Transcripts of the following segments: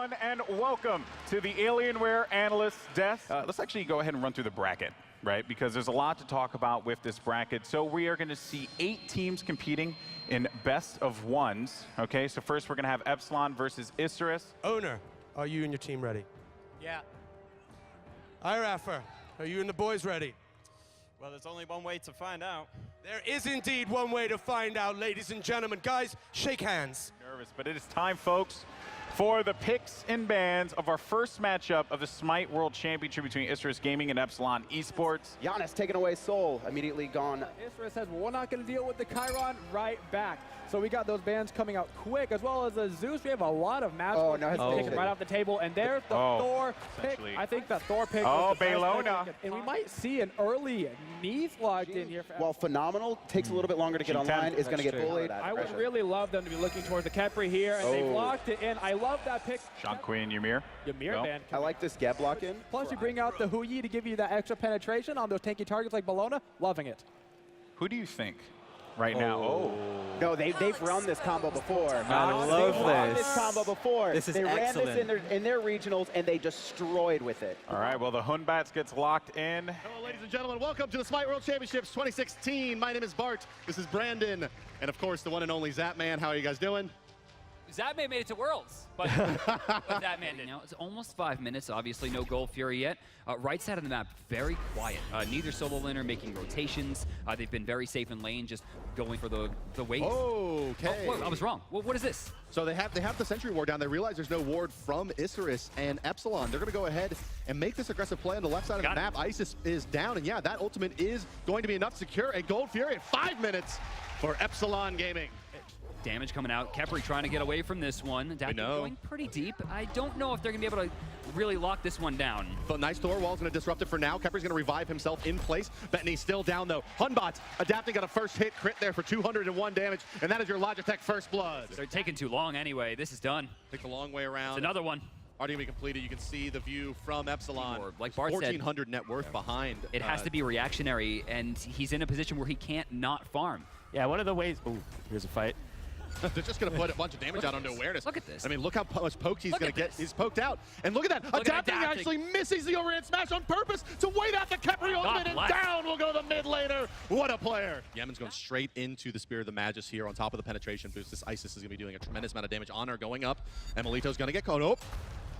everyone, and welcome to the Alienware Analyst Desk. Let's actually go ahead and run through the bracket, right? Because there's a lot to talk about with this bracket. So we are going to see 8 teams competing in best of ones. Okay, so first we're going to have Epsilon versus Isurus. Owner, are you and your team ready? Yeah. Iraffer, are you and the boys ready? Well, there's only one way to find out. There is indeed one way to find out, ladies and gentlemen. Guys, shake hands. Nervous, but it is time, folks, for the picks and bans of our first matchup of the Smite World Championship between Isurus Gaming and Epsilon Esports. Giannis taking away Soul, immediately gone. Isurus says, well, we're not going to deal with the Chiron right back. So we got those bans coming out quick, as well as the Zeus. We have a lot of matches taken right off the table. And there's the Thor pick. I think that Thor pick was the Baylona. And we might see an early Neath locked in here. Well, Phenomenal takes a little bit longer to get online, is going to get bullied. I would really love them to be looking towards the Kepri here, and they've locked it in. I love that pick. Sean Quinn, Ymir. Ymir ban. I like this Geb lock in. Plus, you bring out the Huyi to give you that extra penetration on those tanky targets like Bellona. Loving it. Who do you think right now? No, they've run this combo before. I love They've run this combo before. This is they ran excellent. this in their regionals, and they destroyed with it. All right, well, the Hunbats gets locked in. Hello, ladies and gentlemen. Welcome to the Smite World Championships 2016. My name is Bart. This is Brandon. And, of course, the one and only Zapman. How are you guys doing? Zapman made it to Worlds, but what Zapman did. Now, it's almost 5 minutes. Obviously, no Gold Fury yet. Right side of the map, very quiet. Neither solo laner making rotations. They've been very safe in lane, just going for the waves. Okay. Oh, I was wrong. What is this? So they have the Sentry Ward down. They realize there's no ward from Isurus and Epsilon. They're going to go ahead and make this aggressive play on the left side of the map. Isis is down, and yeah, that ultimate is going to be enough to secure a Gold Fury at 5 minutes for Epsilon Gaming. Damage coming out. Kepri trying to get away from this one. Adapting going pretty deep. I don't know if they're going to be able to really lock this one down. But nice Thor wall's going to disrupt it for now. Kepri's going to revive himself in place. Bettany's still down, though. Hunbots adapting, got a first hit crit there for 201 damage, and that is your Logitech First Blood. They're taking too long anyway. This is done. Take the long way around. It's another one. Already going to be completed. You can see the view from Epsilon. Like Bart said, 1,400 net worth behind. It has to be reactionary, and he's in a position where he can't not farm. Yeah, one of the ways... Oh, here's a fight. They're just going to put a bunch of damage out onto awareness. Look at this. I mean, look how much poked he's going to get. He's poked out. And look at that. Adapting actually misses the overhand smash on purpose to wait out the Kepri ultimate, and down will go the mid laner. What a player. Yemen's going straight into the Spear of the Magus here on top of the penetration boost. This Isis is going to be doing a tremendous amount of damage on her going up. And Melito's going to get caught. Oh,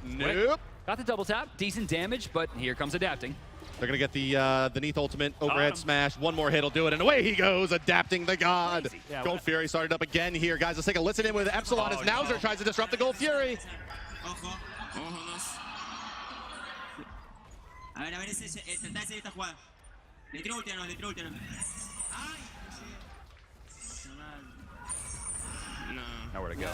nope. Got the double tap. Decent damage, but here comes Adapting. They're going to get the Neath ultimate, overhead smash. One more hit will do it, and away he goes, Adapting the God. Yeah, Gold Fury started up again here. Guys, let's take a listen in with Epsilon as Nauser tries to disrupt the Gold Fury. Nowhere to go.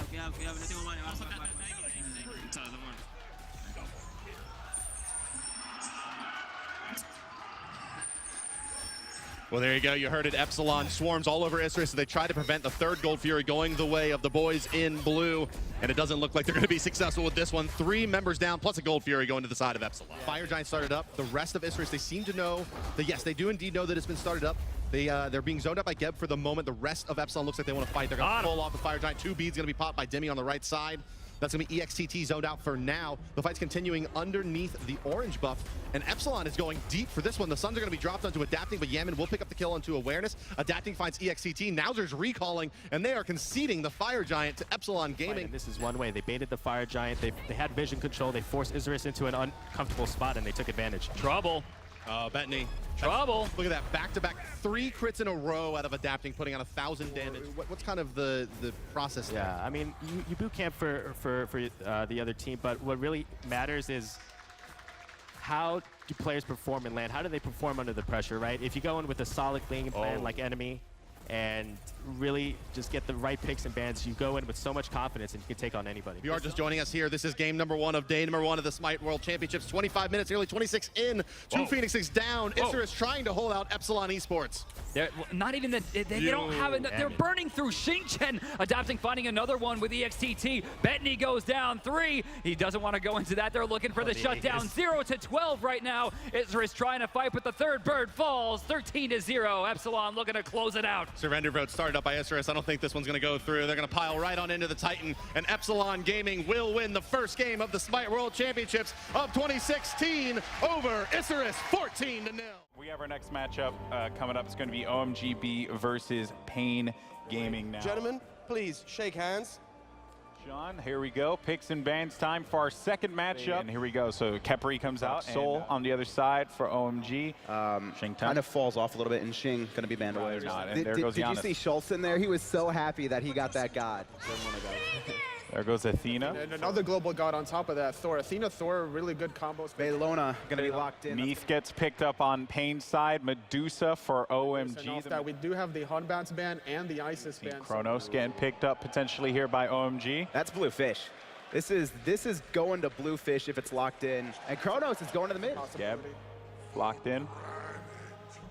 Well, there you go. You heard it. Epsilon swarms all over Isurus. They try to prevent the third Gold Fury going the way of the boys in blue. And it doesn't look like they're going to be successful with this one. 3 members down, plus a Gold Fury going to the side of Epsilon. Fire Giant started up. The rest of Isurus, they seem to know that, yes, they do indeed know that it's been started up. They're being zoned up by Geb for the moment. The rest of Epsilon looks like they want to fight. They're going to pull off the Fire Giant. 2 beads going to be popped by Demi on the right side. That's going to be EXTT zoned out for now. The fight's continuing underneath the orange buff, and Epsilon is going deep for this one. The Suns are going to be dropped onto Adapting, but Yaman will pick up the kill onto Awareness. Adapting finds EXTT. Nauser's recalling, and they are conceding the Fire Giant to Epsilon Gaming. This is one way. They baited the Fire Giant. They had vision control. They forced Isurus into an uncomfortable spot, and they took advantage. Trouble. Bettany. Trouble. Look at that, back-to-back 3 crits in a row out of Adapting, putting on 1,000 damage. What's kind of the process there? Yeah, I mean, you boot camp for the other team, but what really matters is how do players perform in lane? How do they perform under the pressure, right? If you go in with a solid game plan like Enemy and really just get the right picks and bans, you go in with so much confidence and you can take on anybody. If you are just joining us here, this is game number 1 of day number 1 of the Smite World Championships. 25 minutes, nearly 26 in. 2 Phoenixes down. Isurus trying to hold out Epsilon Esports. They're not even that. They don't have it. They're burning through Xingchen. Adapting, finding another one with EXTT. Bettany goes down 3. He doesn't want to go into that. They're looking for the shutdown. 0-12 right now. Isurus trying to fight, but the third bird falls. 13-0. Epsilon looking to close it out. Surrender vote started up by SRS. I don't think this one's going to go through. They're going to pile right on into the Titan, and Epsilon Gaming will win the first game of the Smite World Championships of 2016 over SRS 14-0. We have our next matchup coming up. It's going to be OMGB versus Pain Gaming now. Gentlemen, please shake hands. John, here we go. Picks and bans time for our second matchup. And here we go. So Kepri comes out. Soul on the other side for OMG. Kind of falls off a little bit, and Xing going to be banned away. There goes Did you see Schultz in there? He was so happy that he got that god. There goes Athena. And another global god on top of that, Thor. Athena, Thor, really good combos. Baylona going to be locked in. Neath gets picked up on Pain's side. Medusa for OMG. And off that, we do have the Hunbounce ban and the Isis ban. Kronos getting picked up potentially here by OMG. That's Bluefish. This is going to Bluefish if it's locked in. And Kronos is going to the mid. Geb locked in.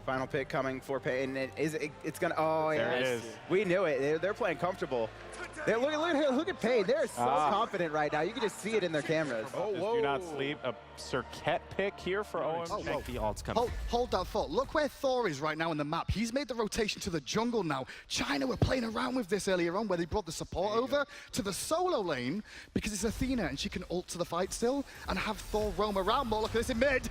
Final pick coming for Pain. It's going to, oh, yeah. There it is. We knew it. They're playing comfortable. Look at Pain. They're so confident right now. You can just see it in their cameras. Do not sleep. A Circuit pick here for OMG. The ult's coming. Hold that thought. Look where Thor is right now on the map. He's made the rotation to the jungle now. China were playing around with this earlier on where they brought the support over to the solo lane because it's Athena and she can ult to the fight still and have Thor roam around more. Look at this in mid.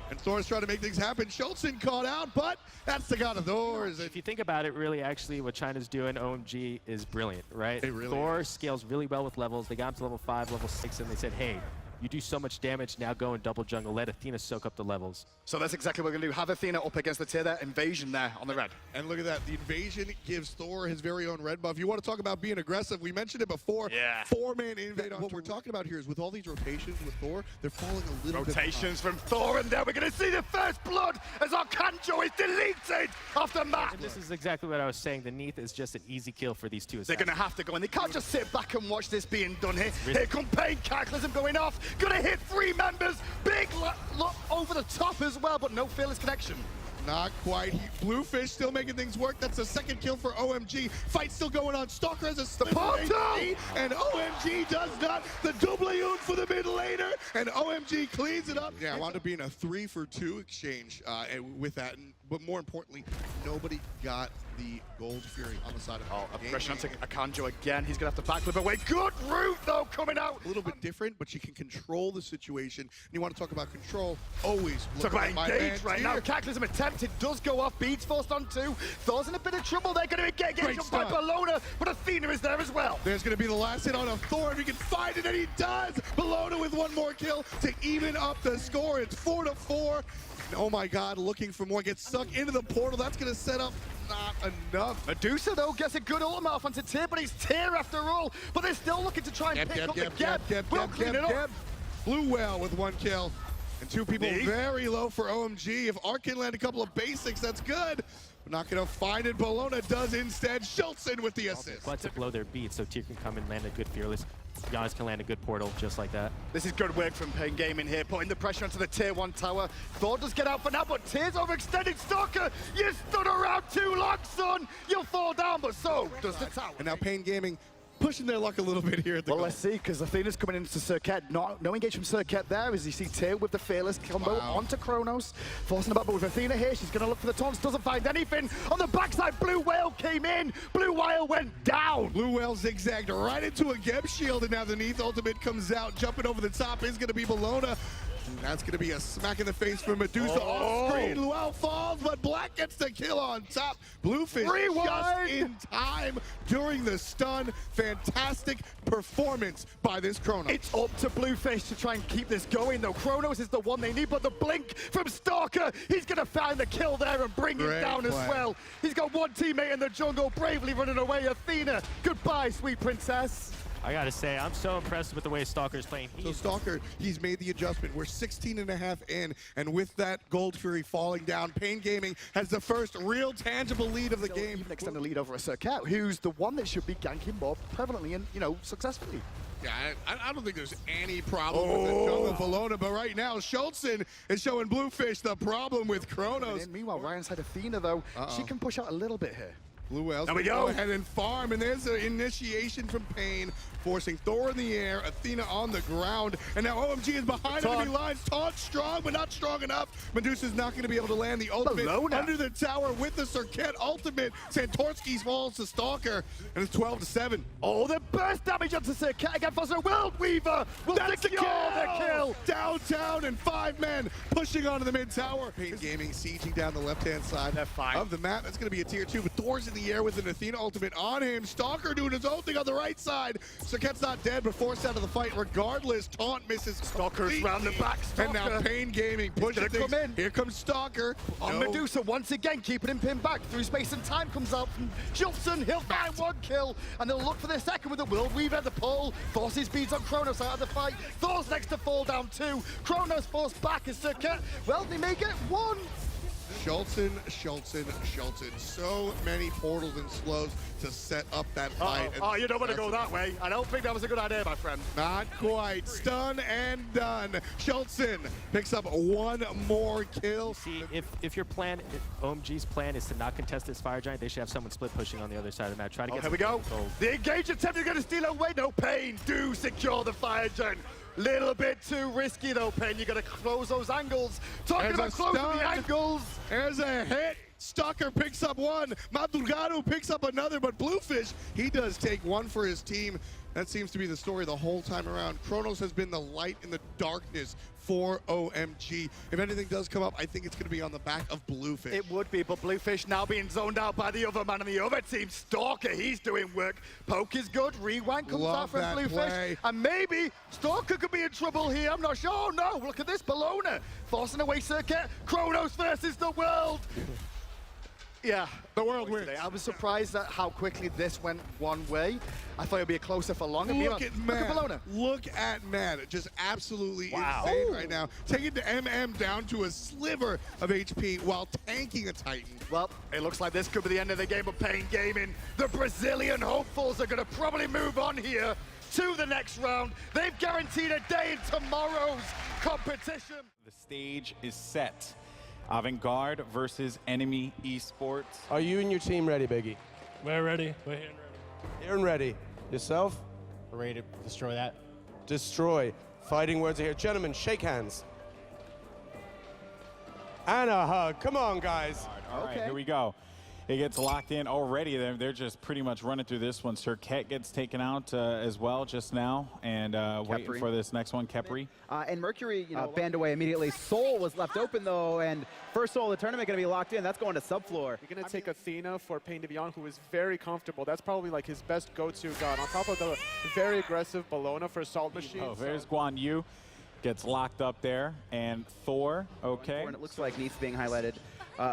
And Thor's trying to make things happen. Schultzen caught out, but that's the god of Thors. If you think about it, really, actually, what China's doing, OMG, is brilliant, right? Thor scales really well with levels. They got him to level 5, level 6, and they said, hey, you do so much damage, now go and double jungle. Let Athena soak up the levels. So that's exactly what we're going to do. Have Athena up against the tier there. Invasion there on the red. And look at that. The invasion gives Thor his very own red buff. You want to talk about being aggressive. We mentioned it before. Yeah. 4-man invade. What we're talking about here is with all these rotations with Thor, they're falling a little bit. Rotations from Thor, and there we're going to see the first blood as Arcanjo is deleted off the map. And this is exactly what I was saying. The Neath is just an easy kill for these two assassins. They're going to have to go, and they can't just sit back and watch this being done here. Here come Pain, Cataclysm going off. Going to hit 3 members. Big look over the top as well, but no fearless connection. Not quite. Bluefish still making things work. That's the second kill for OMG. Fight still going on. Stalker has a split and OMG does not. The doubleune for the mid laner, and OMG cleans it up. Yeah, wound up being a 3-for-2 exchange with that. But more importantly, nobody got the Gold Fury on the side of pressure onto Akanjo again. He's going to have to backflip away. Good route, though, coming out. A little bit different, but she can control the situation. And you want to talk about control, always talk about engage right now. Cataclysm attempted, does go off. Beats forced on 2. Thor's in a bit of trouble. They're going to get engaged by Baylona, but Athena is there as well. There's going to be the last hit on a Thor if he can find it, and he does. Baylona with 1 more kill to even up the score. It's 4-4. Oh my god, looking for more. Gets stuck into the portal. That's going to set up not enough. Medusa, though, gets a good ultimate onto Tyr, but he's Tyr after all. But they're still looking to try and pick up the Geb. Blue Whale with 1 kill. And 2 people very low for OMG. If Ark can land a couple of basics, that's good. We're not going to find it. Baylona does instead. Schultzen with the assist. But to blow their beat so Tyr can come and land a good fearless. Giannis can land a good portal just like that. This is good work from Pain Gaming here, putting the pressure onto the tier 1 tower. Thor does get out for now, but Tyr's overextended. Stalker, you stood around too long, son. You'll fall down, but so does the tower. And now Pain Gaming pushing their luck a little bit here at the goal. Let's see, because Athena's coming into Circuit. No engage from Circuit there, as you see Tyr with the fearless combo onto Kronos. Forcing the back, but with Athena here, she's going to look for the taunts, doesn't find anything. On the backside, Blue Whale came in. Blue Whale went down. Blue Whale zigzagged right into a Geb shield, and now the Neath ultimate comes out. Jumping over the top is going to be Baylona. And that's going to be a smack in the face for Medusa off screen. Luau falls, but Black gets the kill on top. Bluefish just in time during the stun. Fantastic performance by this Kronos. It's up to Bluefish to try and keep this going, though. Kronos is the one they need, but the blink from Stalker, he's going to find the kill there and bring it down as well. He's got 1 teammate in the jungle, bravely running away. Athena, goodbye, sweet princess. I gotta say, I'm so impressed with the way Stalker's playing. So Stalker, he's made the adjustment. We're 16.5 in, and with that Gold Fury falling down, Pain Gaming has the first real tangible lead of the game. Even extend the lead over a Circuit, who's the one that should be ganking more prevalently and, successfully. Yeah, I don't think there's any problem with the jungle Baylona, but right now, Schultzen is showing Bluefish the problem with Kronos. Meanwhile, right inside Athena, though, she can push out a little bit here. Blue Whales There we go go. ahead and farm, and there's an initiation from Pain, forcing Thor in the air, Athena on the ground, and now OMG is behind enemy lines. Taunt strong, but not strong enough. Medusa's not going to be able to land the ultimate under the tower with the Serket ultimate. Santorsky falls to Stalker, and it's 12-7. Oh, the burst damage onto Serket again for the World Weaver will secure the kill. Downtown and 5 men pushing onto the mid tower. Pain Gaming sieging down the left-hand side of the map. That's going to be a tier 2, but Thor's in the air with an Athena ultimate on him. Stalker doing his own thing on the right side. Serket's not dead, but forced out of the fight regardless. Taunt misses. Stalker's round the back. And now Pain Gaming pushing things. Come in. Here comes Stalker. On Medusa once again, keeping him pinned back. Through space and time comes out from Jilson. He'll find 1 kill, and they'll look for the second with the World Weaver. The pull forces speeds on Kronos out of the fight. Thor's next to fall down 2. Kronos forced back as Serket. Well, they may get 1. Schultzen. So many portals and slows to set up that fight. Oh, you don't want to go that way. I don't think that was a good idea, my friend. Not quite. Stun and done. Schultzen picks up 1 more kill. See, if your plan, if OMG's plan is to not contest this Fire Giant, they should have someone split pushing on the other side of the map. Try to get Here we go. gold. The engage attempt is going to steal away. No, Pain do secure the Fire Giant. Little bit too risky though, Pain. You got to close those angles. Talking about closing the angles. There's a hit. Stalker picks up 1. Madrugado picks up another, but Bluefish, he does take 1 for his team. That seems to be the story the whole time around. Kronos has been the light in the darkness for OMG. If anything does come up, I think it's going to be on the back of Bluefish. It would be, but Bluefish now being zoned out by the other man on the other team. Stalker, he's doing work. Poke is good. Rewind comes out from Bluefish. And maybe Stalker could be in trouble here. I'm not sure. Oh, no. Look at this. Bologna forcing away Serket. Kronos versus the world. Yeah, the world wins. I was surprised at how quickly this went one way. I thought it'd be a closer for longer. Look at Mad. Just absolutely insane right now. Taking the MM down to a sliver of HP while tanking a Titan. Well, it looks like this could be the end of the game of Pain Gaming. The Brazilian hopefuls are going to probably move on here to the next round. They've guaranteed a day in tomorrow's competition. The stage is set. Avant-Garde versus Enemy Esports. Are you and your team ready, Biggie? We're ready. We're here and ready. Here and ready. Yourself? We're ready to destroy that. Destroy. Fighting words are here. Gentlemen, shake hands. And a hug. Come on, guys. All right, here we go. It gets locked in already. They're just pretty much running through this one. Serket gets taken out as well just now, and waiting for this next one, Kepri. And Mercury, banned away immediately. Soul was left open though, and first Soul of the tournament going to be locked in. That's going to subfloor. You're going to take Athena for Pain de Beyond, who is very comfortable. That's probably like his best go-to god. On top of the very aggressive Bologna for Salt Machine. Oh, there's Guan Yu. Gets locked up there, and Thor, okay. And it looks like Neath being highlighted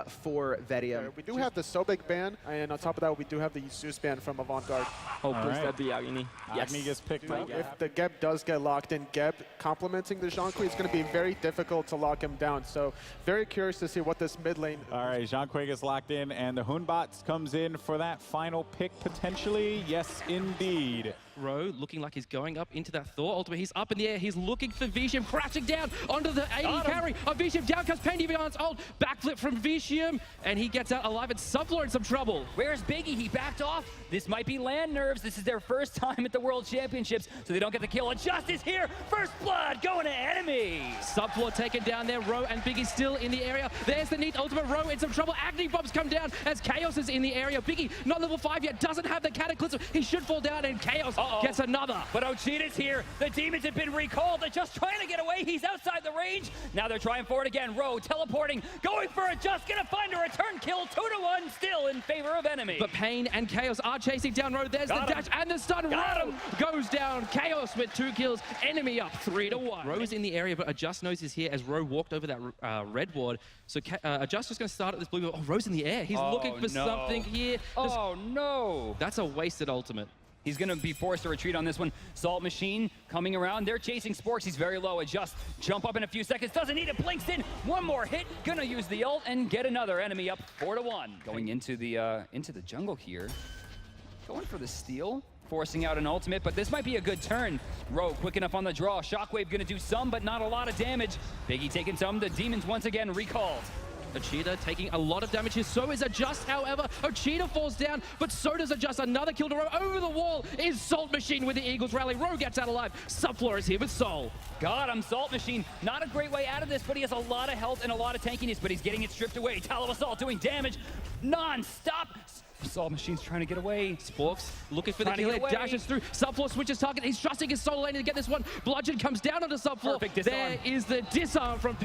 for Vedium. We do have the Sobek ban, and on top of that, we do have the Zeus ban from Avant-Garde. Oh, please, that'd be Agni. Yes. Agni gets picked up. If the Geb does get locked in, Geb complementing the Jean-Kui, it's going to be very difficult to lock him down. So very curious to see what this mid lane. All right, Jean-Kui gets locked in, and the Hunbots comes in for that final pick potentially. Yes, indeed. Ro looking like he's going up into that Thor ultimate. He's up in the air. He's looking for Vicium, crashing down onto the 80 carry of Vicium. Down comes Pain de Beyond's ult. Backflip from Vicium, and he gets out alive, and Subfloor in some trouble. Where's Biggie? He backed off. This might be land nerves. This is their first time at the World Championships, so they don't get the kill. And Justice here. First blood going to enemy. Subfloor taken down there. Ro and Biggie still in the area. There's the Neath ultimate. Ro in some trouble. Agni bombs come down as Chaos is in the area. Biggie, not level 5 yet, doesn't have the Cataclysm. He should fall down, and Chaos gets another. But Ochita's here. The demons have been recalled. They're just trying to get away. He's outside the range. Now they're trying for it again. Ro teleporting, going for it. Just gonna find a return kill. 2-1 still in favor of enemy. But Pain and Chaos are chasing down Ro. There's the dash and the stun. Ro goes down. Chaos with 2 kills. Enemy up 3-1. Ro's in the area, but Adjust knows he's here as Ro walked over that red ward. So Adjust is going to start at this blue. Oh, Ro's in the air. He's looking for something here. Oh, no. That's a wasted ultimate. He's going to be forced to retreat on this one. Salt Machine coming around. They're chasing Sporks. He's very low. Adjust. Jump up in a few seconds. Doesn't need it. Blinks in. One more hit. Gonna use the ult and get another enemy up 4-1. Going into the jungle here. Going for the steal. Forcing out an ultimate, but this might be a good turn. Ro quick enough on the draw. Shockwave gonna do some, but not a lot of damage. Biggie taking some. The demons once again recalled. Ochita taking a lot of damage here. So is Adjust, however. Ochita falls down, but so does Adjust. Another kill to Row. Over the wall is Salt Machine with the Eagles rally. Row gets out alive. Subfloor is here with Soul. Got him, Salt Machine. Not a great way out of this, but he has a lot of health and a lot of tankiness, but he's getting it stripped away. Talon Assault doing damage non-stop. Salt Machine's trying to get away. Sporks looking for the kill. Dashes through. Subfloor switches target. He's trusting his solo lane to get this one. Bludgeon comes down onto Subfloor. Perfect disarm. There is the disarm from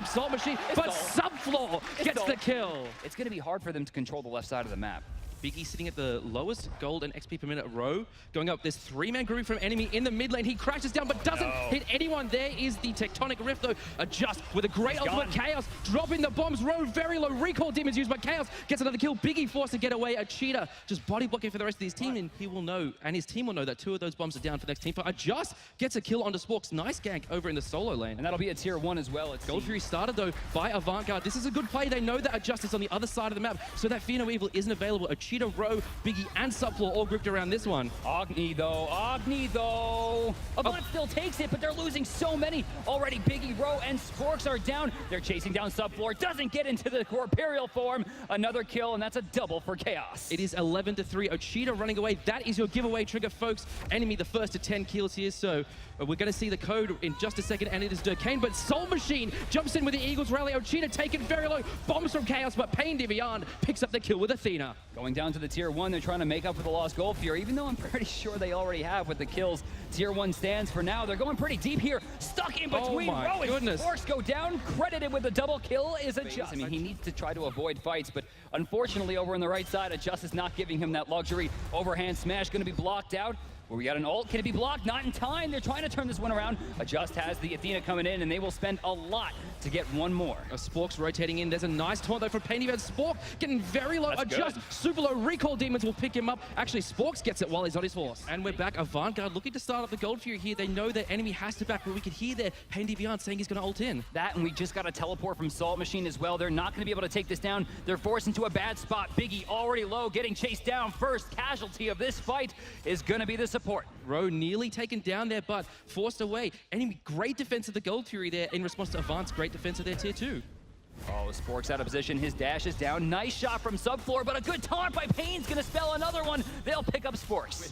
Salt Machine, but Subfloor gets the kill. It's going to be hard for them to control the left side of the map. Biggie sitting at the lowest gold and XP per minute row. Going up this 3-man grouping from enemy in the mid lane. He crashes down but doesn't hit anyone. There is the Tectonic Rift though. Adjust with a great ultimate. Chaos dropping the bombs. Row very low. Recall demons used by Chaos. Gets another kill. Biggie forced to get away. Achita just body blocking for the rest of his team, and he will know, and his team will know that 2 of those bombs are down for the next team. But Adjust gets a kill onto Sporks. Nice gank over in the solo lane. And that'll be a tier 1 as well. Gold Fury started though by Avantgarde. This is a good play. They know that Adjust is on the other side of the map, so that Fear No Evil isn't available. Achita, Row, Biggie, and Subfloor all grouped around this one. Agni though. Avant still takes it, but they're losing so many. Already Biggie, Row, and Sporks are down. They're chasing down Subfloor. Doesn't get into the Corporeal form. Another kill, and that's a double for Chaos. It is 11-3. Ochita running away. That is your giveaway trigger, folks. Enemy the first to 10 kills here, so we're going to see the code in just a second, and it is Durkane, but Soul Machine jumps in with the Eagles rally. Ochita taken very low. Bombs from Chaos, but Pain Deviant picks up the kill with Athena. Going down to the tier 1, they're trying to make up for the lost Gold Fury, even though I'm pretty sure they already have with the kills. Tier 1 stands for now. They're going pretty deep here. Stuck in between Row and Sporks go down. Credited with the double kill is Adjust. I mean, he needs to try to avoid fights, but unfortunately over on the right side, Adjust is not giving him that luxury. Overhand smash going to be blocked out. Where we got an ult. Can it be blocked? Not in time. They're trying to turn this one around. Adjust has the Athena coming in, and they will spend a lot to get one more. Sporks rotating in. There's a nice taunt though for Pain Deviant. Spork getting very low. Adjust. Super low. Recall Demons will pick him up. Actually, Sporks gets it while he's on his horse. And we're back. Avantgarde looking to start up the Gold Fury here. They know their enemy has to back, but we could hear their Pain Deviant saying he's going to ult in. That, and we just got a teleport from Salt Machine as well. They're not going to be able to take this down. They're forced into a bad spot. Biggie already low, getting chased down. First casualty of this fight is going to be the support. Row nearly taken down there, but forced away. Enemy great defense of the Gold Fury there in response to Avant's great defense of their tier 2. Oh, Sporks out of position. His dash is down. Nice shot from Subfloor, but a good taunt by Pain's going to spell another one. They'll pick up Sporks.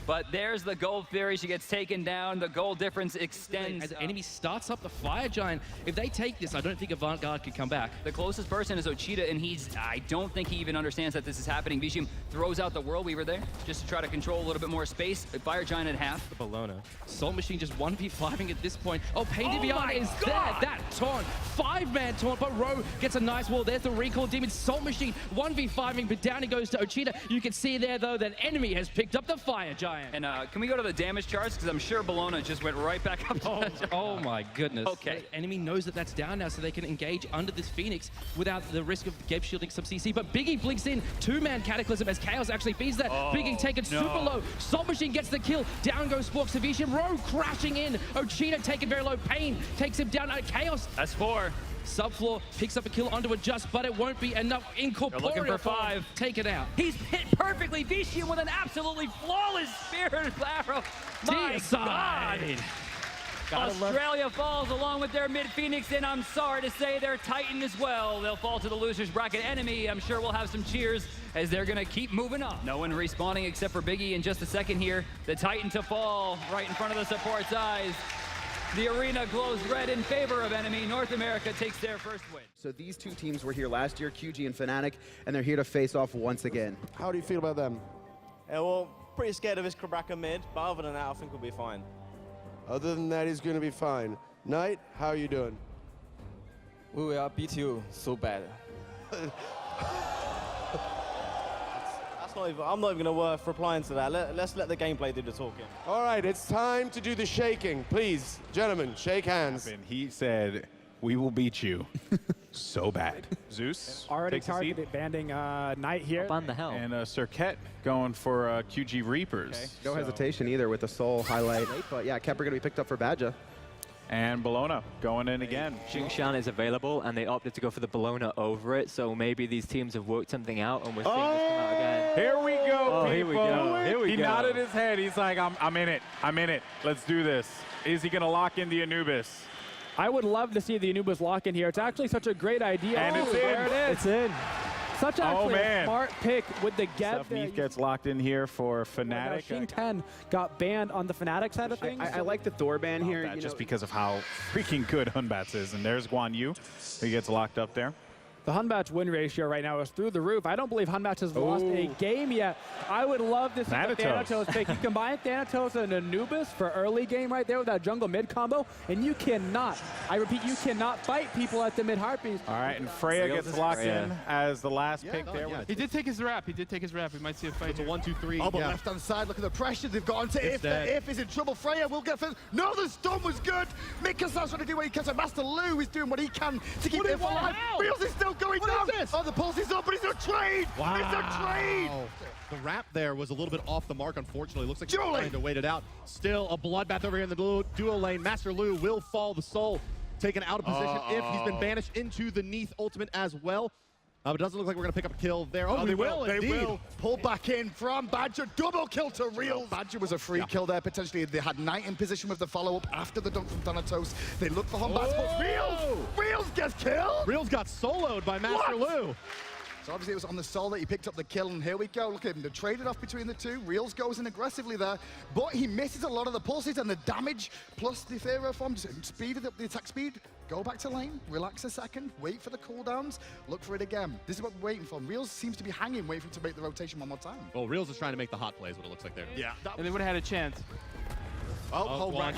But there's the Gold Fury. She gets taken down. The goal difference extends. As the enemy starts up the Fire Giant, if they take this, I don't think Avantgarde could come back. The closest person is Ochita, and I don't think he even understands that this is happening. Vishim throws out the Whirl Weaver there just to try to control a little bit more space. Fire Giant at half. The Bologna. Salt Machine just 1v5ing at this point. Oh, Pain Deviant is there. That taunt. 5-man taunt, but Row gets a nice wall. There's the Recall Demon. Salt Machine 1v5ing, but down he goes to Ochita. You can see there, though, that enemy has picked up the Fire Giant. And can we go to the damage charts? Because I'm sure Bologna just went right back up to Oh my goodness. Okay. The enemy knows that that's down now, so they can engage under this Phoenix without the risk of Geb shielding some CC. But Biggie blinks in. 2-man Cataclysm as Chaos actually feeds that. Biggie taken super low. Salt Machine gets the kill. Down goes Sporks. Savician. Row crashing in. Ochita taken very low. Pain takes him down. Chaos. That's 4. Subfloor picks up a kill onto Adjust, but it won't be enough. Incorporeal. They're looking for 5. Take it out. He's hit perfectly. Vishian with an absolutely flawless spirit arrow. My God. Australia falls along with their mid-Phoenix, and I'm sorry to say their Titan as well. They'll fall to the loser's bracket enemy. I'm sure we'll have some cheers as they're going to keep moving on. No one respawning except for Biggie in just a second here. The Titan to fall right in front of the support's eyes. The arena glows red in favor of enemy. North America takes their first win. So these two teams were here last year, QG and Fnatic, and they're here to face off once again. How do you feel about them? Yeah, well, pretty scared of his Cabraca mid, but other than that, I think we'll be fine. Other than that, he's going to be fine. Knight, how are you doing? We are beat you so bad. I'm not even going to replying to that. Let's let the gameplay do the talking. All right, it's time to do the shaking. Please, gentlemen, shake hands. He said, we will beat you so bad. Zeus already targeted, banding Knight here. Up on the helm. And Serket going for QG Reapers. Okay. No hesitation either with the Soul highlight. But yeah, Kepler going to be picked up for Badja. And Bologna going in again. Xingshan is available, and they opted to go for the Bologna over it, so maybe these teams have worked something out, and we're seeing this come out again. Here we go, people. Here we go. Here we he go. nodded his head. He's like, I'm in it. I'm in it. Let's do this. Is he going to lock in the Anubis? I would love to see the Anubis lock in here. It's actually such a great idea. And it's in. There it is. It's in. Such actually a smart pick with the Geb. Neath gets locked in here for Fnatic. Shing 10 got banned on the Fnatic side of things. I like the Thor ban here. Just because of how freaking good Hunbats is. And there's Guan Yu. He gets locked up there. The Hunbatch win ratio right now is through the roof. I don't believe Hunbatch has lost a game yet. I would love to see the Thanatos pick. You combine Thanatos and Anubis for early game right there with that jungle mid combo, and you cannot, I repeat, you cannot fight people at the mid Harpies. All right, and Freya gets locked in as the last pick there. He did take his wrap. We might see a fight. It's a 1-2-3. Oh, but left-hand side, look at the pressure they've got onto If. If is in trouble. Freya will get first. No, the stun was good. Mikasa's trying to do what he can. So Master Lu is doing what he can to keep If alive. Reels is still going down. Oh, the pulse is up, but it's a trade! Wow. It's a trade! The wrap there was a little bit off the mark, unfortunately. Looks like he's trying to wait it out. Still a bloodbath over here in the duo lane. Master Lu will fall the soul, taken out of position if he's been banished into the Neath ultimate as well. But it doesn't look like we're going to pick up a kill there. Oh, they will. Pull back in from Badger. Double kill to Reels. Badger was a free kill there, potentially. They had Knight in position with the follow-up after the dunk from Thanatos. They look for Hunbats, but Reels gets killed. Reels got soloed by Master Lu. So obviously it was on the soul that he picked up the kill, and here we go. Look at him. They traded off between the two. Reels goes in aggressively there, but he misses a lot of the pulses and the damage, plus the Pharaoh form, just speeded up the attack speed. Go back to lane, relax a second, wait for the cooldowns, look for it again. This is what we're waiting for. Reels seems to be hanging, waiting to make the rotation one more time. Well, Reels is trying to make the hot plays, what it looks like there. Yeah. And they would have had a chance.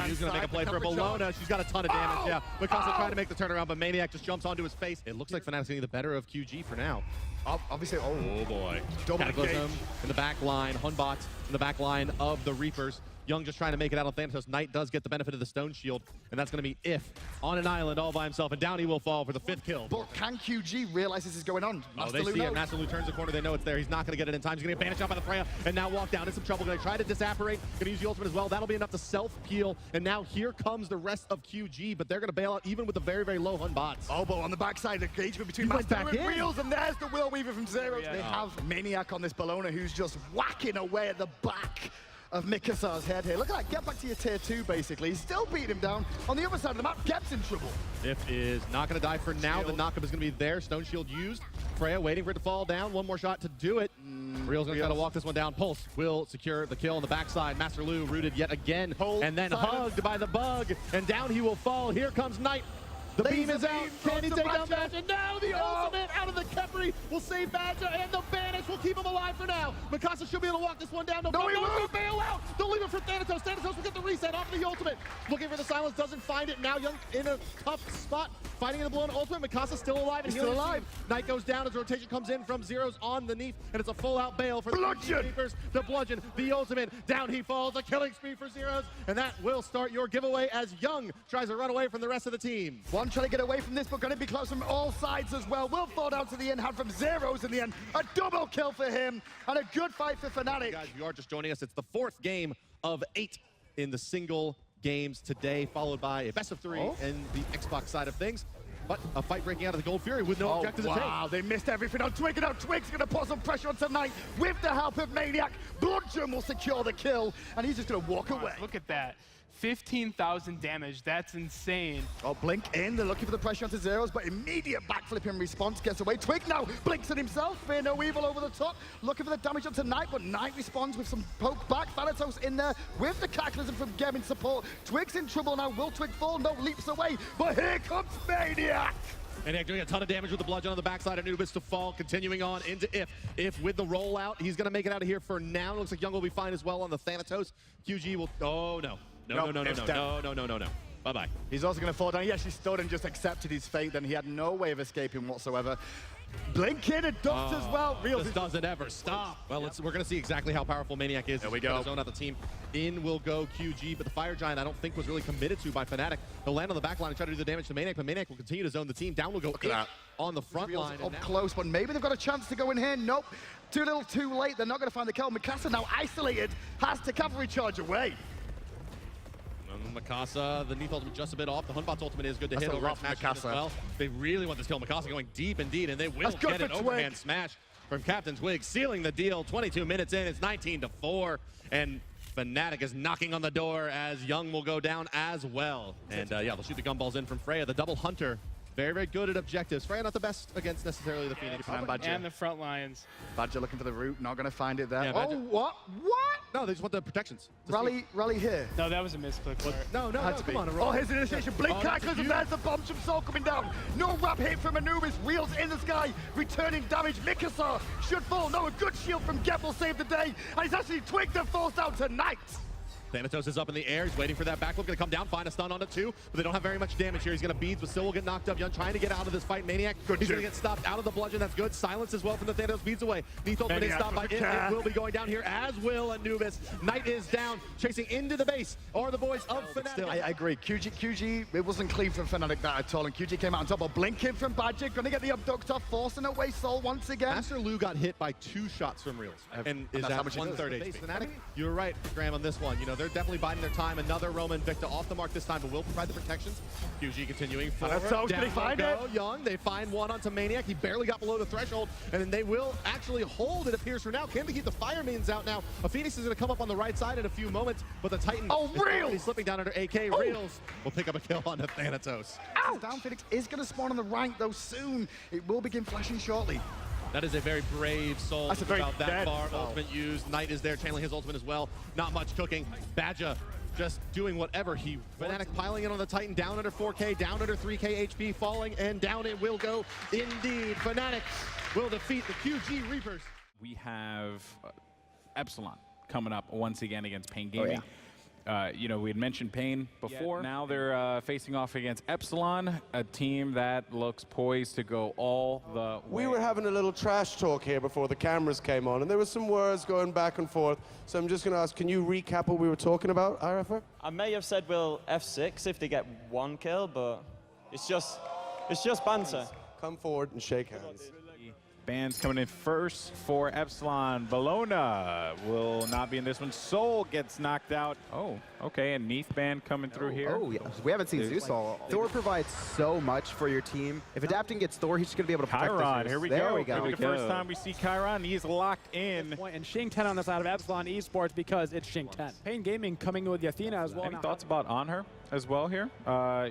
She's going to make a play for Bologna. She's got a ton of damage, Mikasa trying to make the turnaround, but Maniac just jumps onto his face. It looks like Fnatic's getting the better of QG for now. Obviously, oh boy. Cataclysm in the back line, Hunbots in the back line of the Reapers. Young just trying to make it out on Thanatos. Knight does get the benefit of the Stone Shield, and that's going to be If on an island all by himself, and down he will fall for the 5th kill. But can QG realize this is going on? They see it. Master Lu turns the corner. They know it's there. He's not going to get it in time. He's going to get banished out by the Freya, and now walk down in some trouble. Going to try to disapparate. Going to use the ultimate as well. That'll be enough to self-peel, and now here comes the rest of QG, but they're going to bail out even with the very, very low Hunbots. But on the backside, engagement between Master and Reels, and there's the Will Weaver from Zero. They have Maniac on this Bologna, who's just whacking away at the back of Mikasa's head here. Look at that, get back to your tier 2 basically. He's still beating him down. On the other side of the map, Geb's in trouble. If is not going to die for now. The knockup is going to be there. Stone Shield used. Freya waiting for it to fall down. One more shot to do it. Reel's going to try to walk this one down. Pulse will secure the kill on the backside. Master Lu rooted yet again. And then hugged by the bug. And down he will fall. Here comes Knight. The beam is out. Can he take down Badger? And now the ultimate out of the Kepri will save Badger, and the banish will keep him alive for now. Mikasa should be able to walk this one down. No, he won't. Bail out. Don't leave it for Thanatos. Thanatos will get the reset off of the ultimate. Looking for the silence, doesn't find it. Now Young in a tough spot, fighting in the blown ultimate. Mikasa still alive. And he's still alive. Knight goes down as rotation comes in from Zeros on the Neath, and it's a full-out bail for the Reapers. The bludgeon, the ultimate. Down he falls. A killing spree for Zeros, and that will start your giveaway as Young tries to run away from the rest of the team. One trying to get away from this, but going to be close from all sides as well. Will fall down to the end, hand from Zeros in the end. A double kill for him, and a good fight for Fnatic. Guys, if you are just joining us, it's the 4th game of 8 in the single games today, followed by a best of 3 in the Xbox side of things. But a fight breaking out of the Gold Fury with no objective to take. Wow, they missed everything on Twig, and now Twig's going to put some pressure on tonight with the help of Maniac. Bludgeon will secure the kill, and he's just going to walk away. Look at that. 15,000 damage, that's insane. Blink in, they're looking for the pressure onto Zeros, but immediate backflip in response, gets away. Twig now blinks at himself, fear no evil over the top, looking for the damage onto Knight, but Knight responds with some poke back. Thanatos in there with the Cataclysm from Geb in support. Twig's in trouble now, will Twig fall? No, leaps away, but here comes Maniac! And doing a ton of damage with the bludgeon on the backside. Anubis to fall, continuing on into If. If with the rollout, he's going to make it out of here for now. Looks like Young will be fine as well on the Thanatos. QG will, no. No. Bye-bye. He's also going to fall down. He actually stood and just accepted his fate. Then he had no way of escaping whatsoever. Blink in and dumped as well. Reels doesn't ever stop. Well, we're going to see exactly how powerful Maniac is. There we go. Zone out the team. In will go QG, but the Fire Giant I don't think was really committed to by Fnatic. He'll land on the back line and try to do the damage to Maniac, but Maniac will continue to zone the team. Down will go on the front line. Up close, but maybe they've got a chance to go in here. Nope. Too little, too late. They're not going to find the kill. Mikasa now isolated, has to cavalry charge away. Mikasa, the Neath ultimate just a bit off. The Hunbot's ultimate is good to hit over at Smash as well. They really want this kill. Mikasa going deep indeed, and they will get an overhand smash from Captain Twig, sealing the deal. 22 minutes in, it's 19-4, and Fnatic is knocking on the door as Young will go down as well. And yeah, they'll shoot the gumballs in from Freya, the double hunter. Very, very good at objectives. Freya not the best against necessarily the Phoenix. And the front lines. Badger looking for the root, not going to find it there. Yeah, oh, what? What? No, they just want the protections. Rally here. No, that was a misclick. No, come on. Oh, here's the initiation. Blink crackers, and there's the bombs from Soul coming down. No wrap hit from Anubis. Wheels in the sky, returning damage. Mikasa should fall. No, a good shield from Get will save the day. And he's actually twigged and falls down tonight. Thanatos is up in the air. He's waiting for that backflip. Going to come down, find a stun on it too. But they don't have very much damage here. He's going to beads, but still will get knocked up. Young trying to get out of this fight. Maniac, he's going to get stopped out of the bludgeon. That's good. Silence as well from the Thanatos. Beads away. Neath ultimate is stopped by it. It will be going down here, as will Anubis. Knight is down, chasing into the base. Are the boys of Fnatic. Still, I agree. QG, it wasn't clean from Fnatic that at all. And QG came out on top of blinking from Badger. Going to get the abductor, forcing away Soul once again. Master Lu got hit by 2 shots from Reels. And is at 1/3 HP. Fnatic, you're right, Graham, on this one. You know, they're definitely biding their time. Another Roman Victor off the mark this time, but will provide the protections. QG continuing forward. Can they find it? Young, they find one onto Maniac. He barely got below the threshold, and then they will actually hold, it appears, for now. Can they keep the Fire Maidens out now? A Phoenix is going to come up on the right side in a few moments, but the Titan is already slipping down under AK. Reels will pick up a kill onto Thanatos. Down Phoenix is going to spawn on the rank, though, soon. It will begin flashing shortly. That is a very brave Soul. That's about that far. Ultimate used. Knight is there, channeling his ultimate as well. Not much cooking. Badger just doing whatever he. Fnatic piling in on the Titan, down under 4K, down under 3K HP, falling, and down it will go indeed. Fnatic will defeat the QG Reapers. We have Epsilon coming up once again against Pain Gaming. You know, we had mentioned Pain before. Yeah, now they're facing off against Epsilon, a team that looks poised to go all the way. We were having a little trash talk here before the cameras came on, and there were some words going back and forth. So I'm just going to ask, can you recap what we were talking about, IRFR? I may have said we'll F6 if they get 1 kill, but it's just banter. Come forward and shake hands. Bands coming in first for Epsilon. Bologna will not be in this one. Soul gets knocked out. Oh, okay, and Neath band coming through here. Oh, yeah. We haven't seen Zeus all. Thor provides so much for your team. If Adapting gets Thor, he's just going to be able to protect Chiron, Zeus. here we there go. We go. The first time we see Chiron, he's locked in. And Shing 10 on the side of Epsilon Esports because it's Shing 10. Pain Gaming coming with the Athena as well. Any thoughts about On Her as well here?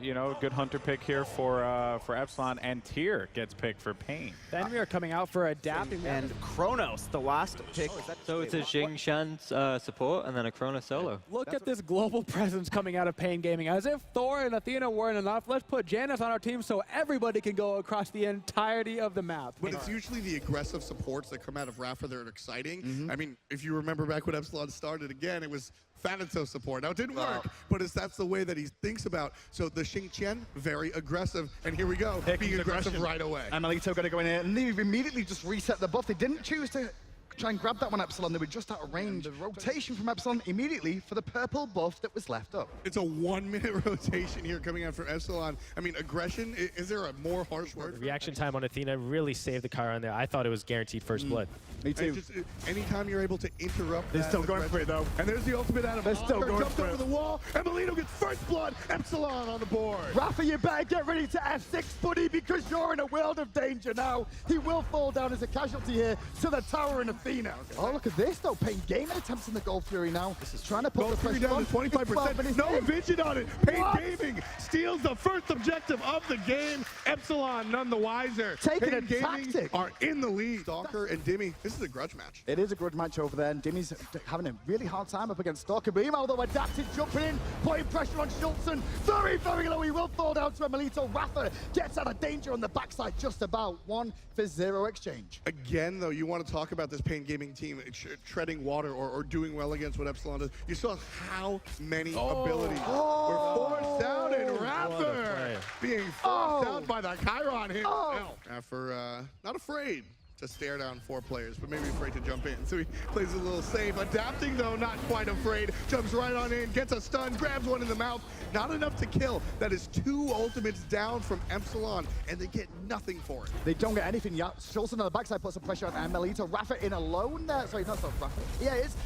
You know, good hunter pick here for Epsilon, and Tyr gets picked for Pain. Then we are coming out for Adapting. And Kronos, the last pick. So it's a Xing Shan's support and then a Kronos solo. Look at this global presence coming out of Pain Gaming. As if Thor and Athena weren't enough, let's put Janus on our team so everybody can go across the entirety of the map. But it's usually the aggressive supports that come out of Rafa that are exciting. I mean, if you remember back when Epsilon started again, it was Thanatos support. Now, it didn't work, but that's the way that he thinks about. So the Xing Qian, very aggressive. And here we go, being aggressive right away. Amelito going to go in here, and they've immediately just reset the buff. They didn't choose to try and grab that one, Epsilon. They were just out of range. The rotation from Epsilon immediately for the purple buff that was left up. It's a 1-minute rotation here coming out for Epsilon. I mean, aggression, is there a more harsh word? Reaction time on Athena really saved the Chiron there. I thought it was guaranteed first blood. Me too. Just, anytime you're able to interrupt They're still going for it, though. And there's the ultimate out of They're still going jumped for over it. the wall, and Melito gets first blood. Epsilon on the board. Rafa, you better get ready to F6, buddy, because you're in a world of danger now. He will fall down as a casualty here to the tower in Athena. Oh, look at this, though. Pain Gaming attempts in the Gold Fury now. This is trying to put Gold the Fury pressure down on. to 25%. No vision on it. Pain Gaming steals the first objective of the game. Epsilon none the wiser. Taking a Pain Gaming tactic. are in the lead. Stalker and Dimmy, this is a grudge match. It is a good match over there, and Dimmy's having a really hard time up against Stalker Beam, although Adapted jumping in, putting pressure on Schultzen. Very, very low. He will fall down to Melito. Rafa gets out of danger on the backside, just about 1-for-0 exchange. Again, though, you want to talk about this Pain Gaming team treading water or doing well against what Epsilon does. You saw how many abilities were forced out, and Rafa being forced out by the Chiron himself. After not afraid to stare down 4 players, but maybe afraid to jump in. So he plays a little safe. Adapting, though, not quite afraid. Jumps right on in, gets a stun, grabs one in the mouth. Not enough to kill. That is 2 ultimates down from Epsilon, and they get nothing for it. They don't get anything yet. Schultzen on the backside puts some pressure on Amelito. Rafa in alone there. Sorry, not so Rafa. Yeah, it is.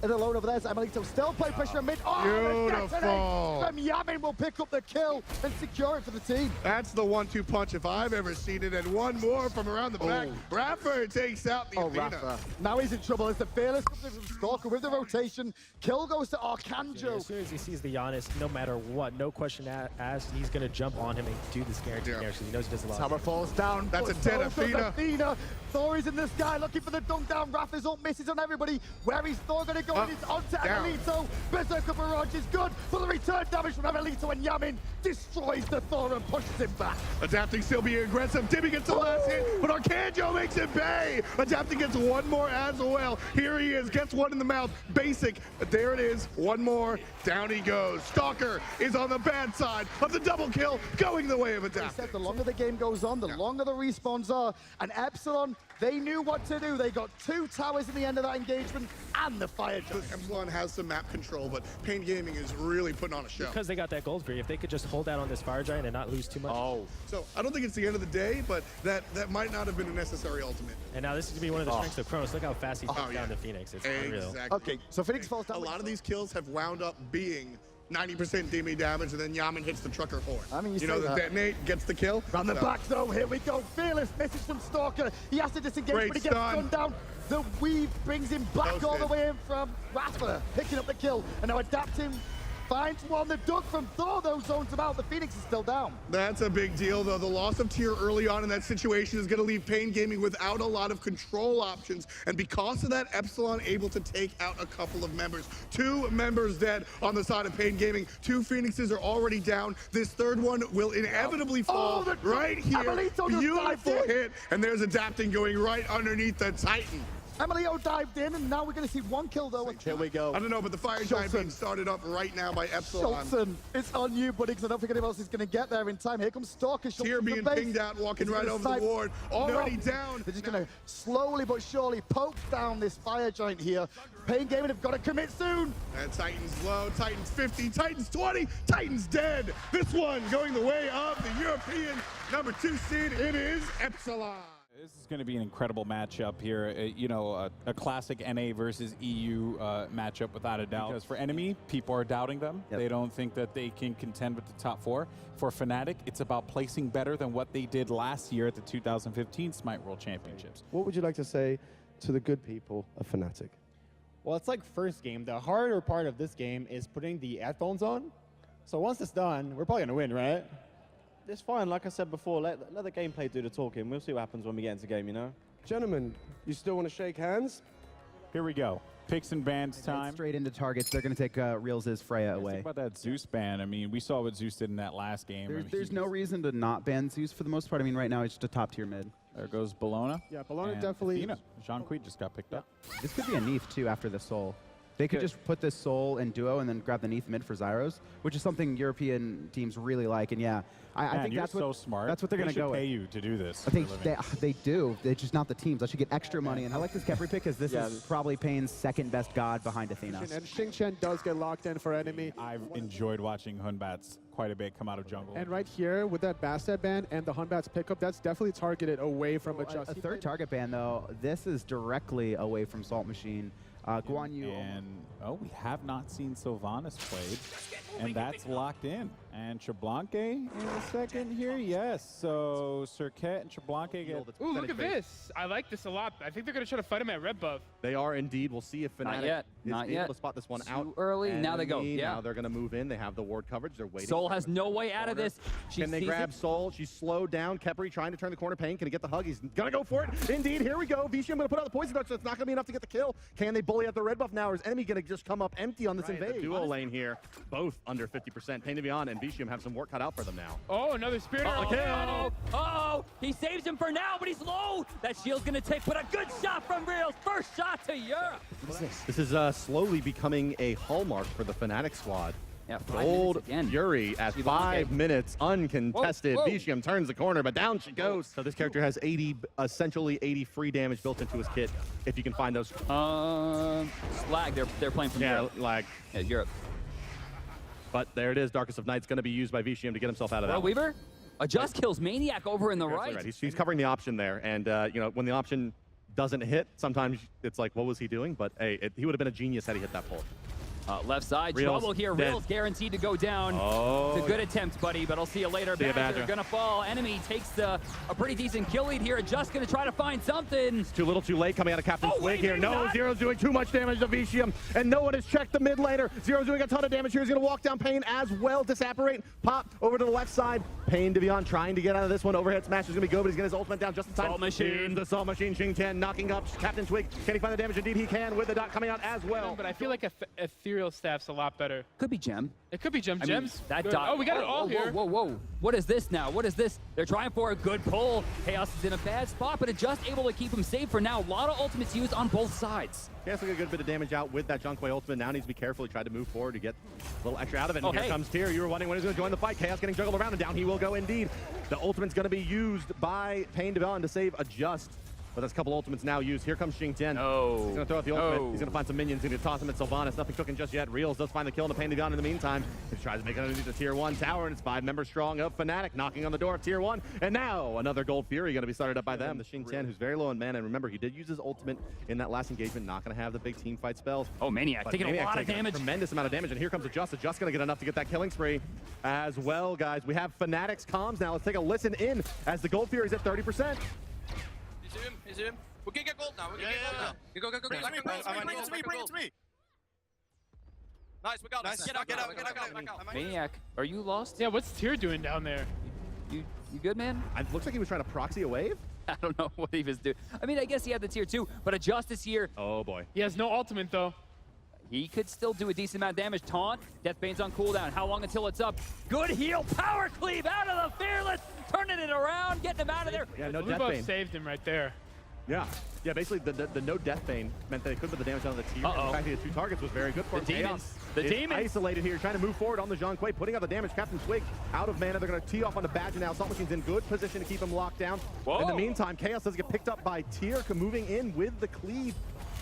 In alone over there. Amelito still playing pressure on mid. Oh, beautiful. From Yamin will pick up the kill and secure it for the team. That's the 1-2 punch if I've ever seen it, and one more from around the back. Rafa takes out the Athena. Rafa. Now he's in trouble as the Fearless comes in from Stalker with the rotation. Kill goes to Arcanjo. Yeah, as soon as he sees the Giannis, no matter what, no question asked, he's going to jump on him and do this guaranteed damage because he knows he does a lot. Tower falls down. That's a dead Athena. Thor is in the sky looking for the dunk down. Rafa's ult misses on everybody. Where is Thor going to go? And it's onto Amelito. Berserker Barrage is good, but the return damage from Amelito and Yamin destroys the Thor and pushes him back. Adapting still being aggressive. Dimmy gets the last hit, but Arcanjo makes it pay. Adapting gets one more as well. Here he is, gets one in the mouth. Basic, there it is. One more, down he goes. Stalker is on the bad side of the double kill, going the way of Adapting. The longer the game goes on, the longer the respawns are. And Epsilon, they knew what to do. They got 2 towers in the end of that engagement and the fire giant. Epsilon has some map control, but Pain Gaming is really putting on a show. Because they got that gold free. If they could just hold out on this fire giant and not lose too much. So I don't think it's the end of the day, but that might not have been a necessary ultimate. And now this is going to be one of the strengths of Kronos. Look how fast he takes down the Phoenix. It's unreal. Okay, so Phoenix falls down. A lot of these kills have wound up being 90% Demi damage, and then Yaman hits the trucker horn. I mean, you know, the detonate gets the kill. Round the back though, here we go. Fearless misses from Stalker. He has to disengage, Great but he gets stun. gunned down. The weave brings him back all the way in from Rafa, picking up the kill. And now Adapting finds one. The duck from Thor, though, zones him out. The Phoenix is still down. That's a big deal, though. The loss of tier early on in that situation is going to leave Pain Gaming without a lot of control options. And because of that, Epsilon able to take out a couple of members. 2 members dead on the side of Pain Gaming. 2 Phoenixes are already down. This third one will inevitably fall right here. Beautiful hit. And there's Adapting going right underneath the Titan. Amelio dived in, and now we're going to see 1 kill, though. Here we go. I don't know, but the fire giant being started up right now by Epsilon. Schultzen, it's on you, buddy, because I don't think anyone else is going to get there in time. Here comes Stalker. Tier being pinged out, walking right over the ward. Already down. They're just going to slowly but surely poke down this fire giant here. Pain Gaming have got to commit soon. And Titan's low, Titan's 50, Titan's 20, Titan's dead. This one going the way of the European number 2 seed. It is Epsilon. This is going to be an incredible matchup here. You know, a classic NA versus EU matchup without a doubt. Because for Enemy, people are doubting them. They don't think that they can contend with the top 4. For Fnatic, it's about placing better than what they did last year at the 2015 Smite World Championships. What would you like to say to the good people of Fnatic? Well, it's like first game. The harder part of this game is putting the headphones on. So once it's done, we're probably going to win, right? It's fine. Like I said before, let the gameplay do the talking. We'll see what happens when we get into game, you know? Gentlemen, you still want to shake hands? Here we go. Picks and bans time. Straight into targets. They're going to take Reels' Freya away. Think about that Zeus ban. I mean, we saw what Zeus did in that last game. There's no reason to not ban Zeus for the most part. I mean, right now, it's just a top-tier mid. There goes Bologna. Yeah, Bologna and definitely. Athena. Jean-Quid just got picked up. This could be a Neath, too, after the Soul. They could just put this Soul in duo and then grab the Neath mid for Zyros, which is something European teams really like. And yeah, I think that's so smart. That's what they're going to go with. They should pay you to do this. I think they do. They're just not the teams. I should get extra money. And I like this Kepri pick because this is probably Pain's second best god behind Athena. And Xingqian does get locked in for Enemy. I've enjoyed watching Hunbats quite a bit come out of jungle. And right here with that Bastet ban and the Hunbats pickup, that's definitely targeted away from Adjust. A third target ban, though, this is directly away from Salt Machine. Guan Yu. And, we have not seen Sylvanas played, and that's locked in. And Treblanque in the second here, yes. So Serket and Treblanque get... Ooh, look at this. I like this a lot. I think they're going to try to fight him at red buff. They are indeed. We'll see if Fnatic is able to spot this one out. Too early. Now they go. Yeah. Now they're going to move in. They have the ward coverage. They're waiting. Soul has no way out of this. Can they grab Soul? She's slowed down. Kepri trying to turn the corner. Pain, can he get the hug? He's going to go for it. Indeed, here we go. Vicium going to put out the poison dart, so it's not going to be enough to get the kill. Can they bully out the red buff now, or is Enemy going to just come up empty on this invade? The duo lane here, both under 50%. Pain to Beyond and Vicium have some work cut out for them now. Oh, another Spirit Arrow. Oh, he saves him for now, but he's low. That shield's going to take, but a good shot from Reels. First shot to Europe. This is slowly becoming a hallmark for the Fnatic squad. Yeah, Gold Fury at 5 minutes, uncontested. Vicium turns the corner, but down she goes. So this character has 80, essentially 80 free damage built into his kit, if you can find those. Lag, they're playing from Europe. Lag. Yeah, Europe. But there it is, Darkest of Night's going to be used by Vicium to get himself out of that. Weaver, Adjust kills Maniac over in the right. He's covering the option there, and you know, when the option doesn't hit, sometimes it's like, what was he doing? But hey, he would have been a genius had he hit that pull. Left side, Reels, trouble here. dead. Reels guaranteed to go down. It's a good attempt, buddy, but I'll see you later. See you, Badger gonna fall. Enemy takes a pretty decent kill lead here. Just gonna try to find something. Too little, too late coming out of Captain Swig here. No, Zero's doing too much damage to Vicium, and no one has checked the mid laner. Zero's doing a ton of damage here. He's going to walk down Pain as well. Disapparate, pop over to the left side. Pain Devion trying to get out of this one. Overhead smash is going to be good, but he's getting his ultimate down just in time. Salt Machine. Here's the Salt Machine. Xing knocking up Captain Twig. Can he find the damage? Indeed, he can with the dot coming out as well. But I feel like Ethereal Staff's a lot better. Could be Gem. It could be Gem. I mean, Gems. that Good. dot. Oh, we got it all here. Whoa. What is this now? What is this? They're trying for a good pull. Chaos is in a bad spot, but it's just able to keep him safe for now. A lot of ultimates used on both sides. Chaos will get a good bit of damage out with that Junkway ultimate. Now needs to be careful. He tried to move forward to get a little extra out of it. And here comes Tyr. You were wondering when he's going to join the fight. Chaos getting juggled around, and down he will go indeed. The ultimate's going to be used by Pain Devion to save a Just. But that's a couple ultimates now used. Here comes Xing Tian. Oh. He's going to throw out the ultimate. He's going to find some minions. He's going to toss them at Sylvanas. Nothing cooking just yet. Reels does find the kill in the Pain Devion in the meantime. He tries to make it underneath the Tier 1 tower, and it's 5 members strong of Fnatic knocking on the door of Tier 1. And now another Gold Fury going to be started up by them. The Xing Tian, who's very low in mana. And remember, he did use his ultimate in that last engagement. Not going to have the big team fight spells. Oh, Maniac taking a lot of damage. Tremendous amount of damage. And here comes Just. Just going to get enough to get that killing spree as well, guys. We have Fnatic's comms now. Let's take a listen in as the Gold Fury's at 30%. He's him. We're gonna get gold now. We're gonna get gold now. Go. Bring it to me. Nice, we got this. Get out. Maniac, are you lost? Yeah, what's Tyr doing down there? You good, man? It looks like he was trying to proxy a wave. I don't know what he was doing. I mean, I guess he had the Tier 2, but a Justice here. Oh, boy. He has no ultimate, though. He could still do a decent amount of damage. Taunt, Deathbane's on cooldown. How long until it's up? Good heal, power cleave out of the Fearless, turning it around, getting him out of there. Yeah, no Blue buff Deathbane. saved him right there. Yeah, basically the no Deathbane meant that they couldn't put the damage on the Tier. The fact he had 2 targets was very good for him. The demons. Isolated here, trying to move forward on the Zhong Kui, putting out the damage. Captain Twig out of mana. They're going to tee off on the Badger now. Salt Machine's in good position to keep him locked down. In the meantime, Chaos does get picked up by Tyr, moving in with the cleave.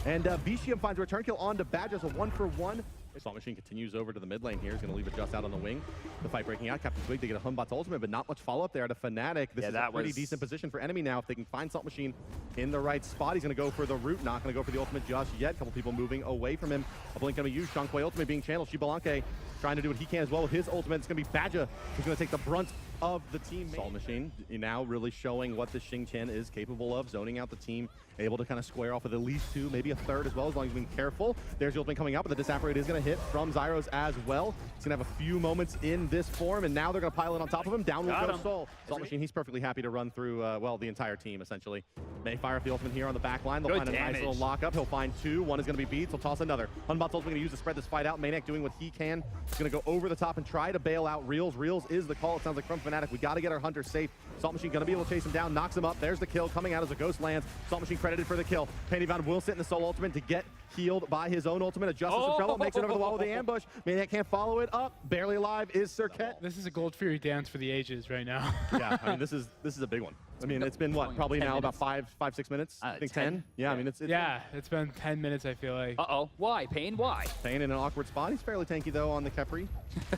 And Vicium finds a return kill onto Badger, so 1-for-1. Salt Machine continues over to the mid lane here. He's going to leave it just out on the wing. The fight breaking out. Captain Twig to get a Humbot's ultimate, but not much follow-up there at a Fnatic. This is a pretty decent position for enemy now. If they can find Salt Machine in the right spot, he's going to go for the root. Not going to go for the ultimate just yet. A couple people moving away from him. A blink going to be used. Shankwei ultimate being channeled. Shibalanke trying to do what he can as well with his ultimate. It's going to be Badger who's going to take the brunt of the team. Salt Machine now really showing what the Xing Tian is capable of, zoning out the team, able to kind of square off with at least 2, maybe a 3rd as well, as long as being careful. There's the ultimate coming out, but the Disapparate is going to hit from Zyros as well. He's going to have a few moments in this form, and now they're going to pile it on top of him. Down will go Soul. Salt Machine, he's perfectly happy to run through, well, the entire team, essentially. May fire up the ultimate here on the back line. They'll find a nice little lockup. He'll find 2. 1 is going to be Beats. He'll toss another. Hunbot's ultimate going to use to spread this fight out. Maniac doing what he can. He's going to go over the top and try to bail out Reels. Reels is the call, it sounds like, from Fnatic. We got to get our Hunter safe. Salt Machine going to be able to chase him down, knocks him up. There's the kill coming out as a Ghost lands. Salt Machine credited for the kill. Pain Devion will sit in the Soul ultimate to get healed by his own ultimate. A Justice of Trouble makes it over the wall with the ambush. Maniac can't follow it up. Barely alive is Serket. This is a Gold Fury dance for the ages right now. Yeah, I mean, this is a big one. I mean, it's been what, probably now about 5-6 minutes? I think 10. Yeah, I mean, it's been 10 minutes, I feel like. Why? Pain, why? Pain in an awkward spot. He's fairly tanky, though, on the Khepri.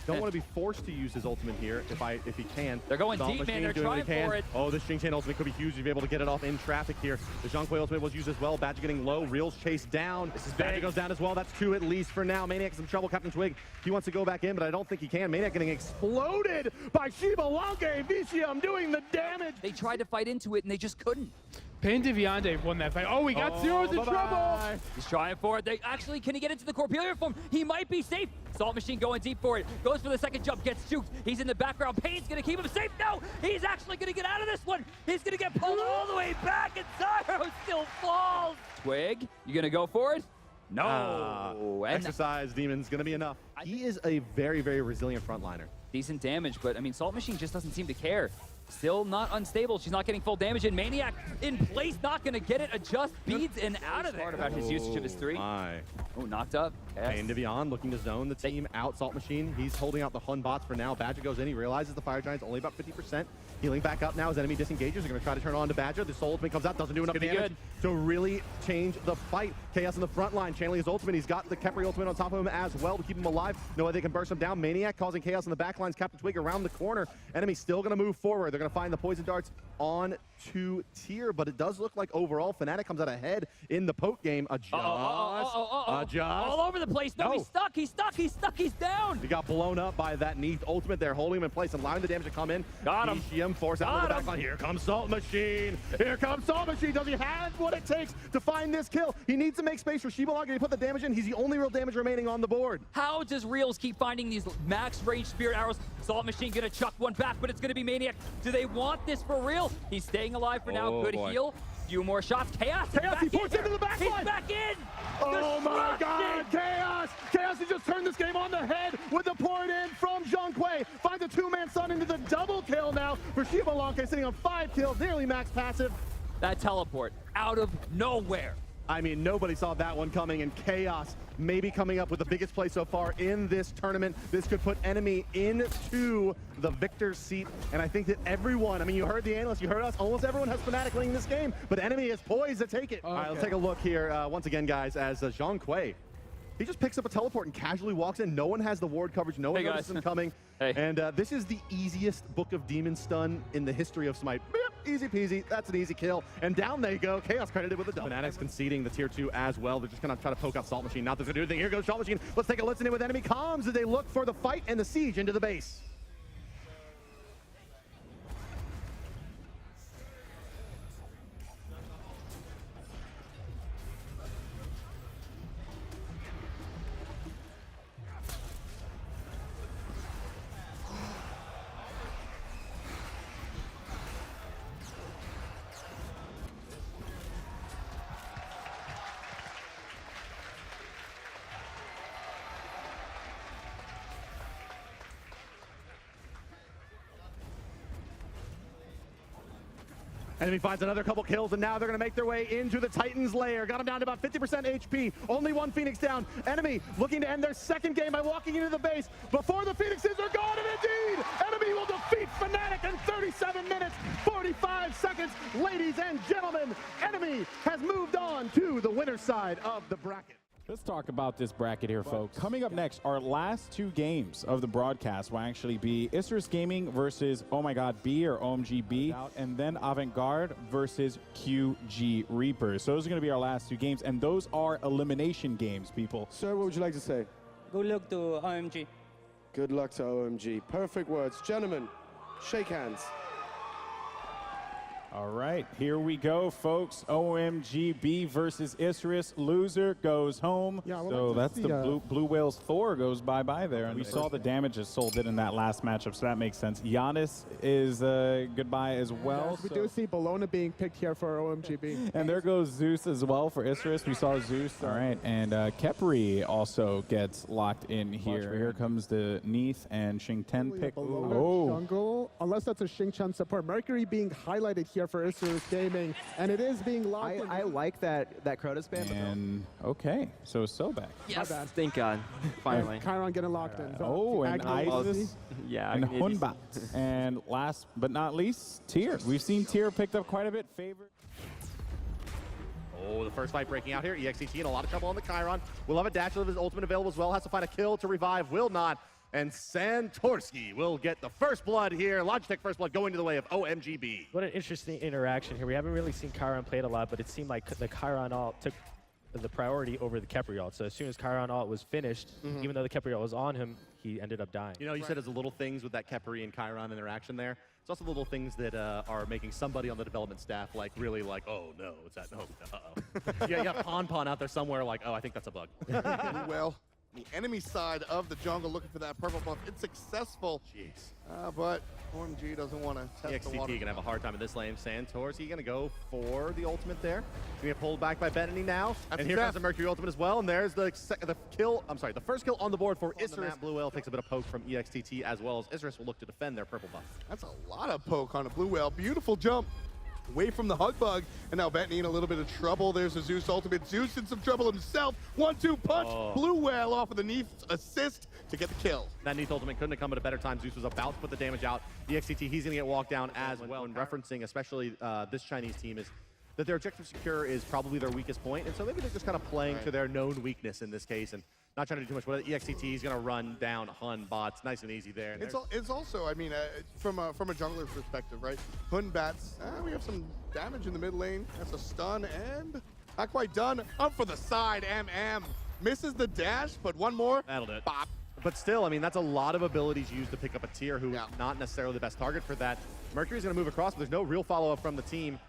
Don't want to be forced to use his ultimate here if he can. They're going deep, man. They're trying for it. Oh, this Xing Tian ultimate could be huge. You'll be able to get it off in traffic here. The Zhong Kui ultimate was used as well. Badger getting low. Reels chased down. Badger goes down as well. That's 2 at least for now. Maniac's in trouble. Captain Twig, he wants to go back in, but I don't think he can. Maniac getting exploded by Shibalanke. Vicium doing the damage. They tried to fight into it, and they just couldn't. Pain Devion won that fight. Oh, we got Zero's in trouble. He's trying for it. Can he get into the Corpulio form? He might be safe. Salt Machine going deep for it. Goes for the second jump, gets juked. He's in the background. Pain's going to keep him safe. No, he's actually going to get out of this one. He's going to get pulled all the way back, and Zyro still falls. Twig, you going to go for it? No. Exercise Demon's going to be enough. He is a very, very resilient frontliner. Decent damage, but I mean, Salt Machine just doesn't seem to care. Still not unstable. She's not getting full damage, and Maniac in place, not going to get it. Adjust beads and out of there. About his usage of his 3. Oh, knocked up. Pain Devion looking to zone the team out. Salt Machine, he's holding out the Hun bots for now. Badger goes in. He realizes the Fire Giant's only about 50%. Healing back up now as enemy disengages. They're going to try to turn on to Badger. The Soul ultimate comes out, doesn't do enough damage to really change the fight. Chaos in the front line, channeling his ultimate. He's got the Khepri ultimate on top of him as well to keep him alive. alive. No way they can burst him down. Maniac causing chaos in the backlines. Captain Twig around the corner. Enemy still going to move forward. They're going to find the poison darts on to Tier, but it does look like overall Fnatic comes out ahead in the poke game. Adjust. All over the place. No, he's stuck. He's stuck. He's stuck. He's down. He got blown up by that Neath ultimate there, holding him in place and allowing the damage to come in. Got him. BCM force out of the backline. Here comes Salt Machine. Here comes Salt Machine. Does he have what it takes to find this kill? He needs to make space for Shibalog. He put the damage in. He's the only real damage remaining on the board. How does Reels keep finding these max range spirit arrows? Salt Machine gonna chuck one back, but it's gonna be Maniac. Do they want this for real? He's staying alive for now. Good heal. Few more shots. Chaos. He puts into the backline. He's back in. Oh my God, Chaos! Chaos has just turned this game on the head with the point in from Zhonghui. Finds a two-man stun into the double kill now for Shibalonke, sitting on 5 kills, nearly max passive. That teleport out of nowhere. I mean, nobody saw that one coming, and Chaos maybe coming up with the biggest play so far in this tournament. This could put Enemy into the victor's seat, and I think that everyone, I mean, you heard the analysts, you heard us, almost everyone has Fnatic winning this game, but Enemy is poised to take it. Okay. All right, let's take a look here once again, guys, as Zhang Kui, he just picks up a teleport and casually walks in. No one has the ward coverage. No one notices him coming. And this is the easiest Book of Demons stun in the history of Smite. Beep, easy peasy. That's an easy kill. And down they go. Chaos credited with a double. Fnatic's conceding the tier 2 as well. They're just going to try to poke out Salt Machine. Not that they're going to do anything. Here goes Salt Machine. Let's take a listen in with enemy comms as they look for the fight and the siege into the base. Enemy finds another couple kills, and now they're going to make their way into the Titan's lair. Got him down to about 50% HP. Only one Phoenix down. Enemy looking to end their second game by walking into the base before the Phoenixes are gone, and indeed, Enemy will defeat Fnatic in 37 minutes, 45 seconds. Ladies and gentlemen, Enemy has moved on to the winner's side of the bracket. Let's talk about this bracket here, folks. Coming up next, our last 2 games of the broadcast will actually be Isurus Gaming versus Oh My God B or OMGB, and then Avant-Garde versus QG Reapers. So those are going to be our last 2 games, and those are elimination games, people. Sir, what would you like to say? Good luck to OMG. Good luck to OMG. Perfect words. Gentlemen, shake hands. All right, here we go, folks. OMGB versus Isurus. Loser goes home. Yeah, so that's the Blue Whale's Thor goes bye-bye there. And we saw the damage that Soul did in that last matchup, so that makes sense. Giannis is goodbye as well. Yes, we do see Bologna being picked here for OMGB. And there goes Zeus as well for Isurus. We saw Zeus. All right, and Kepri also gets locked in here. Here comes the Neath and Xingtian pick. Jungle, unless that's a Xingtian support. Mercury being highlighted here for Isurus Gaming, and it is being locked in. I like that Krotos ban. And okay, so Sobek. Yes, thank God, finally. And Chiron getting locked in. Oh, and Isis. Yeah, and Hunbat. And last but not least, Tier. We've seen Tier picked up quite a bit. Favorite. Oh, the first fight breaking out here. EXCT in a lot of trouble on the Chiron. Will have a dash of his ultimate available as well. Has to find a kill to revive. Will not. And Santorsky will get the first blood here. Logitech first blood going to the way of OMGB. What an interesting interaction here. We haven't really seen Chiron played a lot, but it seemed like the Chiron ult took the priority over the Kepri ult. So as soon as Chiron ult was finished, even though the Kepri ult was on him, he ended up dying. You know, you said it's the little things with that Kepri and Chiron interaction there. It's also the little things that are making somebody on the development staff like really like, oh no, it's that, no, uh-oh. Yeah, you got Pon out there somewhere like, oh, I think that's a bug. Well, the enemy side of the jungle looking for that purple buff. It's successful. Jeez. But OMG doesn't want to test the water. EXCT gonna have a hard time in this lane. Santorsky gonna go for the ultimate there. Gonna get pulled back by Bethany now. That's and here comes the Mercury ultimate as well. And there's the kill. I'm sorry, the first kill on the board for Isurus. Blue Whale takes a bit of poke from EXTT as well as Isurus will look to defend their purple buff. That's a lot of poke on a Blue Whale. Beautiful jump away from the hug bug, and now Bethany in a little bit of trouble. There's a Zeus ultimate. Zeus in some trouble himself. 1-2 punch. Blue Whale off of the Neath assist to get the kill. That Neath ultimate couldn't have come at a better time. Zeus was about to put the damage out. The EXCT, he's going to get walked down as well. And referencing especially this Chinese team is that their objective secure is probably their weakest point, and so maybe they're just kind of playing to their known weakness in this case and not trying to do too much. But EXTT is going to run down Hun bots, nice and easy there. It's also, I mean, from a jungler's perspective, right? Hun bats, we have some damage in the mid lane. That's a stun and not quite done. Up for the side, MM misses the dash, but one more. That'll do it. Bop. But still, I mean, that's a lot of abilities used to pick up a tier who is not necessarily the best target for that. Mercury's going to move across, but there's no real follow-up from the team.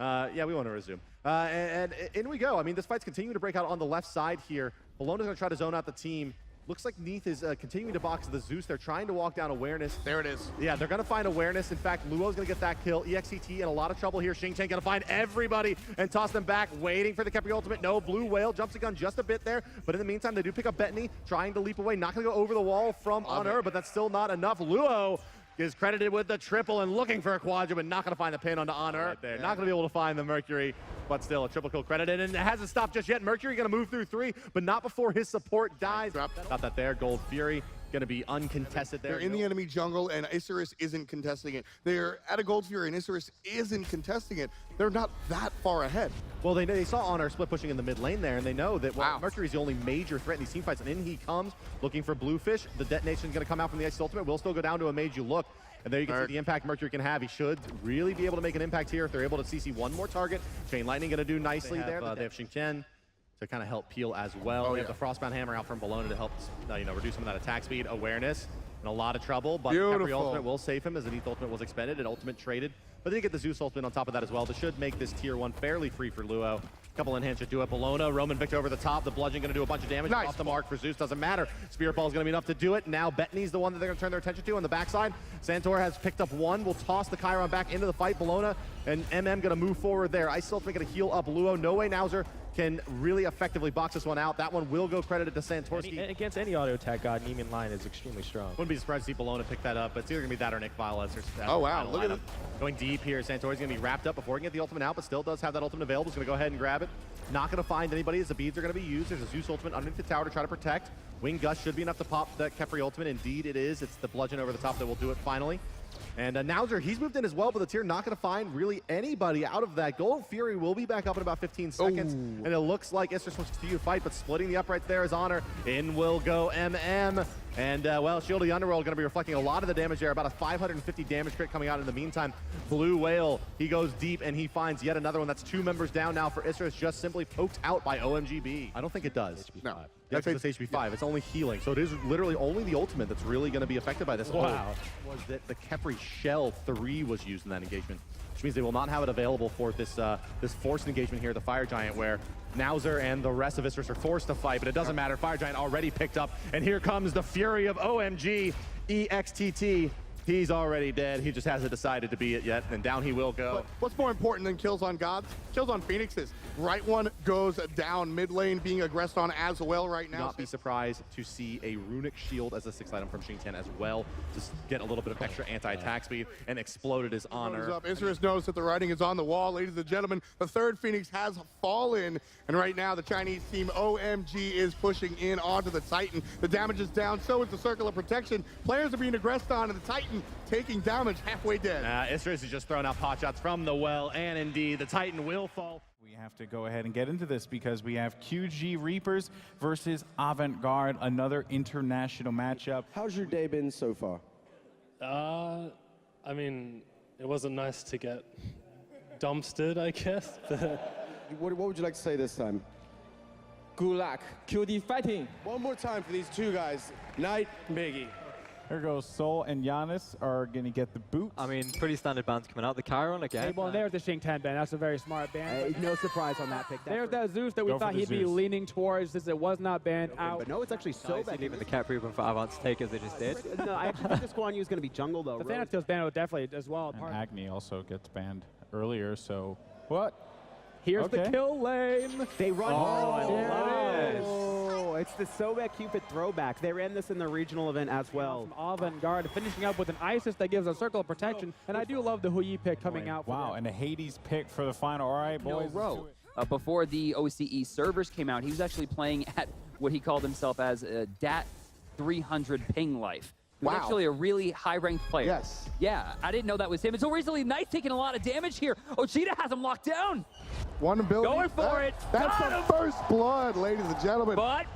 Yeah, we want to resume. And in we go. I mean, this fight's continuing to break out on the left side here. Bologna's going to try to zone out the team. Looks like Neath is continuing to box the Zeus. They're trying to walk down awareness. There it is. Yeah, they're going to find awareness. In fact, Luo's going to get that kill. EXTT in a lot of trouble here. Xingchen going to find everybody and toss them back, waiting for the Khepri ultimate. No, Blue Whale jumps the gun just a bit there. But in the meantime, they do pick up Bettany, trying to leap away. Not going to go over the wall from Honor, but that's still not enough. Luo is credited with the triple and looking for a quadra, but not going to find the pin onto Honor. Right there. Not going to be able to find the Mercury, but still a triple kill credited, and it hasn't stopped just yet. Mercury going to move through 3, but not before his support dies. Got that there. Gold Fury going to be uncontested there. They're in the enemy jungle, and Isurus isn't contesting it. They're at a Gold Fury, and Isurus isn't contesting it. They're not that far ahead. Well, they saw Honor split pushing in the mid lane there, and they know that Mercury's the only major threat in these team fights, and in he comes looking for Bluefish. The detonation's going to come out from the Ice Ultimate. Will still go down to a Made You Look. And there you can see the impact Mercury can have. He should really be able to make an impact here if they're able to CC one more target. Chain Lightning going to do nicely there. They have Xingchen to kind of help peel as well. They have the Frostbound Hammer out from Bologna to help reduce some of that attack speed. Awareness in a lot of trouble, but Khepri Ultimate will save him as the Neath Ultimate was expended and Ultimate traded. But they get the Zeus Ultimate on top of that as well. This should make this tier 1 fairly free for Luo. Couple in hand should do it. Bologna, Roman Victor over the top. The bludgeon going to do a bunch of damage. Off the mark for Zeus. Doesn't matter. Spirit Ball is going to be enough to do it. Now Bettany's the one that they're going to turn their attention to on the backside. Santor has picked up one. Will toss the Chiron back into the fight. Bologna and MM going to move forward there. Ice Ultimate going to heal up Luo. No way Nauser can really effectively box this one out. That one will go credited to Santorski. Against any auto attack god, Neiman line is extremely strong. Wouldn't be surprised to see Bologna pick that up, but it's either going to be that or Nick Violet. Oh, wow. Look at it. Going deep here. Santori's going to be wrapped up before he can get the ultimate out, but still does have that ultimate available. He's going to go ahead and grab it. Not going to find anybody as the beads are going to be used. There's a Zeus ultimate underneath the tower to try to protect. Wing Gust should be enough to pop that Khepri ultimate. Indeed it is. It's the bludgeon over the top that will do it finally. And Nauser, he's moved in as well, but the tier not going to find really anybody out of that. Gold Fury will be back up in about 15 seconds. And it looks like Isurus wants to continue to fight, but splitting the uprights there is Honor. In will go MM. And, well, Shield of the Underworld going to be reflecting a lot of the damage there. About a 550 damage crit coming out in the meantime. Blue Whale, he goes deep, and he finds yet another one. That's 2 members down now for Isurus, just simply poked out by OMGB. I don't think it does. No. That's it's HP5. It's only healing. So it is literally only the ultimate that's really going to be affected by this. Wow. Was that the Khepri Shell 3 was used in that engagement, which means they will not have it available for this this forced engagement here, the Fire Giant, where Nauser and the rest of Isurus are forced to fight, but it doesn't matter. Fire Giant already picked up, and here comes the fury of OMG, EXTT. He's already dead. He just hasn't decided to be it yet, and down he will go. But what's more important than kills on gods? Kills on Phoenixes. Right one goes down mid lane, being aggressed on as well right now. Not be surprised to see a runic shield as a 6th item from Xingchen as well. Just get a little bit of extra anti-attack speed and exploded his Honor. Isurus knows that the writing is on the wall. Ladies and gentlemen, the 3rd Phoenix has fallen. And right now, the Chinese team OMG is pushing in onto the Titan. The damage is down, so is the Circle of Protection. Players are being aggressed on, and the Titan taking damage halfway dead. Isurus is just throwing out pot shots from the well, and indeed, the Titan will fall. We have to go ahead and get into this because we have QG Reapers versus Avant-Garde, another international matchup. How's your day been so far? I mean, it wasn't nice to get dumpstered, I guess. What would you like to say this time? Good luck. QD fighting. One more time for these two guys. Knight, Biggie. There goes Sol and Giannis are going to get the boots. I mean, pretty standard bans coming out. The Chiron again. Hey, well, there's the Xingchen ban. That's a very smart ban. No surprise on that pick. There's that Zeus that we thought he'd be leaning towards since it was not banned out. But no, it's actually so bad. Leaving the Khepri open for Avant to take as they just did. No, I actually think this Guan Yu is going to be jungle, though. The Thanatos ban would definitely as well. And Agni also gets banned earlier, so what? Here's the kill lane. They run. There it is. Oh, it's the Sobek Cupid throwback. They ran this in the regional event as well. Avant-Garde finishing up with an Isis that gives a circle of protection. And I do love the Huyi pick coming out. Wow, and a Hades pick for the final. All right, boys. Before the OCE servers came out, he was actually playing at what he called himself as DAT 300 ping life. Who's actually a really high-ranked player. Yes. Yeah, I didn't know that was him. And so recently, Knight's taking a lot of damage here. Ochita has him locked down. One ability. Going for it. That's Got the him. first blood, ladies and gentlemen. But.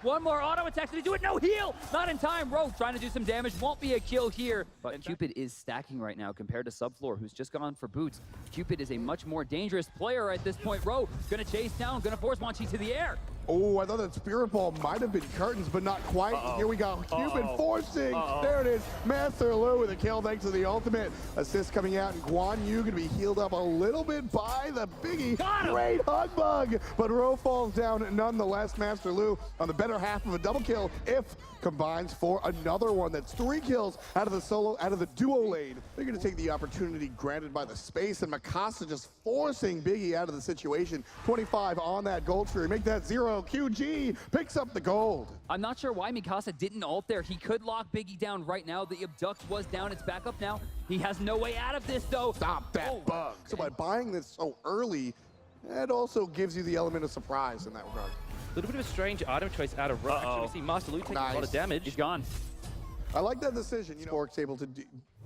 One more auto attack. Did he do it? No heal. Not in time. Rogue trying to do some damage. Won't be a kill here. But Cupid is stacking right now compared to Subfloor, who's just gone for boots. Cupid is a much more dangerous player at this point. Rogue gonna chase down, gonna force Wan Chi to the air. Oh, I thought that Spirit Ball might have been curtains, but not quite. Here we go. Cupid forcing. There it is. Master Lu with a kill thanks to the ultimate. Assist coming out, and Guan Yu going to be healed up a little bit by the Biggie. Great hug bug, but Ro falls down nonetheless. Master Lu on the better half of a double kill if combines for another one. That's 3 kills out of the duo lane. They're going to take the opportunity granted by the space, and Mikasa just forcing Biggie out of the situation. 25 on that gold fury. Make that 0. QG picks up the gold. I'm not sure why Mikasa didn't ult there. He could lock Biggie down right now. The abduct was down. It's back up now. He has no way out of this, though. Stop that bug. So by buying this so early, it also gives you the element of surprise in that regard. A little bit of a strange item choice out of Rush. We see Master Lu taking a lot of damage. He's gone. I like that decision. You know, Spork's able to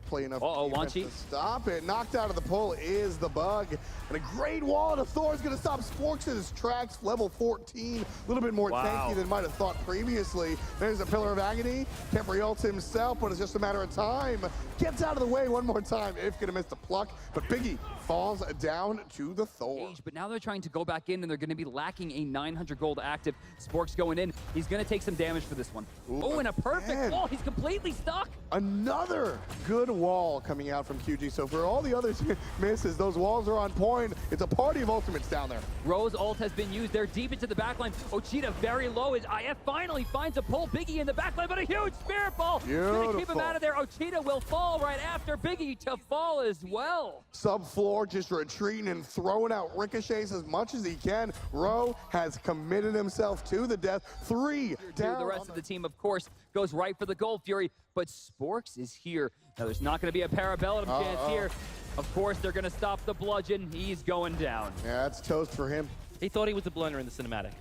play enough Wan defense Chi. to stop it. Knocked out of the pull is the bug. And a great wall to Thor is going to stop Sporks in his tracks. Level 14. A little bit more tanky than might have thought previously. There's a Pillar of Agony. Kepri ults himself, but it's just a matter of time. Gets out of the way one more time. If going to miss the pluck. But Biggie falls down to the Thor. But now they're trying to go back in, and they're going to be lacking a 900 gold active. Spork's going in. He's going to take some damage for this one. Oh, and a perfect wall. He's completely stuck. Another good wall coming out from QG. So for all the other misses, those walls are on point. It's a party of ultimates down there. Ro's ult has been used. They're deep into the backline. Ochita very low. His IF finally finds a pull. Biggie in the backline, but a huge spirit ball. Gonna keep him out of there. Ochita will fall right after Biggie to fall as well. Subfloor just retreating and throwing out ricochets as much as he can. Ro has committed himself to the death. 3 down. The rest of the team, of course, goes right for the Gold Fury, but Sporks is here. Now, there's not going to be a Parabellum chance here. Of course, they're going to stop the bludgeon. He's going down. Yeah, that's toast for him. He thought he was the blender in the cinematic.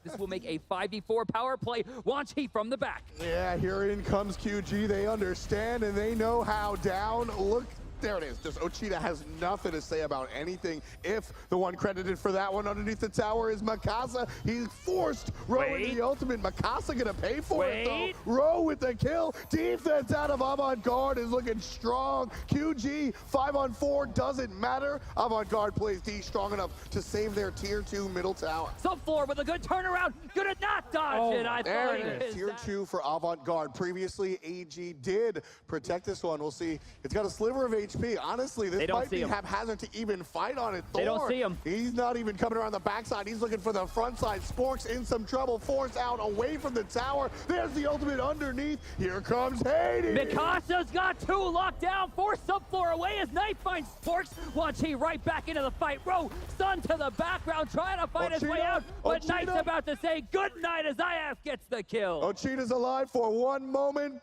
This will make a 5v4 power play. Wan Chi from the back. Yeah, here in comes QG. They understand and they know how down. Look. There it is. Just Ochita has nothing to say about anything. If the one credited for that one underneath the tower is Mikasa, he forced Ro into the ultimate. Mikasa gonna pay for it though. Ro with the kill. Defense out of Avant-Garde is looking strong. QG 5-on-4 doesn't matter. Avant-Garde plays D strong enough to save their tier 2 middle tower. Subfloor with a good turnaround. Gonna not dodge it. I there thought it is. Tier 2 for Avant-Garde. Previously, AG did protect this one. We'll see. It's got a sliver of HP. Honestly, this might be haphazard to even fight on it. Thor, they don't see him. He's not even coming around the backside. He's looking for the front side. Sporks in some trouble. Force out away from the tower. There's the ultimate underneath. Here comes Hades. Mikasa's got 2 locked down. Force Subfloor away as Knight finds Sporks. Wan Chi right back into the fight. Ro, stun to the background, trying to fight his way out. But Knight's about to say good night as IF gets the kill. Ochita's alive for one moment.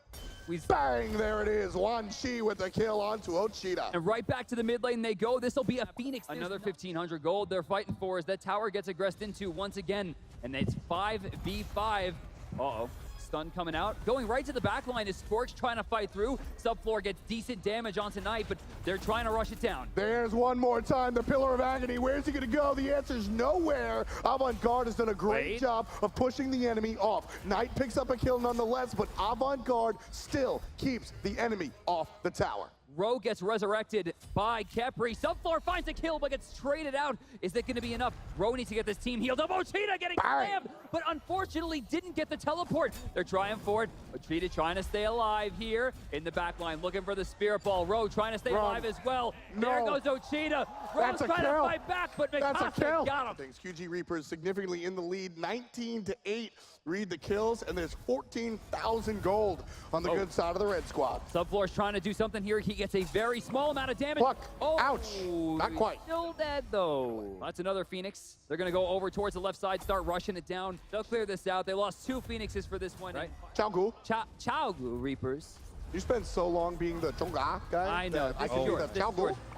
Bang, there it is. Wan Chi with the kill onto Ochita. And right back to the mid lane they go. This will be a Phoenix. Another 1,500 gold they're fighting for as that tower gets aggressed into once again. And it's 5v5. Uh-oh. Stun coming out. Going right to the back line is Sporks trying to fight through. Subfloor gets decent damage onto Knight, but they're trying to rush it down. There's one more time. The Pillar of Agony. Where's he going to go? The answer's nowhere. Avant-Garde has done a great job of pushing the enemy off. Knight picks up a kill nonetheless, but Avant-Garde still keeps the enemy off the tower. Ro gets resurrected by Kepri. Subfloor finds a kill, but gets traded out. Is that going to be enough? Ro needs to get this team healed up. Ochita getting slammed, but unfortunately didn't get the teleport. They're trying for it. Ochita trying to stay alive here in the back line, looking for the spirit ball. Ro trying to stay alive as well. There goes Ochita. Ro's trying to fight back, but Mikasa got him. QG Reapers significantly in the lead, 19-8. Read the kills, and there's 14,000 gold on the good side of the red squad. Subfloor's trying to do something here. He gets a very small amount of damage. Pluck. Ouch. Not quite. Still dead, though. That's another Phoenix. They're going to go over towards the left side, start rushing it down. They'll clear this out. They lost 2 Phoenixes for this one. Right? Chao Gu. Chao Gu Reapers. You spend so long being the Chonga guy. I know. I can do that.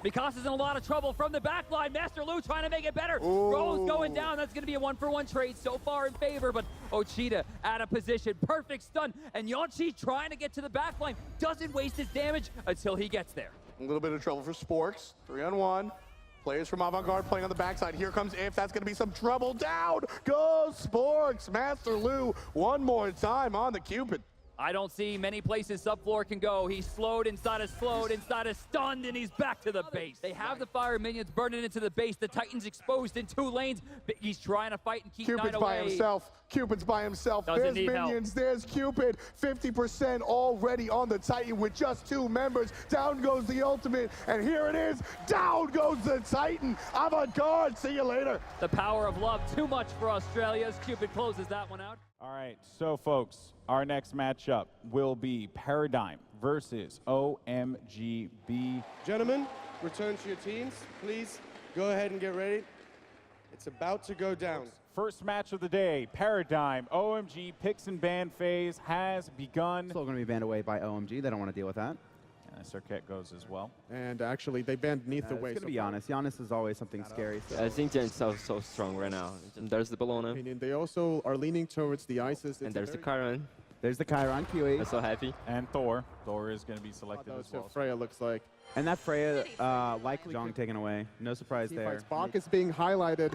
Mikasa is in a lot of trouble from the back line. Master Lu trying to make it better. Rose going down. That's going to be a 1-for-1 trade so far in favor, but Ochita out of position. Perfect stun. And Yonchi trying to get to the back line. Doesn't waste his damage until he gets there. A little bit of trouble for Sporks. 3-on-1. Players from Avant-Garde playing on the backside. Here comes If. That's going to be some trouble. Down goes Sporks. Master Lu one more time on the Cupid. I don't see many places subfloor can go. He's slowed inside of stunned, and he's back to the base. They have the fire minions burning into the base. The Titan's exposed in 2 lanes. But he's trying to fight and keep Cupid's Nine by away. himself. Cupid's by himself. Doesn't There's need minions. help. There's Cupid. 50% already on the Titan with just 2 members. Down goes the ultimate, and here it is. Down goes the Titan. Avant-Garde. See you later. The power of love, too much for Australia as Cupid closes that one out. All right, so folks, our next matchup will be Paradigm versus OMGB. Gentlemen, return to your teams. Please go ahead and get ready. It's about to go down. First match of the day, Paradigm, OMG, picks and ban phase has begun. Still going to be banned away by OMG. They don't want to deal with that. And Circuit goes as well. And actually, they banned Neath away. It's going to be Giannis. Giannis is always something scary. So. I think they're so strong right now. And there's the Bellona. They also are leaning towards the Isis. And there's the Chiron. There's the Chiron QE. I'm so happy. And Thor. Thor is going to be selected as well. Freya looks like. And that Freya likely Zhong taken away. No surprise there. Bach is being highlighted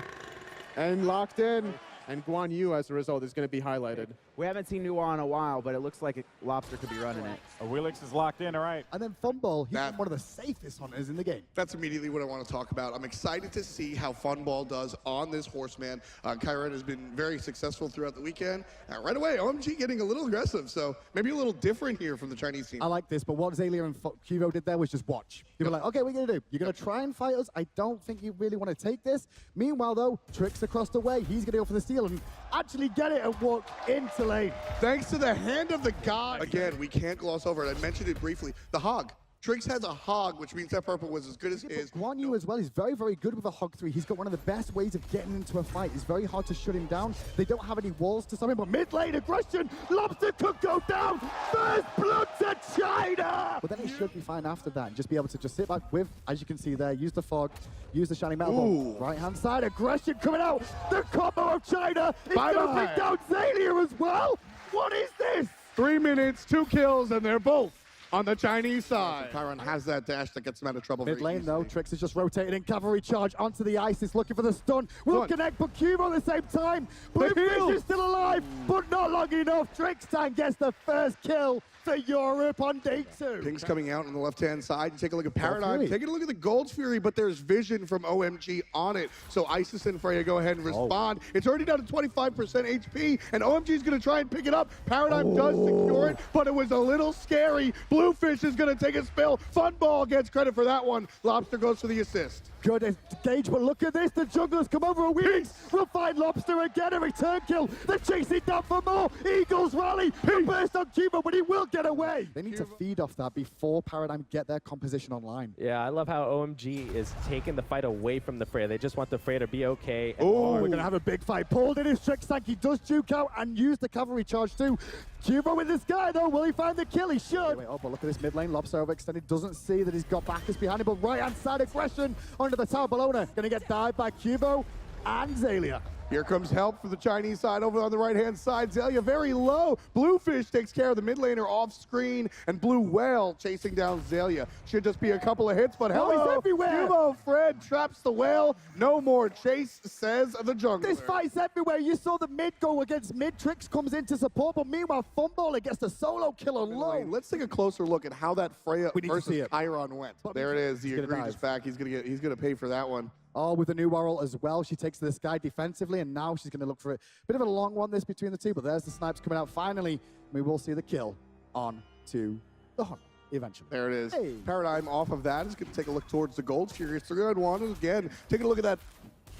and locked in. And Guan Yu, as a result, is going to be highlighted. We haven't seen Nuwa in a while, but it looks like Lobster could be running it. Willix is locked in, all right. And then Funball, he's one of the safest hunters in the game. That's immediately what I want to talk about. I'm excited to see how Funball does on this horseman. Kyron has been very successful throughout the weekend. Right away, OMG getting a little aggressive, so maybe a little different here from the Chinese team. I like this, but what Zalia and Cuvo did there was just watch. You were like, okay, what are you going to do? You're going to try and fight us? I don't think you really want to take this. Meanwhile, though, Trix across the way. He's going to go for the steal and actually get it and walk into lane. Thanks to the hand of the god. Again, we can't gloss over it. I mentioned it briefly. The hog. Trix has a hog, which means that purple was as good as his. Guan Yu as well is very, very good with a hog 3. He's got one of the best ways of getting into a fight. It's very hard to shut him down. They don't have any walls to stop him, but mid-lane aggression, Lobster could go down. First blood to China! But then he should be fine after that and just be able to just sit back with, as you can see there, use the fog, use the Shining Metal Bomb. Right-hand side, aggression coming out. The combo of China is going to bring down Zalia as well. What is this? 3 minutes, 2 kills, and they're both on the Chinese side. Chiron has that dash that gets him out of trouble. Mid lane though, Trix is just rotating in cavalry charge onto the Isis, looking for the stun. Will connect, but Cubo at the same time. Bluefish is still alive, but not long enough. Trixtan gets the first kill for Europe on day 2. Ping's coming out on the left-hand side. You take a look at Paradigm, taking a look at the Gold's Fury, but there's vision from OMG on it. So Isis and Freya go ahead and respond. It's already down to 25% HP, and OMG's going to try and pick it up. Paradigm does secure it, but it was a little scary. Bluefish is going to take a spill. Funball gets credit for that one. Lobster goes for the assist. Good Gage, but look at this. The junglers come over a wings. We'll find Lobster again. A return kill. They're chasing down for more. Eagles rally. The burst on Cuba, but he will get away. They need to feed off that before Paradigm get their composition online. Yeah, I love how OMG is taking the fight away from the Freya. They just want the Freya to be okay. Oh, we're going to have a big fight. Pulled in his Trix tank. He does juke out and use the cavalry charge too. Cuba with this guy though. Will he find the kill? He should. Wait, but look at this mid lane. Lobster overextended. Doesn't see that he's got backers behind him, but right hand side aggression onto the tower. Bellona going to get dived by Cubo and Zalia. Here comes help for the Chinese side over on the right-hand side. Zalia very low. Bluefish takes care of the mid laner off screen, and Blue Whale chasing down Zalia. Should just be a couple of hits, but hello, he's everywhere. Cubo Fred traps the whale. No more chase, says the jungler. This fight's everywhere. You saw the mid go against mid. Trix comes in to support, but meanwhile, Funball gets the solo kill on low. Let's take a closer look at how that Freya versus Chiron went. There it is, the egregious back. He's gonna pay for that one. Oh, with the new Warrel as well. She takes this guy defensively, and now she's going to look for a bit of a long one this between the two, but there's the snipes coming out. Finally, we will see the kill on to the hunt eventually. There it is. Hey. Paradigm off of that is going to take a look towards the Gold Fury. 3-on-1, and again, taking a look at that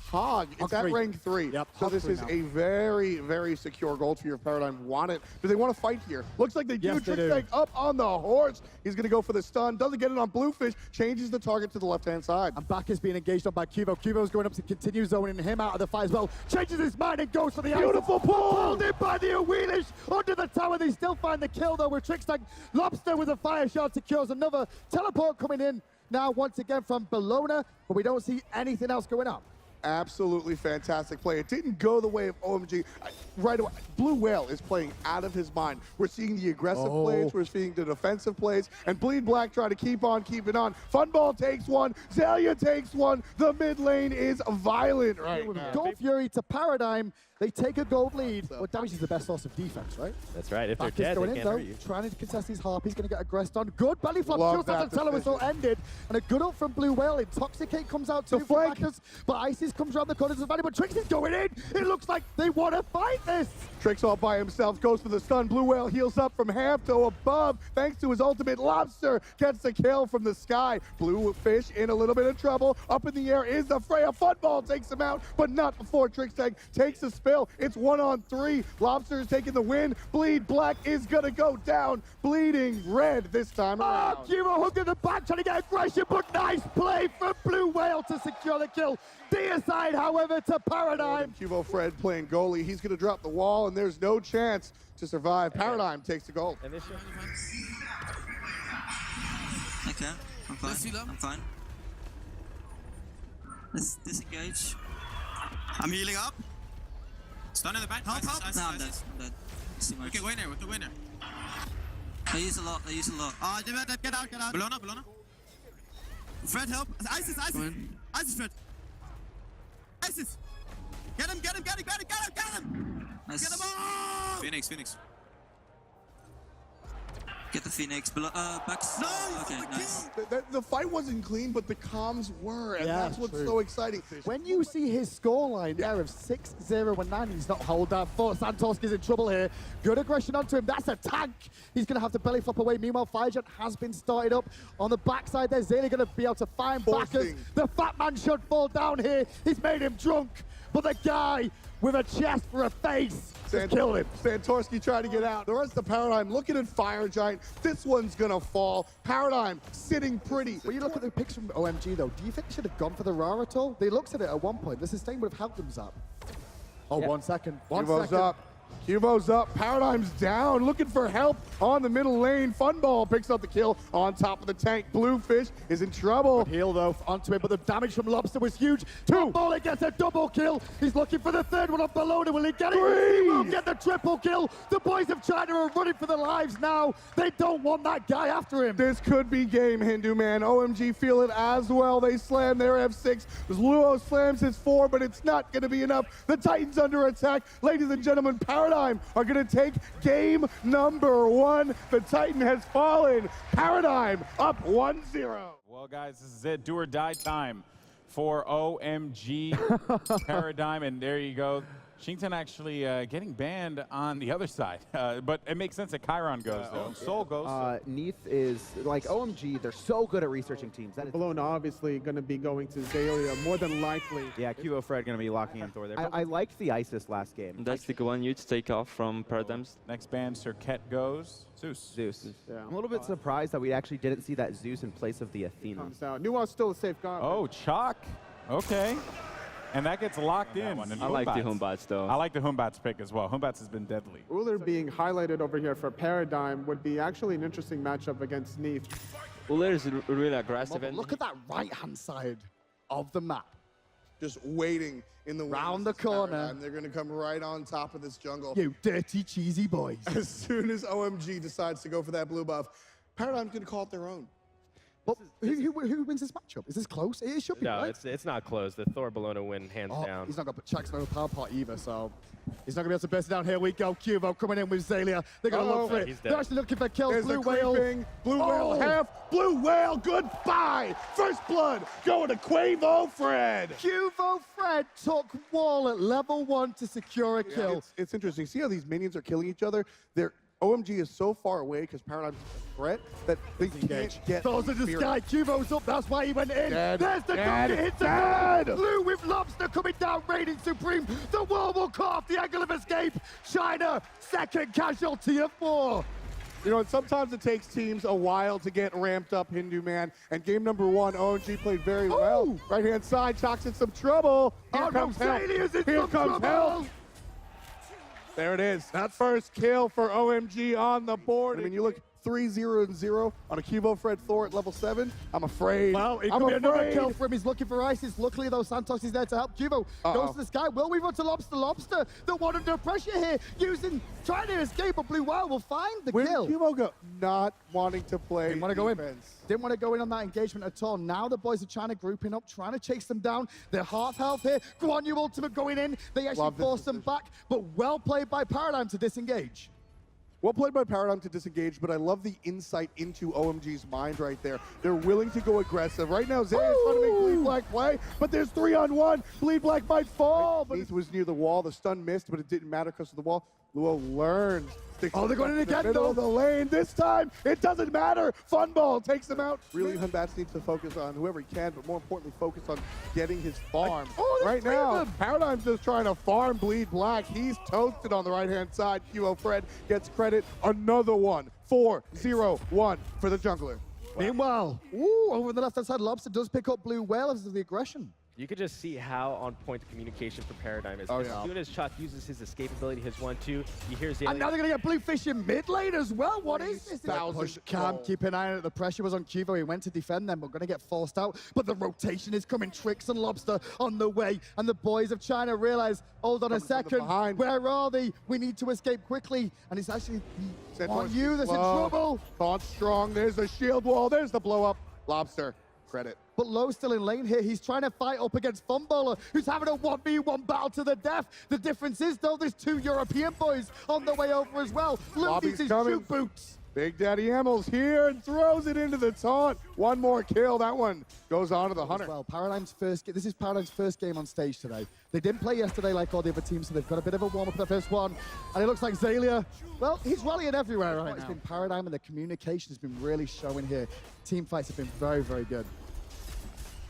Hog. It's at rank 3. Yep, so Hog this 3 is now. a very, very secure gold for your Paradigm. Want it? Do they want to fight here? Looks like they do. Yes, they do. Trickstag up on the horse. He's going to go for the stun. Doesn't get it on Bluefish. Changes the target to the left-hand side. And back is being engaged on by Cuvo. Cuvo's going up to continue zoning him out of the fight as well. Changes his mind and goes for the Beautiful pull! Pulled in by the Wheelish under the tower. They still find the kill though with Trickstag. Lobster with a fire shot secures another teleport coming in now once again from Bologna, but we don't see anything else going up. Absolutely fantastic play. It didn't go the way of OMG. Right away, Blue Whale is playing out of his mind. We're seeing the aggressive plays, we're seeing the defensive plays, and Bleed Black trying to keep on keeping on. Funball takes one, Zalia takes one. The mid lane is violent right now. Gold Fury to Paradigm. They take a gold lead. Well, damage is the best source of defense, right? That's right. If they're Back is dead, going they in can't though, hurt you. trying to contest his harp. He's going to get aggressed on. Good belly flop Love just as that the telewhistle ended. And a good ult from Blue Whale. Intoxicate comes out too for backers, but Isis comes around the corner to the valley, but Trix is going in. It looks like they want to fight this. Trix all by himself, goes for the stun. Blue Whale heals up from half to above. Thanks to his ultimate, Lobster gets the kill from the sky. Blue Fish in a little bit of trouble. Up in the air is the Freya. Funball takes him out, but not before Trickstag takes a spill. It's 1-on-3. Lobster is taking the win. Bleed Black is gonna go down. Bleeding red this time around. Cuvo hook in the back, trying to get aggression, but nice play from Blue Whale to secure the kill. Deicide, however, to Paradigm. Cuvo Fred playing goalie. He's gonna drop the wall, and there's no chance to survive. Paradigm takes the goal. Okay, I'm fine. I'm fine. Let's disengage. I'm healing up. Stun in the back. Help, help. No, I'm dead. I'm dead. It's too much. Okay, winner with the winner. I use a lot. I use a lot. Get out, get out. Bologna. Fred, help. Isis. Isis, Fred. Isis. Get him. Nice. Get him on! Phoenix. Get the Phoenix. Bucks. No! Okay, nice. The fight wasn't clean, but the comms were, and Yeah, that's what's true. so exciting. When you see his scoreline there of 6-0-9, he's not hold that thought. Santos is in trouble here. Good aggression onto him. That's a tank. He's going to have to belly flop away. Meanwhile, Firejet has been started up on the backside there. Zaylee going to be able to find backers. The fat man should fall down here. He's made him drunk, but the guy with a chest for a face just killed him. Santorsky trying to get out. The rest of the Paradigm looking at Fire Giant. This one's gonna fall. Paradigm sitting pretty. When you look at the picks from OMG though, do you think they should have gone for the Ra at all? They looked at it at one point. The sustain would have helped them, Zap. Oh, yeah. 1 second. Cuvo's up. Cuvo's up. Paradigm's down. Looking for help on the middle lane. Funball picks up the kill on top of the tank. Bluefish is in trouble. Good heal though onto him, but the damage from Lobster was huge. Funball gets a double kill. He's looking for the third one off Bologna. Will he get it? He won't get the triple kill. The boys of China are running for their lives now. They don't want that guy after him. This could be game, Hindu man. OMG feel it as well. They slam their F6. Luo slams his 4, but it's not going to be enough. The Titans under attack. Ladies and gentlemen, Paradigm are going to take game number 1. The Titan has fallen. Paradigm up 1-0. Well, guys, this is it. Do or die time for OMG Paradigm. And there you go. Shington actually getting banned on the other side. But it makes sense that Chiron goes, though. Soul goes. Neath is, like OMG, they're so good at researching teams. That is Bologna obviously going to be going to Zalia, more than likely. Yeah, QO Fred going to be locking in Thor there. I liked the Isis last game. That's the one you take off from Paradigms. Next ban, Serket goes. Zeus. Yeah. I'm a little bit surprised that we actually didn't see that Zeus in place of the Athena. Comes out. Nua's still a safe guard. Oh, Chalk. Okay. And that gets locked in. I like the Humbats, though. I like the Humbats pick as well. Humbats has been deadly. Uller being highlighted over here for Paradigm would be actually an interesting matchup against Neath. Uller is really aggressive. And look at that right-hand side of the map. Just waiting in the round the corner. And they're going to come right on top of this jungle. You dirty, cheesy boys. As soon as OMG decides to go for that blue buff, Paradigm's going to call it their own. But who wins this matchup? Is this close? It should be, no, right? it's not close. The Thor Bologna win hands down. He's not got Chuck's no power pot either, so he's not going to be able to burst it down. Here we go. Cuvo coming in with Zalia. They're going to look for it. They're actually looking for kills. There's Blue the Whale. creeping. Blue Whale half. Blue Whale, goodbye. First blood going to Quavo Fred. Cuvo Fred took wall at level 1 to secure a kill. It's interesting. See how these minions are killing each other? They're OMG is so far away because Paradigm's a threat that they can't get Throws in the sky, Cubo's up, that's why he went in. Dead. There's the Dead. donkey, hits Dead. the Blue with Lobster coming down, reigning supreme. The wall will cut off the angle of escape. China, second casualty of 4. You know, and sometimes it takes teams a while to get ramped up, Hindu Man. And game number 1, OMG played very well. Right-hand side, Chalk's in some trouble. Here comes help. Here comes help. There it is. That first kill for OMG on the board. I mean, you look 3-0-0 on a Cubo Fred Thor at level 7. I'm afraid. Well, it could be another kill for him. He's looking for ISIS. Luckily, though, Santos is there to help. Cubo goes to the sky. Will we run to Lobster? Lobster, the one under pressure here, trying to escape, but Blue Whale will find the kill. Where did Cubo go? Not wanting to play Didn't want to go in. Didn't want to go in on that engagement at all. Now the boys are trying to grouping up, trying to chase them down. They're half health here. Guan Yu ultimate going in. They actually force them back, but well played by Paradigm to disengage. Well played by Paradigm to disengage, but I love the insight into OMG's mind right there. They're willing to go aggressive. Right now, Zay is trying to make Bleed Black play, but there's 3-on-1. Bleed Black might fall, but it was near the wall. The stun missed, but it didn't matter because of the wall. Luo learns. Oh, they're going in again, middle though. of the lane. This time, it doesn't matter. Funball takes them out. Really, Hunbats needs to focus on whoever he can, but more importantly, focus on getting his farm. Right now, Paradigm's just trying to farm Bleed Black. He's toasted on the right-hand side. QO Fred gets credit. Another one. 4-0-1 for the jungler. Meanwhile, over the left-hand side, Lobster does pick up Blue Whale as the aggression. You could just see how on point the communication for Paradigm is. Oh, as yeah. soon as Chuck uses his escape ability, his 1-2, you hear Zay. And now they're going to get Bluefish in mid lane as well. What is this? Push Cam, keep an eye on it. The pressure was on Cubo. He went to defend them. We're going to get forced out. But the rotation is coming. Tricks and Lobster on the way. And the boys of China realize, hold on a second. Where are they? We need to escape quickly. And it's actually on you that's in trouble. Taunt strong. There's a shield wall. There's the blow up. Lobster, credit. But Lowe's still in lane here. He's trying to fight up against Funballer, who's having a 1v1 battle to the death. The difference is, though, there's 2 European boys on the way over as well. Luffy's his shoot boots. Big Daddy Hamill's here and throws it into the taunt. One more kill. That one goes on to the Hunter. Well, this is Paradigm's first game on stage today. They didn't play yesterday like all the other teams, so they've got a bit of a warm-up in the first one. And it looks like Zalia, well, he's rallying everywhere right now. It's been Paradigm, and the communication has been really showing here. Team fights have been very, very good.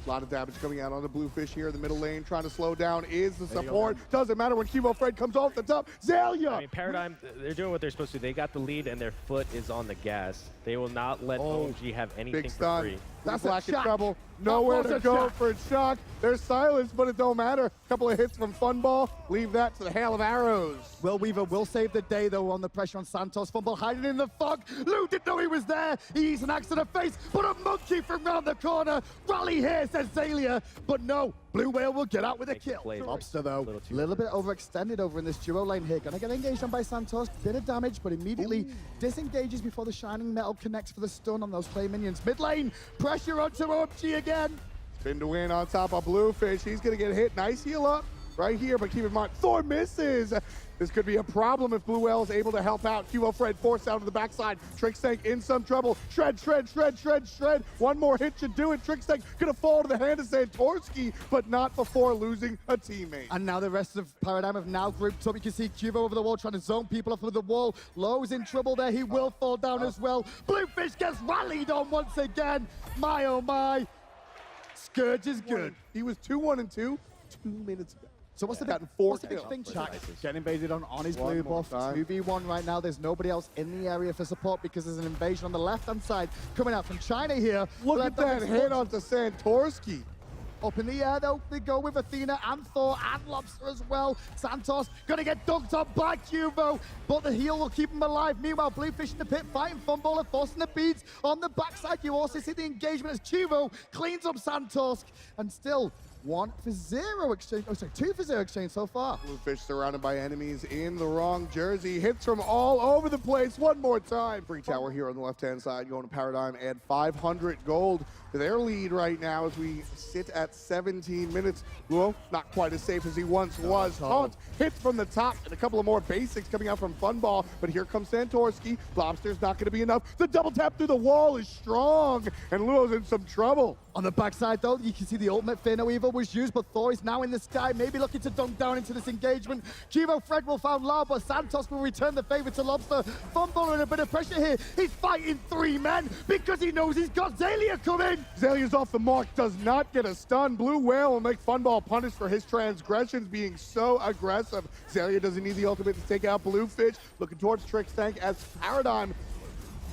A lot of damage coming out on the Bluefish here in the middle lane. Trying to slow down is the support. Doesn't matter when Cubo Fred comes off the top. Zalia! I mean, Paradigm, they're doing what they're supposed to. They got the lead, and their foot is on the gas. They will not let OMG have anything for free. That's Black in trouble. Nowhere to go for Shock. There's silence, but it don't matter. A couple of hits from Funball. Leave that to the hail of arrows. Will Weaver will save the day, though, on the pressure on Santos. Funball hiding in the fog. Lou didn't know he was there. He's an axe to the face, but a monkey from round the corner. Rally here, says Zalia. But no, Blue Whale will get out with a kill. Lobster, though, a little bit overextended over in this duo lane here. Gonna get engaged on by Santos. Bit of damage, but immediately disengages before the Shining Metal connects for the stun on those clay minions. Mid lane, pressure onto OMG again. Spin to win on top of Bluefish. He's gonna get hit. Nice heal up right here, but keep in mind, Thor misses. This could be a problem if Blue Whale is able to help out. QO Fred forced out to the backside. Trickstank in some trouble. Shred, shred, shred, shred, shred. One more hit should do it. Trickstank gonna fall to the hand of Santorski, but not before losing a teammate. And now the rest of Paradigm have now grouped up. You can see Cubo over the wall trying to zone people off of the wall. Lowe's in trouble there. He will fall down as well. Bluefish gets rallied on once again. My, oh my. Scourge is good. He was 2-1-2 2 minutes ago. So what's the big thing, Chuck? Getting baited on his blue buff. 2v1 right now. There's nobody else in the area for support because there's an invasion on the left-hand side coming out from China here. Look at that hit onto Santorski. Up in the air, though, they go with Athena and Thor and Lobster as well. Santos gonna get dunked on by Cubo, but the heal will keep him alive. Meanwhile, Bluefish in the pit fighting Funballer, forcing the beads on the backside. You also see the engagement as Cubo cleans up Santos, and still 1-for-0 exchange. Oh, sorry, 2-for-0 exchange so far. Bluefish surrounded by enemies in the wrong jersey. Hits from all over the place. One more time. Free tower here on the left-hand side going to Paradigm. Add 500 gold to their lead right now as we sit at 17 minutes. Luo, not quite as safe as he once was. Taunt hits from the top and a couple of more basics coming out from Funball. But here comes Santorski. Lobster's not going to be enough. The double tap through the wall is strong. And Luo's in some trouble. On the backside, though, you can see the ultimate Finno Evil Kivo was used, but Thor is now in the sky, maybe looking to dunk down into this engagement. Kivo Fred will found low, but Santos will return the favor to Lobster. Funball in a bit of pressure here. He's fighting 3 men because he knows he's got Zalia coming. Zalia's off the mark, does not get a stun. Blue Whale will make Funball punish for his transgressions being so aggressive. Zalia doesn't need the ultimate to take out Bluefish. Looking towards Trickstank as Paradigm.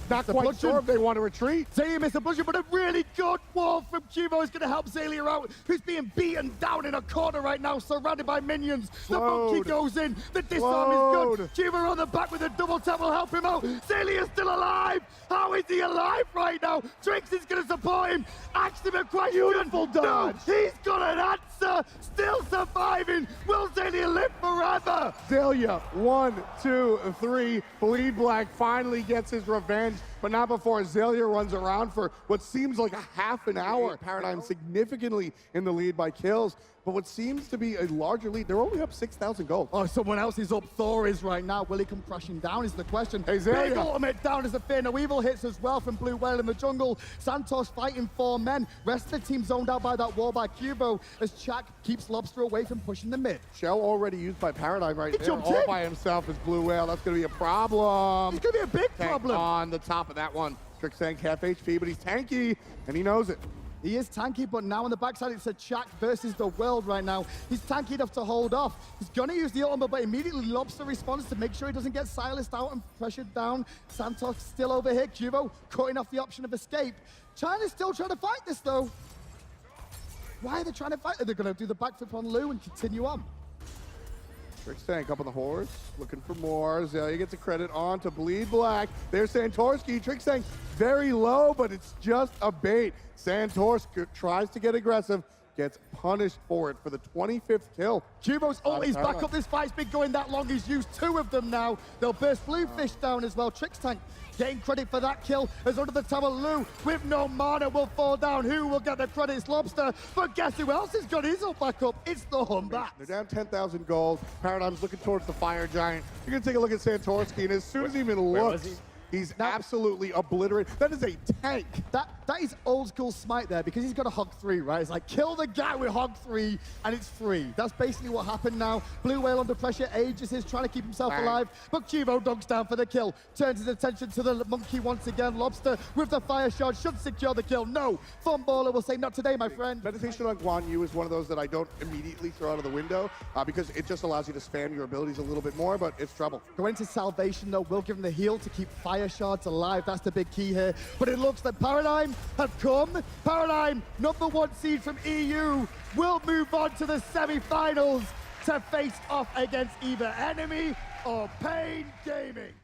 Not quite sure if they want to retreat. Zalia missed a bludgeon, but a really good wall from Kivo is going to help Zalia out, who's being beaten down in a corner right now, surrounded by minions. The monkey goes in, the disarm is good. Kivo on the back with a double tap will help him out. Zalia's still alive. How is he alive right now? Trix is going to support him. Ask him a question. Beautiful dodge. No, he's got an answer. Still surviving. Will Zalia live forever? Zalia, 1, 2, 3. Bleed Black finally gets his revenge, but not before Zalia runs around for what seems like a half an hour. Paradigm significantly in the lead by kills, but what seems to be a larger lead. They're only up 6,000 gold. Oh, someone else is up. Thor is right now. Will he come crashing down is the question. Hey, Zalia. Big ultimate down as the Fear No Evil hits as well from Blue Whale in the jungle. Santos fighting 4 men. Rest of the team zoned out by that wall by Cubo as Chak keeps Lobster away from pushing the mid. Shell already used by Paradigm right there. All by himself is Blue Whale. That's going to be a problem. It's going to be a big Tank problem. on the top of that one. Trickstank half HP, but he's tanky, and he knows it. He is tanky, but now on the backside, it's a Chak versus the world right now. He's tanky enough to hold off. He's going to use the ultimate, but immediately Lobster responds to make sure he doesn't get silenced out and pressured down. Santos still over here. Cubo cutting off the option of escape. China's still trying to fight this, though. Why are they trying to fight? Are they going to do the backflip on Lou and continue on? Trickstank up on the horse, looking for more. Zalia gets a credit on to Bleed Black. There's Santorski. Trickstank very low, but it's just a bait. Santorski tries to get aggressive, gets punished for it for the 25th kill. Cubo's ulti's back up. This fight's been going that long. He's used 2 of them now. They'll burst Bluefish down as well. Trickstank getting credit for that kill as under the tower. Lou with no mana will fall down. Who will get the credit? It's Lobster. But guess who else has got his ult back up? It's the Humbat. They're down 10,000 gold. Paradigm's looking towards the Fire Giant. You're going to take a look at Santorski, and as soon as he even looks, he's absolutely obliterated. That is a tank. That is old school Smite there because he's got a hog 3, right? It's like kill the guy with hog 3 and it's free. That's basically what happened now. Blue Whale under pressure, Aegis is trying to keep himself alive, but Cubo dunks down for the kill. Turns his attention to the monkey once again. Lobster with the fire shot should secure the kill. No, Funballer will say not today, my friend. Meditation on Guan Yu is one of those that I don't immediately throw out of the window because it just allows you to spam your abilities a little bit more, but it's trouble. Going to Salvation though will give him the heal to keep fire shards alive. That's the big key here. But it looks like Paradigm have come. Paradigm, #1 seed from EU, will move on to the semi-finals to face off against either Enemy or Pain Gaming.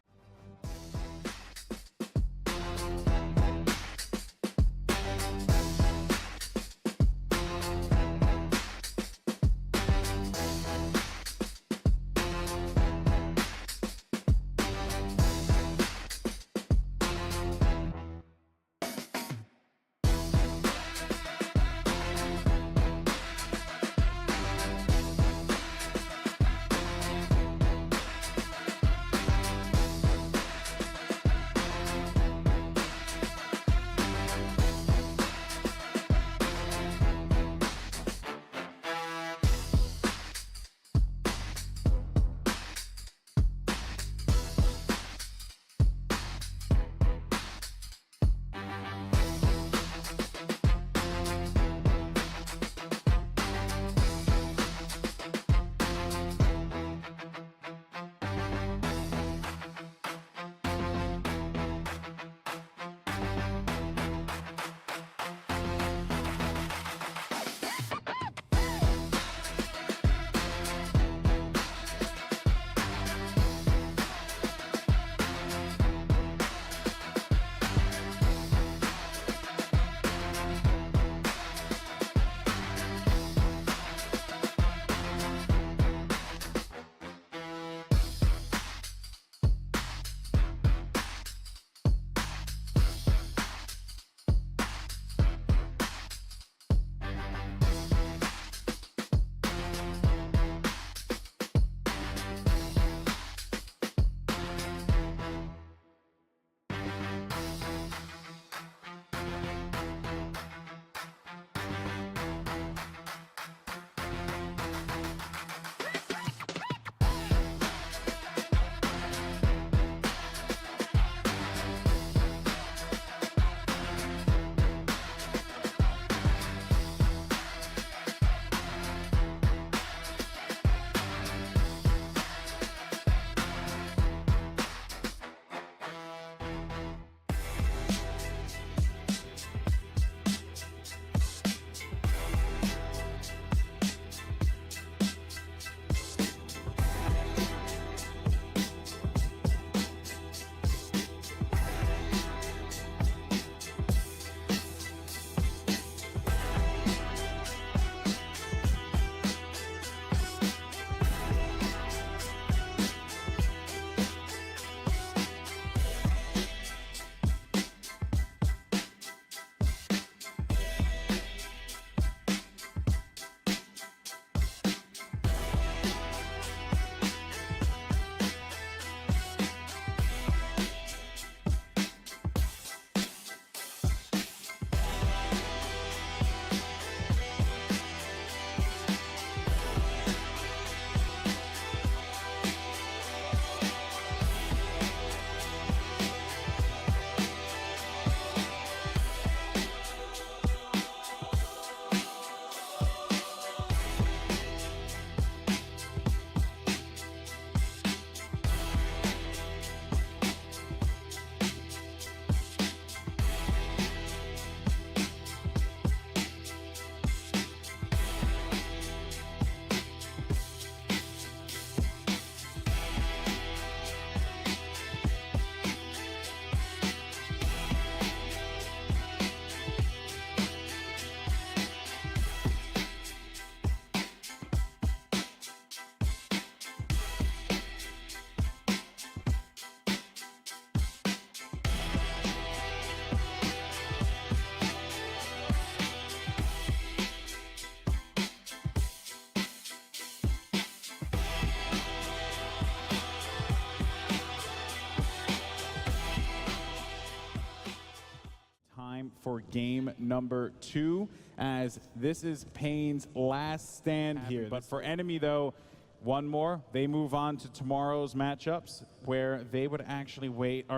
game number 2, as this is Pain's last stand here. But for Enemy, though, one more. They move on to tomorrow's matchups, where they would actually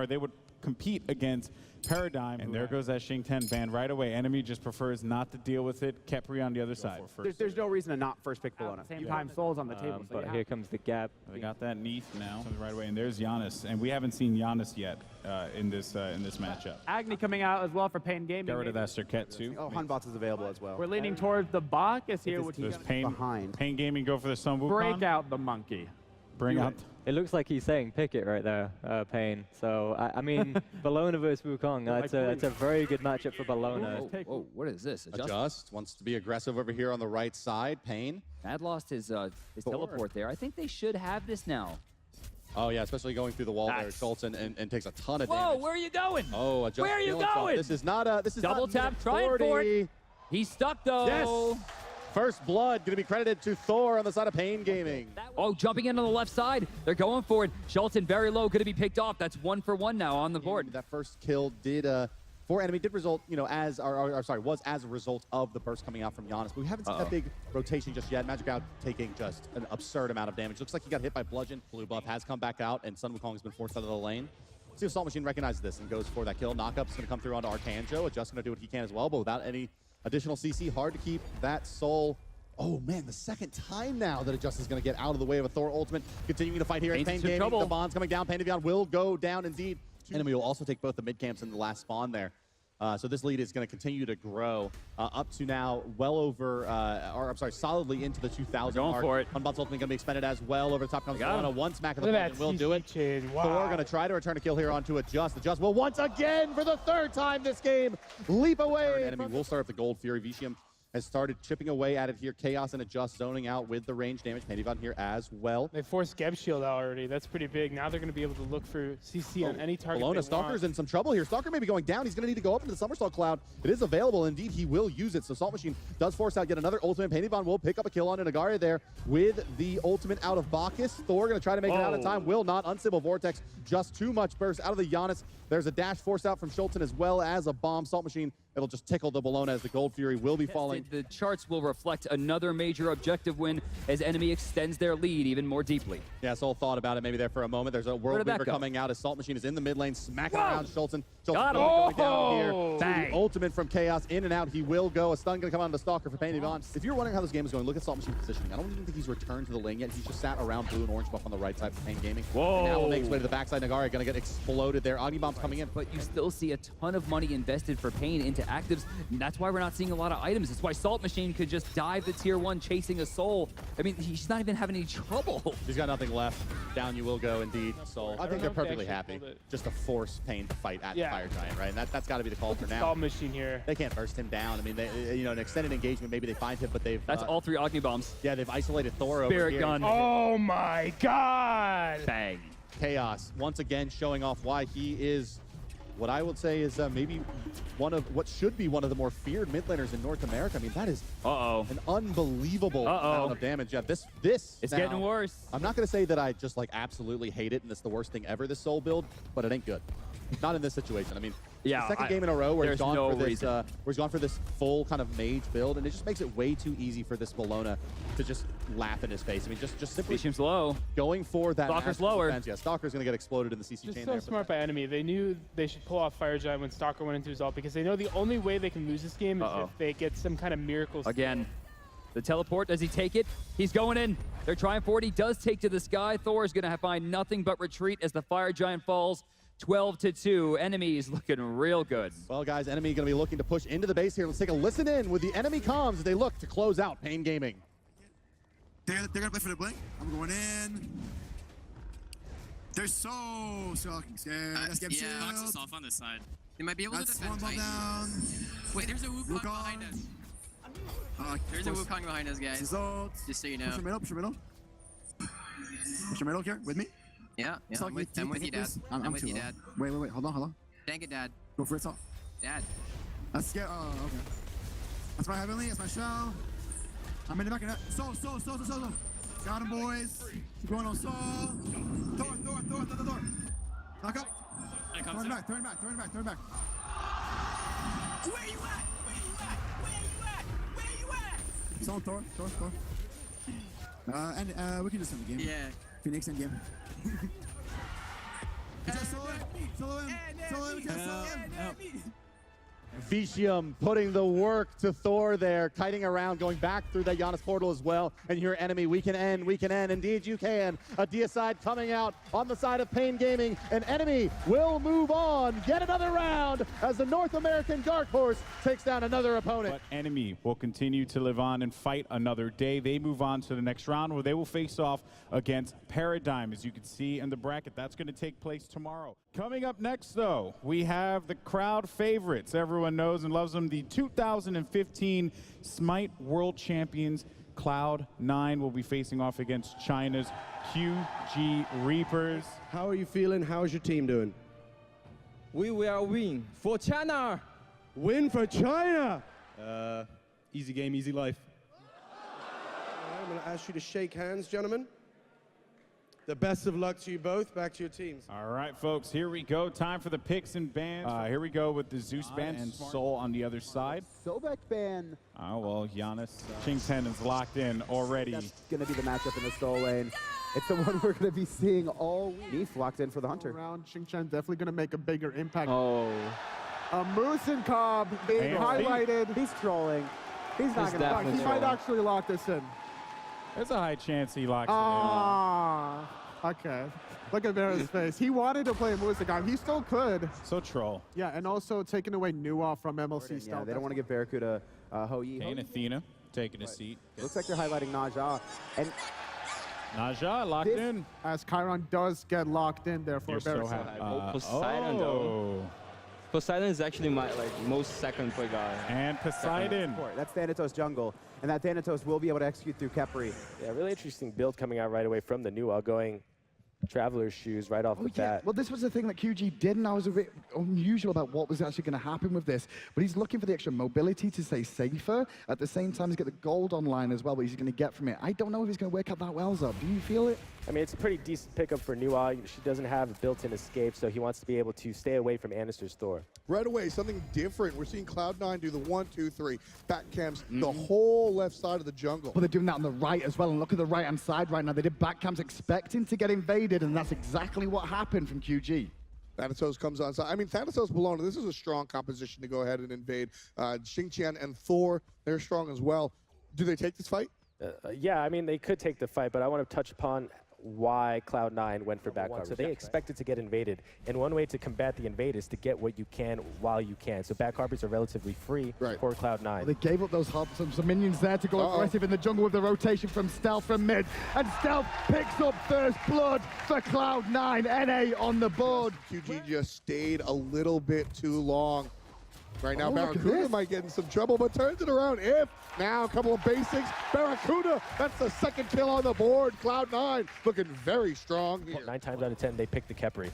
they would compete against Paradigm, and there goes that Shing 10 banned right away. Enemy just prefers not to deal with it. Kepri on the other side. There's no reason to not first pick Bologna. Same time, Soul's on the table. So But here comes the gap. They got that Neath now right away, and there's Giannis, and we haven't seen Giannis yet in this matchup. Agni coming out as well for Pain Gaming. Get rid of that Serket too. Oh, Hanbots is available as well. We're leaning towards the Bacchus here, which is Pain Gaming go for the Sun Wukong. break out the monkey. Bring out. It looks like he's saying pick it right there, Pain. So, I mean, Bologna versus Wukong, that's a very good matchup for Bologna. Whoa, what is this? Adjust. Wants to be aggressive over here on the right side. Pain. Mad lost his teleport there. I think they should have this now. Oh, yeah, especially going through the wall there. Schultz and takes a ton of Whoa, damage. where are you going? Oh, Adjust. Where are you himself. going? This is not double tap, trying for it. He's stuck though. Yes. First blood going to be credited to Thor on the side of Pain Gaming. Oh, jumping in on the left side. They're going for it. Schulten very low, going to be picked off. That's 1 for 1 now on the board. That first kill did for Enemy did result, was as a result of the burst coming out from Giannis. But we haven't seen that big rotation just yet. Magic out taking just an absurd amount of damage. Looks like he got hit by Bludgeon. Blue buff has come back out, and Sun Wukong has been forced out of the lane. See if Salt Machine recognizes this and goes for that kill. Knockup's going to come through onto Arcanjo. Just going to do what he can as well, but without any additional CC, hard to keep that soul. Oh man, the second time now that Adjust is going to get out of the way of a Thor ultimate. Continuing to fight here as Pain Gaming. The Bond's coming down. Pain Beyond will go down indeed. Enemy will also take both the mid camps in the last spawn there. So this lead is going to continue to grow up to now well over, solidly into the 2,000 mark. For it. Unbot's ultimately going to be expended as well. Over the top comes Bologna. One smack of the bludgeon will do it. Wow. Thor going to try to return a kill here onto Adjust. Adjust will once again, for the 3rd time this game, leap away. Enemy will start up the Gold Fury. Vicium has started chipping away at it here. Chaos and Adjust zoning out with the range damage. Pandyvon here as well. They forced Geb Shield out already. That's pretty big. Now they're going to be able to look for CC on any target. Bologna, Stalker's in some trouble here. Stalker may be going down. He's going to need to go up into the Somersault Cloud. It is available. Indeed, he will use it. So Salt Machine does force out yet another ultimate. Pandyvon will pick up a kill on Nagaria there with the ultimate out of Bacchus. Thor going to try to make it out of time. Will not. Unstable Vortex. Just too much burst out of the Giannis. There's a dash forced out from Schulten as well as a bomb. Salt Machine, it'll just tickle the Bologna as the Gold Fury will be falling. The charts will reflect another major objective win as Enemy extends their lead even more deeply. Yeah, Soul thought about it maybe there for a moment. There's a World Weaver coming out as Salt Machine is in the mid lane, smacking around Schulten. Got him. Going down here. Bang. The ultimate from Chaos, in and out. He will go. A stun going to come on the Stalker for Pandyvon. If you're wondering how this game is going, look at Salt Machine's positioning. I don't even think he's returned to the lane yet. He's just sat around blue and orange buff on the right side for Pain Gaming. Whoa. And now will make his way to the backside. Nagaria going to get exploded there. Agni Bomb's coming in. But you still see a ton of money invested for Pain into actives. And that's why we're not seeing a lot of items. It's why Salt Machine could just dive the tier 1 chasing a soul. I mean, he's not even having any trouble. He's got nothing left. Down you will go, indeed. Soul. I think they're perfectly happy just to force Pain to fight at the Fire Giant, right? And that's got to be the call for now. Salt Machine here. They can't burst him down. I mean, an extended engagement, maybe they find him, but they've... That's all 3 Agni Bombs. Yeah, they've isolated Thor over Spirit here. Gun. Oh my god! Bang. Chaos, once again showing off why he is what I would say is maybe one of what should be one of the more feared mid laners in North America. I mean, that is an unbelievable amount of damage. Yeah, this it's now, getting worse. I'm not going to say that I just like absolutely hate it and it's the worst thing ever, this soul build, but it ain't good. Not in this situation. I mean, the second game in a row where he's gone for this full kind of mage build, and it just makes it way too easy for this Bologna to just laugh in his face. I mean, just simply low. Going for that. Stalker's lower. Defense. Yeah, Stalker's going to get exploded in the CC just chain so there. Smart by Enemy. They knew they should pull off Fire Giant when Stalker went into his ult because they know the only way they can lose this game is if they get some kind of miracle. Again, the teleport, does he take it? He's going in. They're trying for it. He does take to the sky. Thor is going to find nothing but retreat as the Fire Giant falls. 12-2. Enemies looking real good. Well, guys, Enemy going to be looking to push into the base here. Let's take a listen in with the Enemy comms as they look to close out Pain Gaming. They're going to play for the blink. I'm going in. They're so fucking scared. Let's get yeah, Fox is off on this side. They might be able to defend tight. Down. Wait, there's a Wukong behind us. There's a Wukong behind us, guys. Just so you know. Push your middle, push your middle. Push your middle here, with me? Yeah, I'm with you, Dad. I'm with you, Dad. Wait, hold on. Tank it, Dad. Go for it, all. Dad. That's scary. Oh, okay. That's my heavenly, that's my shell. I'm in the back of that. Soul. Got him, boys. Keep going on Soul. Thor. Knock up. Turn back. Where you at? Where you at? Where you at? Where you at? It's on Thor. And we can just end the game. Yeah. Phoenix end game. Solo him. Vicium putting the work to Thor there, kiting around, going back through that Giannis portal as well. And your enemy, we can end. Indeed, you can. A deicide coming out on the side of Pain Gaming. An enemy will move on. Get another round as the North American Dark Horse takes down another opponent. But enemy will continue to live on and fight another day. They move on to the next round where they will face off against Paradigm. As you can see in the bracket, that's going to take place tomorrow. Coming up next, though, we have the crowd favorites. Everyone knows and loves them. The 2015 Smite World Champions Cloud9 will be facing off against China's QG Reapers. How are you feeling? How's your team doing? We will win for China. Win for China. Easy game, easy life. I'm going to ask you to shake hands, gentlemen. The best of luck to you both. Back to your teams. All right, folks, here we go. Time for the picks and bans. Here we go with the Zeus band and Soul on the other side. Sobek ban. Oh, well, Giannis. King 10 is locked in already. That's going to be the matchup in the Soul lane. It's the one we're going to be seeing all week. Neef locked in for the Hunter. Around Xingqian definitely going to make a bigger impact. Oh. A Moose and Cobb being highlighted. He's trolling. He's not going to lock. He might actually lock this in. There's a high chance he locks it in. Okay. Look at Vera's face. He wanted to play Moose and Cobb. He still could. So troll. Yeah, and also taking away Nuwa from MLC Stealth. Yeah, they don't want to give Barracuda Hou-Yi. And Athena taking a seat. Looks like they're highlighting Naja. And Naja locked in. As Chiron does get locked in there for Barracuda. Poseidon, though. Poseidon is actually my most second play guy. And Poseidon. That's Thanatos jungle. And that Thanatos will be able to execute through Khepri. Yeah, really interesting build coming out right away from the Nuwa, going Traveler's Shoes right off the bat. Well, this was the thing that QG did, and I was a bit unusual about what was actually going to happen with this. But he's looking for the extra mobility to stay safer. At the same time, he's got the gold online as well, what he's going to get from it. I don't know if he's going to work out that well, Zob. Do you feel it? I mean, it's a pretty decent pickup for Nuwa. She doesn't have a built-in escape, so he wants to be able to stay away from Anister's Thor. Right away, something different. We're seeing Cloud9 do the 1, 2, 3 back camps the whole left side of the jungle. Well, they're doing that on the right as well. And look at the right-hand side right now. They did back camps expecting to get invaded, and that's exactly what happened from QG. Thanatos comes on side. I mean, Thanatos belong. This is a strong composition to go ahead and invade. Xingqian and Thor, they're strong as well. Do they take this fight? Yeah, I mean, they could take the fight, but I want to touch upon why Cloud9 went for back carpet. So they expected to get invaded, and one way to combat the invade is to get what you can while you can. So back carpets are relatively free for Cloud9. Well, they gave up those some minions there to go aggressive in the jungle with the rotation from Stealth from mid, and Stealth picks up first blood for Cloud9. NA on the board. QG just stayed a little bit too long. Right now, Oh, Barracuda might get in some trouble, but turns it around. Now a couple of basics. Barracuda, that's the second kill on the board. Cloud9 looking very strong here. 9 times out of 10, they pick the Khepri.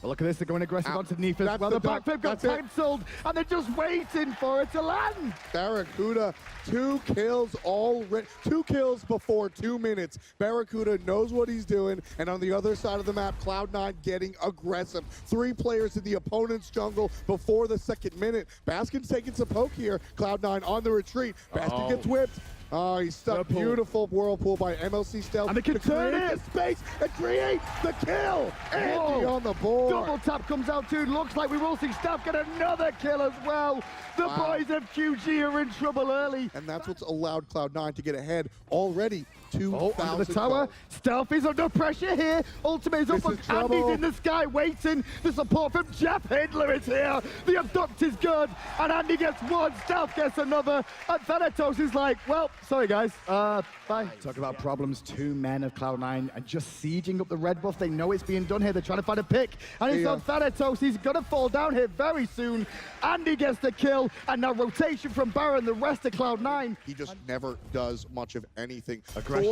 Well, look at this, they're going aggressive onto Neef as well. The backflip got cancelled, and they're just waiting for it to land. Barracuda, 2 kills already. 2 kills before 2 minutes. Barracuda knows what he's doing, and on the other side of the map, Cloud9 getting aggressive. 3 players in the opponent's jungle before the 2nd minute. Baskin's taking some poke here. Cloud9 on the retreat. Baskin gets whipped. Oh, he's stuck. Beautiful whirlpool by MLC Stealth. And they can turn it. The space and create the kill. Andy on the board. Double tap comes out too. Looks like we will see Stealth get another kill as well. The boys of QG are in trouble early. And that's what's allowed Cloud9 to get ahead already. 2,000 Under the tower. Stealth is under pressure here. Ultimate is up, and Andy's in the sky waiting. The support from Jeff Hindler is here. The abduct is good, and Andy gets one. Stealth gets another. And Thanatos is like, well, sorry guys, bye. Talk about problems. 2 men of Cloud9 and just sieging up the red buff. They know it's being done here. They're trying to find a pick, and it's on Thanatos. He's gonna fall down here very soon. Andy gets the kill, and now rotation from Baron. The rest of Cloud9. He just never does much of anything. Aggression.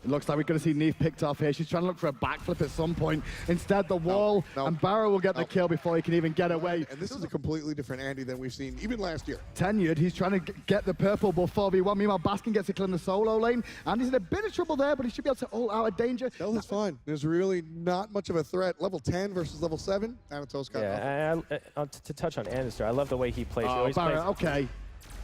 It looks like we're going to see Neef picked off here. She's trying to look for a backflip at some point. Instead, the wall, and Barra will get the kill before he can even get away. And this is a completely different Andy than we've seen even last year. Tenured, he's trying to get the purple buff 4v1. Meanwhile, Baskin gets a kill in the solo lane. And he's in a bit of trouble there, but he should be able to ult out of danger. Stealth is fine. There's really not much of a threat. Level 10 versus level 7. Thanatos got to touch on Anderson, I love the way he plays. Oh, Barra, okay.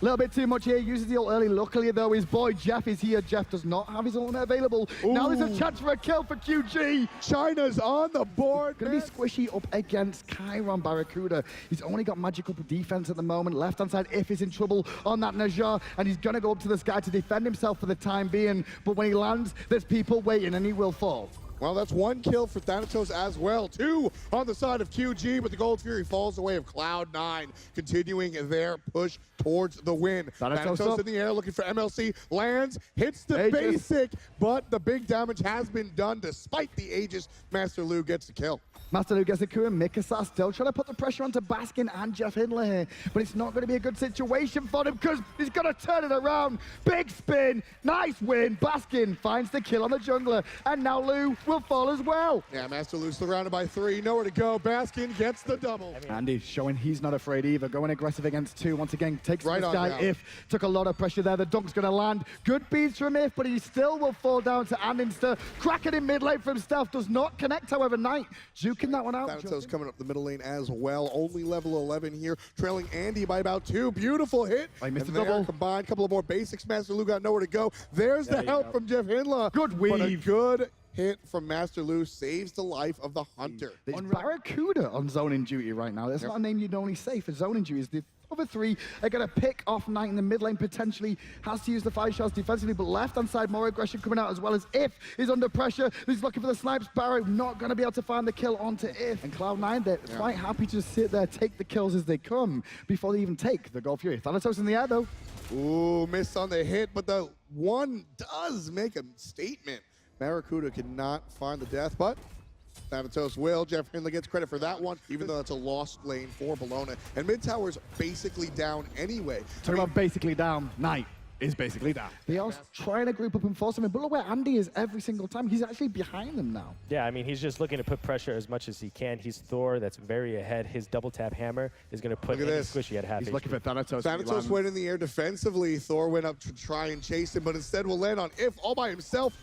A little bit too much here, uses the ult early. Luckily, though, his boy Jeff is here. Jeff does not have his ultimate available. Ooh. Now there's a chance for a kill for QG. China's on the board. Gonna be squishy up against Chiron Barracuda. He's only got magical defense at the moment. Left-hand side, If is in trouble on that Najjar, and he's gonna go up to the sky to defend himself for the time being. But when he lands, there's people waiting, and he will fall. Well, that's 1 kill for Thanatos as well. 2 on the side of QG, but the Gold Fury falls away of Cloud9, continuing their push towards the win. Thanatos in the air looking for MLC, lands, hits the basic, but the big damage has been done despite the Aegis. Master Lu gets the kill. Master Lu gets the coup, and Mikasa still trying to put the pressure onto Baskin and Jeff Hindler here. But it's not going to be a good situation for him because he's going to turn it around. Big spin, nice win. Baskin finds the kill on the jungler, and now Lu will fall as well. Yeah, Master Lu's surrounded by 3, nowhere to go. Baskin gets the double. Andy showing he's not afraid either. Going aggressive against 2 once again. Takes right this guy. down. If took a lot of pressure there. The dunk's going to land. Good beats from If, but he still will fall down to Andinster. Cracking in mid lane from Stealth. Does not connect, however. Knight juking that one out. Thanatos coming up the middle lane as well. Only level 11 here, trailing Andy by about 2. Beautiful hit. I missed and the double. Combined, couple of more basics. Master Lu got nowhere to go. There's the help from Jeff Hindler. Good weave. But a good hit from Master Lu saves the life of the Hunter. There's Barracuda on zoning duty right now. That's not a name you'd only say for zoning duties. The other 3 are going to pick off Knight in the mid lane, potentially has to use the 5 shots defensively, but left-hand side, more aggression coming out as well as If is under pressure. He's looking for the snipes. Barrow not going to be able to find the kill onto If. And Cloud9, they're quite happy to just sit there, take the kills as they come before they even take the Gold Fury. Thanatos in the air, though. Ooh, missed on the hit, but the one does make a statement. Barracuda cannot find the death, but Thanatos will. Jeff Hindley gets credit for that one, even though it's a lost lane for Bologna. And mid tower's basically down anyway. Talking about basically down, Knight is basically down. They are trying to group up and force him in, but look where Andy is every single time. He's actually behind them now. Yeah, I mean, he's just looking to put pressure as much as he can. He's Thor, that's very ahead. His double tap hammer is going to put any squishy at half He's HP. looking for Thanatos. Thanatos went in the air defensively. Thor went up to try and chase him, but instead will land on If all by himself.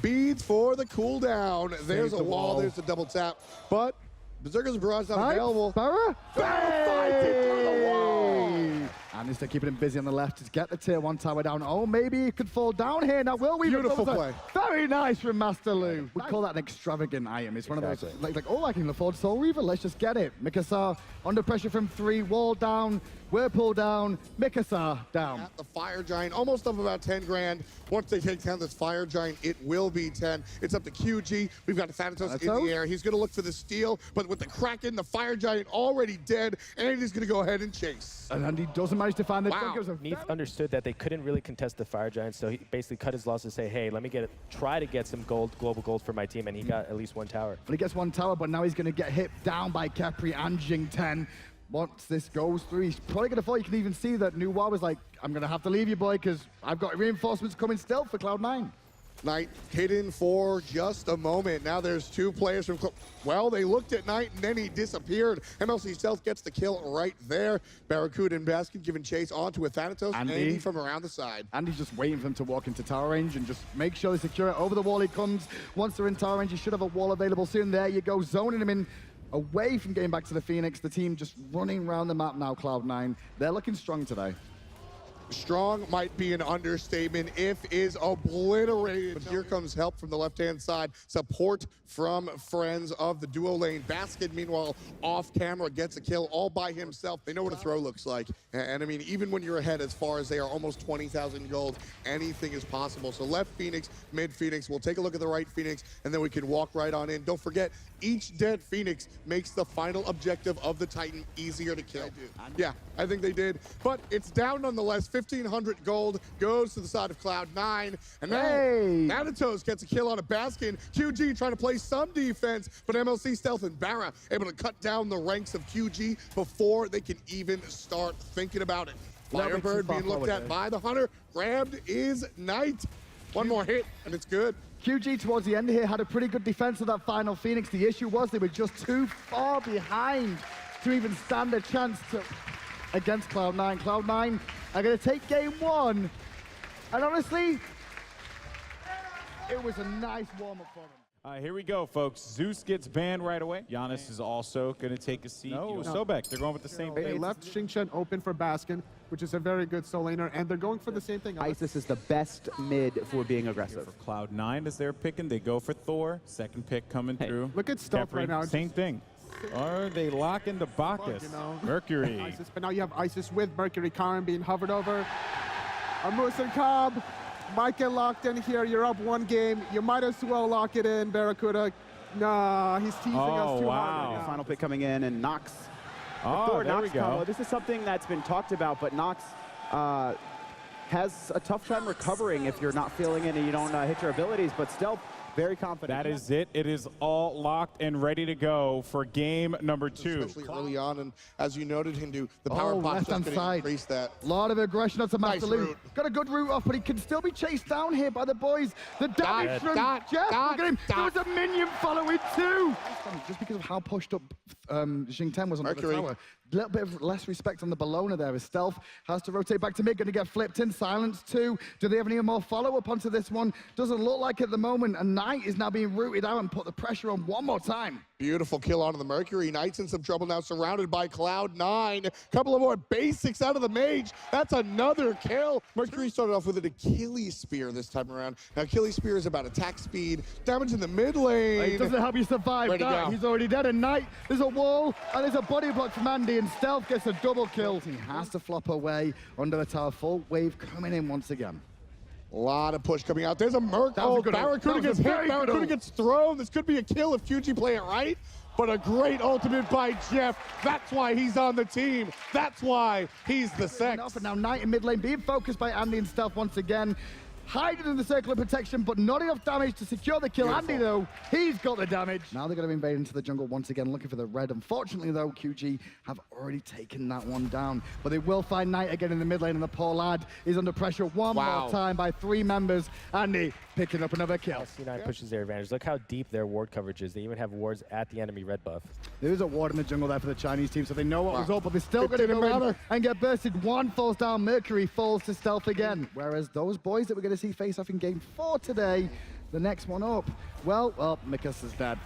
Beads for the cooldown. There's a wall. There's a double tap. But Berserker's Barrage not available. Barra fights it through the wall. And instead keeping him busy on the left to get the tier 1 tower down. Oh, maybe he could fall down here. Now, will we? Beautiful play. Very nice from Master Lu. We call that an extravagant item. It's one of those, like, oh, I can afford Soul Reaver. Let's just get it. Mikasa under pressure from 3. Wall down. Whirlpool down. Mikasa down. At the Fire Giant, almost up about 10 grand. Once they take down this Fire Giant, it will be 10. It's up to QG. We've got Thanatos in the air. He's going to look for the steal, but with the Kraken, the Fire Giant already dead, and he's going to go ahead and chase. And he doesn't manage to find the Neith understood that they couldn't really contest the Fire Giant, so he basically cut his losses to say, hey, let me try to get some global gold for my team, and he got at least 1 tower. But he gets 1 tower, but now he's going to get hit down by Kepri and Jing 10. Once this goes through, he's probably going to fall. You can even see that Nuwa was like, I'm going to have to leave you, boy, because I've got reinforcements coming still for Cloud9. Knight hidden for just a moment. Now there's 2 players from... Well, they looked at Knight, and then he disappeared. MLC Stealth gets the kill right there. Barracuda and Baskin giving chase onto a Thanatos. Andy from around the side. Andy's just waiting for them to walk into tower range and just make sure they secure it. Over the wall he comes. Once they're in tower range, you should have a wall available soon. There you go, zoning him in. Away from getting back to the Phoenix, the team just running around the map now, Cloud9. They're looking strong today. Strong might be an understatement. If is obliterated. But here comes help from the left-hand side. Support from friends of the duo lane. Basket, meanwhile, off camera, gets a kill all by himself. They know what a throw looks like. And I mean, even when you're ahead as far as they are almost 20,000 gold, anything is possible. So left Phoenix, mid Phoenix. We'll take a look at the right Phoenix, and then we can walk right on in. Don't forget, each dead Phoenix makes the final objective of the Titan easier to kill. Yeah, I think they did. But it's down nonetheless. 1,500 gold goes to the side of Cloud9. And now Thanatos gets a kill on a Baskin. QG trying to play some defense, but MLC Stealth and Barra able to cut down the ranks of QG before they can even start thinking about it. Firebird being looked at by the Hunter. Grabbed is Knight. One more hit, and it's good. QG towards the end here had a pretty good defense of that final Phoenix. The issue was they were just too far behind to even stand a chance against Cloud9. Cloud9 are going to take game one. And honestly, it was a nice warm-up for them. Here we go, folks. Zeus gets banned right away. Giannis is also going to take a seat. Sobek, they're going with the same They left Xingchen open for Baskin, which is a very good soul laner, and they're going for the same thing. Isis is the best mid for being aggressive. For Cloud9 as they're picking, they go for Thor. Second pick coming through. Look at Stealth Kepri, right now. Same thing. Or they lock into Bacchus. Mercury. Isis, but now you have Isis with Mercury Karen being hovered over. Amus and Cobb might get locked in here. You're up one game. You might as well lock it in, Barracuda. Nah, he's teasing us too hard. Right Final pick coming in, and Nox. Oh, there we go. Combo. This is something that's been talked about, but Nox has a tough time recovering if you're not feeling it and you don't hit your abilities, but Stealth, very confident. That is it. It is all locked and ready to go for game number 2. Especially early on, and as you noted, Hindu, the power pop just going to increase that. A lot of aggression onto Master Lu. Got a good route off, but he can still be chased down here by the boys. The damage from Jeff. Look at him. There was a minion following too. Just because of how pushed up Xingchen was on the tower. A little bit of less respect on the Bellona there as Stealth has to rotate back to mid, going to get flipped in. Silence too. Do they have any more follow-up onto this one? Doesn't look like at the moment, and Knight is now being rooted out and put the pressure on one more time. Beautiful kill onto the Mercury. Knight's in some trouble now, surrounded by Cloud9. Couple of more basics out of the Mage. That's another kill. Mercury started off with an Achilles Spear this time around. Now, Achilles Spear is about attack speed, damage in the mid lane. It doesn't help you survive that. He's already dead. And Knight, there's a wall, and there's a body block from Andy, and Stealth gets a double kill. He has to flop away under the tower. Full wave coming in once again. A lot of push coming out. There's a Merc. Oh, Barracuda gets hit. Barracuda gets thrown. This could be a kill if QG play it right. But a great ultimate by Jeff. That's why he's on the team. That's why he's the sex. And now Knight in mid lane being focused by Andy and Stealth once again. Hiding in the circle of protection, but not enough damage to secure the kill. Beautiful. Andy, though, he's got the damage. Now they're going to invade into the jungle once again, looking for the red. Unfortunately, though, QG have already taken that one down. But they will find Knight again in the mid lane, and the poor lad is under pressure one more time by 3 members. Andy picking up another kill. C9 pushes their advantage. Look how deep their ward coverage is. They even have wards at the enemy red buff. There's a ward in the jungle there for the Chinese team, so they know what was up, but they're still going to go in and get bursted. One falls down. Mercury falls to Stealth again. Whereas those boys that we're going to see face off in game 4 today, the next one up, well, Mikas is dead.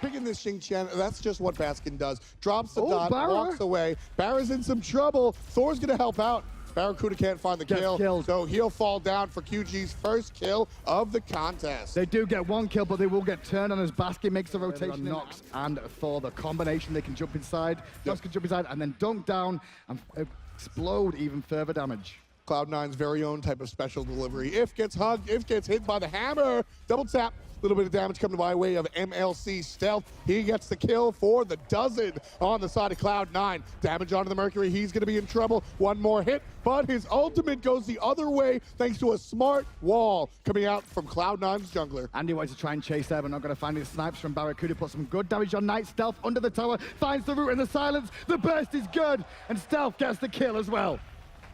Picking this Xingchen, that's just what Baskin does. Drops the dot, walks away. Barra's in some trouble. Thor's going to help out. Barracuda can't find the kill, so he'll fall down for QG's first kill of the contest. They do get one kill, but they will get turned on as Basket makes the rotation. Nox and Thor, the combination, they can jump inside, Nox can jump inside, and then dunk down and explode even further damage. Cloud9's very own type of special delivery. If gets hugged, if gets hit by the hammer, double tap. Little bit of damage coming by way of MLC Stealth. He gets the kill for the dozen on the side of Cloud9. Damage onto the Mercury. He's going to be in trouble. One more hit, but his ultimate goes the other way thanks to a smart wall coming out from Cloud9's jungler. Andy wants to try and chase there, but not going to find his snipes from Barracuda. Put some good damage on Knight. Stealth under the tower. Finds the root in the silence. The burst is good, and Stealth gets the kill as well.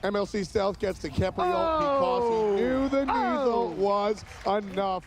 MLC Stealth gets the Kepri ult because he knew the Neasel was enough.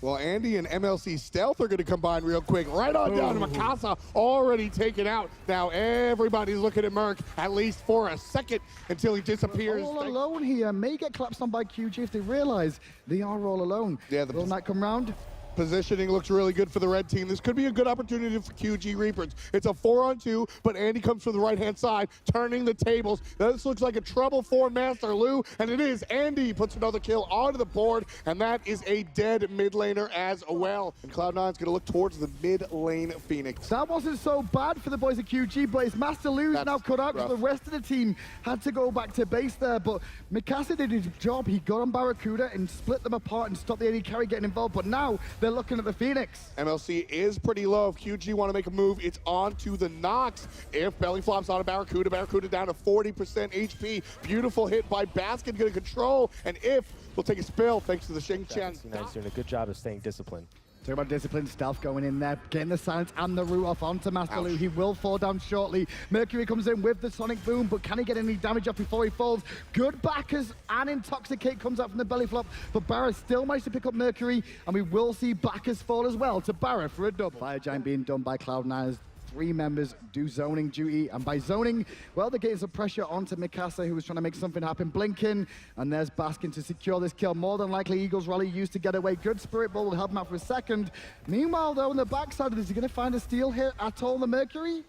Well, Andy and MLC Stealth are going to combine real quick. Right on down to Mikasa, already taken out. Now everybody's looking at Merc, at least for a second, until he disappears. All alone here. May get collapsed on by QG if they realize they are all alone. Yeah, will Knight come round? Positioning looks really good for the red team. This could be a good opportunity for QG Reapers. It's a 4-on-2, but Andy comes from the right-hand side, turning the tables. This looks like a trouble for Master Lu, and it is. Andy puts another kill onto the board, and that is a dead mid laner as well. And Cloud9's going to look towards the mid lane Phoenix. That wasn't so bad for the boys at QG, but it's Master Lu's now cut out because the rest of the team had to go back to base there. But Mikasa did his job. He got on Barracuda and split them apart and stopped the AD carry getting involved. But now they're looking at the Phoenix. MLC is pretty low. If QG want to make a move, it's on to the Nox. If belly flops on a Barracuda, Barracuda down to 40% HP. Beautiful hit by Baskin, going to control. And if will take a spill thanks to the Xingchen. He's doing a good job of staying disciplined. Talk about discipline, stealth going in there, getting the silence and the root off onto Master Lu. He will fall down shortly. Mercury comes in with the Sonic Boom, but can he get any damage off before he falls? Good backers and Intoxicate comes out from the belly flop, but Barra still managed to pick up Mercury, and we will see backers fall as well to Barra for a double. Fire Giant being done by Cloud9 as 3 members do zoning duty, and by zoning, well, they're getting some pressure onto Mikasa, who was trying to make something happen. Blinking, and there's Baskin to secure this kill. More than likely, Eagles Rally used to get away. Good Spirit Ball will help him out for a second. Meanwhile, though, on the backside, is he going to find a steal here at all, the Mercury?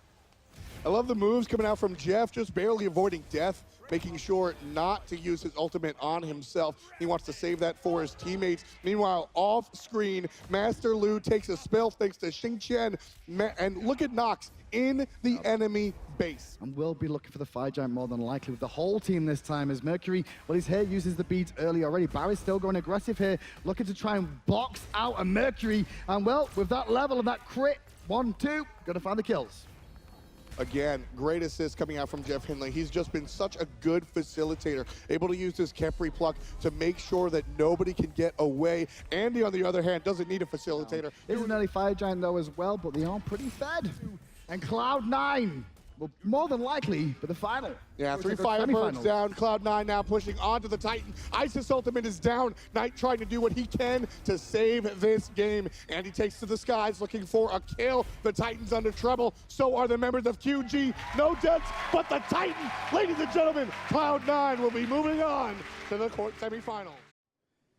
I love the moves coming out from Jeff, just barely avoiding death, making sure not to use his ultimate on himself. He wants to save that for his teammates. Meanwhile, off screen, Master Lu takes a spell thanks to Xing Chen, and look at Nox in the enemy base. And we'll be looking for the Fire Giant more than likely with the whole team this time, as Mercury, well, his hair uses the beads early already. Barry's still going aggressive here, looking to try and box out a Mercury. And well, with that level and that crit, 1-2, got to find the kills. Again, great assist coming out from Jeff Hindley. He's just been such a good facilitator, able to use his Khepri pluck to make sure that nobody can get away. Andy, on the other hand, doesn't need a facilitator. There's an early Fire Giant, though, as well, but they are pretty fed. And Cloud9 will more than likely be the final. Yeah, 3 Firebirds down. Cloud9 now pushing onto the Titan. Isis ultimate is down. Knight trying to do what he can to save this game. And he takes to the skies looking for a kill. The Titan's under trouble. So are the members of QG. No deaths, but the Titan. Ladies and gentlemen, Cloud9 will be moving on to the court semifinal.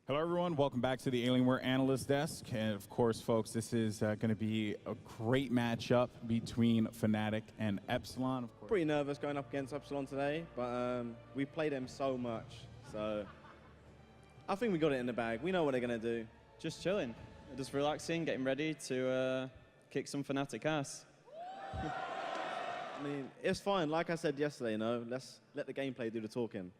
Hello, everyone. Welcome back to the Alienware Analyst Desk. And of course, folks, this is going to be a great matchup between Fnatic and Epsilon. Of course. Pretty nervous going up against Epsilon today, but we played them so much. So I think we got it in the bag. We know what they're going to do. Just chilling, just relaxing, getting ready to kick some Fnatic ass. I mean, it's fine. Like I said yesterday, let's let the gameplay do the talking.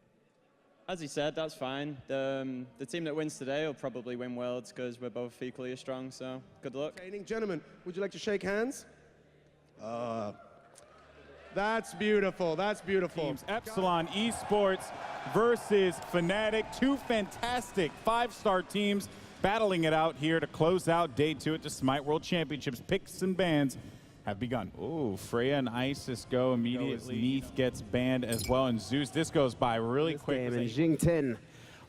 As he said, that's fine. The team that wins today will probably win Worlds because we're both equally as strong, so good luck. Gentlemen, would you like to shake hands? That's beautiful. That's beautiful. Teams Epsilon Esports versus Fnatic. 2 fantastic 5-star teams battling it out here to close out day 2 at the Smite World Championships. Picks and bans have begun. Ooh, Freya and Isis go immediately. Neath gets banned as well, and Zeus. This goes by really quick. And Xing Tin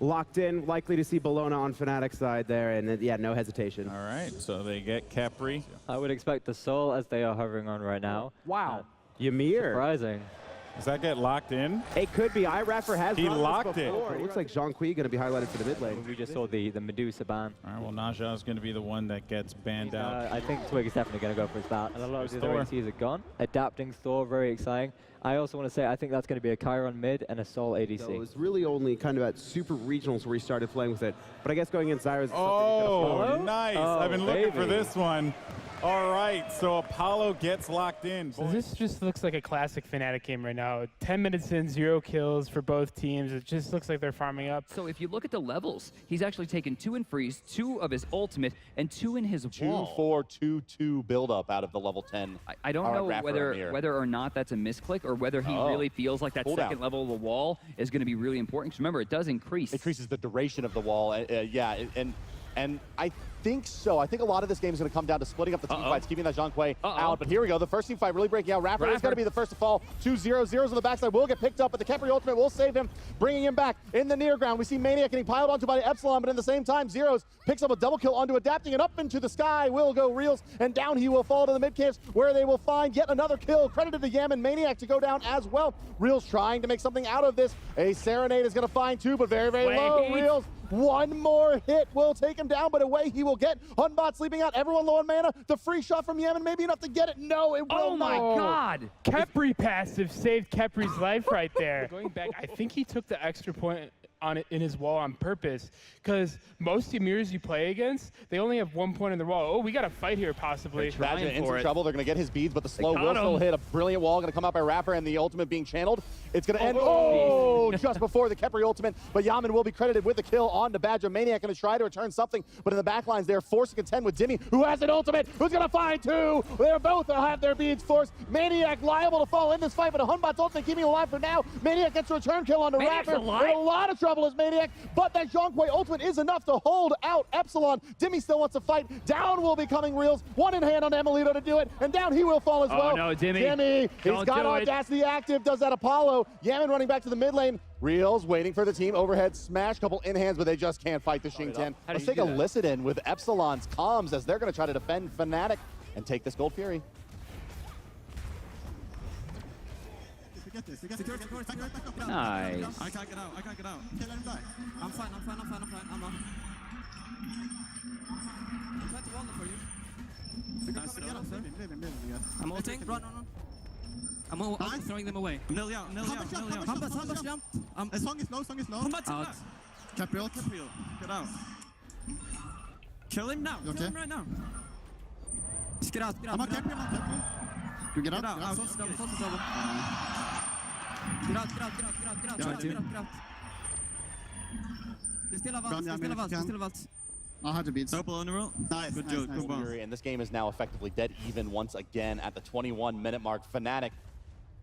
locked in, likely to see Bologna on Fnatic's side there, and yeah, no hesitation. All right, so they get Khepri. I would expect the Soul as they are hovering on right now. Wow. Ymir. Surprising. Does that get locked in? It could be. iRapper has he run locked this before. it. It looks like Zhong Kui going to be highlighted for the mid lane. We just saw the Medusa ban. All right, well, Naja is going to be the one that gets banned out. I think Twig is definitely going to go for his bat. And a lot of the other ACs are gone. Adapting Thor, very exciting. I also want to say I think that's going to be a Chiron mid and a Soul ADC. So it's really only kind of at super regionals where he started playing with it. But I guess going against Zyra is Oh, nice. Oh, I've been looking for this one. All right, so Apollo gets locked in. So this just looks like a classic Fnatic game right now. 10 minutes in, 0 kills for both teams. It just looks like they're farming up. So if you look at the levels, he's actually taken 2 in freeze, 2 of his ultimate, and 2 in his wall. 2-4-2-2 build-up out of the level 10. I don't know whether or not that's a misclick or whether he really feels like that second level of the wall is going to be really important. Because remember, it does increase. It increases the duration of the wall. Yeah, and I think so. I think a lot of this game is going to come down to splitting up the team fights, keeping that Zhong Kui out. But here we go. The first team fight really breaking out. Rapper is going to be the first to fall. 2-0. Zeros on the backside will get picked up, but the Khepri ultimate will save him, bringing him back in the near ground. We see Maniac getting piled onto by Epsilon, but in the same time, Zeros picks up a double kill onto Adapting, and up into the sky will go Reels, and down he will fall to the mid camps, where they will find yet another kill. Credited to Yam and Maniac to go down as well. Reels trying to make something out of this. A Serenade is going to find 2, but very, very low. Reels, one more hit will take him down, but away he will get. Hunbot sleeping out, everyone low on mana. The free shot from Yemen, maybe enough to get it. No, it will Oh my God! Khepri passive saved Kepri's life right there. Going back, I think he took the extra point on it in his wall on purpose, because most Ymirs you play against, they only have 1 point in the wall. Oh, we got a fight here possibly. Badger in some trouble. They're going to get his beads, but the slow will still hit. A brilliant wall going to come out by Rapper, and the ultimate being channeled. It's going to end just before the Khepri ultimate, but Yaman will be credited with the kill on the Badger. Maniac going to try to return something, but in the backlines they're forced to contend with Dimmy, who has an ultimate, who's going to find 2. They're both have their beads forced. Maniac liable to fall in this fight, but a Hunbot's ultimate keeping him alive for now. Maniac gets a return kill onto Rapper. In a lot of trouble. trouble as Maniac, but that Zhonghui ultimate is enough to hold out Epsilon. Dimmy still wants to fight. Down will be coming Reels. One in hand on Emilito to do it, and down he will fall as well. Oh no, Dimmy. Dimmy, he's got Audacity active, does that Apollo. Yaman running back to the mid lane. Reels waiting for the team overhead smash, couple in hands, but they just can't fight the Xing Tian. Let's take a listen in with Epsilon's comms as they're going to try to defend Fnatic and take this Gold Fury. Nice. I can't get out. I can't get out. Okay, let him die. I'm fine. I'm on. I'm trying to wall for you. I'm ulting. Run. I'm throwing them away. I'm nearly out. Humba jump. Song is low. Out. Capriel. Get out. Kill him now. Kill him right now. Just get out. I'm on Capriel. You get out. Get out. Det still valgt. I had to beat. Double on the roll. Nice. Good job. Good ball. And this game is now effectively dead even once again at the 21-minute mark. Fnatic,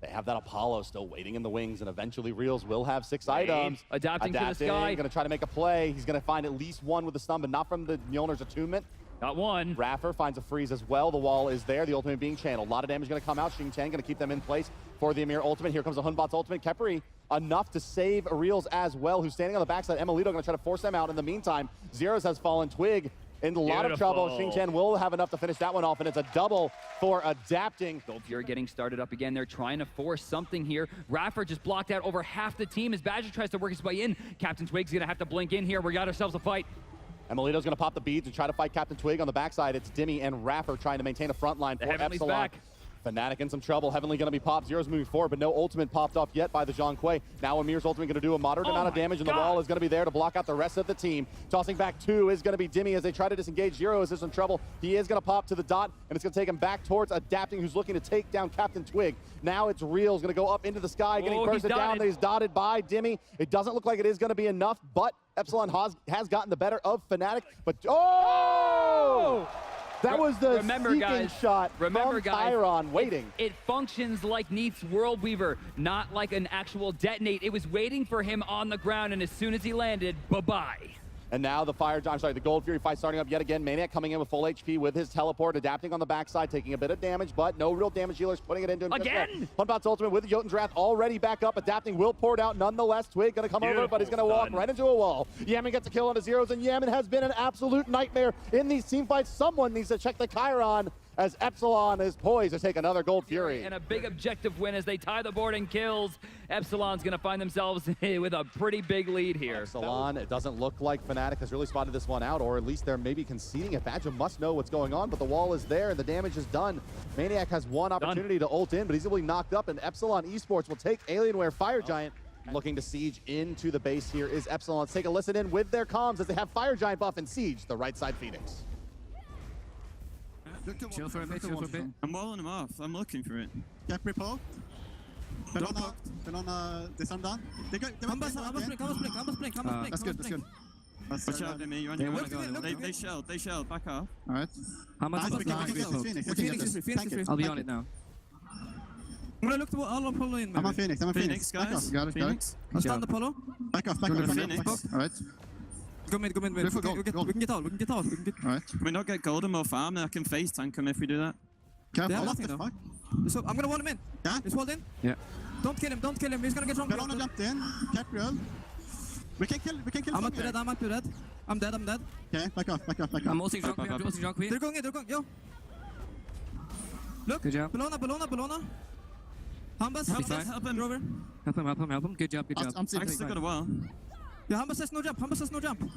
they have that Apollo still waiting in the wings, and eventually Reels will have 6 items. Adapting to the sky. Going to try to make a play. He's going to find at least one with the stun, but not from the Mjolnir's attunement. Got one. Raffer finds a freeze as well. The wall is there. The ultimate being channeled. A lot of damage going to come out. Xing Tian going to keep them in place for the Amir ultimate. Here comes the Hunbot's ultimate. Khepri enough to save Reels as well, who's standing on the backside. Emilito going to try to force them out. In the meantime, Zeros has fallen. Twig in a lot of trouble. Xing Tian will have enough to finish that one off, and it's a double for Adapting. Gold Fury getting started up again. They're trying to force something here. Raffer just blocked out over half the team as Badger tries to work his way in. Captain Twig's going to have to blink in here. We got ourselves a fight. Emilito's going to pop the beads and try to fight Captain Twig on the backside. It's Dimmy and Raffer trying to maintain a front line for Epsilon. Back. Fnatic in some trouble. Heavenly going to be popped. Zero's moving forward, but no ultimate popped off yet by the Zhonghui. Now Amir's ultimate going to do a moderate amount of damage, and the wall is going to be there to block out the rest of the team. Tossing back 2 is going to be Dimmy as they try to disengage. Zero is in trouble. He is going to pop to the dot, and it's going to take him back towards Adapting, who's looking to take down Captain Twig. Now it's Reel's going to go up into the sky, getting bursted down. He's dotted by Dimmy. It doesn't look like it is going to be enough, but Epsilon has gotten the better of Fnatic. But that was the sneaking shot from Chiron waiting. It functions like Neith's World Weaver, not like an actual detonate. It was waiting for him on the ground, and as soon as he landed, bye-bye. And now the Gold Fury fight starting up yet again. Maniac coming in with full HP with his teleport, Adapting on the backside, taking a bit of damage, but no real damage healers putting it into him. Again! Hunbot's ultimate with Jotun's Wrath already back up. Adapting will pour it out nonetheless. Twig going to come over, but he's going to walk right into a wall. Yaman gets a kill on the Zeros, and Yaman has been an absolute nightmare in these team fights. Someone needs to check the Chiron as Epsilon is poised to take another Gold Fury. And a big objective win as they tie the board and kills. Epsilon's going to find themselves with a pretty big lead here. Epsilon, it doesn't look like Fnatic has really spotted this one out, or at least they're maybe conceding it. Badger must know what's going on, but the wall is there and the damage is done. Maniac has one opportunity to ult in, but he's really knocked up, and Epsilon Esports will take Alienware Fire Giant. Looking to siege into the base here is Epsilon. Let's take a listen in with their comms as they have Fire Giant buff and siege the right side Phoenix. Chill for a bit. I'm walling him off. I'm looking for it. Capri Paul. Banana, disarm down. That's good. Watch out, Demi. You're on your way. They shelled. Back off. Alright. How much? Phoenix. I'll be on it now. I'm gonna look to I'll Apollo in. I'm on Phoenix. Guys. Got it. Phoenix. I'll stand Apollo. Back off. Phoenix. Alright. Go mid. We can get out. Alright. Can we not get golden or farm? Then I can face tank him if we do that. Careful. What the fuck? So I'm gonna wall him in. Yeah? Just walled in? Yeah. Don't kill him. He's gonna get drunk. Belona jumped in. Capriel. We can kill I'm not dead. I'm dead. Okay, back off. I'm ulting drunk. They're going. Yo. Look. Good job. Belona. Hambas. Help him. Good job. I'm still got a wall. Yeah, Hambas has no jump.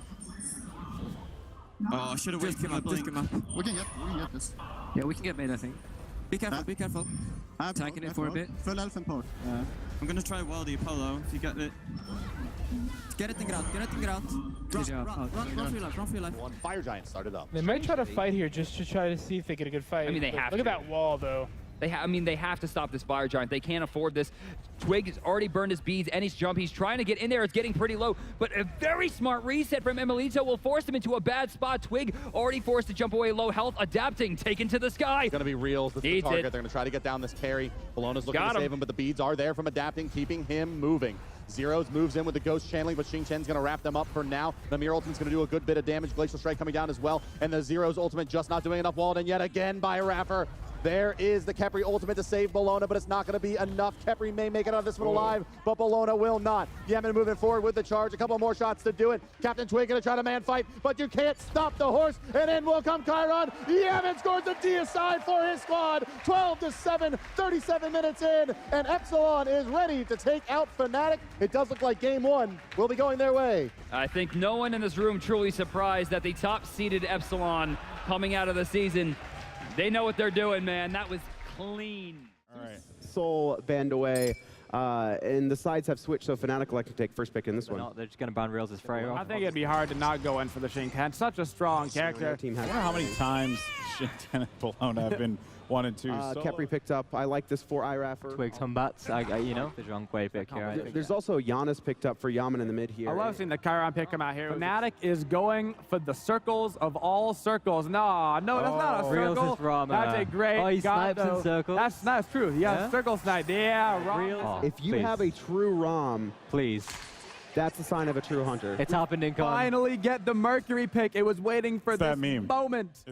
Oh, I should have waited for my blink. We can get this. Yeah, we can get mid, I think. Be careful. I'm tanking it for a bit. Full elf and port. I'm gonna try wall the Apollo if you get it. Get it in ground. Run for your life. One Fire Giant started up. They might try to fight here just to try to see if they get a good fight. I mean, they have to. Look at that wall, though. They have to stop this Fire Giant. They can't afford this. Twig has already burned his beads and his jump. He's trying to get in there. It's getting pretty low, but a very smart reset from Emilito will force him into a bad spot. Twig already forced to jump away, low health, Adapting, taken to the sky. It's going to be Reels. That's the target. They're going to try to get down this carry. Bellona's looking to save him, but the beads are there from Adapting, keeping him moving. Zeros moves in with the Ghost channeling, but Xing Chen's going to wrap them up for now. Namir ultimate's going to do a good bit of damage. Glacial Strike coming down as well, and the Zeros ultimate just not doing enough. Walled in yet again by Raffer. There is the Khepri ultimate to save Bologna, but it's not going to be enough. Khepri may make it out of this one alive, but Bologna will not. Yemen moving forward with the charge. A couple more shots to do it. Captain Twig going to try to man fight, but you can't stop the horse. And in will come Chiron. Yemen scores the deicide for his squad. 12-7, 37 minutes in, and Epsilon is ready to take out Fnatic. It does look like game one will be going their way. I think no one in this room truly surprised that the top-seeded Epsilon coming out of the season, they know what they're doing, man. That was clean. All right. Soul banned away, and the sides have switched, so Fnatic like to take first pick in this one. No, they're just going to ban Reels' Frey. I think it'd be hard to not go in for the Shinken. Such a strong character. I wonder how many times Shinken and Bologna have been 1 and 2. Khepri picked up. I like this for Iraffer. Twigs, Humbats, you know, the Zhonghui pick here. There's also Giannis picked up for Yaman in the mid here. I love seeing the Chiron pick come out here. Fnatic is going for the circles of all circles. No, that's not a circle. That's a great. Oh, he snipes in circles. That's true. Yeah, circle snipe. Yeah, Rom. If you have a true Rom, please. That's a sign of a true hunter. It's happened in Con. Finally get the Mercury pick. It was waiting for this moment.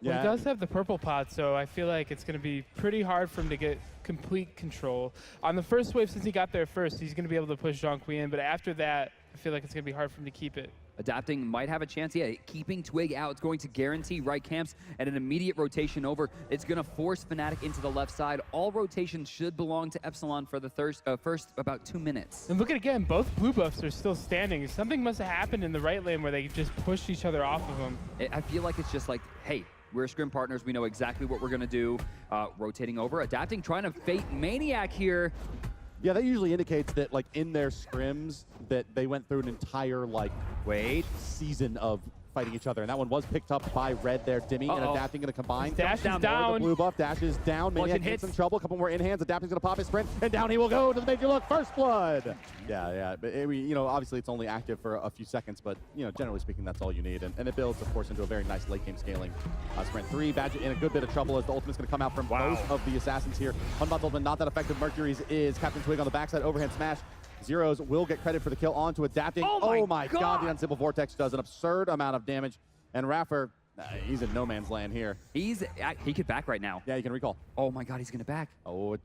Well, he does have the purple pot, so I feel like it's going to be pretty hard for him to get complete control. On the first wave, since he got there first, he's going to be able to push Zhonghui in, but after that, I feel like it's going to be hard for him to keep it. Adapting might have a chance, yeah. Keeping Twig out, it's going to guarantee right camps and an immediate rotation over. It's going to force Fnatic into the left side. All rotations should belong to Epsilon for the first about 2 minutes. And look at again, both blue buffs are still standing. Something must have happened in the right lane where they just pushed each other off of them. I feel like it's just like, hey, we're scrim partners. We know exactly what we're going to do. Rotating over, adapting, trying to fate Maniac here. Yeah, that usually indicates that, like, in their scrims, that they went through an entire, like, season of fighting each other. And that one was picked up by Red there. Dimmy and Adapting going to combine. Dash is down. The blue buff. Dash is down. Maniac in some trouble. A couple more in-hands. Adapting's going to pop his sprint. And down he will go to the Major Look. First blood. Yeah. But, you know, obviously it's only active for a few seconds. But, you know, generally speaking, that's all you need. And it builds, of course, into a very nice late-game scaling. Sprint 3. Badger in a good bit of trouble as the ultimate's going to come out from both of the assassins here. Unbot's ultimate not that effective. Mercury's is Captain Twig on the backside. Overhand smash. Zeros will get credit for the kill onto Adapting. Oh my God. The Unstable Vortex does an absurd amount of damage. And Raffer, he's in no man's land here. He could back right now. Yeah, he can recall. Oh my God, he's gonna back.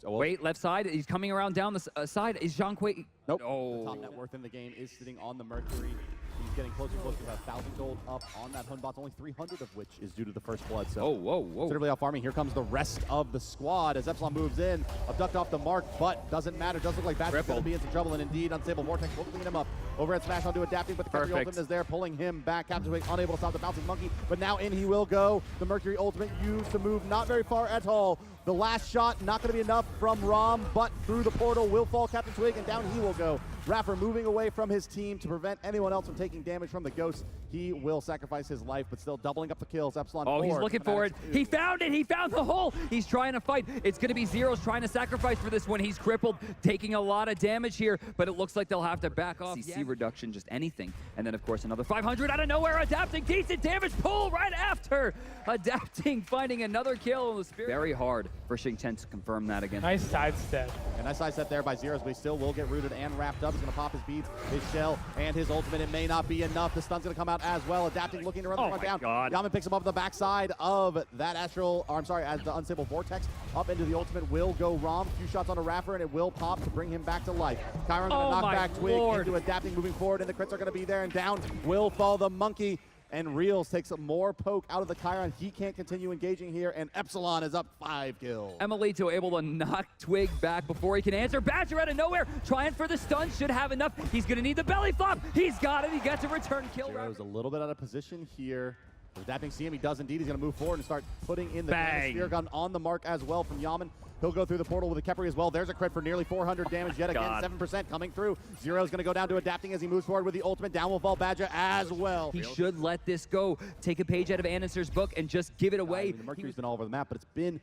Wait, left side. He's coming around down the side. Is Zhonghui? Nope. The top net worth in the game is sitting on the Mercury. He's getting closer and closer to 1,000 gold up on that Hunbot, only 300 of which is due to the first blood. So whoa. Considerably out farming. Here comes the rest of the squad as Epsilon moves in. Abduct off the mark, but doesn't matter. Does look like Badger's going to be in some trouble, and indeed, Unstable Vortex will clean him up. Overhead smash onto Adapting, but the Mercury ultimate is there, pulling him back. Captain Twig unable to stop the bouncing monkey, but now in he will go. The Mercury ultimate used to move not very far at all. The last shot not going to be enough from Rom, but through the portal will fall Captain Twig, and down he will go. Raffer moving away from his team to prevent anyone else from taking damage from the Ghost. He will sacrifice his life, but still doubling up the kills. Epsilon he's looking for it. He found it. He found the hole. He's trying to fight. It's going to be Zeros trying to sacrifice for this one. He's crippled, taking a lot of damage here, but it looks like they'll have to back off. CC reduction, just anything. And then, of course, another 500 out of nowhere. Adapting, decent damage pull right after. Adapting, finding another kill. In the spirit. Very hard for Xing Chen to confirm that again. Nice sidestep. A nice sidestep there by Zeros, but he still will get rooted and wrapped up. He's going to pop his beads, his shell, and his ultimate. It may not be enough. The stun's going to come out as well. Adapting, looking to run the front down. God. Yaman picks him up the backside of that astral, or I'm sorry, as the Unstable Vortex up into the ultimate will go Rom. A few shots on a Raffer, and it will pop to bring him back to life. Chiron going to knock back Twig into Adapting, moving forward, and the crits are going to be there, and down will fall the monkey. And Reels takes more poke out of the Chiron. He can't continue engaging here, and Epsilon is up 5 kills. Emelito able to knock Twig back before he can answer. Badger out of nowhere, trying for the stun, should have enough. He's gonna need the belly flop. He's got it, he gets a return kill. Zero's a little bit out of position here. Adapting CM, he does indeed. He's gonna move forward and start putting in the spear gun on the mark as well from Yaman. He'll go through the portal with a Khepri as well. There's a crit for nearly 400 damage yet again. 7% coming through. Zero's going to go down to Adapting as he moves forward with the ultimate. Down will fall Badger as well. He should let this go. Take a page out of Annister's book and just give it away. The Mercury's been all over the map, but it's been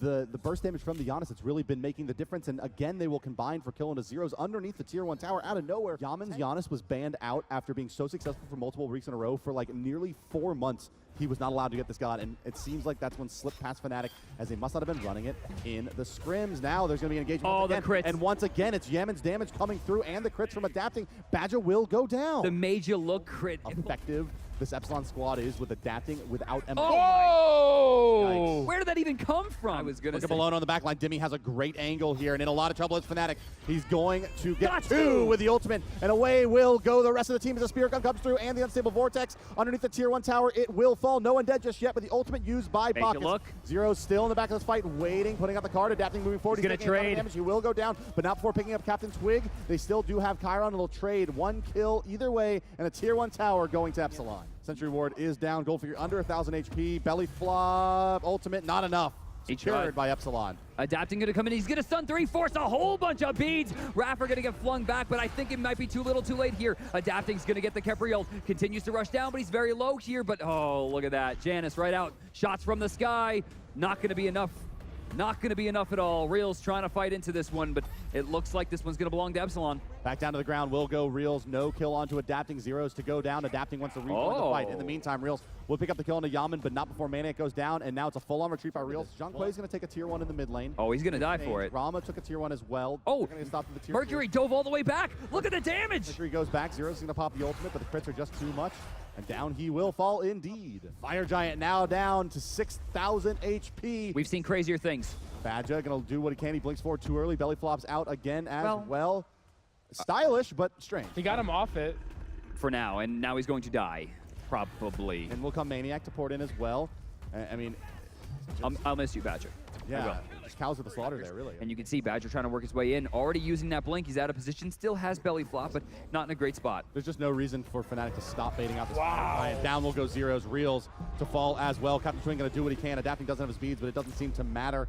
the burst damage from the Giannis that's really been making the difference. And again, they will combine for killing the Zeros underneath the tier 1 tower out of nowhere. Yaman's Giannis was banned out after being so successful for multiple weeks in a row for like nearly 4 months. he was not allowed to get this god, and it seems like that's when slipped past Fnatic, as they must not have been running it in the scrims. Now there's going to be an engagement once again, the crits. and once again, it's Yemen's damage coming through, and the crits from adapting. Badger will go down. The major look crit. Effective. This Epsilon squad is with adapting without M. Oh! Where did that even come from? I was going to Look say. at Malone on the back line. Dimmy has a great angle here, and in a lot of trouble is Fnatic. He's going to get two with the ultimate, and away will go the rest of the team as the Spirit Gun comes through, and the Unstable Vortex underneath the Tier 1 tower. It will fall. No one dead just yet, but the ultimate used by Bacchus. Zero still in the back of this fight, waiting, putting out the card, adapting, moving forward. He's going to trade. Damage. He will go down, but not before picking up Captain Twig. They still do have Chiron, and they'll trade 1 kill either way, and a Tier 1 tower going to Epsilon. Sentry Ward is down. Gold figure under 1,000 HP. Belly flop. Ultimate not enough. Secured by Epsilon. Adapting going to come in. He's going to stun 3, force a whole bunch of beads. Rapper going to get flung back, but I think it might be too little too late here. Adapting's going to get the Khepri ult. Continues to rush down, but he's very low here. But oh, look at that. Janus right out. Shots from the sky. Not going to be enough. Not going to be enough at all. Reels trying to fight into this one, but it looks like this one's going to belong to Epsilon. Back down to the ground will go Reels. No kill onto Adapting. Zeros to go down. Adapting wants to rejoin the fight. In the meantime, Reels will pick up the kill onto Yaman, but not before Maniac goes down, and now it's a full-on retreat by Reels. Zhonghui is going to take a Tier 1 in the mid lane. Oh, he's going to die for it. Rama took a Tier 1 as well. Oh, stop the tier Mercury dove all the way back. Look at the damage. Mercury goes back. Zeros is going to pop the ultimate, but the crits are just too much. And down he will fall indeed. Fire Giant now down to 6,000 HP. We've seen crazier things. Badger going to do what he can. He blinks forward too early. Belly flops out again as well. Stylish, but strange. He got him off it. For now, and now he's going to die. Probably. And will come Maniac to port in as well. I mean... I'll miss you, Badger. Yeah, just cows with the slaughter there, really. And you can see Badger trying to work his way in. Already using that blink. He's out of position. Still has belly flop, but not in a great spot. There's just no reason for Fnatic to stop baiting out this fight. Down will go Zeros. Reels to fall as well. Captain Twin going to do what he can. Adapting doesn't have his beads, but it doesn't seem to matter.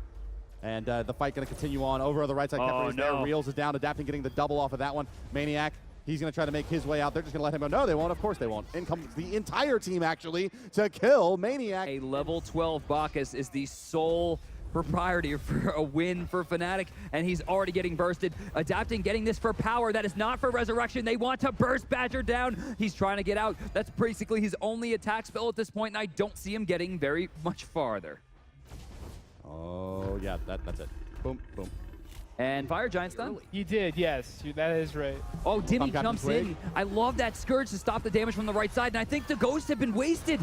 And the fight going to continue on over on the right side. Khepri is there. Reels is down. Adapting getting the double off of that one. Maniac, he's going to try to make his way out. They're just going to let him go. No, they won't. Of course they won't. In comes the entire team, actually, to kill Maniac. A level 12 Bacchus is the sole proprietor for a win for Fnatic, and he's already getting bursted. Adapting, getting this for power. That is not for resurrection. They want to burst Badger down. He's trying to get out. That's basically his only attack spell at this point, and I don't see him getting very much farther. Oh, yeah, that's it. Boom, boom. And Fire Giant's done. He did, yes. That is right. Oh, Dimmy jumps in. I love that Scourge to stop the damage from the right side, and I think the ghosts have been wasted.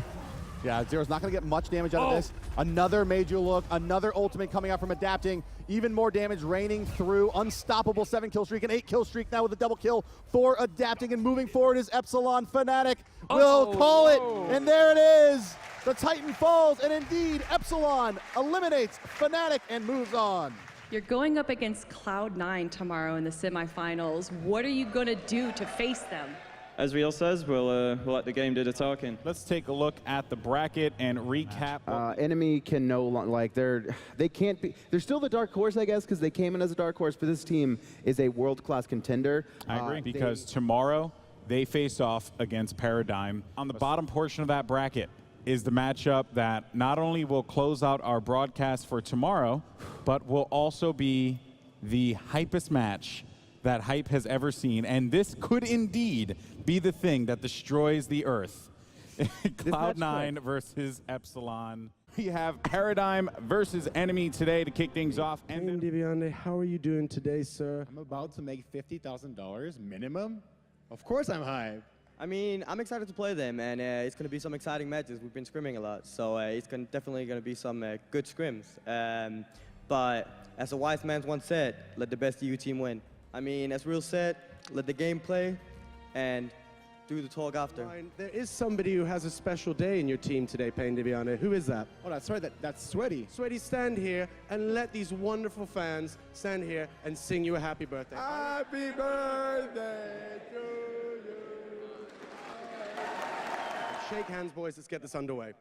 Yeah, Zero's not going to get much damage out of this. Another major look, another ultimate coming out from Adapting. Even more damage raining through. Unstoppable 7-kill streak, an 8-kill streak now with a double kill for Adapting. And moving forward is Epsilon. Fnatic will call it. And there it is. The Titan falls, and indeed, Epsilon eliminates Fnatic and moves on. You're going up against Cloud9 tomorrow in the semifinals. What are you going to do to face them? As Real says, we'll let the game do the talking. Let's take a look at the bracket and recap. Enemy can no longer, like, they can't be, they're still the dark horse, I guess, because they came in as a dark horse, but this team is a world-class contender. I agree, because tomorrow they face off against Paradigm. On the bottom portion of that bracket is the matchup that not only will close out our broadcast for tomorrow, but will also be the hypest match that Hype has ever seen. And this could indeed be the thing that destroys the Earth. Cloud9 versus Epsilon. We have Paradigm versus Enemy today to kick things off. And Diviande, how are you doing today, sir? I'm about to make $50,000 minimum. Of course I'm hyped. I mean, I'm excited to play them, and it's going to be some exciting matches. We've been scrimming a lot, so it's definitely going to be some good scrims. But as a wise man once said, let the best EU team win. I mean, as Real said, let the game play and do the talk after. There is somebody who has a special day in your team today, Payne Diviane. Who is that? Oh, that's right. That's Sweaty. Sweaty, stand here and let these wonderful fans stand here and sing you a happy birthday. Happy birthday to you. Shake hands, boys. Let's get this underway.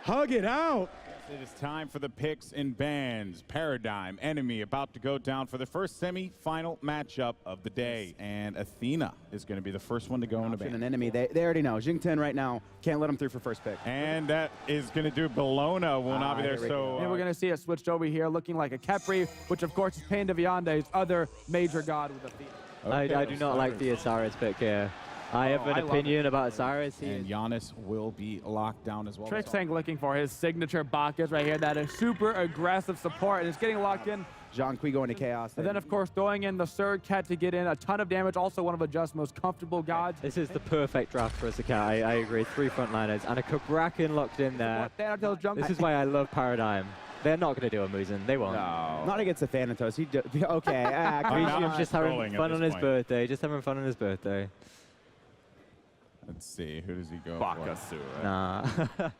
Hug it out. It is time for the picks and bans. Paradigm, Enemy about to go down for the first semi-final matchup of the day. And Athena is going to be the first one to go in the ban. An Enemy, they already know. Jing10 right now, can't let them through for first pick. And that is going to do Bologna will not be there. So and we're going to see it switched over here, looking like a Khepri, which of course is Payne Diviande's other major god with Athena. Okay, I do not like the Asara's pick here. I have an opinion about Cyrus. And Giannis will be locked down as well. Trixtank looking for his signature Bacchus right here. That is super aggressive support, and it's getting locked in. Jean-Qui going to Chaos. And then, of course, throwing in the Surge Cat to get in a ton of damage. Also one of the Just's most comfortable gods. This is the perfect draft for a Cat. I agree. 3 frontliners and a Kabrakan locked in there. This is why I love Paradigm. They're not going to do a Muzen. They won't. No. Not against the Thanatos. Okay. Vicium's just having fun on his birthday. Just having fun on his birthday. Let's see, who does he go Bakasura. Nah.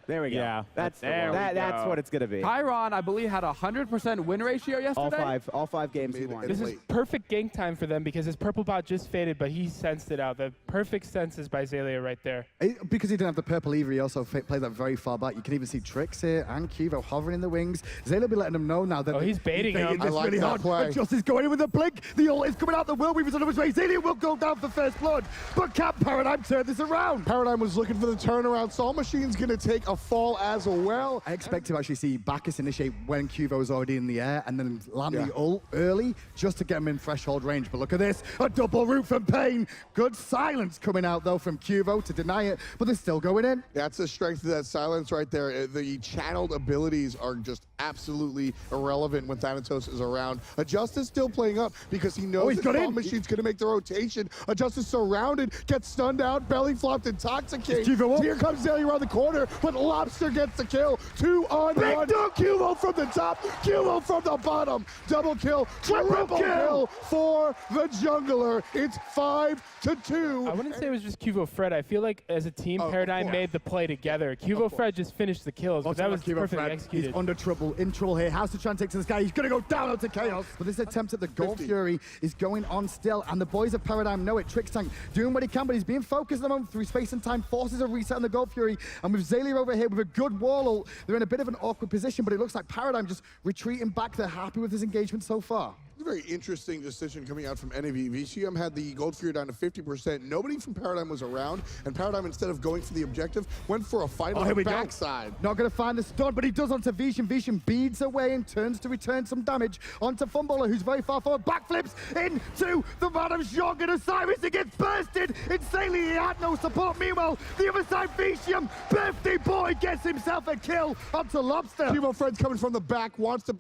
There we go. Yeah, that's what it's going to be. Chiron, I believe, had a 100% win ratio yesterday. All five games he won. This is perfect gank time for them because his purple bot just faded, but he sensed it out. The perfect senses by Xaylia right there. Because he didn't have the purple either, he also plays that very far back. You can even see Trix here and Cuvo hovering in the wings. Xaylia will be letting them know now that he's baiting him. I like really that play. And Just is going in with a blink. The ult is coming out. The Whirlweaver's on his way. Xaylia will go down for first blood, but can Paradigm turn this around? Paradigm was looking for the turnaround. Soul Machine's going to take a fall as well. I expect to actually see Bacchus initiate when Cuvo is already in the air and then land the ult early just to get him in threshold range. But look at this, a double root from Pain. Good silence coming out though from Cuvo to deny it, but they're still going in. That's the strength of that silence right there. The channeled abilities are just absolutely irrelevant when Thanatos is around. Adjust is still playing up because he knows that Soul Machine's going to make the rotation. Adjust is surrounded, gets stunned out, belly flopped, intoxicated. Here comes Xaylia around the corner, but Lobster gets the kill. 2-on-1. Cuvo from the top, Cuvo from the bottom. Double kill, triple kill for the jungler. It's 5-2. I wouldn't say it was just Cuvo Fred. I feel like as a team, Paradigm made the play together. Cuvo Fred just finished the kills, but that was perfectly executed. He's under trouble, in trouble here. How's the try and take to this guy? He's going to go down onto Chaos. But this attempt at the Gold Fury is going on still, and the boys of Paradigm know it. Trixtank doing what he can, but he's being focused at the moment through space and time, forces a reset on the Gold Fury, and with Xaylia over here with a good wall ult, they're in a bit of an awkward position, but it looks like Paradigm just retreating back. They're happy with his engagement so far. A very interesting decision coming out from NAV. VCM had the Gold Fury down to 50%. Nobody from Paradigm was around, and Paradigm, instead of going for the objective, went for a fight on the backside. Not going to find the stun, but he does onto Vishen. Vishen beads away and turns to return some damage onto Funballer, who's very far forward. Backflips into the Madame Zhong and Osiris. It gets bursted. Insanely, he had no support. Meanwhile, the other side, Vishen, birthday boy, gets himself a kill onto Lobster. Cubo Fred's coming from the back, wants to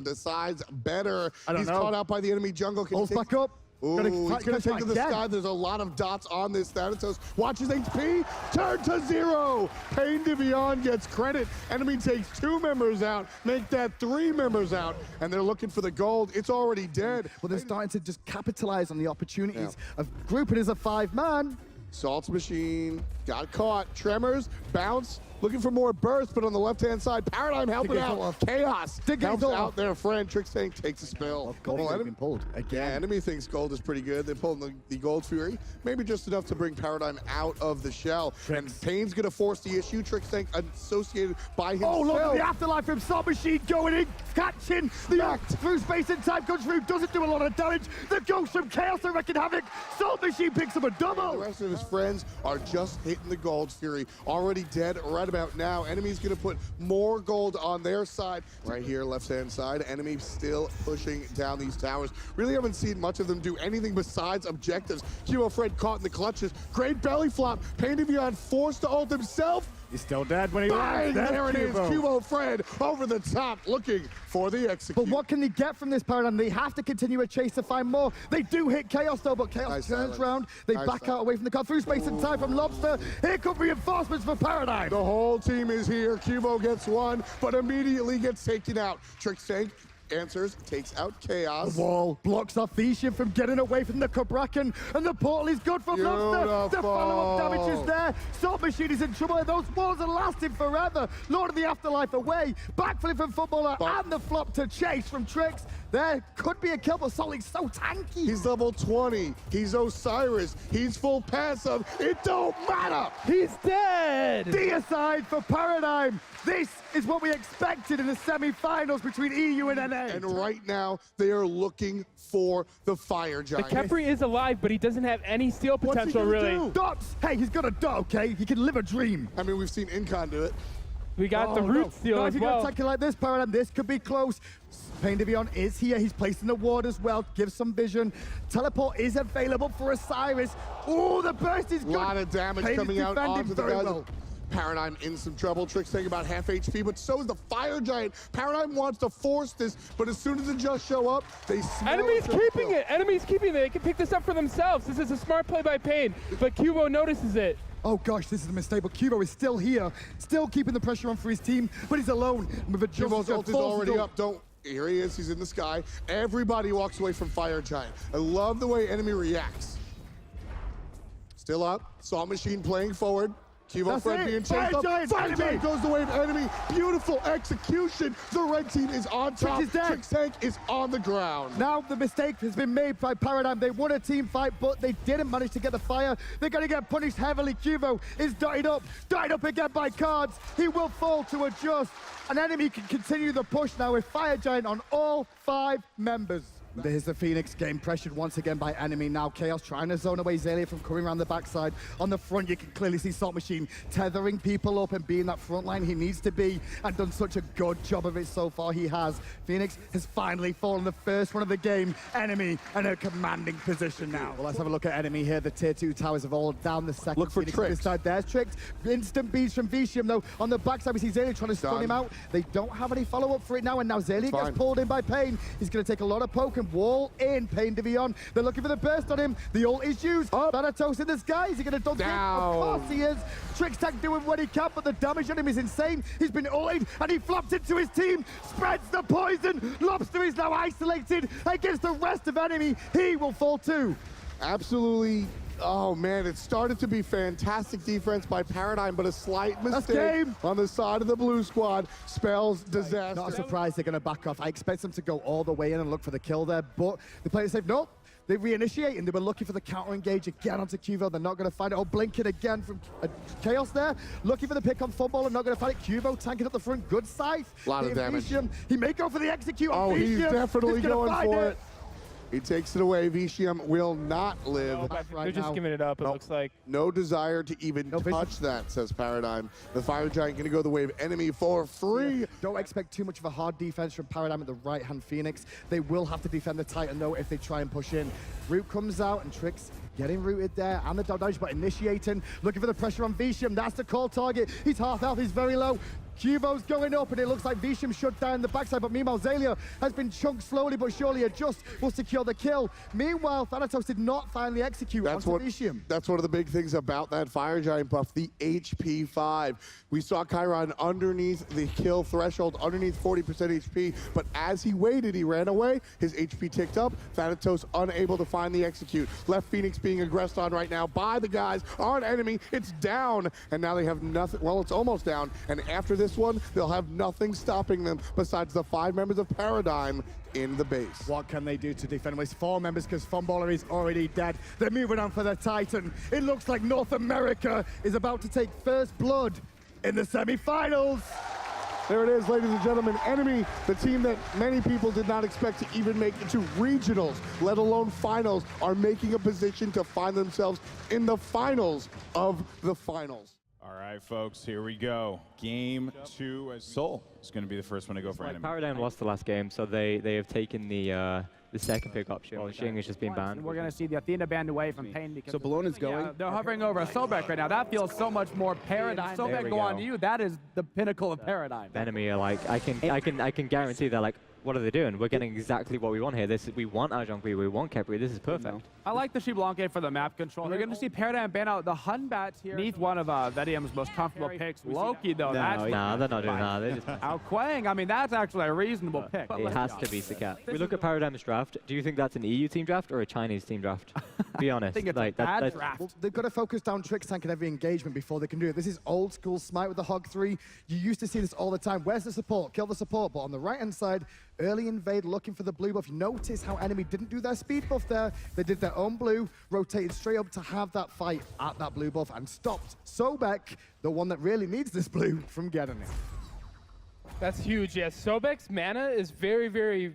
decides better. He's caught out by the enemy jungle. Pulls back up. Ooh, he's going to take to the sky. There's a lot of dots on this Thanatos. Watch his HP turn to 0. Pain to Beyond gets credit. Enemy takes 2 members out, make that 3 members out, and they're looking for the gold. It's already dead. Well, they're starting to just capitalize on the opportunities of grouping as a 5-man. Salt Machine got caught. Tremors, bounce, looking for more burst, but on the left-hand side, Paradigm helping out. Chaos helps out their friend. Trixtank takes a spill. Gold has been pulled again. Yeah, enemy thinks gold is pretty good. They're pulling the Gold Fury. Maybe just enough to bring Paradigm out of the shell. And Pain's going to force the issue. Trixtank associated by himself. Oh, look at the afterlife from Salt Machine going in, catching the act through space and time. Comes through, doesn't do a lot of damage. The ghost from Chaos are wrecking havoc. Salt Machine picks up a double. The rest of his friends are just hitting the Gold Fury. Already dead right about now. Enemy's going to put more gold on their side. Right here, left-hand side. Enemy still pushing down these towers. Really haven't seen much of them do anything besides objectives. Cubo Fred caught in the clutches. Great belly flop. Pain to Beyond forced to ult himself. He's still dead when he lands. lands. There it is. Cubo Fred over the top looking for the execute. But what can they get from this Paradigm? They have to continue a chase to find more. They do hit Chaos though, but Chaos turns around. They back out away from the car through space and time from Lobster. Here come reinforcements for Paradigm. The whole team is here. Cubo gets one, but immediately gets taken out. Trixtank answers, takes out Chaos. The wall blocks off Vishen from getting away from the Kabrakan, and the portal is good from Lobster. The follow-up damage is there. Salt Machine is in trouble. Those walls are lasting forever. Lord of the Afterlife away. Backflip from Footballer and the flop to chase from Trix. There could be a kill, but Salt's so tanky. He's level 20. He's Osiris. He's full passive. It don't matter. He's dead. Deicide for Paradigm. This is what we expected in the semi-finals between EU and NA. And right now, they are looking for the Fire Giant. The Khepri is alive, but he doesn't have any steal potential, really. Dots. Hey, he's got a dot, okay? He can live a dream. I mean, we've seen Incon do it. We got the root seal as if well. If you're attacking like this, Paradigm, this could be close. Pain Devion is here. He's placing the ward as well. Gives some vision. Teleport is available for Osiris. Oh, the burst is good. A lot of damage Pain coming out onto the guys. well. Paradigm in some trouble. Trick's taking about half HP, but so is the Fire Giant. Paradigm wants to force this, but as soon as the Just show up, they smell Enemy's keeping it. Enemy's keeping it. They can pick this up for themselves. This is a smart play by Pain, but Cubo notices it. Oh gosh, this is a mistake, but Cubo is still here, still keeping the pressure on for his team, but he's alone. With a Cubo's ult is already up. Here he is, he's in the sky. Everybody walks away from Fire Giant. I love the way enemy reacts. Still up, Saw Machine playing forward. Cubo Fred being chased up. Fire Giant goes the way of enemy. Beautiful execution. The red team is on top. Trick's tank is on the ground. Now the mistake has been made by Paradigm. They won a team fight, but they didn't manage to get the fire. They're going to get punished heavily. Cubo is dotted up again by Cards. He will fall to a Just. An enemy can continue the push now with Fire Giant on all 5 members. There's the Phoenix getting pressured once again by enemy. Now Chaos trying to zone away Zalia from coming around the backside. On the front, you can clearly see Salt Machine tethering people up and being that front line he needs to be, and done such a good job of it so far. He has. Phoenix has finally fallen the first one of the game. Enemy in a commanding position now. Well, let's have a look at enemy here. The tier 2 towers have all down the second. Look for Phoenix Trick. this side. There's Tricked. Instant beats from Vicium though. On the backside, we see Zalia trying to stun him out. They don't have any follow-up for it now, and now Zalia gets pulled in by Pain. He's going to take a lot of poke and wall in. Pain Devion. They're looking for the burst on him. The ult is used. Thanatos in the sky. Is he going to dunk it? Of course he is. Trick's tank doing what he can, but the damage on him is insane. He's been ulted, and he flops into his team. Spreads the poison. Lobster is now isolated against the rest of enemy. He will fall too. Absolutely. Oh man, it started to be fantastic defense by Paradigm, but a slight mistake on the side of the blue squad spells disaster. Not a surprise they're going to back off. I expect them to go all the way in and look for the kill there, but the players say, nope. They reinitiate, and they were looking for the counter engage again onto Cubo. They're not going to find it. Oh, blinking again from Chaos there. Looking for the pick on Football and not going to find it. Cubo tanking up the front. Good scythe. A lot of damage. Vicium. He may go for the execute on Vicium. He's definitely going for it. it. He takes it away. Vicium will not live. They're just giving it up, it looks like. No desire to even touch that, says Paradigm. The Fire Giant going to go the way of enemy for free. Yeah. Don't expect too much of a hard defense from Paradigm at the right-hand Phoenix. They will have to defend the Titan, though, if they try and push in. Root comes out, and Trick's getting rooted there, and the dodge, but initiating, looking for the pressure on Vicium. That's the call target. He's half health, he's very low. Cubo's going up, and it looks like Vicium shut down the backside, but meanwhile, Zalia has been chunked slowly but surely. A Just will secure the kill. Meanwhile, Thanatos did not finally execute onto Vicium. That's one of the big things about that Fire Giant buff, the HP 5. We saw Chiron underneath the kill threshold, underneath 40% HP, but as he waited, he ran away. His HP ticked up. Thanatos unable to find the execute. Left Phoenix being aggressed on right now by the guys on enemy. It's down, and now they have nothing. Well, it's almost down, and after this one, they'll have nothing stopping them besides the 5 members of Paradigm in the base. What can they do to defend with 4 members, because Funballer is already dead. They're moving on for the Titan. It looks like North America is about to take first blood in the semi-finals. There it is, ladies and gentlemen. Enemy, the team that many people did not expect to even make it to regionals, let alone finals, are making a position to find themselves in the finals of the finals. All right, folks, here we go. Game 2 as Soul is going to be the first one to go for enemy. Paradigm lost the last game, so they have taken the second pick option. Xing has just been banned. We're going to see the Athena banned away from Pain. Because so Bologna's going? Yeah, they're hovering over Sobek right now. That feels so much more Paradigm. Sobek go on you. That is the pinnacle of Paradigm. Enemy are like, I can guarantee they're like, what are they doing? We're getting exactly what we want here. We want Arjonkwi, we want Kepri. This is perfect. I like the Xiblanque for the map control. We're going to see Paradigm ban out the Hunbats here. Neath one of Vedium's most comfortable picks. Loki, though. No, they're not doing that. They're just Quang, I mean, that's actually a reasonable pick. It has to be Sakat. We look at Paradigm's draft. Do you think that's an EU team draft or a Chinese team draft? Be honest. I think it's a bad draft. Well, they've got to focus down Trick's tank in every engagement before they can do it. This is old school Smite with the Hog 3. You used to see this all the time. Where's the support? Kill the support. But on the right-hand side, early invade looking for the blue buff. Notice how enemy didn't do their speed buff there. They did their own blue, rotated straight up to have that fight at that blue buff, and stopped Sobek, the one that really needs this blue, from getting it. That's huge, yes. Sobek's mana is very, very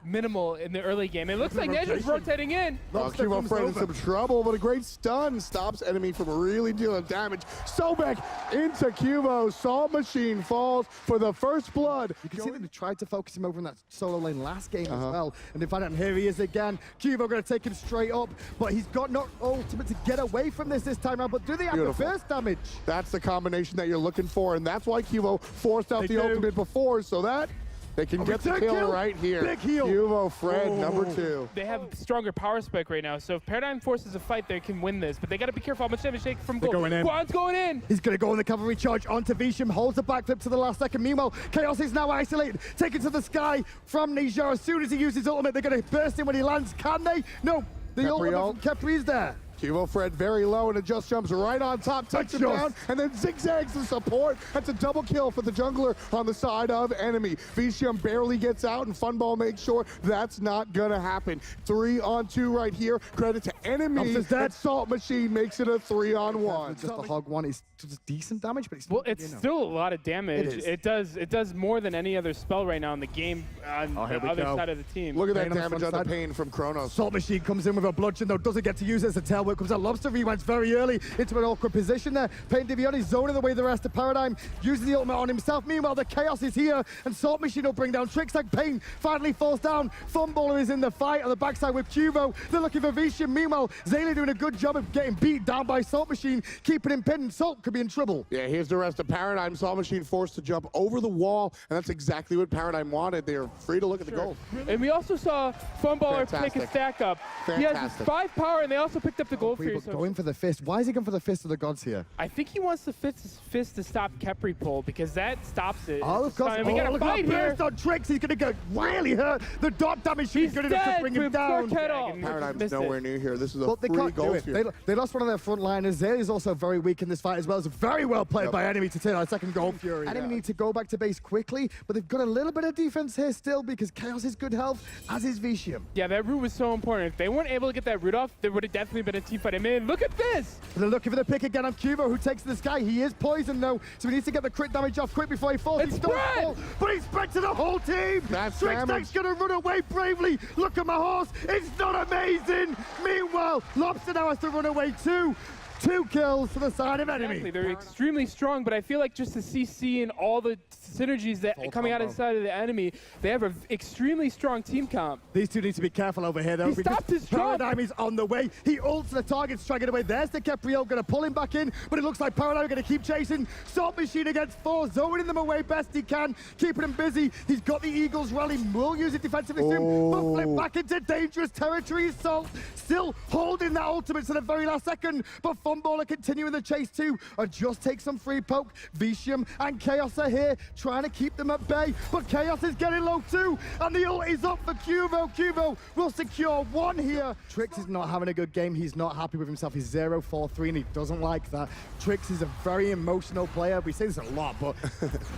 minimal in the early game. It looks like they're just rotating in. Cubo Fred in some trouble, but a great stun stops enemy from really dealing damage. Sobek into Cubo. Salt Machine falls for the first blood. You can see that they tried to focus him over in that solo lane last game as well. And they find out, and here he is again. Cubo going to take him straight up, but he's got no ultimate to get away from this time around. But do they have the first damage? That's the combination that you're looking for, and that's why Cubo forced out the ultimate before, so that they can get the kill right here. Big heal. Cubo Fred, number 2. They have stronger power spike right now, so if Paradigm forces a fight, they can win this. But they got to be careful how much damage they take from gold. Guan's going in. He's going to go on the cavalry charge onto Visham, holds the backflip to the last second. Meanwhile, Chaos is now isolated, taken to the sky from Nijar. As soon as he uses ultimate, they're going to burst in when he lands. Can they? No. The ultimate from Kepri is there. Cubo Fred very low, and it just jumps right on top, takes him down, and then zigzags the support. That's a double kill for the jungler on the side of enemy. Visham barely gets out, and Funball makes sure that's not going to happen. 3-on-2 right here. Credit to enemy. That Salt Machine makes it a 3-on-1. Just the hog one is just decent damage, but it's still a lot of damage. It does more than any other spell right now in the game on the other side of the team. Look at that damage on the Pain from Chronos. Salt Machine comes in with a bludgeon, though, doesn't get to use it as a tailwind. Comes out Lobster rewinds very early into an awkward position there. Pain Divioni zoning away the rest of Paradigm, using the ultimate on himself. Meanwhile, the Chaos is here, and Salt Machine will bring down Tricks. Like Pain finally falls down. Funballer is in the fight on the backside with Cubo. They're looking for Visham. Meanwhile, Zayla doing a good job of getting beat down by Salt Machine, keeping him pinned. Salt could be in trouble. Yeah, here's the rest of Paradigm. Salt Machine forced to jump over the wall, and that's exactly what Paradigm wanted. They are free to look at the gold. And we also saw Funballer pick a stack up. He has 5 power, and they also picked up the gold for you. Going for the fist. Why is he going for the fist of the gods here? I think he wants the fist to stop Kepri pull, because that stops it. Oh, of course. We got a fight here. On Tricks. He's going to get really hurt. The dot damage he's going to bring him down. Paradigm's nowhere near here. This is a free gold here. They lost one of their frontliners. Zay is also very weak in this fight as well. It's very well played by enemy to turn on a second gold fury. Enemy need to go back to base quickly, but they've got a little bit of defense here still, because Chaos is good health, as is Visham. Yeah, that root was so important. If they weren't able to get that root off, there would have definitely been a team fight. I mean, look at this. They're looking for the pick again on Cubo, who takes to the sky. He is poisoned though, so he needs to get the crit damage off quick before he falls. It's spread! But he's spread to the whole team. That's Trickstack's gonna run away bravely. Look at my horse. It's not amazing. Meanwhile, Lobster now has to run away too. 2 kills to the side of enemy. Exactly. They're extremely strong, but I feel like just the CC and all the synergies that coming out of the side of the enemy, they have an extremely strong team comp. These two need to be careful over here, though. He stopped his drop. Paradigm is on the way. He ults the target, striking away. There's the Capriel, going to pull him back in, but it looks like Paradigm are going to keep chasing. Salt Machine against 4, zoning them away best he can, keeping him busy. He's got the Eagles rally, will use it defensively soon, but flip back into dangerous territory. Salt still holding that ultimate to the very last second, but Funballer continuing the chase too. Just take some free poke. Visham and Chaos are here, trying to keep them at bay, but Chaos is getting low too, and the ult is up for Cubo. Cubo will secure 1 here. Trix is not having a good game. He's not happy with himself. He's 0-4-3, and he doesn't like that. Trix is a very emotional player. We say this a lot, but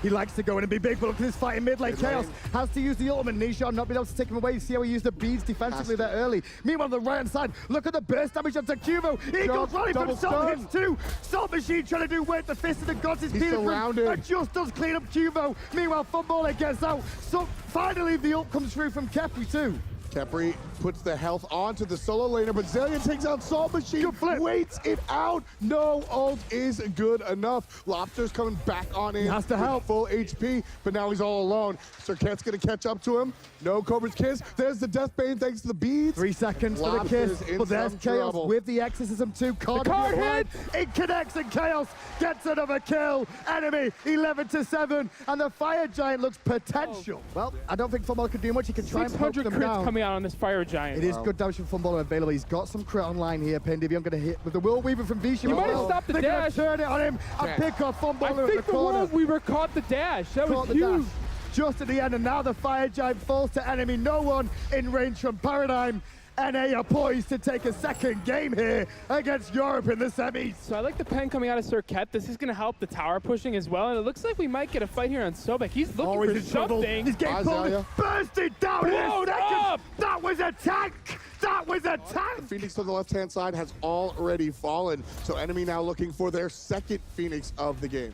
he likes to go in and be big, but look at this fight in mid lane. Chaos has to use the ultimate. Nishan not being able to take him away. See how he used the beads defensively there early. Meanwhile, on the right hand side, look at the burst damage onto Cubo. Eagles rally from Salt hits too. Salt Machine trying to do weight. The fist of the gods is peeling through. And just does clean up Cubo. Meanwhile, Funballer gets out. So finally, the ult comes through from Kepri too. Kepri puts the health onto the solo laner, but Zillion takes out Salt Machine, waits it out. No ult is good enough. Lobster's coming back on in. He has to help. Full HP, but now he's all alone. Serket's gonna catch up to him. No Cobra's Kiss. There's the Death Bane thanks to the beads. 3 seconds for the kiss, but there's Chaos with the Exorcism too. The card hit! It connects and Chaos gets another kill. Enemy 11-7, and the Fire Giant looks potential. Well, I don't think Funballer can do much. He can try and poke them down. Coming out on this Fire Giant. It is good damage from Funballer available. He's got some crit online here. Pendivion going to hit with the Will Weaver from Visham. He might have stopped the dash. Turn it on him and pick off Funballer. I think the Will Weaver caught the dash. That was huge. Just at the end, and now the Fire Giant falls to enemy. No one in range from Paradigm. NA are poised to take a second game here against Europe in the semis. So I like the pen coming out of Serket. This is going to help the tower pushing as well, and it looks like we might get a fight here on Sobek. He's looking for something. He's getting pulled, bursted down in a second. That was a tank. That was a tank. Phoenix on the left-hand side has already fallen, so enemy now looking for their second Phoenix of the game.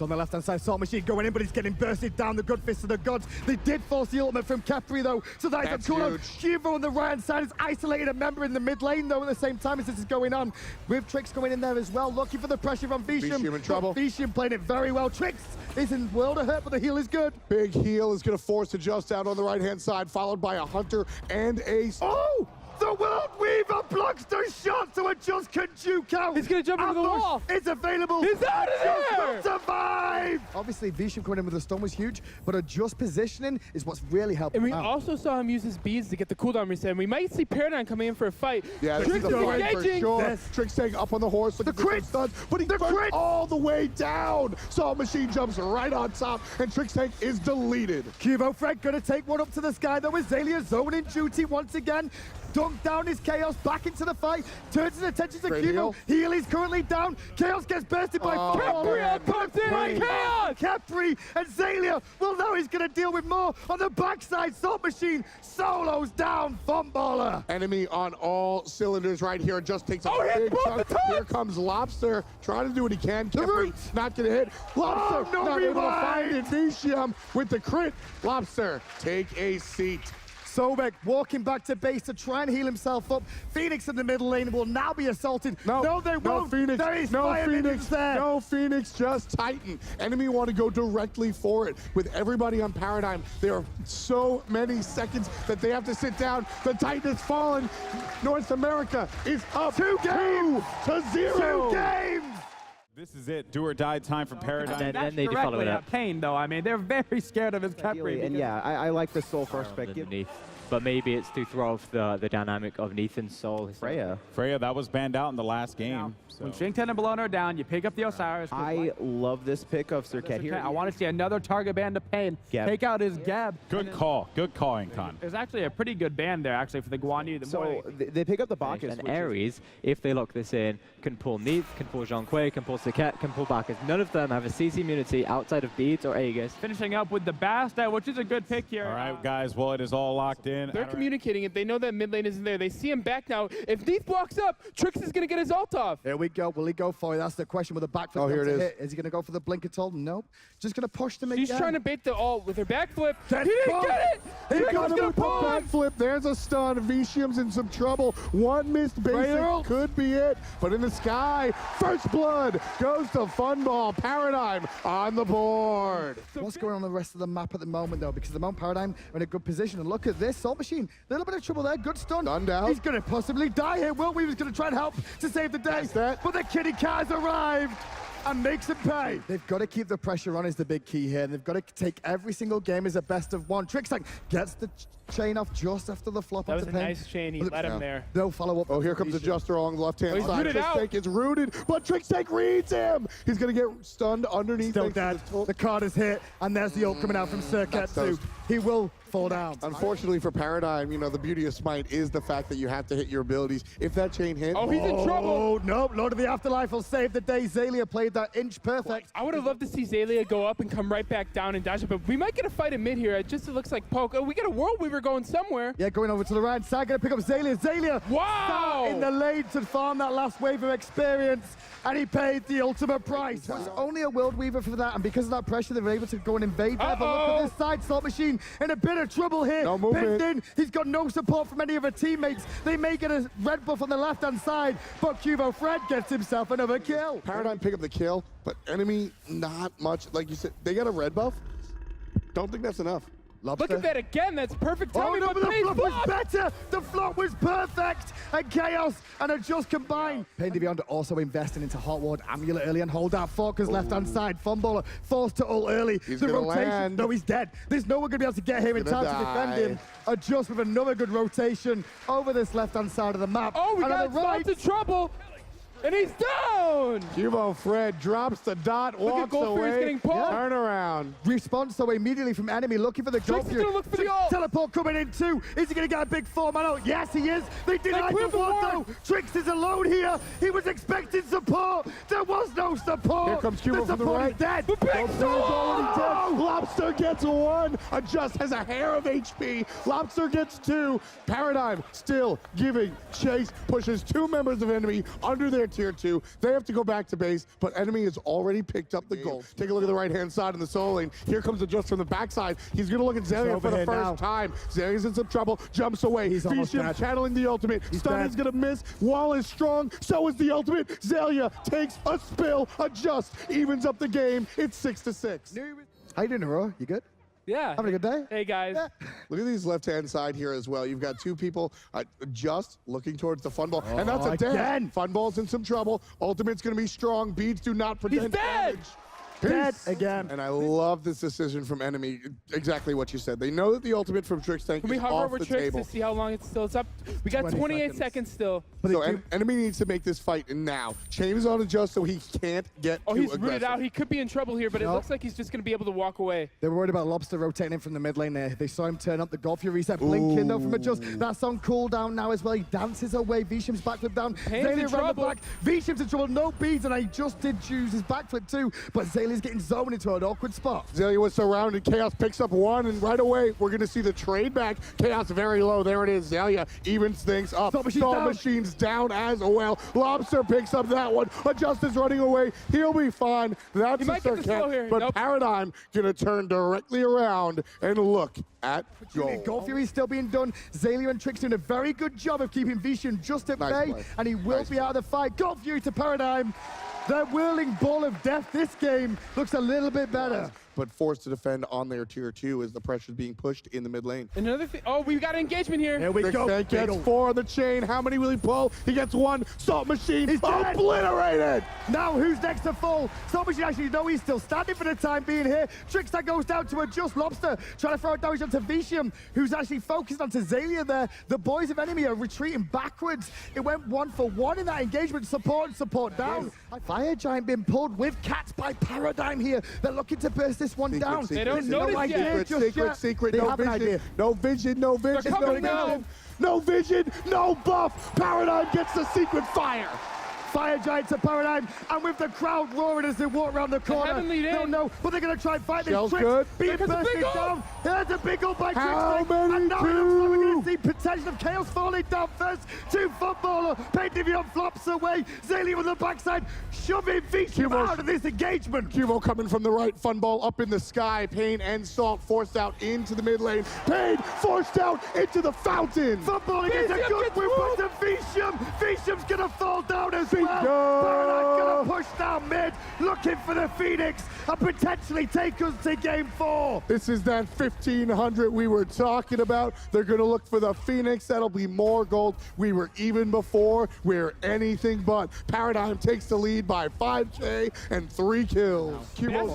So on the left-hand side, Salt Machine going in, but he's getting bursted down. The good fist of the gods. They did force the ultimate from Kepri, though, so that is a cool. Hugo on the right-hand side is isolated a member in the mid lane, though, at the same time as this is going on. With Trix going in there as well, looking for the pressure on Vicium. Vicium in trouble. Vicium playing it very well. Trix is in world of hurt, but the heal is good. Big heal is going to force adjust out on the right-hand side, followed by a Hunter and a... Oh! The World Weaver blocks the shot, so it just can juke out. He's going to jump into the wall. It's available. He's out of there. Survive. Obviously, Vicium coming in with the stun was huge, but a just positioning is what's really helping. And we also saw him use his beads to get the cooldown reset. And we might see Paradigm coming in for a fight. Yeah, Trix is engaging. Sure. Trix staying up on the horse. The crit stuns, but he burns all the way down. Salt Machine jumps right on top, and Trix Tank is deleted. Cubo Fred gonna take one up to the sky, though, with Zalia zoning duty once again. Dunk down his Chaos back into the fight, turns his attention to Cubo. Heal is currently down. Chaos gets bursted by Kepri comes in on Chaos. Kepri and Zalia. Well, now he's going to deal with more on the backside. Salt Machine solos down Fumballer. Enemy on all cylinders right here. Just takes a big chunk. Here comes Lobster trying to do what he can. Kepri not going to hit. Lobster not able to find it. Vicium with the crit. Lobster, take a seat. Sobek walking back to base to try and heal himself up. Phoenix in the middle lane will now be assaulted. No, they won't. Phoenix. There is No, fire Phoenix. there. No, Phoenix. Just Titan. Enemy want to go directly for it. With everybody on Paradigm, there are so many seconds that they have to sit down. The Titan has fallen. North America is up 2-0. Two games. This is it. Do or die time for Paradigm. And then they do follow it up. Pain, though. I mean, they're very scared of his Kepri. And yeah, I like the soul first pick. But maybe it's to throw off the dynamic of Nathan's soul. Freya, that was banned out in the last game. So. When Shinten and Bologna are down, you pick up the Osiris. I love this pick of Serket here. I want to see another target ban to Pain. Take out his Gab. Good call. Good calling, Con. There's actually a pretty good ban there, actually, for the Guan Yu. So they pick up the Bacchus. And Ares, if they lock this in, can pull Neith, can pull Zhong Kui, can pull Serket, can pull Bacchus. None of them have a CC immunity outside of Beads or Aegis. Finishing up with the Basta, which is a good pick here. All right, guys. Well, it is all locked in. They're communicating it. They know that mid lane isn't there. They see him back now. If Neith walks up, Trix is going to get his ult off. Here we go. Will he go for it? That's the question with the backflip. Oh, here it is. Hit. Is he going to go for the blink at all? Nope. Just going to push them again. She's trying to bait the ult with her backflip. He That's didn't get it. He got him with the backflip. There's a stun. Vicium's in some trouble. One missed basic could be it. But in the sky, first blood goes to Funball. Paradigm on the board. What's going on the rest of the map at the moment, though? Because at the moment, Paradigm are in a good position. And look at this. Salt Machine, a little bit of trouble there. Good stun. Stunned out. He's going to possibly die here. Will Weaver's going to try and help to save the day. But the kitty cat has arrived and makes it pay. They've got to keep the pressure on is the big key here. And they've got to take every single game as a best of one. Trixtank gets the chain off just after the flop. That was a nice chain. He let him there. They'll follow up. Oh, here comes Adjuster along the left-hand side. Trixtank is rooted, but Trixtank reads him. He's going to get stunned underneath. Still dead. The card is hit, and there's the ult coming out from Serket. He will fall down. Unfortunately for Paradigm, you know, the beauty of Smite is the fact that you have to hit your abilities. If that chain hits... Oh, he's in trouble. Oh, no. Lord of the Afterlife will save the day. Zalia played that inch perfect. I would have loved to see Zalia go up and come right back down and dodge it, but we might get a fight in mid here. It just looks like poke. Oh, we got a World Weaver going somewhere. Yeah, going over to the right side. Going to pick up Zalia. Zalia wow! in the lane to farm that last wave of experience, and he paid the ultimate price. There's only a World Weaver for that, and because of that pressure, they were able to go and invade there. But look at this side. Salt Machine in a bit of trouble here. No movement. In. He's got no support from any of her teammates. They may get a red buff on the left-hand side, but Cubo Fred gets himself another kill. Paradigm pick up the kill, but enemy not much. Like you said, they got a red buff. Don't think that's enough. Lobster. Look at that again. That's perfect timing. Oh, no, but the flop was better. The flop was perfect. And Chaos and Adjust combined. Pain Beyond also investing into Hot Ward Amulet early and hold out Falker's left-hand side. Funballer forced to ult early. He's the gonna rotation. land. No, he's dead. There's no one going to be able to get here in time to defend him. Adjust with another good rotation over this left-hand side of the map. Oh, we and got right into trouble. And he's down! Cubo Fred drops the dot, walks away, turn around. Response though immediately from enemy, looking for the goal. Trix is gonna look for the ult. Teleport coming in too. Is he gonna get a big 4-man ult? Yes, he is. They denied the one though. Trix is alone here. He was expecting support. There was no support. Here comes Cubo from the right. Dead. The big already dead. Lobster gets 1. Adjust has a hair of HP. Lobster gets 2. Paradigm still giving chase. Pushes 2 members of enemy under their tier 2. They have to go back to base, but Enemy has already picked up the gold. Take a look at the right-hand side in the solo lane. Here comes the just from the backside. He's going to look at Zelia for the first time. Zelia's in some trouble, jumps away. Visham channeling the ultimate. Stun is going to miss. Wall is strong, so is the ultimate. Zelia takes a spill, adjusts, evens up the game. It's 6-6. How you doing, Aurora? You good? Yeah. Having a good day? Hey, guys. Yeah. Look at these left-hand side here as well. You've got two people just looking towards the fun ball. And that's a dead. Fun ball's in some trouble. Ultimate's going to be strong. Beads do not prevent damage. Dead again. And I love this decision from Enemy. Exactly what you said. They know that the ultimate from Trix Tank Can we is hover off over the Trix table. to see how long it's still? It's up. We got 28 seconds still. So Enemy needs to make this fight now. Chain is on adjust so he can't get too he's aggressive. rooted out. He could be in trouble here, but it looks like he's just going to be able to walk away. They were worried about Lobster rotating in from the mid lane there. They saw him turn up the God Fury reset. Blinking though from adjust. That's on cooldown now as well. He dances away. Visham's backflip down. Zelia around the back. Visham's in trouble. No beads, and I just did choose his backflip too. But Zelia's getting zoned into an awkward spot. Zelia was surrounded. Chaos picks up one, and right away we're going to see the trade back. Chaos very low. There it is. Zelia evens things up. Stall Machine's down as well. Lobster picks up that one. Adjust is running away. He'll be fine. That's a Circuit. But Paradigm going to turn directly around and look at goal. God Fury still being done. Zelia and Trix doing a very good job of keeping Visham just at bay, and he will be out of the fight. God Fury to Paradigm. Their whirling ball of death this game looks a little bit better. But forced to defend on their tier 2 as the pressure's being pushed in the mid lane. Another thing. Oh, we've got an engagement here. Here we go. Gets 4 on the chain. How many will he pull? He gets 1. Salt Machine obliterated. Now who's next to fall? Salt Machine actually, no, he's still standing for the time being here. Trickster goes down to adjust. Lobster trying to throw damage onto Visham, who's actually focused onto Zelia there. The boys of Enemy are retreating backwards. It went 1-for-1 in that engagement. Support down. Fire Giant being pulled with cats by Paradigm here. They're looking to burst this one down. They don't notice yet. Secret, They no have an vision. idea. No vision, no vision, no vision. No vision, no buff. Paradigm gets the secret fire. Fire Giant to Paradigm, and with the crowd roaring as they walk around the corner. No, but they're going to try and fight this. Shell's good. Being bursted down. There's a big ult by How Trix. many And now we're going to see potential of Chaos falling down first to Footballer. Pain Divion flops away. Zelia on the backside, shoving Visham out of this engagement. Cubo coming from the right, fun ball up in the sky. Pain and Salt forced out into the mid lane. Pain forced out into the fountain. Footballer gets a good whip to Visham. Visham's going to fall down as well. Paradigm going to push down mid, looking for the Phoenix and potentially take us to game 4. This is that 1,500 we were talking about. They're going to look for the Phoenix. That'll be more gold. We were even before. We're anything but. Paradigm takes the lead by 5K and 3 kills.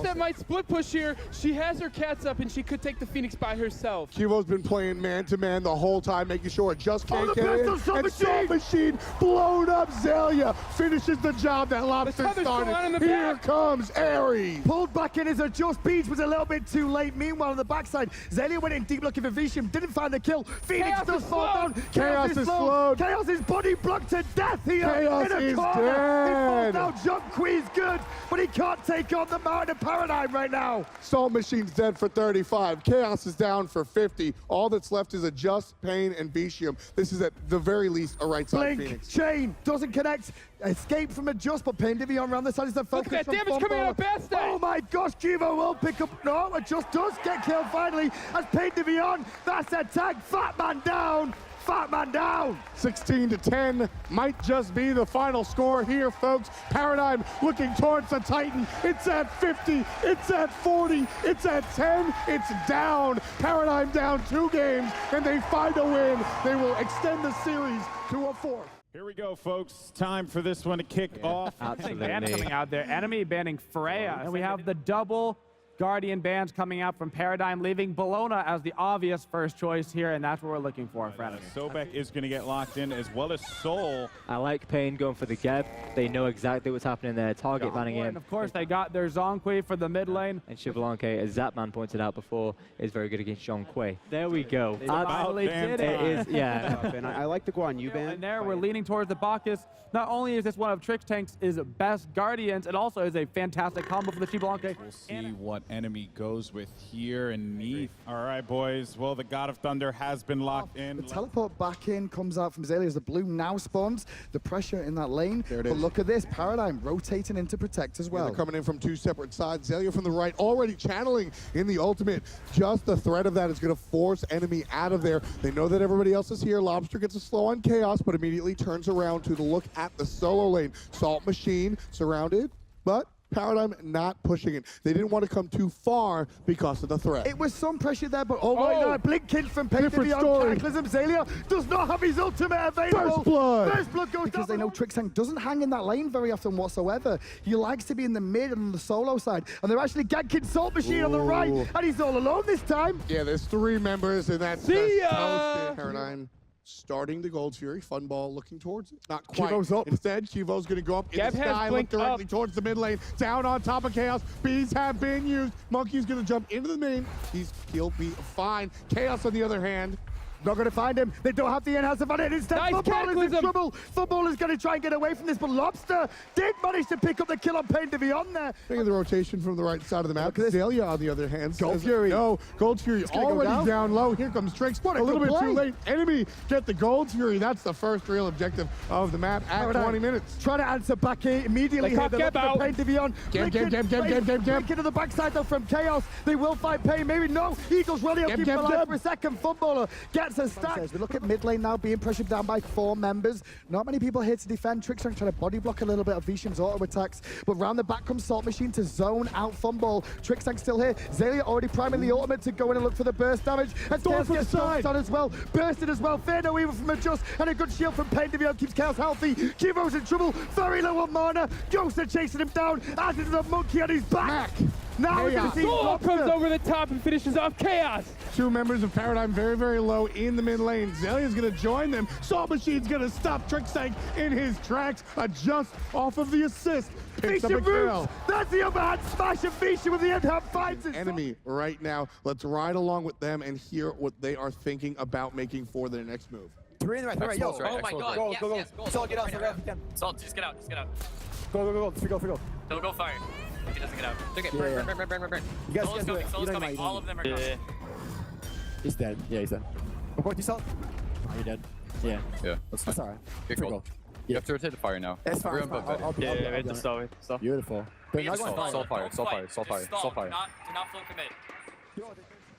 That might split push here. She has her cats up, and she could take the Phoenix by herself. Cubo's been playing man-to-man the whole time, making sure it just can't get in. And Salt Machine blown up. Zelia finishes the job that Lobster started. Here comes Aries. Pulled back in as a just Beads was a little bit too late. Meanwhile, on the backside, Zelia went in deep looking for Visham, didn't find the kill. Phoenix does fall down. Chaos is slowed. Chaos' body blocked to death here. Chaos in a is corner. dead. He falls down. Jump Queen's good, but he can't take on the Mountain of Paradigm right now. Salt Machine's dead for 35. Chaos is down for 50. All that's left is a Just, Pain, and Visham. This is at the very least a right side Blink, Phoenix. Chain, doesn't connect. Escape from Adjust, but Pain Divion around the side is the focus. Look at that damage coming out of Bastard. Oh my gosh, Cubo will pick up. No, Adjust does get killed finally as Pain Divion. That's a tag. Fat man down. Fat man down. 16-10 might just be the final score here, folks. Paradigm looking towards the Titan. It's at 50. It's at 40. It's at 10. It's down. Paradigm down 2 games, and they find a win. They will extend the series to a 4th. Here we go, folks. Time for this one to kick off. Absolutely. Ban coming out there. Enemy banning Freya. And we have the double Guardian bans coming out from Paradigm, leaving Bologna as the obvious first choice here, and that's what we're looking for Enemy. Sobek is going to get locked in, as well as Soul. I like Pain going for the Geb. They know exactly what's happening there. Target banning in. And of course, they got their Zonquay for the mid lane. And Shivalanke, as Zapman pointed out before, is very good against Zonquay. There we go. It is, yeah. And I like the Guan Yu ban. And there, we're leaning towards the Bacchus. Not only is this one of Trix Tank's best Guardians, it also is a fantastic combo for the Shivalanke. We'll see what Enemy goes with here and Neath. All right, boys. Well, the God of Thunder has been locked in. The teleport back in comes out from Zaylia as the blue now spawns. The pressure in that lane. There it but is. look at this. Paradigm rotating into protect as well. They're coming in from two separate sides. Zaylia from the right, already channeling in the ultimate. Just the threat of that is going to force enemy out of there. They know that everybody else is here. Lobster gets a slow on Chaos, but immediately turns around to look at the solo lane. Salt Machine surrounded, but Paradigm not pushing it. They didn't want to come too far because of the threat. It was some pressure there, but my God, Blinking from Pain to different Beyond story. Cataclysm. Zaylia does not have his ultimate available. First blood. First blood goes because they know Trixang doesn't hang in that lane very often whatsoever. He likes to be in the mid and on the solo side, and they're actually ganking Salt Machine on the right, and he's all alone this time. Yeah, there's 3 members, and that's See ya! toasted. Paradigm starting the Gold Fury. Fun ball looking towards it. Not quite. Kivo's up. Instead, Kivo's going to go up in the sky, look directly towards the mid lane. Down on top of Chaos. Bees have been used. Monkey's going to jump into the main. He'll be fine. Chaos, on the other hand, not going to find him. They don't have the enhance on it. Instead, Nice Football is in Cataclysm. trouble. Football is going to try and get away from this, but Lobster did manage to pick up the kill on Pain to Beyond there. Look at the rotation from the right side of the map. Zaylia, on the other hand, Gold says, Fury. No, Gold Fury gonna go already down low. Here comes Trix. What a little good bit play. too late. Enemy get the Gold Fury. That's the first real objective of the map at 20 minutes. Trying to answer back here immediately. They Here. can't They're get looking out. for Pain to Beyond. Gam. Into the backside though from Chaos. They will find Pain. Maybe no. Eagles really up keep alive for a second. Footballer gets a stack. We look at mid lane now being pressured down by 4 members. Not many people here to defend. Trixang trying to body block a little bit of Visham's auto attacks. But round the back comes Salt Machine to zone out Fumble. Trixang still here. Zaylia already priming the ultimate to go in and look for the burst damage. And Chaos gets dunked on as well. Bursted as well. Fear no evil from Adjust. And a good shield from Pain to Beyond keeps Chaos healthy. Kivo's in trouble. Very low on mana. Ghost are chasing him down. As is the monkey on his back. Now we're going to see Soul comes over the top and finishes off Chaos. 2 members of Paradigm very, very low in the mid lane. Zaylia's going to join them. Salt Machine's going to stop Trixang in his tracks. Adjust off of the assist. Picks up a kill. That's the overhand smash of Visha with the end-hand fights. Enemy right now. Let's ride along with them and hear what they are thinking about making for their next move. 3 in the right, yo. Oh my God. Go, Yes, go, go. yes, go. Salt, get out, get Salt, just get out. Go. Don't go fire. If he doesn't get out. Okay, Yeah, burn. You guys Soul's do coming, it. Soul's You don't coming. mind, All of them are coming. He's dead. Yeah, he's dead. Report you, Salt. Oh, you're dead. Yeah. Yeah, that's fine. That's alright. Get cold. You have to rotate the fire now. That's fine. We're on both it. I'll be on it. Stop. Beautiful. They're not going Soul to fire. Just stall. Do not full commit.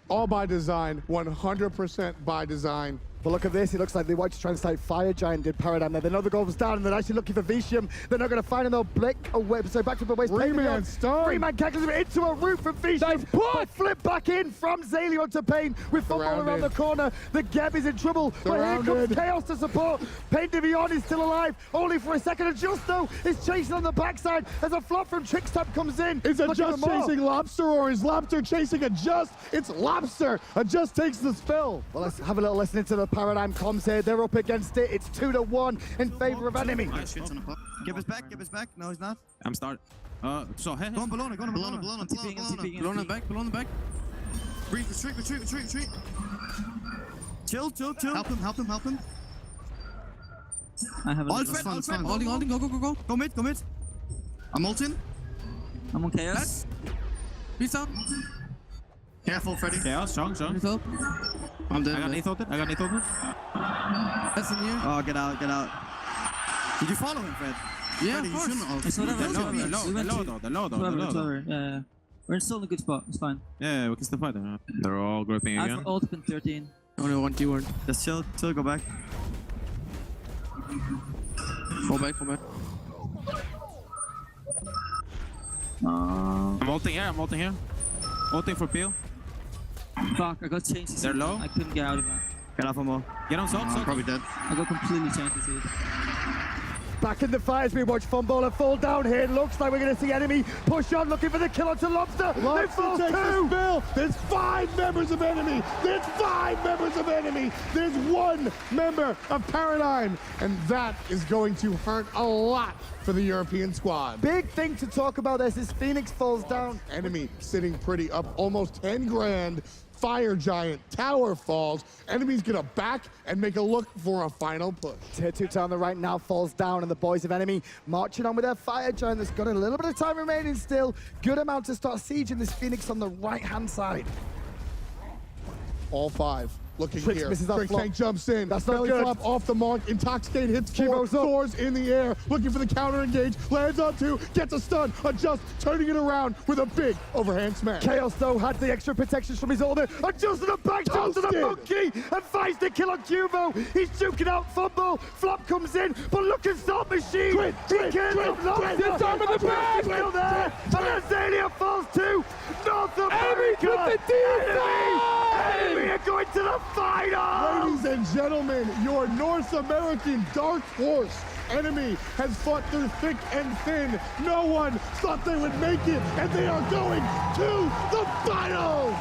All by design. 100% by design. But look at this, it looks like they want to try and start Fire Giant did Paradigm there. They know the goal was down and they're actually looking for Visham. They're not going to find him, they'll blink away. So back to the waist. 3-man stun. 3-man Cataclysm into a root from Visham. Nice push. Flip back in from Zaylia onto Pain with football around the corner. The Geb is in trouble. But here comes Chaos to support. Pain to Beyond is still alive, only for a second. And Just though is chasing on the backside as a flop from Trickstab comes in. Is Adjust chasing Lobster or is Lobster chasing Adjust? It's Lobster. Adjust takes the spill. Well, let's have a little listen into the Paradigm comms here. They're up against it. It's 2-1 in favor of Enemy. Give us back. No, he's not. I'm starting. So, hey. Go on, Bologna. Bologna back. Retreat. Chill. Help him. I have a Fine. Holding. Go. Go mid. I'm ulting. I'm on Chaos. Peace out. Careful, Freddy. Chaos, strong. I'm dead. I got Nath open. That's in here. Oh, get out. Did you follow him, Fred? Yeah, Freddy, of course. It's whatever. The low. Yeah. We're still in a good spot. It's fine. Yeah, we can still fight them. They're all grouping again. I've ult in 13. Only one keyword. Just chill, go back. Fall back. I'm ulting here. Ulting for Peel. Fuck, I got changed. They're low? I couldn't get out of that. Get off more. Get on Salt. Probably dead. I got completely changed to Back in the fight as we watch Funballer fall down here. Looks like we're going to see Enemy push on, looking for the kill onto Lobster. They fall takes the two. spill. There's 5 members of Enemy. There's 1 member of Paradigm. And that is going to hurt a lot for the European squad. Big thing to talk about this is Phoenix falls down. Enemy sitting pretty up, almost 10 grand. Fire Giant, tower falls. Enemy's gonna back and make a look for a final push. Tier 2 tower on the right now falls down, and the boys of Enemy marching on with their Fire Giant. There's got a little bit of time remaining still. Good amount to start sieging this Phoenix on the right-hand side. All 5 looking Tricks here. misses that Trick flop. Tank jumps in. That's not Belly good. flop off the mark. Intoxicate hits 4. Kibo's up. Thor's in the air. Looking for the counter engage. Lands on 2. Gets a stun. Adjusts. Turning it around with a big overhand smash. Chaos, though, had the extra protections from his ultimate. Adjusted a back jump to the monkey and finds the kill on Cubo. He's juking out Fumble. Flop comes in, but look at Salt Machine. He can't have It's on in the back. Still there. And Azalea falls too. North America. with the Enemy are going to the final. Ladies and gentlemen, your North American dark horse Enemy has fought through thick and thin. No one thought they would make it, and they are going to the finals.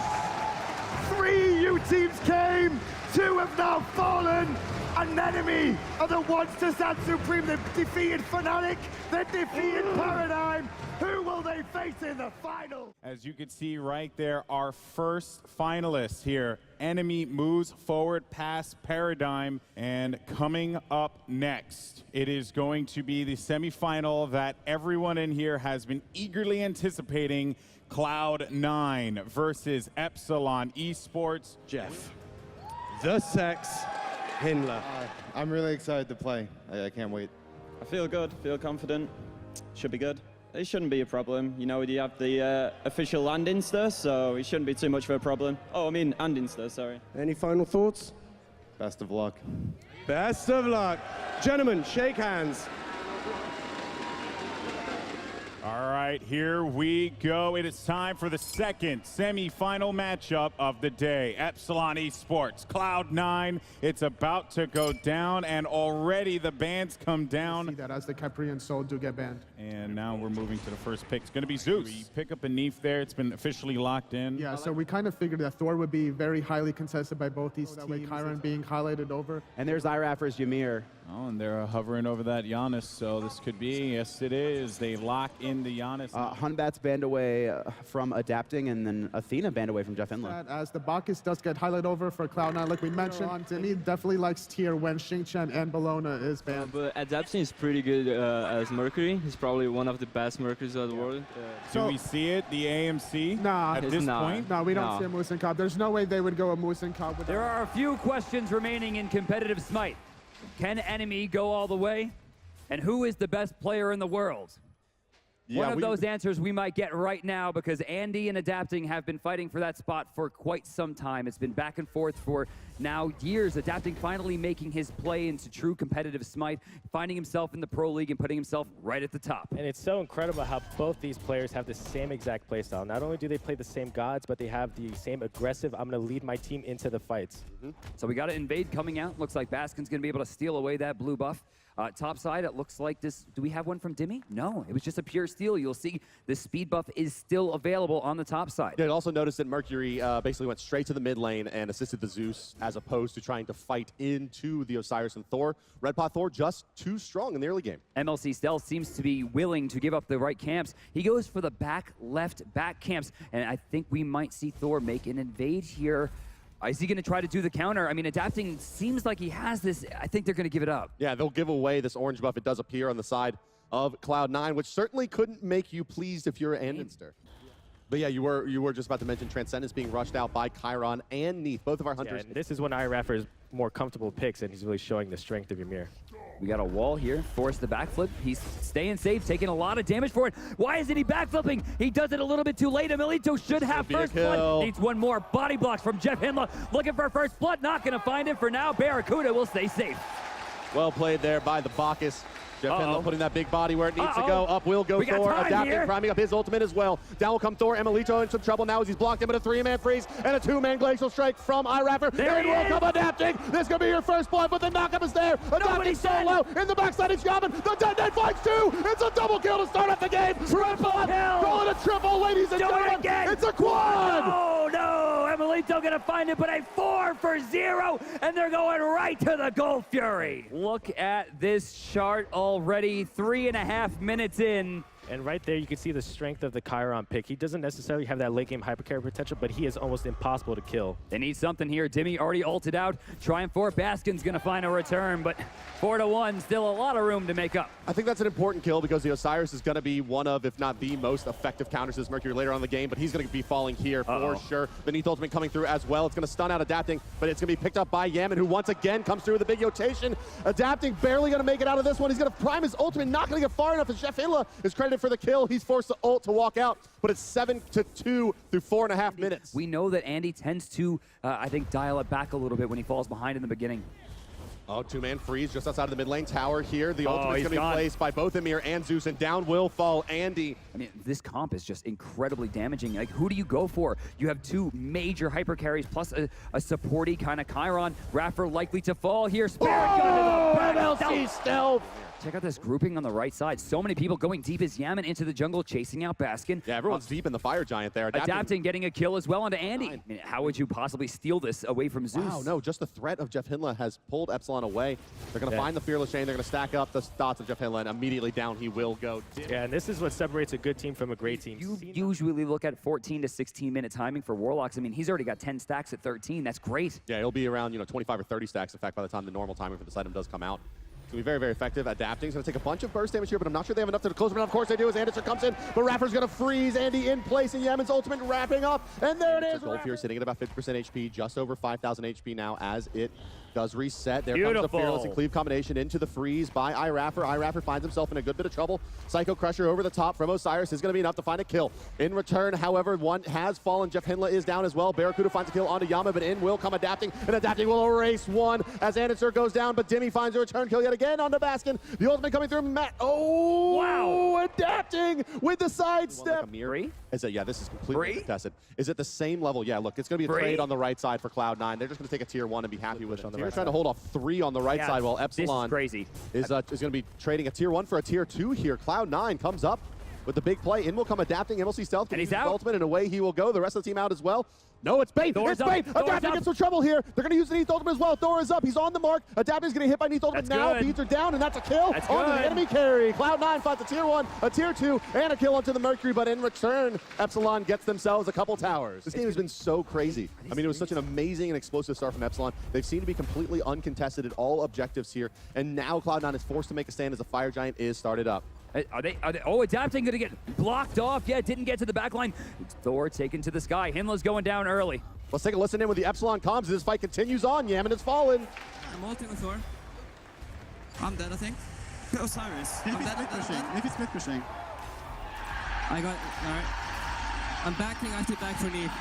3 U teams came. 2 have now fallen. An Enemy are the ones to stand supreme. They've defeated Fnatic. They've defeated Paradigm. Who will they face in the final? As you can see right there, our first finalist here. Enemy moves forward past Paradigm, and coming up next, it is going to be the semifinal that everyone in here has been eagerly anticipating. Cloud9 versus Epsilon Esports. Jeff, the Sex Hindler. I'm really excited to play. I can't wait. I feel good, feel confident. Should be good. It shouldn't be a problem. You know, you have the official land Insta, so it shouldn't be too much of a problem. Oh, I mean, and Insta, sorry. Any final thoughts? Best of luck. Best of luck. Gentlemen, shake hands. All right, here we go. It is time for the second semi-final matchup of the day. Epsilon Esports, Cloud9. It's about to go down, and already the bans come down. See that as the Capri and Soul do get banned. And now we're moving to the first pick. It's going to be Zeus. We pick up a Neef there. It's been officially locked in. Yeah, so we kind of figured that Thor would be very highly contested by both these teams. Chiron being highlighted over. And there's Iraffer's Ymir. Oh, and they're hovering over that Giannis, so this could be, yes it is. They lock in the Giannis. Hunbat's banned away from Adapting, and then Athena banned away from Jeff Inla. As the Bacchus does get highlighted over for Cloud9, like we mentioned, Timmy definitely likes tier when Xingchen and Bologna is banned. But Adapting is pretty good as Mercury. He's probably one of the best Mercuries of the world. Do we see it, the AMC, nah, at this point? No, we don't see a Moose and Cobb. There's no way they would go a Moose and Cobb with There are a few questions remaining in competitive Smite. Can Enemy go all the way? And who is the best player in the world? One of those answers we might get right now, because Andy and Adapting have been fighting for that spot for quite some time. It's been back and forth for now years. Adapting finally making his play into true competitive Smite, finding himself in the Pro League and putting himself right at the top. And it's so incredible how both these players have the same exact playstyle. Not only do they play the same gods, but they have the same aggressive, I'm going to lead my team into the fights. So we got an Invade coming out. Looks like Baskin's going to be able to steal away that blue buff. Top side, it looks like this. Do we have one from Dimmy? No, it was just a pure steal. You'll see the speed buff is still available on the top side. Yeah, also noticed that Mercury basically went straight to the mid lane and assisted the Zeus as opposed to trying to fight into the Osiris and Thor. Red Pot Thor just too strong in the early game. MLC Stealth seems to be willing to give up the right camps. He goes for the back camps, and I think we might see Thor make an invade here. Is he going to try to do the counter? I mean, Adapting seems like he has this. I think they're going to give it up. Yeah, they'll give away this orange buff. It does appear on the side of Cloud9, which certainly couldn't make you pleased if you're an Andinster. But yeah, you were just about to mention Transcendence being rushed out by Chiron and Neith, both of our hunters. Yeah, this is when Iraffer is more comfortable picks, and he's really showing the strength of Ymir. We got a wall here, force the backflip. He's staying safe, taking a lot of damage for it. Why isn't he backflipping? He does it a little bit too late. Emilito should have first blood. Needs one more. Body blocks from Jeff Hindla. Looking for first blood, not gonna find him for now. Barracuda will stay safe. Well played there by the Bacchus. Jeff Hindla putting that big body where it needs to go. Up will go Thor, Adapting, priming up his ultimate as well. Down will come Thor. Emilito in some trouble now as he's blocked him with a 3-man freeze and a 2-man glacial strike from Iraffer. There will come Adapting. This could be your first blood, but the knockup is there. Adapting solo in the backside. It's Shaman. The dead net finds 2. It's a double kill to start off the game. Triple kill. Call it a triple, ladies and gentlemen. It's a quad. Oh no, Emilito gonna find it, but a 4 for 0, and they're going right to the Gold Fury. Look at this chart already. 3.5 minutes in. And right there, you can see the strength of the Chiron pick. He doesn't necessarily have that late game hypercarry potential, but he is almost impossible to kill. They need something here. Dimmy already ulted out. Trying for Baskin's going to find a return, but 4-1, still a lot of room to make up. I think that's an important kill because the Osiris is going to be one of, if not the most effective counters to this Mercury later on in the game, but he's going to be falling here for sure. Beneath ultimate coming through as well. It's going to stun out Adapting, but it's going to be picked up by Yaman, who once again comes through with a big rotation. Adapting barely going to make it out of this one. He's going to prime his ultimate, not going to get far enough, and Chef Hinla is credited for the kill. He's forced the ult to walk out, but it's 7-2 through 4.5 minutes. We know that Andy tends to, I think, dial it back a little bit when he falls behind in the beginning. Oh, two-man freeze just outside of the mid lane tower here. The ultimate's going to be placed by both Amir and Zeus, and down will fall Andy. I mean, this comp is just incredibly damaging. Like, who do you go for? You have two major hyper carries plus a supporty kind of Chiron. Raffer likely to fall here. Spirit gun to the back. MLC stealth. Check out this grouping on the right side. So many people going deep as Yaman into the jungle, chasing out Baskin. Yeah, everyone's deep in the Fire Giant there. Adapting, getting a kill as well onto Andy. I mean, how would you possibly steal this away from Zeus? Wow, no, just the threat of Jeff Hinla has pulled Epsilon away. They're going to find the Fearless Chain. They're going to stack up the dots of Jeff Hinla, and immediately down he will go. Yeah, and this is what separates a good team from a great team. You usually look at 14 to 16 minute timing for Warlocks. I mean, he's already got 10 stacks at 13. That's great. Yeah, it'll be around 25 or 30 stacks, in fact, by the time the normal timing for this item does come out. It's going to be very, very effective. Adapting is going to take a bunch of burst damage here, but I'm not sure they have enough to close him. And of course they do as Anderson comes in, but Raffer's going to freeze Andy in place, and Yaman's ultimate wrapping up. And there it is. Goldfear sitting at about 50% HP, just over 5,000 HP now as it does reset. There comes the Fearless and Cleave combination into the freeze by iRaffer. iRaffer finds himself in a good bit of trouble. Psycho Crusher over the top from Osiris is going to be enough to find a kill. In return, however, one has fallen. Jeff Hinla is down as well. Barracuda finds a kill onto Yama, but in will come Adapting, and Adapting will erase one as Anderson goes down, but Dimmy finds a return kill yet again onto Baskin. The ultimate coming through Matt. Oh, wow. Adapting with the sidestep. Is it? Yeah, this is completely contested. Is it the same level? Yeah, look, it's going to be a trade on the right side for Cloud9. They're just going to take a tier 1 and be happy with it. They're trying to hold off 3 on the right side while Epsilon is going to be trading a tier 1 for a tier 2 here. Cloud9 comes up with the big play. In will come Adapting. MLC Stealth. And he's out. Ultimate, and away he will go. The rest of the team out as well. No, it's Bait. It's Bait. Adapting gets some trouble here. They're going to use the Neath Ultimate as well. Thor is up. He's on the mark. Adapting's getting hit by Neath Ultimate now. Beads are down, and that's a kill onto the enemy carry. Cloud9 finds a tier 1, a tier 2, and a kill onto the Mercury, but in return, Epsilon gets themselves a couple towers. This game has been so crazy. I mean, it was such an amazing and explosive start from Epsilon. They've seemed to be completely uncontested at all objectives here, and now Cloud9 is forced to make a stand as the Fire Giant is started up. Are they Adapting going to get blocked off? Yeah, didn't get to the back line. Thor taken to the sky. Hinla's going down early. Let's take a listen in with the Epsilon comms as this fight continues on. Yaman has fallen. I'm ulting with Thor. I'm dead, I think. Osiris. If it's mid pushing. I got it. Alright. I'm backing actually back for Neath.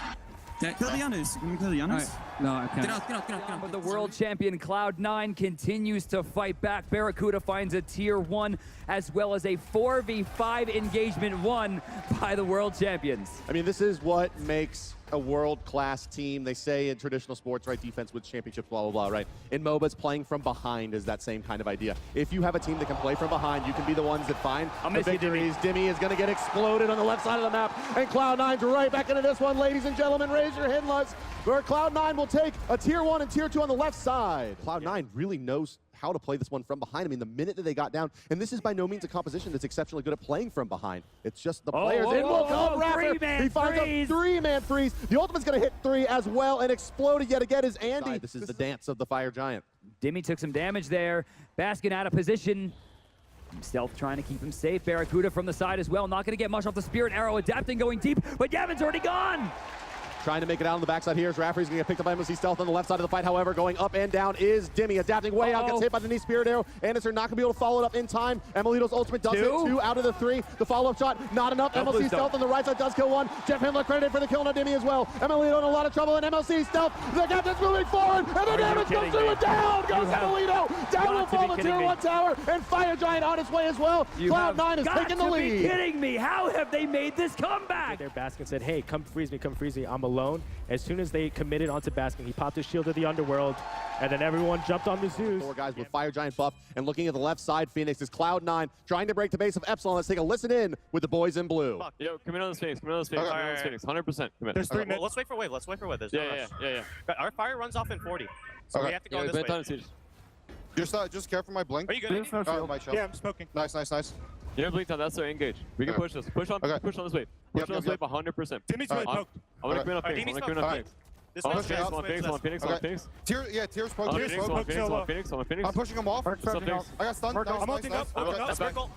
Kill the Janus. Can we kill the Janus? Right. No, I can't. Get out. But the world champion Cloud9 continues to fight back. Barracuda finds a tier 1 as well as a 4v5 engagement won by the world champions. I mean, this is what makes a world-class team. They say in traditional sports, right, defense wins championships, blah, blah, blah, right? In MOBAs, playing from behind is that same kind of idea. If you have a team that can play from behind, you can be the ones that find the victories. Dimmy is going to get exploded on the left side of the map, and Cloud9's right back into this one. Ladies and gentlemen, raise your Hinlas, where Cloud9 will take a tier 1 and tier 2 on the left side. Cloud9 really knows how to play this one from behind. I mean, the minute that they got down, and this is by no means a composition that's exceptionally good at playing from behind. It's just the players. In will come Raffer. He finds a 3-man freeze. The ultimate's going to hit 3 as well, and exploded yet again is Andy. This is the dance of the Fire Giant. Dimmy took some damage there. Baskin out of position. Stealth trying to keep him safe. Barracuda from the side as well. Not going to get much off the Spirit Arrow. Adapting going deep, but Yaman's already gone. Trying to make it out on the backside here as Raffer. He's going to get picked up by MLC Stealth on the left side of the fight. However, going up and down is Dimmy. Adapting way out, gets hit by the knee Spirit Arrow. Anderson not going to be able to follow it up in time. Emilito's ultimate does hit 2 out of the 3. The follow-up shot, not enough. MLC Stealth on the right side does kill 1. Jeff Hinla credited for the kill on Dimmy as well. Emilito in a lot of trouble, and MLC Stealth, the captain's moving forward, and the damage comes through and down goes Emilito. Down will fall the tier 1 tower, and Fire Giant on its way as well. Cloud9 is taking the lead. You be kidding me. How have they made this comeback? Their Baskin said, hey, come freeze me, I'm alone. As soon as they committed onto Baskin, he popped his shield to the underworld, and then everyone jumped on the Zeus. 4 guys with Fire Giant buff, and looking at the left side, Phoenix is Cloud9 trying to break the base of Epsilon. Let's take a listen in with the boys in blue. Yo, come in on this Phoenix, come in on this Phoenix, Okay. Phoenix, 100%. Come in. There's 3 minutes. Well, let's wait for wave. Let's wait for wave. There's no rush. Yeah. Our fire runs off in 40, so we have to go this way. Just care for my blink. Are you good? My shield. Yeah, I'm smoking. Nice. You have blink on that, so engage. We can push this. Push on this wave. Push on this wave 100%. Timmy's really poked. I'm gonna come in on Phoenix. I'm gonna come in on Phoenix. This I'm on one's Phoenix. out. I'm on Phoenix. I'm on Phoenix. I'm on Phoenix. Tears broke. I'm on Tears Phoenix. I'm broke. on Phoenix. I'm on Phoenix. I'm on Phoenix. I'm pushing him off. I got stunned. I'm ulting up. Nice. Sprinkle.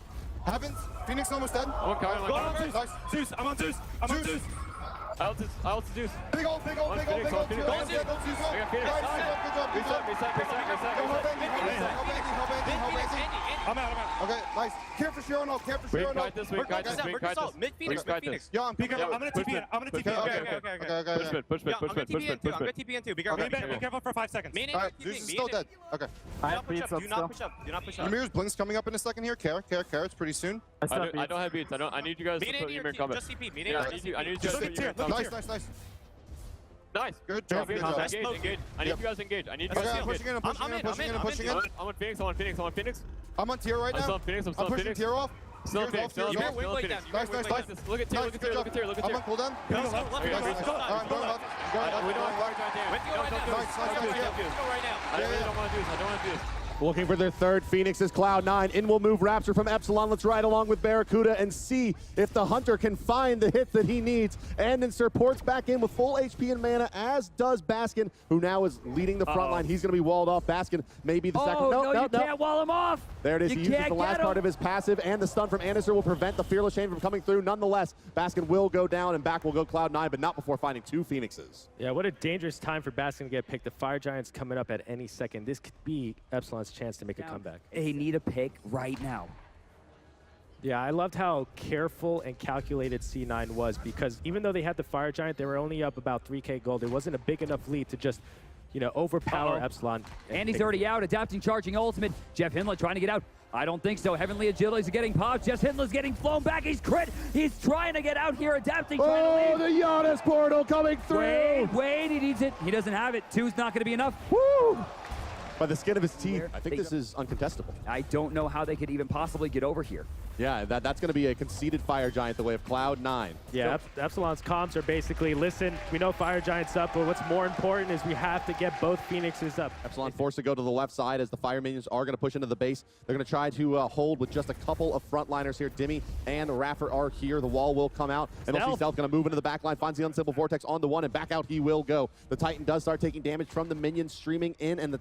Happens. Phoenix almost dead. I'm on Kyle. Go on Zeus. Zeus. I'm on Zeus. I'm on Zeus. I ult Zeus. Big ult. I got Phoenix. Good job. I'm out. Okay, nice. Care for Sharon ult. We kite this. Mid Phoenix. Yo, I'm I'm gonna TP in. I'm gonna TP in. Okay. Push mid. I'm gonna TP in too. Be careful for 5 seconds. Alright, Zeus is still dead. Okay. Do not push up. Ymir's blink's coming up in a second here. Care. It's pretty soon. I don't have beats. I need you guys to put Ymir in combat. Just CP. I need you guys to put Ymir in combat. Nice. Good job. Engage. I need you guys to engage. I need you guys to engage. I'm pushing in. I'm on Phoenix. I'm on tier right now. I'm on Phoenix. I'm pushing tier off. Still on Phoenix. Nice. Look at tier. I'm on cooldown. We don't have I really don't want to do this. Looking for their third Phoenix is Cloud9. In will move Rapture from Epsilon. Let's ride along with Barracuda and see if the Hunter can find the hits that he needs. And then supports back in with full HP and mana, as does Baskin, who now is leading the front line. He's going to be walled off. Baskin may be the second. No, you can't wall him off. There it is. He uses the last part of his passive, and the stun from Anderson will prevent the Fearless Chain from coming through. Nonetheless, Baskin will go down, and back will go Cloud9, but not before finding two Phoenixes. Yeah, what a dangerous time for Baskin to get picked. The Fire Giant's coming up at any second. This could be Epsilon's chance to make a comeback. They need a pick right now. Yeah, I loved how careful and calculated C9 was, because even though they had the Fire Giant, they were only up about 3K gold. It wasn't a big enough lead to just, overpower Epsilon. And he's already out, adapting, charging ultimate. Jeff Hindla trying to get out. I don't think so. Heavenly Agility's getting popped. Jeff Hindla's getting flown back. He's crit. He's trying to get out here, adapting, trying to leave. The Giannis portal coming through. Wait, he needs it. He doesn't have it. Two's not going to be enough. Woo! By the skin of his teeth. I think this is uncontestable. I don't know how they could even possibly get over here. Yeah, that's going to be a conceded Fire Giant the way of Cloud9. Yeah, Epsilon's comms are basically, listen, we know Fire Giant's up, but what's more important is we have to get both Phoenixes up. Epsilon forced to go to the left side as the Fire Minions are going to push into the base. They're going to try to hold with just a couple of frontliners here. Dimmy and Raffer are here. The wall will come out. And LC Stealth going to move into the back line, finds the Unsimple Vortex on the one, and back out he will go. The Titan does start taking damage from the minions streaming in, and the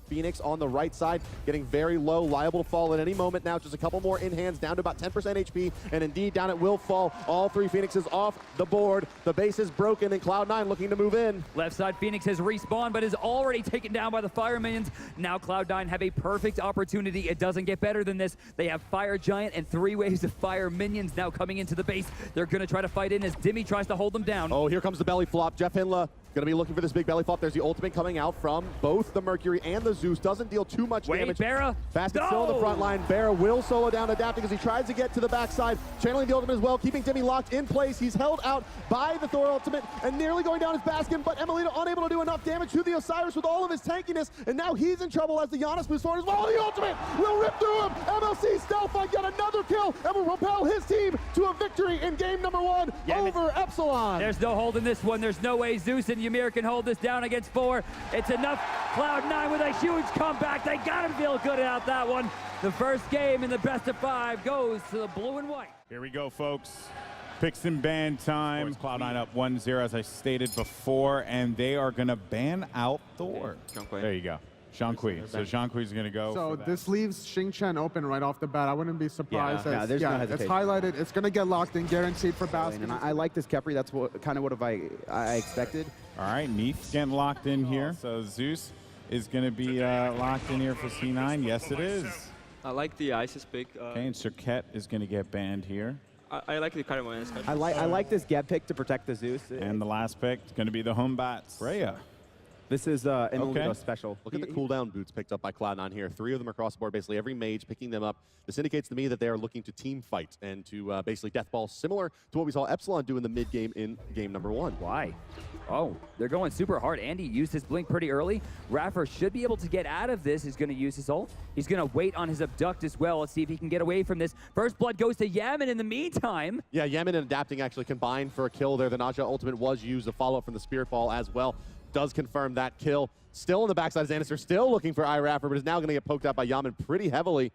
Phoenix on the right side getting very low, liable to fall at any moment now. Just a couple more in hands, down to about 10% HP, and indeed down it will fall. All three Phoenixes off the board. The base is broken, and Cloud9 looking to move in. Left side Phoenix has respawned, but is already taken down by the Fire Minions. Now Cloud9 have a perfect opportunity. It doesn't get better than this. They have Fire Giant and 3 waves of Fire Minions now coming into the base. They're going to try to fight in as Dimmy tries to hold them down. Oh, here comes the belly flop. Jeff Hindla going to be looking for this big belly flop. There's the ultimate coming out from both the Mercury and the Zeus. Doesn't deal too much damage. Barra. Basket still in the front line. Barra will solo down, adapting as he tries to get to the backside. Channeling the ultimate as well, keeping Dimmy locked in place. He's held out by the Thor ultimate and nearly going down his Baskin, but Emilito unable to do enough damage to the Osiris with all of his tankiness, and now he's in trouble as the Giannis moves forward as well. The ultimate will rip through him. MLC Stealth find yet another kill and will propel his team to a victory in game number 1 over Epsilon. There's no hold in this one. There's no way Zeus and Ymir can hold this down against 4. It's enough. Cloud9 with a huge comeback. They got him feel good about that one. The first game in the best of 5 goes to the blue and white. Here we go, folks. Picks and ban time. Cloud9 up 1-0, as I stated before, and they are going to ban out Thor. There you go. Zhonghui. So Zhonghui's going to go. So this leaves Xingchen open right off the bat. I wouldn't be surprised. Yeah, there's no hesitation. It's highlighted. It's going to get locked in, guaranteed for Baskin. And I like this Kepri. That's kind of what I expected. All right, Neith's getting locked in here. So Zeus is going to be locked in here for C9. Yes, it is. I like the Isis pick. Okay, and Cirquette is going to get banned here. I like the Caravan. I like this Geb pick to protect the Zeus. And the last pick is going to be the Homebats. Freya. This is an special. Look at the cooldown boots picked up by Cloud9 here. 3 of them across the board, basically every mage picking them up. This indicates to me that they are looking to team fight and to basically deathball, similar to what we saw Epsilon do in the mid-game in game number 1. Why? Oh, they're going super hard. Andy used his blink pretty early. Raffer should be able to get out of this. He's going to use his ult. He's going to wait on his abduct as well. Let's see if he can get away from this. First blood goes to Yaman in the meantime. Yeah, Yaman and adapting actually combined for a kill there. The Naja ultimate was used, a follow-up from the Spirit Ball as well. Does confirm that kill. Still in the backside is Anderson, still looking for iRapper, but is now going to get poked out by Yaman pretty heavily.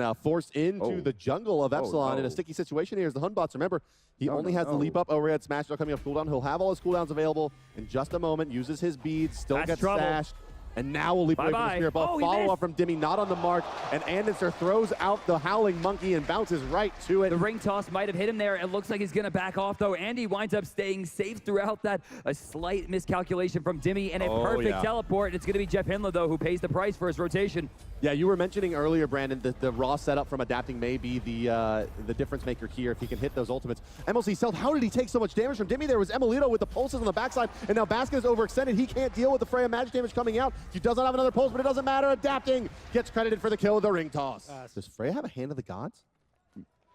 and forced into the jungle of Epsilon in a sticky situation here as the Hunbots. Remember, he only has the leap up overhead smash coming up cooldown. He'll have all his cooldowns available in just a moment, uses his beads, still gets stashed. And now we'll leap away from the Spirit Ball. Follow-up from Dimmy, not on the mark. And Anderson throws out the Howling Monkey and bounces right to it. The ring toss might have hit him there. It looks like he's going to back off, though. Andy winds up staying safe throughout that. A slight miscalculation from Dimmy and a perfect teleport. It's going to be Jeff Hindler, though, who pays the price for his rotation. Yeah, you were mentioning earlier, Brandon, that the raw setup from adapting may be the difference maker here if he can hit those ultimates. MLC Stealth, how did he take so much damage from Dimmy? There was Emilito with the pulses on the backside, and now Baskin is overextended. He can't deal with the Freya magic damage coming out. He doesn't have another pulse, but it doesn't matter. Adapting gets credited for the kill with the ring toss. Does Freya have a hand of the gods?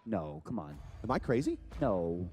No, come on. Am I crazy? No.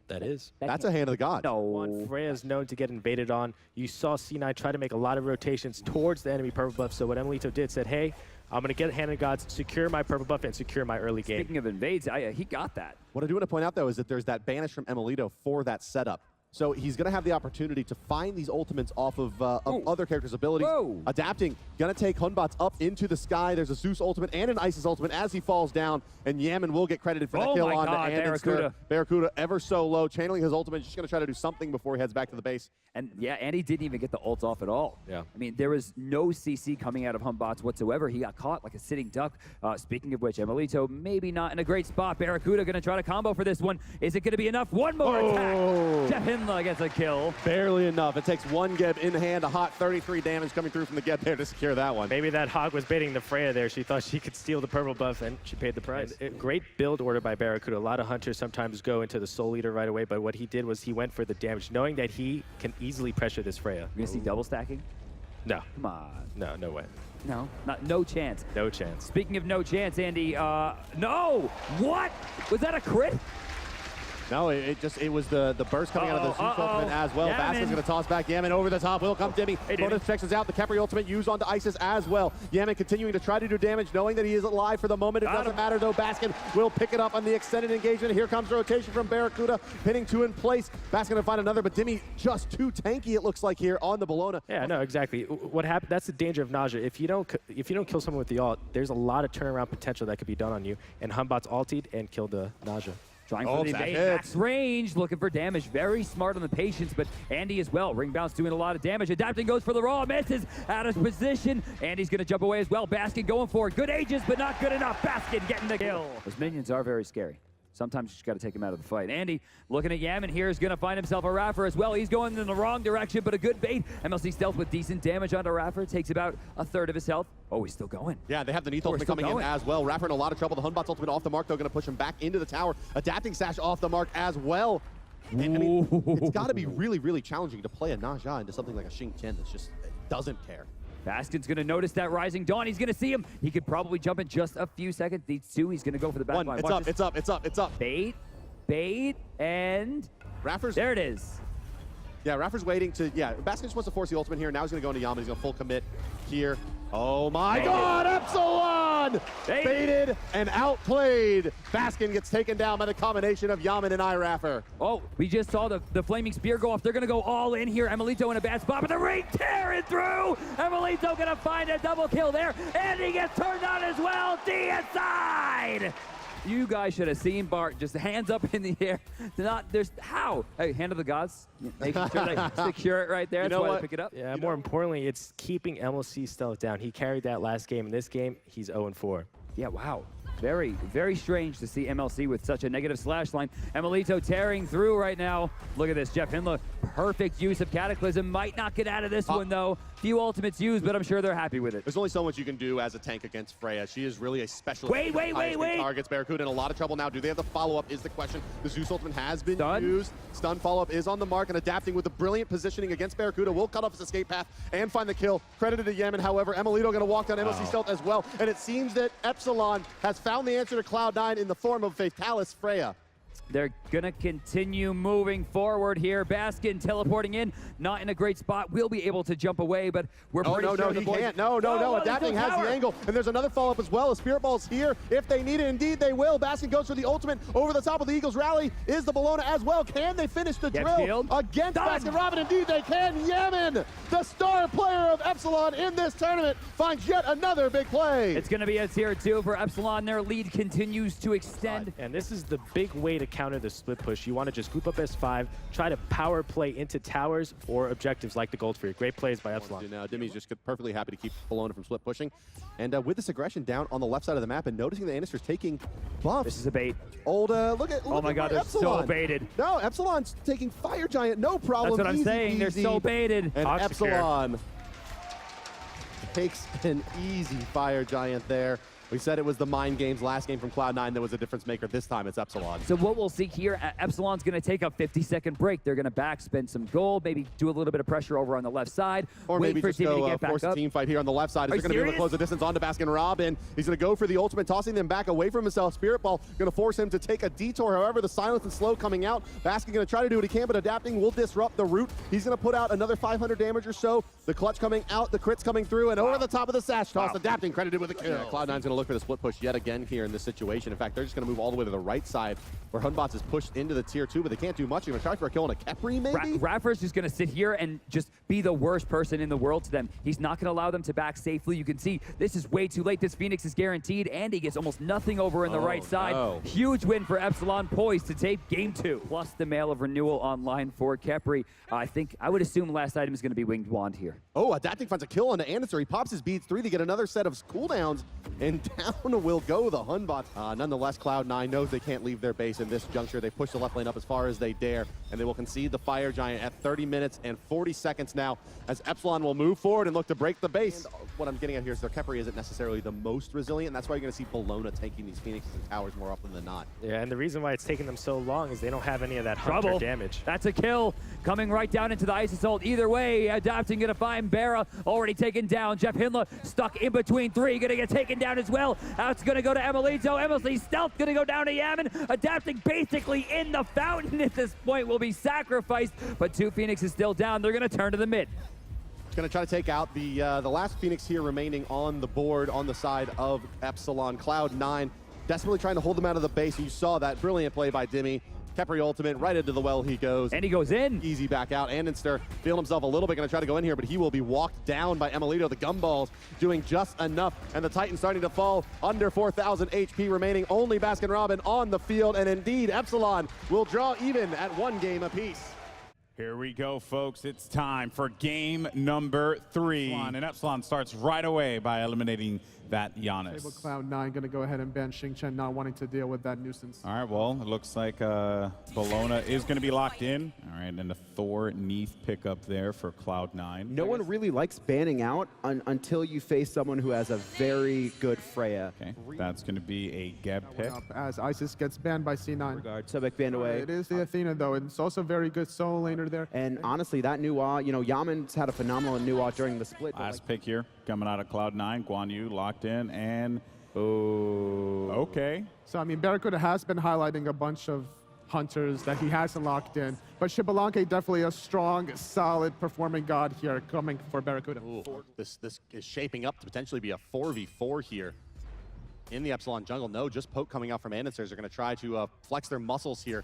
That is. That's a hand of the gods. No. Freya is known to get invaded on. You saw C9 try to make a lot of rotations towards the enemy purple buff, so what Emilito did said, hey, I'm going to get hand of gods, secure my purple buff, and secure my early game. Speaking of invades, he got that. What I do want to point out, though, is that there's that banish from Emilito for that setup. So he's going to have the opportunity to find these ultimates off of other characters' abilities. Adapting, going to take Hunbots up into the sky. There's a Zeus ultimate and an Isis ultimate as he falls down, and Yaman will get credited for that kill on Barracuda. Barracuda ever so low, channeling his ultimate, just going to try to do something before he heads back to the base. And yeah, Andy didn't even get the ult off at all. Yeah. I mean, there was no CC coming out of Hunbots whatsoever. He got caught like a sitting duck. Speaking of which, Emilito maybe not in a great spot. Barracuda going to try to combo for this one. Is it going to be enough? One more attack. Jeff Hindler gets a kill. Barely enough. It takes one Geb in hand, a hot 33 damage coming through from the Geb there to secure that one. Maybe that hog was baiting the Freya there. She thought she could steal the purple buff, and she paid the price. Great build order by Barracuda. A lot of hunters sometimes go into the Soul Eater right away, but what he did was he went for the damage, knowing that he can easily pressure this Freya. You're going to see double stacking? No. Come on. No, no way. No, no chance. No chance. Speaking of no chance, Andy, no! What? Was that a crit? No, it was the burst coming out of the Zeus ultimate as well. Baskin's going to toss back Yaman over the top. Will come Dimmy. Bonus protections out. The Kepri ultimate used onto Isis as well. Yaman continuing to try to do damage, knowing that he is alive for the moment. It doesn't matter, though. Baskin will pick it up on the extended engagement. Here comes rotation from Barracuda, pinning two in place. Baskin to find another, but Dimmy just too tanky, it looks like, here on the Bologna. Yeah, no, exactly. What happened? That's the danger of Naja. If you don't kill someone with the ult, there's a lot of turnaround potential that could be done on you. And Hunbots ultied and killed the Naja. Trying for the invade, max range, looking for damage. Very smart on the patience, but Andy as well. Ring bounce doing a lot of damage. Adapting goes for the raw, misses out of position. Andy's going to jump away as well. Baskin going for it. Good ages, but not good enough. Baskin getting the kill. Those minions are very scary. Sometimes you just got to take him out of the fight. Andy, looking at Yaman here, is going to find himself a Raffer as well. He's going in the wrong direction, but a good bait. MLC Stealth with decent damage onto Raffer. Takes about a third of his health. Oh, he's still going. Yeah, they have the Neath ultimate coming in as well. Raffer in a lot of trouble. The Hunbots ultimate off the mark, though, going to push him back into the tower. Adapting Sash off the mark as well. And, I mean, it's got to be really, really challenging to play a Naja into something like a Xing Tian that just doesn't care. Baskin's going to notice that Rising Dawn. He's going to see him. He could probably jump in just a few seconds. Needs two. He's going to go for the back line. It's up. Bait, and Raffer's there it is. Yeah, Raffer's waiting to, Baskin just wants to force the ultimate here. Now he's going to go into Yaman. He's going to full commit here. Oh my God, Epsilon! Baited and outplayed. Baskin gets taken down by the combination of Yaman and Raffer. Oh, we just saw the flaming spear go off. They're going to go all in here. Emilito in a bad spot, but the ring tearing through. Emilito going to find a double kill there, and he gets turned on as well. Deicide! You guys should have seen Bart just hands up in the air. How? Hey, hand of the gods. Making sure they secure it right there. That's why they pick it up. Yeah, more importantly, it's keeping MLC Stealth down. He carried that last game. In this game, he's 0-4. Yeah, wow. Very, very strange to see MLC with such a negative slash line. Emilito tearing through right now. Look at this, Jeff Hindler. Perfect use of Cataclysm. Might not get out of this one, though. Few ultimates used, but I'm sure they're happy with it. There's only so much you can do as a tank against Freya. She is really a specialist. Wait. Targets Barracuda in a lot of trouble now. Do they have the follow-up is the question. The Zeus ultimate has been used. Stun follow-up is on the mark, and adapting with the brilliant positioning against Barracuda will cut off his escape path and find the kill. Credited to Yaman, however. Emilito going to walk down MLC Stealth as well, and it seems that Epsilon has found the answer to Cloud9 in the form of Fatalis Freya. They're going to continue moving forward here. Baskin teleporting in, not in a great spot. We'll be able to jump away, but we're pretty sure no, the he boys... can't. No. Adapting has the angle, and there's another follow-up as well. A Spirit Ball's here. If they need it, indeed they will. Baskin goes for the ultimate over the top of the Eagles rally. Is the Bologna as well. Can they finish the drill against Baskin Robin? Indeed they can. Yaman, the star player of Epsilon in this tournament, finds yet another big play. It's going to be a tier 2 for Epsilon. Their lead continues to extend. And this is the big way to counter the split push. You want to just group up S5, try to power play into towers or objectives like the gold free. Great plays by Epsilon. Now, Dimmy's just perfectly happy to keep Bologna from split pushing. And with this aggression down on the left side of the map and noticing the Anister's taking buffs. This is a bait. Look at oh my God, they're Epsilon. so baited. No, Epsilon's taking Fire Giant, no problem. That's what I'm saying. They're so baited. And Epsilon takes an easy Fire Giant there. We said it was the mind games last game from Cloud9 that was a difference maker. This time it's Epsilon. So what we'll see here, Epsilon's going to take a 50-second break. They're going to backspin some gold, maybe do a little bit of pressure over on the left side. Or wait maybe for just Timmy go to get back force up. a team fight here on the left side. They're going to be able to close the distance onto Baskin Robin. He's going to go for the ultimate, tossing them back away from himself. Spirit Ball going to force him to take a detour. However, the silence and slow coming out. Baskin going to try to do what he can, but adapting will disrupt the route. He's going to put out another 500 damage or so. The clutch coming out, the crits coming through, and over the top of the sash toss. Adapting credited with a kill. Cloud9's going to look for the split push yet again here in this situation. In fact, they're just going to move all the way to the right side where Hunbots is pushed into the tier 2, but they can't do much. They're going to try for a kill on a Kepri, maybe? Raffer's just going to sit here and just be the worst person in the world to them. He's not going to allow them to back safely. You can see this is way too late. This Phoenix is guaranteed, and he gets almost nothing over in the right side. No. Huge win for Epsilon, poised to take game 2. Plus the Mail of Renewal online for Kepri. I would assume last item is going to be Winged Wand here. Oh, Adapting finds a kill onto Anister. He pops his beads 3 to get another set of cooldowns, and down will go the Hunbots. Nonetheless, Cloud9 knows they can't leave their base in this juncture. They push the left lane up as far as they dare, and they will concede the Fire Giant at 30 minutes and 40 seconds now as Epsilon will move forward and look to break the base. And what I'm getting at here is their Kepri isn't necessarily the most resilient, and that's why you're going to see Bologna taking these Phoenixes and towers more often than not. Yeah, and the reason why it's taking them so long is they don't have any of that hunter damage. That's a kill coming right down into the Ice Assault. Either way, Adapting going to find Barra already taken down. Jeff Hindla stuck in between 3, going to get taken down as well. Out's going to go to Emilito. Emily's stealth going to go down to Yaman. Adapting basically in the fountain at this point will be sacrificed, but 2 Phoenixes still down. They're going to turn to the mid. Going to try to take out the last Phoenix here remaining on the board on the side of Epsilon. Cloud9 desperately trying to hold them out of the base. You saw that brilliant play by Dimmy. Kepri ultimate, right into the well he goes. And he goes in. Easy back out. Andenster feeling himself a little bit, going to try to go in here, but he will be walked down by Emilito. The Gumballs doing just enough, and the Titan starting to fall under 4,000 HP remaining. Only Baskin Robin on the field, and indeed Epsilon will draw even at 1 game apiece. Here we go, folks. It's time for game number 3. And Epsilon starts right away by eliminating that Giannis. Cloud9 going to go ahead and ban Xingchen, not wanting to deal with that nuisance. All right, well, it looks like Bologna is going to be locked in. All right, and a Thor Neath pickup there for Cloud9. No one really likes banning out until you face someone who has a very good Freya. Okay, that's going to be a Geb pick. As Isis gets banned by C9. Sobek banned away. It is the Athena, though, and it's also very good solo laner there. And honestly, that Nuwa, Yaman's had a phenomenal Nuwa during the split. Last pick here, coming out of Cloud9, Guan Yu locked in, and okay. So, I mean, Barracuda has been highlighting a bunch of hunters that he hasn't locked in, but Shibalanke definitely a strong, solid performing god here coming for Barracuda. Ooh, this is shaping up to potentially be a 4v4 here in the Epsilon jungle. No, just poke coming out from Andensters. They're going to try to flex their muscles here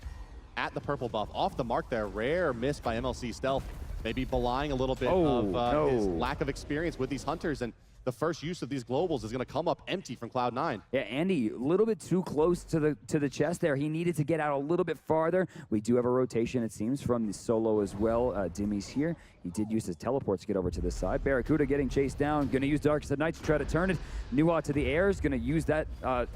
at the purple buff. Off the mark there, rare miss by MLC Stealth. Maybe belying a little bit of his lack of experience with these hunters, and the first use of these globals is going to come up empty from Cloud9. Yeah, Andy, a little bit too close to the chest there. He needed to get out a little bit farther. We do have a rotation, it seems, from the solo as well. Dimmy's here. He did use his teleport to get over to this side. Barracuda getting chased down. Going to use Darkest of Night to try to turn it. Nuwa to the air is going to use that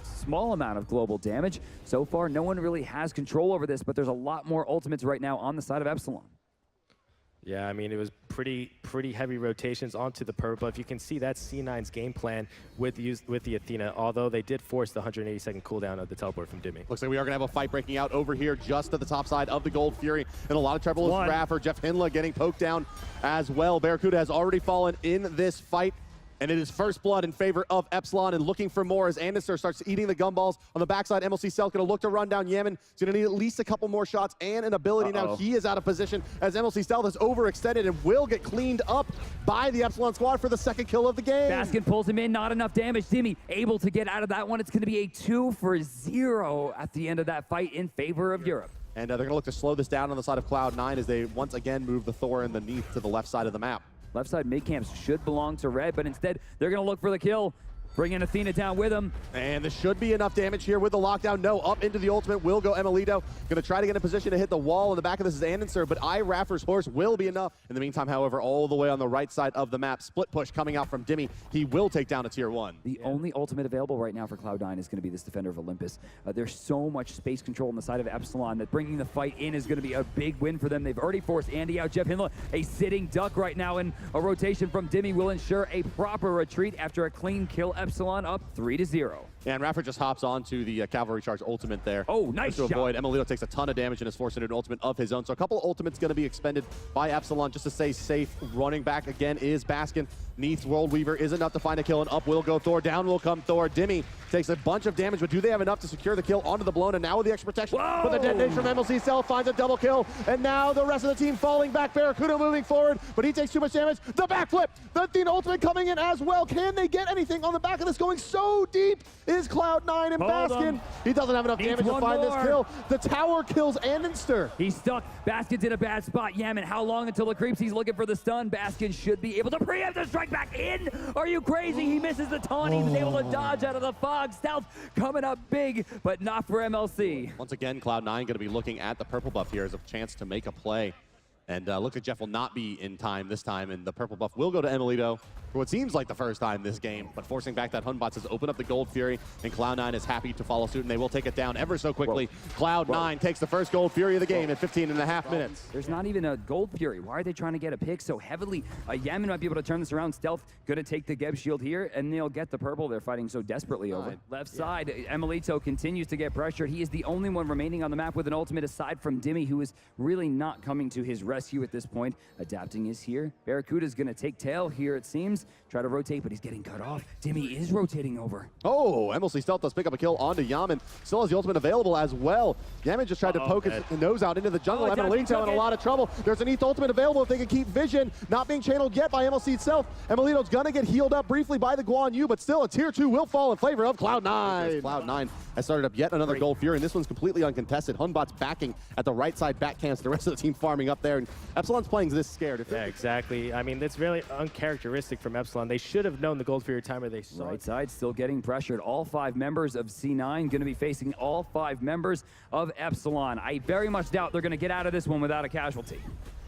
small amount of global damage. So far, no one really has control over this, but there's a lot more ultimates right now on the side of Epsilon. Yeah, I mean, it was pretty heavy rotations onto the purple. If you can see, that's C9's game plan with the Athena, although they did force the 180-second cooldown of the teleport from Dimmy. Looks like we are going to have a fight breaking out over here just at the top side of the Gold Fury. And a lot of trouble with Raffer. Jeff Hindla getting poked down as well. Barracuda has already fallen in this fight. And it is first blood in favor of Epsilon, and looking for more as Anderson starts eating the gumballs. On the backside, MLC Stealth going to look to run down Yemen. He's going to need at least a couple more shots and an ability. Now he is out of position as MLC Stealth is overextended and will get cleaned up by the Epsilon squad for the second kill of the game. Baskin pulls him in, not enough damage. Dimmy able to get out of that one. It's going to be a 2-for-0 at the end of that fight in favor of Europe. And they're going to look to slow this down on the side of Cloud9 as they once again move the Thor and the Neath to the left side of the map. Left side mid camps should belong to Red, but instead they're going to look for the kill. Bringing Athena down with him. And this should be enough damage here with the lockdown. No, up into the ultimate will go Emilito. Going to try to get in position to hit the wall. In the back of this is Anderson, but Raffer's horse will be enough. In the meantime, however, all the way on the right side of the map, split push coming out from Dimmy. He will take down a tier 1. The only ultimate available right now for Cloud9 is going to be this Defender of Olympus. There's so much space control on the side of Epsilon that bringing the fight in is going to be a big win for them. They've already forced Andy out. Jeff Hindla, a sitting duck right now, and a rotation from Dimmy will ensure a proper retreat after a clean kill. Epsilon up 3-0. And Raffer just hops onto the Cavalry Charge ultimate there. Oh, nice to shot. avoid. Emilito takes a ton of damage and is forced into an ultimate of his own. So a couple of ultimates going to be expended by Epsilon just to stay safe. Running back again is Baskin. Neath's World Weaver is enough to find a kill, and up will go Thor. Down will come Thor. Dimmy takes a bunch of damage, but do they have enough to secure the kill onto the blown? And now with the extra protection, but the detonation from MLC Cell finds a double kill. And now the rest of the team falling back. Barracuda moving forward, but he takes too much damage. The backflip, the Athena ultimate coming in as well. Can they get anything on the back of this? Going so deep is Cloud9 and Baskin. He doesn't have enough damage to find this kill. The tower kills Andenster. He's stuck. Baskin's in a bad spot. Yaman, how long until it creeps? He's looking for the stun. Baskin should be able to preempt the strike back in. Are you crazy? He misses the taunt. He was able to dodge out of the fog. Stealth coming up big, but not for MLC. Once again, Cloud9 going to be looking at the purple buff here as a chance to make a play. And looks like Jeff will not be in time this time, and the purple buff will go to Emilito for what seems like the first time this game, but forcing back that Hunbot says open up the Gold Fury, and Cloud9 is happy to follow suit, and they will take it down ever so quickly. Cloud9 takes the first Gold Fury of the game in 15.5 minutes. There's not even a Gold Fury. Why are they trying to get a pick so heavily? Yaman might be able to turn this around. Stealth going to take the Geb shield here, and they'll get the purple they're fighting so desperately over. Left side, Emilito continues to get pressured. He is the only one remaining on the map with an ultimate aside from Dimmy, who is really not coming to his rescue at this point. Adapting is here. Barracuda's going to take tail here, it seems. Try to rotate, but he's getting cut off. Dimmy is rotating over. Oh, MLC Stealth does pick up a kill onto Yaman. Still has the ultimate available as well. Yaman just tried to poke his nose out into the jungle. Emilito in a lot of trouble. There's an ETH ultimate available if they can keep vision. Not being channeled yet by MLC itself. Emilito's going to get healed up briefly by the Guan Yu, but still a tier 2 will fall in favor of Cloud9. Cloud9 has started up yet another Gold Fury, and this one's completely uncontested. Hunbot's backing at the right side back camps. The rest of the team farming up there, and Epsilon's playing this scared. Yeah, exactly. I mean, that's really uncharacteristic from Epsilon. They should have known the Gold Fury timer. They saw right side still getting pressured. All 5 members of C9 going to be facing all 5 members of Epsilon. I very much doubt they're going to get out of this one without a casualty.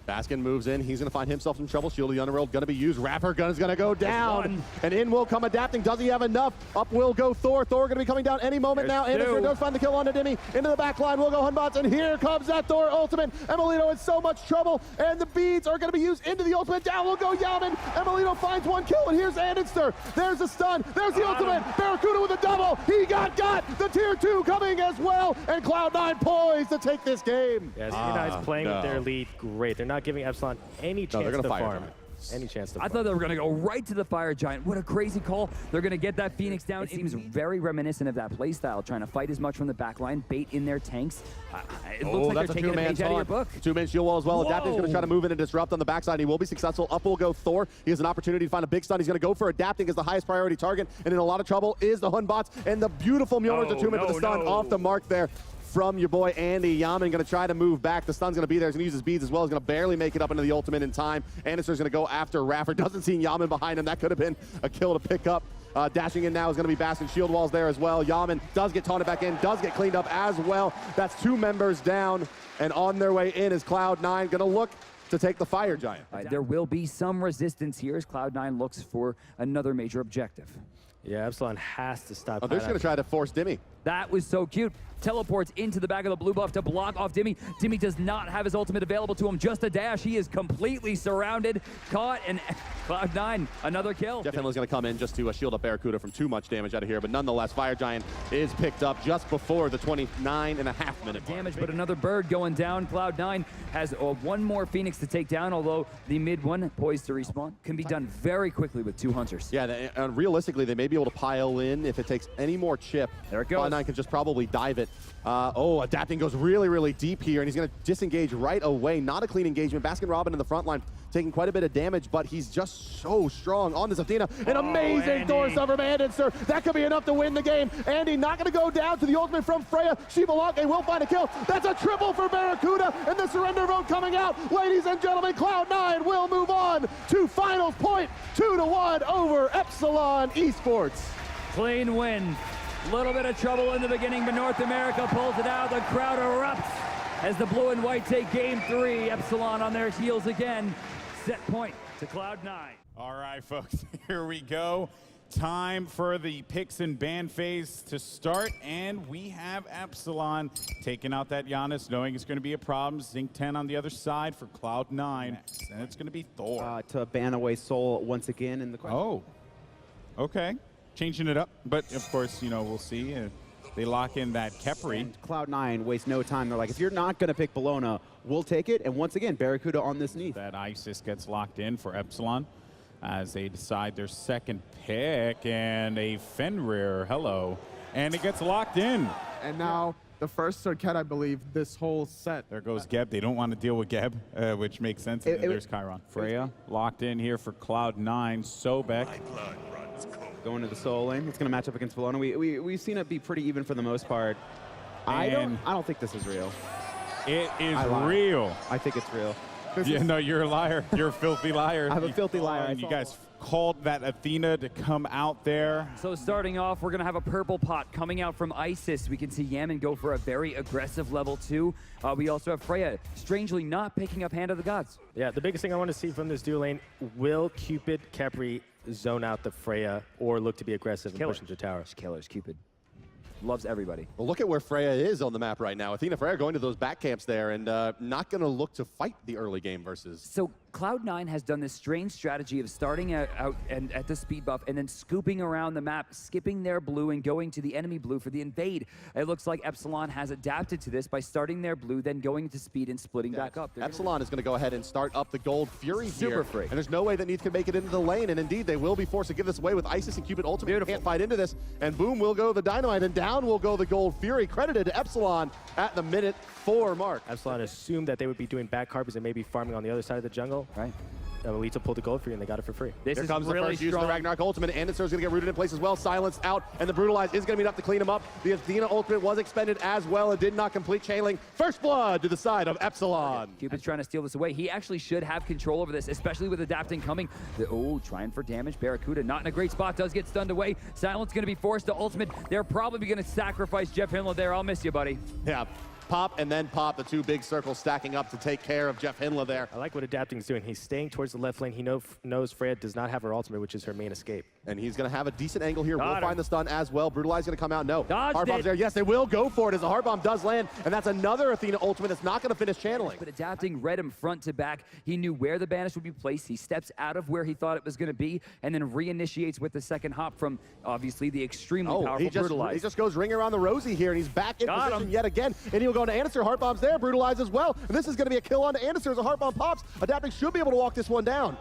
Baskin moves in. He's going to find himself some trouble. Shield of the Underworld going to be used. Raffer gun is going to go down. And in will come Adapting. Does he have enough? Up will go Thor. Thor going to be coming down any moment now. Anderson does find the kill onto Dimmy. Into the back line will go Hunbots. And here comes that Thor ultimate. Emilito in so much trouble. And the beads are going to be used into the ultimate. Down will go Yaman. Emilito finds one kill. And here's Andenster. There's the stun. There's the ultimate. Barracuda with a double. He got the tier 2 coming as well. And Cloud9 poised to take this game. Yeah, C9's playing with their lead great. They're not giving Epsilon any chance to farm. Any chance to farm. I thought they were going to go right to the Fire Giant. What a crazy call. They're going to get that Phoenix down. It seems very reminiscent of that playstyle, trying to fight as much from the back line, bait in their tanks. It looks like they're taking a page out of your book. 2-man shield wall as well. Adapting's going to try to move in and disrupt on the backside. He will be successful. Up will go Thor. He has an opportunity to find a big stun. He's going to go for Adapting as the highest priority target. And in a lot of trouble is the Hunbots. And the beautiful Mjolnir's attunement with the stun off the mark there from your boy Andy. Yaman going to try to move back. The stun's going to be there. He's going to use his beads as well. He's going to barely make it up into the ultimate in time. Anderson's going to go after Raffer. Doesn't see Yaman behind him. That could have been a kill to pick up. Dashing in now is going to be Baskin. Shield wall's there as well. Yaman does get taunted back in, does get cleaned up as well. That's 2 members down, and on their way in is Cloud9 going to look to take the Fire Giant. There will be some resistance here as Cloud9 looks for another major objective. Yeah, Epsilon has to stop. They're just going to try to force Dimmy. That was so cute. Teleports into the back of the blue buff to block off Dimmy. Dimmy does not have his ultimate available to him, just a dash. He is completely surrounded, caught, and Cloud9, another kill. Jeff Henley's going to come in just to shield up Barracuda from too much damage out of here, but nonetheless, Fire Giant is picked up just before the 29.5-minute damage, but another bird going down. Cloud9 has one more Phoenix to take down, although the mid one, poised to respawn, can be done very quickly with 2 hunters. Yeah, realistically, they may be able to pile in if it takes any more chip. There it goes. Cloud9 can just probably dive it. Adapting goes really, really deep here, and he's going to disengage right away. Not a clean engagement. Baskin Robin in the front line taking quite a bit of damage, but he's just so strong on this Athena. An amazing Thor Summer Bandit, sir. That could be enough to win the game. Andy not going to go down to the ultimate from Freya. Shivalake will find a kill. That's a triple for Barracuda, and the surrender vote coming out. Ladies and gentlemen, Cloud9 will move on to finals point 2-1 over Epsilon Esports. Clean win. Little bit of trouble in the beginning, but North America pulls it out. The crowd erupts as the blue and white take game 3. Epsilon on their heels again. Set point to Cloud9. All right, folks, here we go. Time for the picks and ban phase to start, and we have Epsilon taking out that Giannis, knowing it's going to be a problem. Zinc 10 on the other side for Cloud9, and it's going to be Thor. To ban away Soul once again in the question. Oh, okay. Changing it up, but of course, we'll see. They lock in that Kepri. And Cloud9 wastes no time. They're like, if you're not going to pick Bologna, we'll take it. And once again, Barracuda on this knee. That Isis gets locked in for Epsilon as they decide their second pick, and a Fenrir, hello. And it gets locked in. And now the first Circuit, I believe, this whole set. There goes Geb. They don't want to deal with Geb, which makes sense. There's Chiron. Freya locked in here for Cloud9. Sobek. Going to the Soul lane. It's going to match up against Bologna. We've seen it be pretty even for the most part. I don't think this is real. It is real. I think it's real. No, you're a liar. You're a filthy liar. I'm a filthy liar. And you guys called that Athena to come out there. So starting off, we're going to have a purple pot coming out from Isis. We can see Yaman go for a very aggressive level 2. We also have Freya, strangely not picking up Hand of the Gods. Yeah, the biggest thing I want to see from this duo lane, will Cupid, Kepri zone out the Freya or look to be aggressive and push into tower? Killers, Cupid. Loves everybody. Well, look at where Freya is on the map right now. Athena Freya going to those back camps there and not going to look to fight the early game versus. So Cloud9 has done this strange strategy of starting out and at the speed buff and then scooping around the map, skipping their blue and going to the enemy blue for the invade. It looks like Epsilon has adapted to this by starting their blue, then going to speed and splitting back up. Epsilon is going to go ahead and start up the Gold Fury here. Super free. And there's no way that Neath can make it into the lane, and indeed they will be forced to give this away with Isis and Cupid Ultimate. Beautiful. Can't fight into this, and boom will go the Dynamite, and down will go the Gold Fury, credited to Epsilon at the minute 4 mark. Epsilon assumed that they would be doing back harvest and maybe farming on the other side of the jungle. Right. Melita pulled the gold for you, and they got it for free. Here comes the first use of the Ragnarok Ultimate. Anderson's going to get rooted in place as well. Silenced out, and the Brutalize is going to be enough to clean him up. The Athena Ultimate was expended as well and did not complete Chainlink. First blood to the side of Epsilon. Cupid's trying to steal this away. He actually should have control over this, especially with adapting coming. Trying for damage. Barracuda not in a great spot. Does get stunned away. Silence going to be forced to Ultimate. They're probably going to sacrifice Jeff Hinla there. I'll miss you, buddy. Yeah. Pop and then pop, the 2 big circles stacking up to take care of Jeff Hinla there. I like what Adapting's doing. He's staying towards the left lane. He knows Freya does not have her ultimate, which is her main escape. And he's going to have a decent angle here. We'll find the stun as well. Brutalize going to come out. No. Dodged Heart Bomb's there. Yes, they will go for it as the Heart Bomb does land. And that's another Athena Ultimate that's not going to finish channeling. But Adapting read him front to back. He knew where the banish would be placed. He steps out of where he thought it was going to be and then reinitiates with the second hop from, obviously, the extremely powerful Brutalize. He just goes ring around the rosy here, and he's back in position yet again. And he'll go to Anderson. Heart Bomb's there. Brutalize as well. And this is going to be a kill on Anderson as a Heart Bomb pops. Adapting should be able to walk this one down.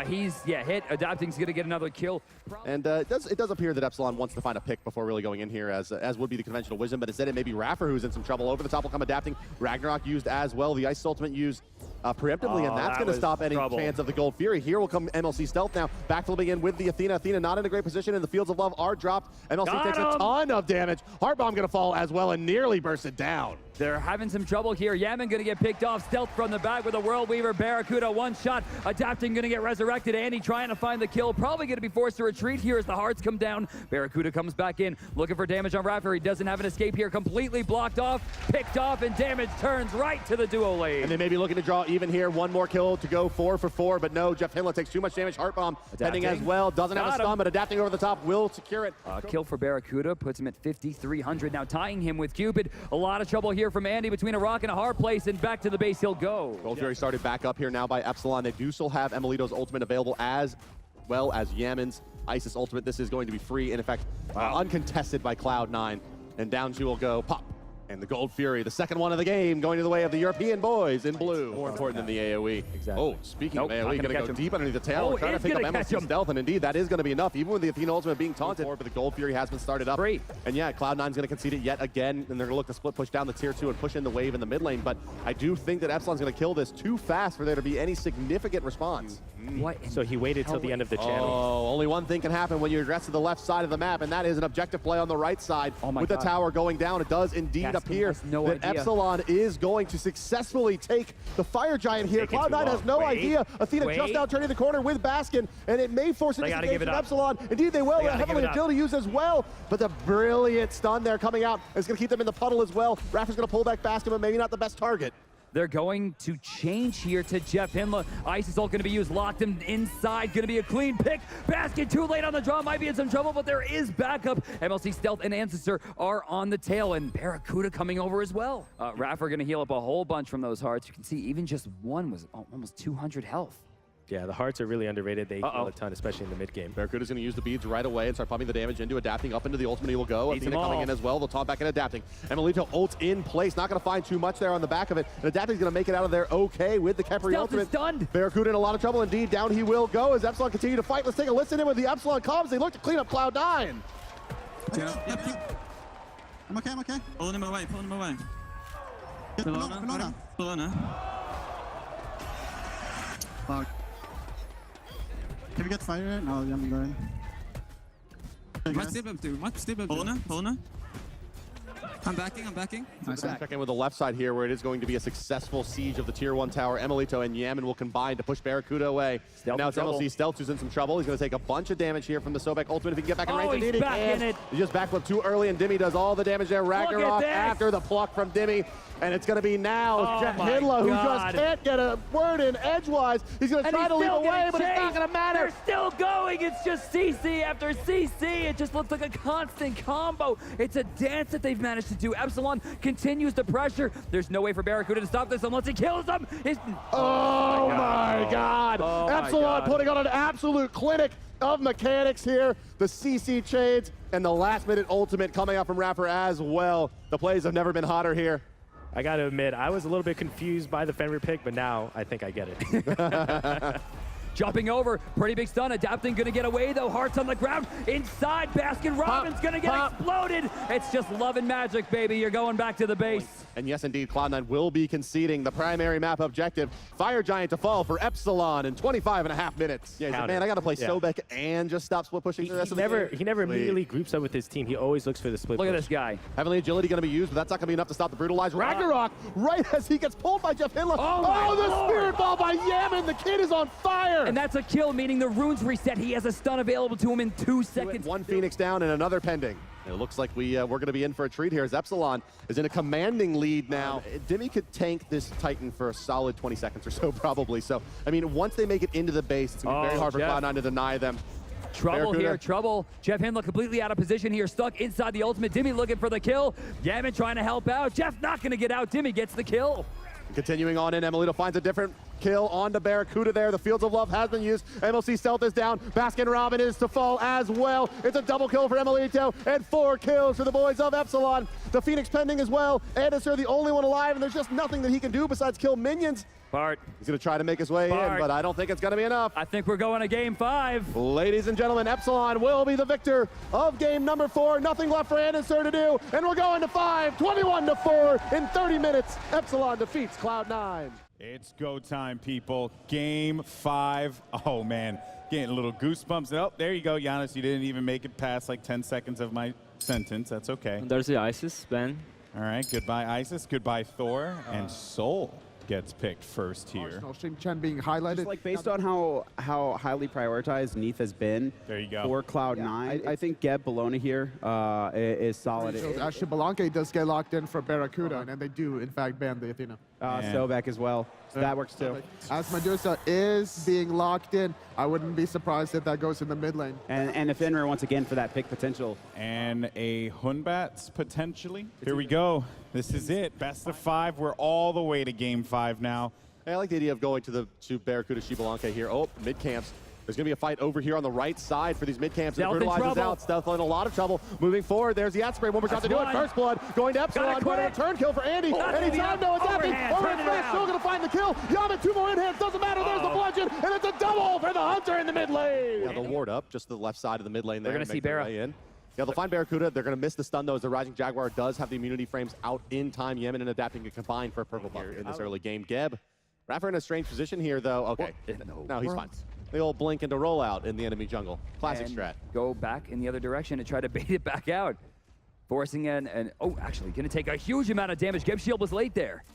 He's hit. Adapting's going to get another kill. And it does appear that Epsilon wants to find a pick before really going in here, as would be the conventional wisdom. But instead, it may be Raffer who's in some trouble. Over the top will come Adapting. Ragnarok used as well. The Ice Ultimate used preemptively, and that's going to stop any chance of the Gold Fury. Here will come MLC Stealth now, backflipping in with the Athena. Athena not in a great position, and the Fields of Love are dropped. MLC takes a ton of damage. Heart Bomb going to fall as well and nearly burst it down. They're having some trouble here. Yaman gonna get picked off. Stealth from the back with a World Weaver. Barracuda, one shot. Adapting gonna get resurrected. Andy trying to find the kill. Probably gonna be forced to retreat here as the hearts come down. Barracuda comes back in, looking for damage on Raffer. He doesn't have an escape here. Completely blocked off, picked off, and damage turns right to the duo lane. And they may be looking to draw even here. One more kill to go 4 for 4, but no, Jeff Hinla takes too much damage. Heart Bomb heading as well. Doesn't have a stun, but adapting over the top will secure it. Kill for Barracuda puts him at 5,300. Now tying him with Cupid. A lot of trouble here from Andy between a rock and a hard place, and back to the base he'll go. Gold Fury started back up here now by Epsilon. They do still have Emilito's ultimate available as well as Yaman's Isis ultimate. This is going to be free, and in fact, uncontested by Cloud9. And down she will go, pop. And the Gold Fury, the second one of the game, going to the way of the European boys in blue. More important than the AoE. Exactly. Oh, speaking of AoE, going to go deep underneath the tower, trying to pick up MLC's stealth, and indeed, that is going to be enough, even with the Athena ultimate being taunted. But the Gold Fury has been started up. And yeah, Cloud9's going to concede it yet again, and they're going to look to split push down the tier 2 and push in the wave in the mid lane. But I do think that Epsilon's going to kill this too fast for there to be any significant response. What? So he waited till the end of the channel. Oh, only one thing can happen when you address to the left side of the map, and that is an objective play on the right side. With the tower going down, it does indeed appear that Epsilon is going to successfully take the Fire Giant here. Cloud9 has no idea. Athena just now turning the corner with Baskin, and it may force a disengage from Epsilon. Indeed, they will. Heavily agility used as well, but the brilliant stun there coming out is going to keep them in the puddle as well. Raffer's going to pull back Baskin, but maybe not the best target. They're going to change here to Jeff Hinla. Isis ult going to be used, locked him inside. Going to be a clean pick. Basket too late on the draw, might be in some trouble, but there is backup. MLC Stealth and Ancestor are on the tail, and Barracuda coming over as well. Raffer going to heal up a whole bunch from those hearts. You can see even just one was almost 200 health. Yeah, the hearts are really underrated. They heal a ton, especially in the mid game. Barracuda's going to use the beads right away and start pumping the damage into, adapting up into the ultimate. He will go. Athena coming in as well. They'll taunt back and adapting. Emilito ult in place. Not going to find too much there on the back of it. And adapting's going to make it out of there okay with the Khepri ultimate. Stunned. Barracuda in a lot of trouble indeed. Down he will go as Epsilon continue to fight. Let's take a listen in with the Epsilon comms. They look to clean up Cloud9. I'm okay. Pulling him away. Get Bologna. Fuck. Can we get fire? No, I'm going. Much stable. Bologna. I'm backing. Nice. Check in with the left side here, where it is going to be a successful siege of the tier 1 tower. Emilito and Yaman will combine to push Barracuda away. Now it's MLC Stealth who's in some trouble. He's going to take a bunch of damage here from the Sobek ultimate. If he can get back in range, indeed he can. He just backflipped too early, and Dimmy does all the damage there. Ragnarok after the pluck from Dimmy. And it's going to be now Jeff Hinla, who just can't get a word in edgewise. He's going to try to lead away, but it's not going to matter. They're still going. It's just CC after CC. It just looks like a constant combo. It's a dance that they've managed to do. Epsilon continues the pressure. There's no way for Barracuda to stop this unless he kills them. Oh my God. Epsilon putting on an absolute clinic of mechanics here. The CC chains and the last-minute ultimate coming out from Raffer as well. The plays have never been hotter here. I got to admit, I was a little bit confused by the Fenrir pick, but now I think I get it. Jumping over, pretty big stun. Adapting, gonna get away though. Hearts on the ground. Inside, Baskin Robbins gonna get exploded. It's just love and magic, baby. You're going back to the base. And yes, indeed, Cloud9 will be conceding the primary map objective. Fire Giant to fall for Epsilon in 25.5 minutes. Yeah, he's like, man, I gotta play Sobek and just stop split pushing the rest of the game. He never immediately groups up with his team. He always looks for the split Look push. at this guy. Heavenly Agility gonna be used, but that's not gonna be enough to stop the Brutalize. Ragnarok, right as he gets pulled by Jeff Hinla. Oh, the Spirit Ball by Yaman. The kid is on fire. And that's a kill, meaning the runes reset. He has a stun available to him in 2 seconds. One Phoenix down and another pending. It looks like we're going to be in for a treat here as Epsilon is in a commanding lead now. Dimmy could tank this Titan for a solid 20 seconds or so, probably. So, I mean, once they make it into the base, it's going to be very hard for Cloud9 to deny them. Trouble here, trouble. Jeff Hinla completely out of position here, stuck inside the ultimate. Dimmy looking for the kill. Yaman trying to help out. Jeff not going to get out. Dimmy gets the kill. Continuing on in, Emilito finds a different kill onto Barracuda there. The Fields of Love has been used. MLC Stealth is down. Baskin Robin is to fall as well. It's a double kill for Emilito and 4 kills for the boys of Epsilon. The Phoenix pending as well. Anderson the only one alive, and there's just nothing that he can do besides kill minions. Bart. He's going to try to make his way in, but I don't think it's going to be enough. I think we're going to game 5. Ladies and gentlemen, Epsilon will be the victor of game number 4. Nothing left for Anderson to do, and we're going to 5, 21-4 in 30 minutes. Epsilon defeats Cloud9. It's go time, people. Game 5. Oh, man. Getting a little goosebumps. Oh, there you go, Giannis. You didn't even make it past like 10 seconds of my sentence. That's okay. There's the Isis, Ben. All right, goodbye Isis, goodbye Thor, and Soul gets picked first here. Xing Chen being highlighted. Just like based on how highly prioritized Neath has been there you go. for Cloud9, I think Geb Bologna here is solid. Xbalanque does get locked in for Barracuda, and they do, in fact, ban the Athena. Sobek as well. So that works too. As Medusa is being locked in, I wouldn't be surprised if that goes in the mid lane. And if Fenrir once again for that pick potential. And a Hunbats potentially. Here we go. This is it. Best of 5. We're all the way to game 5 now. I like the idea of going to Barracuda Xbalanque here. Oh, mid camps. There's going to be a fight over here on the right side for these mid camps. Stealth in Brutalizes trouble. out. Stealth in a lot of trouble. Moving forward, there's the spray. One more shot to do it. First blood going to Epsilon. Going to return kill for Andy. Anytime, no adapting. Overhand smash, still going to find the kill. Yaman, 2 more in hands. Doesn't matter. There's the bludgeon. And it's a double for the Hunter in the mid lane. Yeah, they'll ward up just to the left side of the mid lane there. They're going to see Barra. Yeah, they'll find Barracuda. They're going to miss the stun, though, as the Rising Jaguar does have the immunity frames out in time. Yemen and adapting to combine for a purple buff in this early game. Geb, Raffer in a strange position here, though. Okay. No, he's fine. The old blink into rollout in the enemy jungle. Classic strat. Go back in the other direction and try to bait it back out. Forcing actually going to take a huge amount of damage. Geb Shield was late there.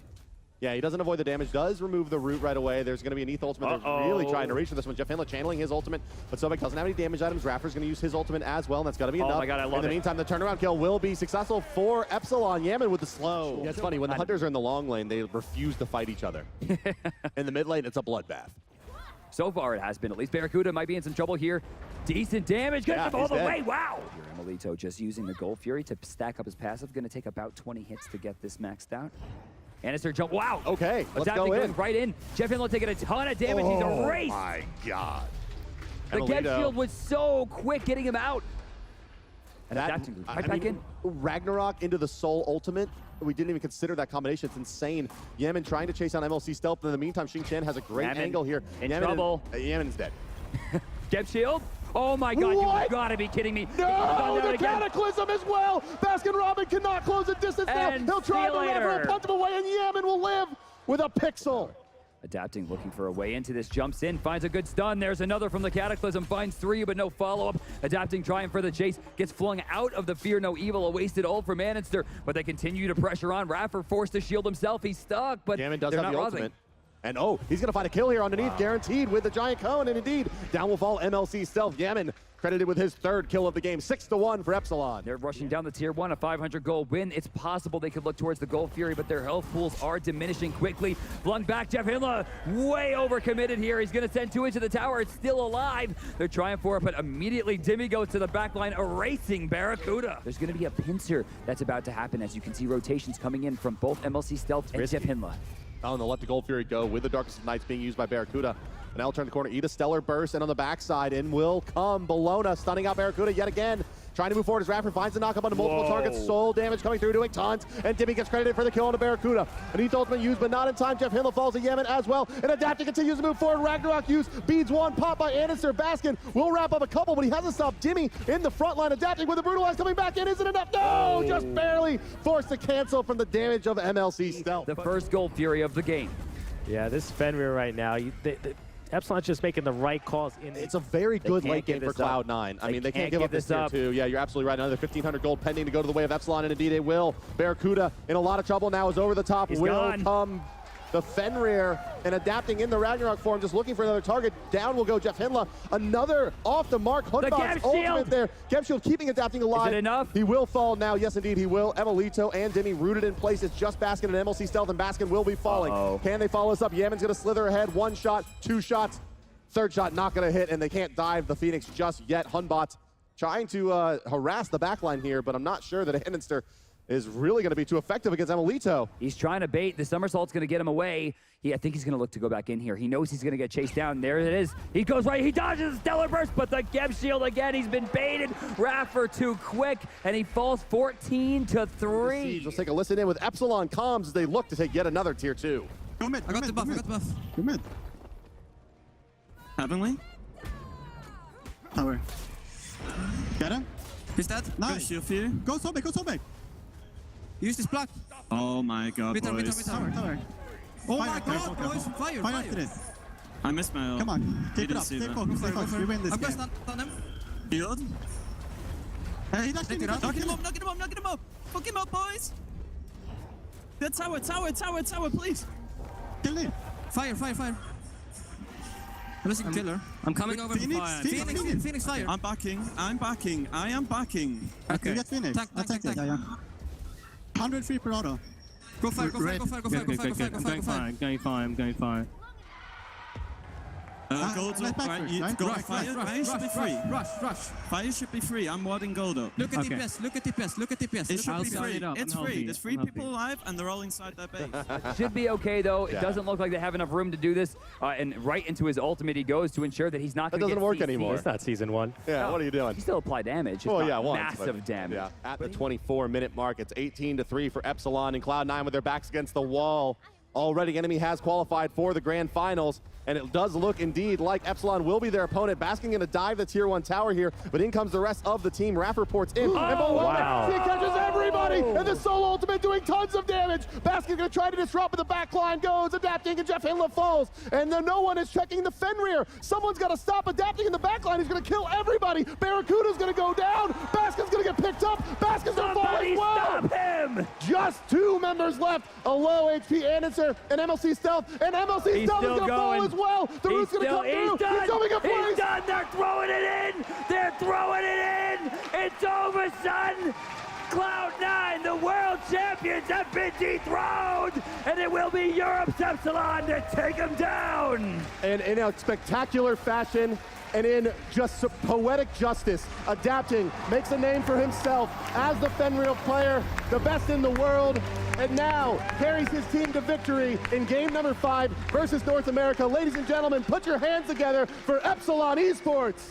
Yeah, he doesn't avoid the damage, does remove the root right away. There's going to be an ETH ultimate. They're really trying to reach for this one. Jeff Hinla channeling his ultimate, but Sobek doesn't have any damage items. Raffer's going to use his ultimate as well, and that's got to be enough. Oh my God, I love it. In the meantime, the turnaround kill will be successful for Epsilon. Yaman with the slow. Yeah, it's funny. When the Hunters are in the long lane, they refuse to fight each other. In the mid lane, it's a bloodbath. So far, it has been. At least Barracuda might be in some trouble here. Decent damage. Gets him all the way. Wow. Here, Emilito just using the Gold Fury to stack up his passive. Going to take about 20 hits to get this maxed out. Anister jump. Wow. Okay, let's go in. Right in. Jeff Hinlow taking a ton of damage. He's erased. Oh, my God. The Geb Shield was so quick getting him out. And adapting right back in. Ragnarok into the Soul ultimate. We didn't even consider that combination. It's insane. Yemen trying to chase on MLC stealth. In the meantime, Xing Chen has a great angle here. In trouble. Yemen's dead. Geb Shield. Oh my God, what? you gotta be kidding me. No, the Cataclysm as well. Baskin Robin cannot close the distance now. He'll try the lever and punch him away, and Yemen will live with a pixel. Adapting, looking for a way into this, jumps in, finds a good stun. There's another from the Cataclysm, finds 3, but no follow-up. Adapting, trying for the chase, gets flung out of the Fear No Evil, a wasted ult from Anister, but they continue to pressure on. Raffer forced to shield himself. He's stuck, but Yemen does they're have not the rousing. ultimate. And he's going to find a kill here underneath, guaranteed with the Giant Cone. And indeed, down will fall MLC Stealth. Yemen credited with his 3rd kill of the game. 6-1 for Epsilon. They're rushing down the tier 1, a 500 gold win. It's possible they could look towards the Gold Fury, but their health pools are diminishing quickly. Flung back, Jeff Hinla, way overcommitted here. He's going to send 2 into the tower. It's still alive. They're trying for it, but immediately Dimmy goes to the back line, erasing Barracuda. There's going to be a pincer that's about to happen, as you can see rotations coming in from both MLC Stealth and Jeff Hinla. On the left, the Gold Fury go with the Darkest of Nights being used by Barracuda. And now he'll turn the corner, eat a Stellar Burst, and on the backside in will come Bologna, stunning out Barracuda yet again. Trying to move forward as Raffer finds the knock-up onto multiple targets. Soul damage coming through, doing tons. And Dimmy gets credited for the kill on the Barracuda. An ETH ultimate used, but not in time. Jeff Hinla falls to Yemen as well. And Adapting continues to move forward. Ragnarok use. Beads 1, pop by Anister. Baskin will wrap up a couple, but he hasn't stopped Dimmy in the front line. Adapting with the Brutalize coming back in. Isn't enough. No, just barely forced to cancel from the damage of MLC Stealth. The first Gold Fury of the game. Yeah, this Fenrir right now, Epsilon's just making the right calls. It's a very good late game for Cloud9. I mean, they can't give up this tier 2. Yeah, you're absolutely right. Another 1,500 gold pending to go to the way of Epsilon, and indeed it will. Barracuda in a lot of trouble now, is over the top. He's will gone. come the Fenrir, and Adapting in the Ragnarok form, just looking for another target. Down will go Jeff Hinla. Another off the mark. Huntbot's ultimate there. Geb Shield keeping Adapting alive. Is it enough? He will fall now. Yes, indeed, he will. Emilito and Dimmy rooted in place. It's just Baskin and MLC Stealth, and Baskin will be falling. Can they follow us up? Yemen's going to slither ahead. 1 shot, 2 shots. 3rd shot not going to hit, and they can't dive the Phoenix just yet. Hunbot trying to harass the backline here, but I'm not sure that Anister is really going to be too effective against Emilito. He's trying to bait. The somersault's going to get him away. I think he's going to look to go back in here. He knows he's going to get chased down. There it is. He goes right. He dodges the Stellar Burst, but the Geb Shield again. He's been baited. Raffer too quick, and he falls 14-3. Let's take a listen in with Epsilon comms as they look to take yet another tier 2. Go mid. I got the buff. Go mid. Heavenly. Tower. Get him. He's dead. Nice. Go Sobek. Go Sobek. Use this block. Oh my God, boys. Tower. Oh my God, boys. Fire. After this. I missed my ult. Come on. Take it up. Stay focused. We win this game. I'm going to stun him. Shield. Hey, he dashed in. Knock him up. Fuck him up, boys. The tower, please. Kill him. Fire. Listen, killer. I'm coming over from fire. Phoenix, fire. I'm backing. I am backing. Okay. Get Phoenix. Tank. Yeah. 103 per auto. Go fire. I'm going fire. Goldo, right? Go fire should be free. Rush. Fire should be free. I'm warding Goldo. Look at DPS. It should be free. It's free. There's 3 people alive and they're all inside their base. Should be okay though. It doesn't look like they have enough room to do this. And right into his ultimate he goes to ensure that he's not going to get That doesn't work CC'd. anymore. It's not season 1. Yeah, No, what are you doing? He still apply damage. It's not massive damage. Yeah, at the 24-minute mark, it's 18-3 for Epsilon and Cloud9 with their backs against the wall. Already, Enemy has qualified for the grand finals, and it does look indeed like Epsilon will be their opponent. Basking in a dive the tier 1 tower here, but in comes the rest of the team. Rapperport's in, and below he catches everybody, and the solo ultimate doing tons of damage. Basking gonna try to disrupt, but the back line goes, adapting, and Jeff Hinla falls, and then no one is checking the Fenrir. Someone's gotta stop adapting in the back line. He's gonna kill everybody. Barracuda's gonna go down. Baskin's gonna get picked up. Baskin's gonna fall as well. Stop him! Just 2 members left, a low HP Annoncer, and MLC Stealth, and MLC Stealth is gonna fall as well. The root's gonna come through. He's coming up place. He's done. They're throwing it in. It's over, son. Cloud9, the world champions, have been dethroned, and it will be Europe's Epsilon to take them down. And in a spectacular fashion, and in just poetic justice, adapting, makes a name for himself as the Fenrir player, the best in the world, and now carries his team to victory in game number 5 versus North America. Ladies and gentlemen, put your hands together for Epsilon Esports.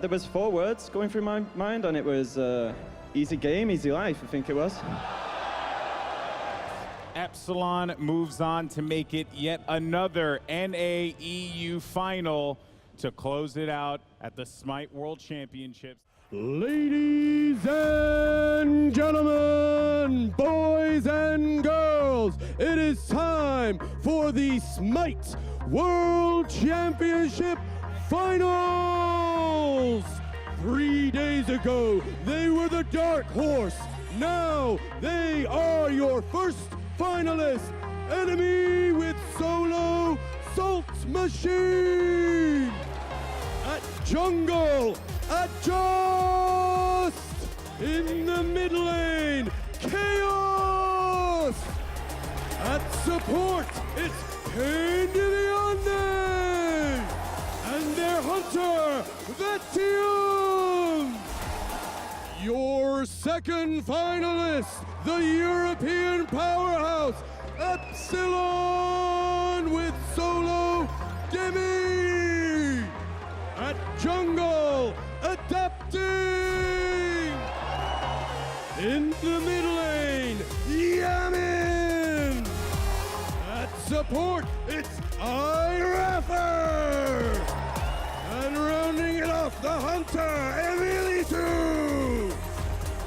There was 4 words going through my mind, and it was easy game, easy life, I think it was. Epsilon moves on to make it yet another NA-EU final to close it out at the Smite World Championships. Ladies and gentlemen, boys and girls, it is time for the Smite World Championship Finals! 3 days ago, they were the dark horse. Now, they are your first finalists. Enemy with Solo Salt Machine. At Jungle, Adjust! In the mid lane, Chaos! At support, it's Pain to the Undead! And their hunter, Vetium! Your second finalist, the European powerhouse, Epsilon with Solo Demi! At Jungle, Adapting! In the mid lane, Yamin! At support, it's iRapper! And rounding it off, the Hunter, Emilitu!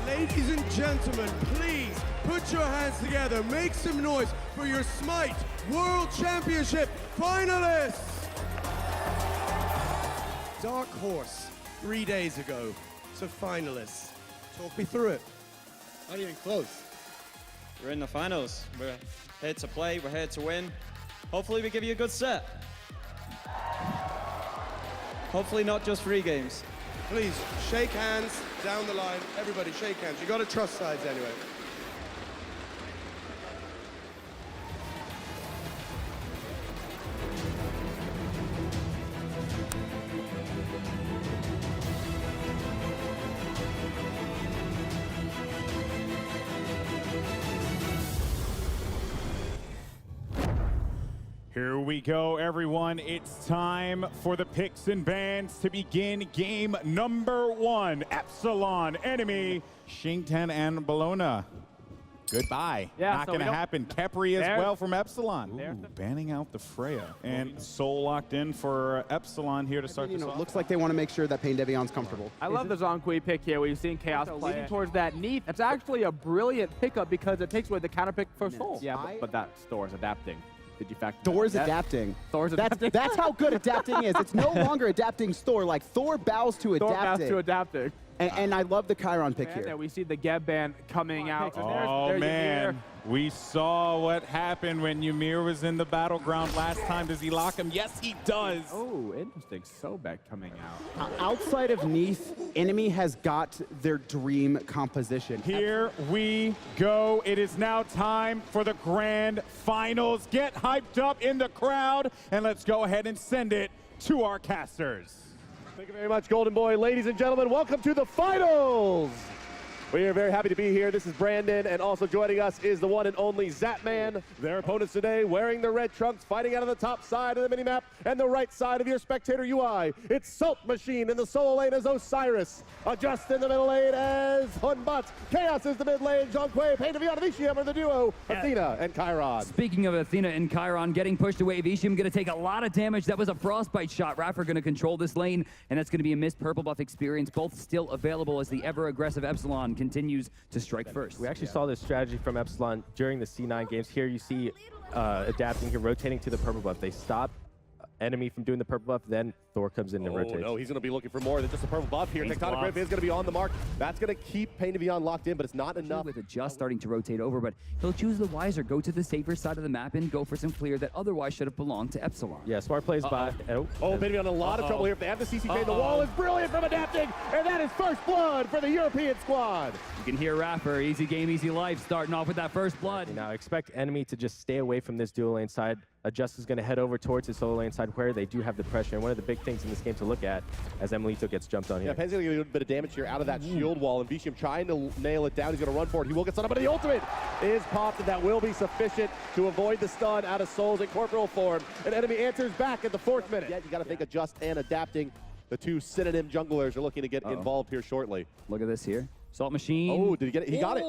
Ladies and gentlemen, please put your hands together, make some noise for your Smite World Championship finalists! Dark Horse, 3 days ago, to finalists. Talk me through it. Not even close. We're in the finals. We're here to play, we're here to win. Hopefully we give you a good set. Hopefully not just 3 games. Please, shake hands down the line. Everybody shake hands. You gotta trust sides anyway. Here we go, everyone. It's time for the picks and bans to begin game number 1. Epsilon, Enemy, Shingten, and Bologna. Goodbye. Yeah, Not so going to happen. Kepri as well from Epsilon. Ooh, banning out the Freya. And Soul locked in for Epsilon here to start this off. It looks like they want to make sure that Pain Devion's comfortable. I love the Zonkui pick here where you're seeing Chaos leading towards that Neath. It's actually a brilliant pickup because it takes away the counter pick for Soul. Yeah, but that Thor's adapting. Did you factor Thor's that? adapting. Thor's adapting. That's how good adapting is. It's no longer adapting Thor. Like Thor bows to Thor adapting. bows to adapting. And I love the Chiron pick here. We see the Geb ban coming out. Oh, man. We saw what happened when Ymir was in the battleground last time. Does he lock him? Yes, he does. Oh, interesting. Sobek coming out. Outside of Neath, Enemy has got their dream composition. Here we go. It is now time for the grand finals. Get hyped up in the crowd, and let's go ahead and send it to our casters. Thank you very much, Golden Boy. Ladies and gentlemen, welcome to the finals. We are very happy to be here. This is Brandon, and also joining us is the one and only Zapman. Their opponents today wearing the red trunks, fighting out of the top side of the minimap and the right side of your spectator UI. It's Salt Machine in the solo lane as Osiris. Adjust in the middle lane as Hunbat. Chaos is the mid lane. Zhonghui, Pain of Beyond, Vicium are the duo. Athena and Chiron. Speaking of Athena and Chiron getting pushed away, Vicium going to take a lot of damage. That was a frostbite shot. Raffer going to control this lane, and that's going to be a missed purple buff experience. Both still available as the ever-aggressive Epsilon continues to strike first. We actually saw this strategy from Epsilon during the C9 games. Here you see adapting here, rotating to the purple buff. They stop Enemy from doing the purple buff, then Thor comes in and rotates. No, he's going to be looking for more than just a purple buff here. Tectonic Rift is going to be on the mark. That's going to keep Pain to Beyond locked in, but it's not enough. With Adjust starting to rotate over, but he'll choose the wiser, go to the safer side of the map and go for some clear that otherwise should have belonged to Epsilon. Yeah, smart plays by... Oh, Pain to Beyond in a lot of trouble here. If they have the CC, the wall is brilliant from adapting, and that is first blood for the European squad. You can hear Raffer, easy game, easy life, starting off with that first blood. Now expect Enemy to just stay away from this dual lane side. Adjust is going to head over towards his solo lane side where they do have the pressure. And one of the big things in this game to look at as Emilito gets jumped on here. Yeah, Pen's going to get a bit of damage here out of that shield wall, and Vicium trying to nail it down. He's going to run for it. He will get stunned, but the ultimate is popped, and that will be sufficient to avoid the stun out of Souls in corporal form. And Enemy answers back at the 4th minute. Yet you got to think Adjust and adapting. The two synonym junglers are looking to get involved here shortly. Look at this here. Salt Machine. Oh, did he get it? He got it.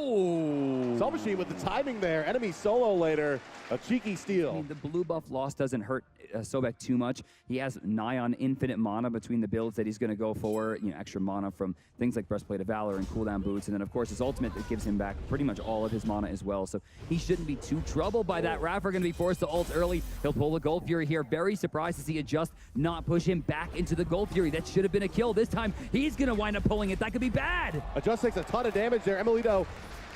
Salt Machine with the timing there. Enemy solo later. A cheeky steal. I mean, the blue buff loss doesn't hurt Sobek too much. He has nigh on infinite mana between the builds that he's going to go for. You know, extra mana from things like Breastplate of Valor and cooldown boots. And then, of course, his ultimate that gives him back pretty much all of his mana as well. So he shouldn't be too troubled by that. Raffer going to be forced to ult early. He'll pull the Gold Fury here. Very surprised to see Adjust not push him back into the Gold Fury. That should have been a kill. This time, he's going to wind up pulling it. That could be bad. Adjust takes a ton of damage there. Emilito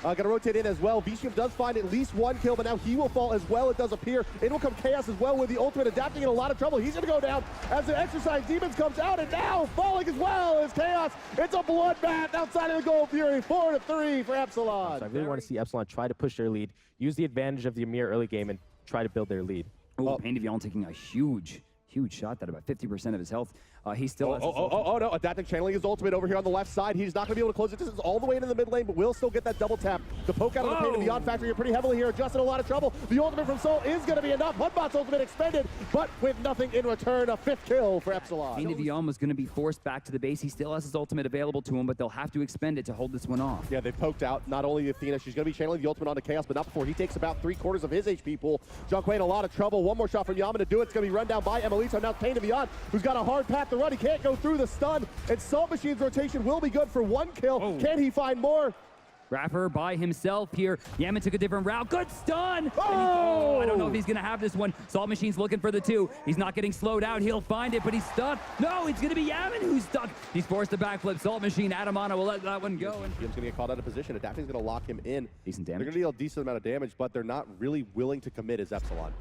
going to rotate in as well. Vicium does find at least one kill, but now he will fall as well. It does appear. In will come Chaos as well with the ultimate adapting in a lot of trouble. He's going to go down as the Exercise Demons comes out, and now falling as well as Chaos. It's a bloodbath outside of the Gold Fury. 4-3 for Epsilon. So I really want to see Epsilon try to push their lead, use the advantage of the Ymir early game, and try to build their lead. Oh, Pain of Beyond taking a huge shot that about 50% of his health. He still has no, adapting, channeling his ultimate over here on the left side. He's not going to be able to close the distance all the way into the mid lane, but will still get that double tap to poke out of the Pain of Beyond factory pretty heavily here. Just in a lot of trouble. The ultimate from Soul is going to be enough. Hunbot's ultimate expended, but with nothing in return. A 5th kill for Epsilon. Pain of Beyond was going to be forced back to the base. He still has his ultimate available to him, but they'll have to expend it to hold this one off. Yeah, they've poked out not only Athena, she's going to be channeling the ultimate onto Chaos, but not before he takes about 3/4 of his HP pool. Zhonghui in a lot of trouble. One more shot from Yaman to do it. It's going to be run down by Emilito. Now Pain of Beyond, who's got a hard path to run. He can't go through the stun, and Salt Machine's rotation will be good for one kill. Can he find more? Raffer by himself here. Yaman took a different route. Good stun! Oh! I don't know if he's going to have this one. Salt Machine's looking for the 2. He's not getting slowed out. He'll find it, but he's stuck. No, it's going to be Yaman who's stuck. He's forced to backflip. Salt Machine, Adamana will let that one go. And Yam's going to get caught out of position. Adapting's going to lock him in. Decent damage. They're going to deal a decent amount of damage, but they're not really willing to commit as Epsilon.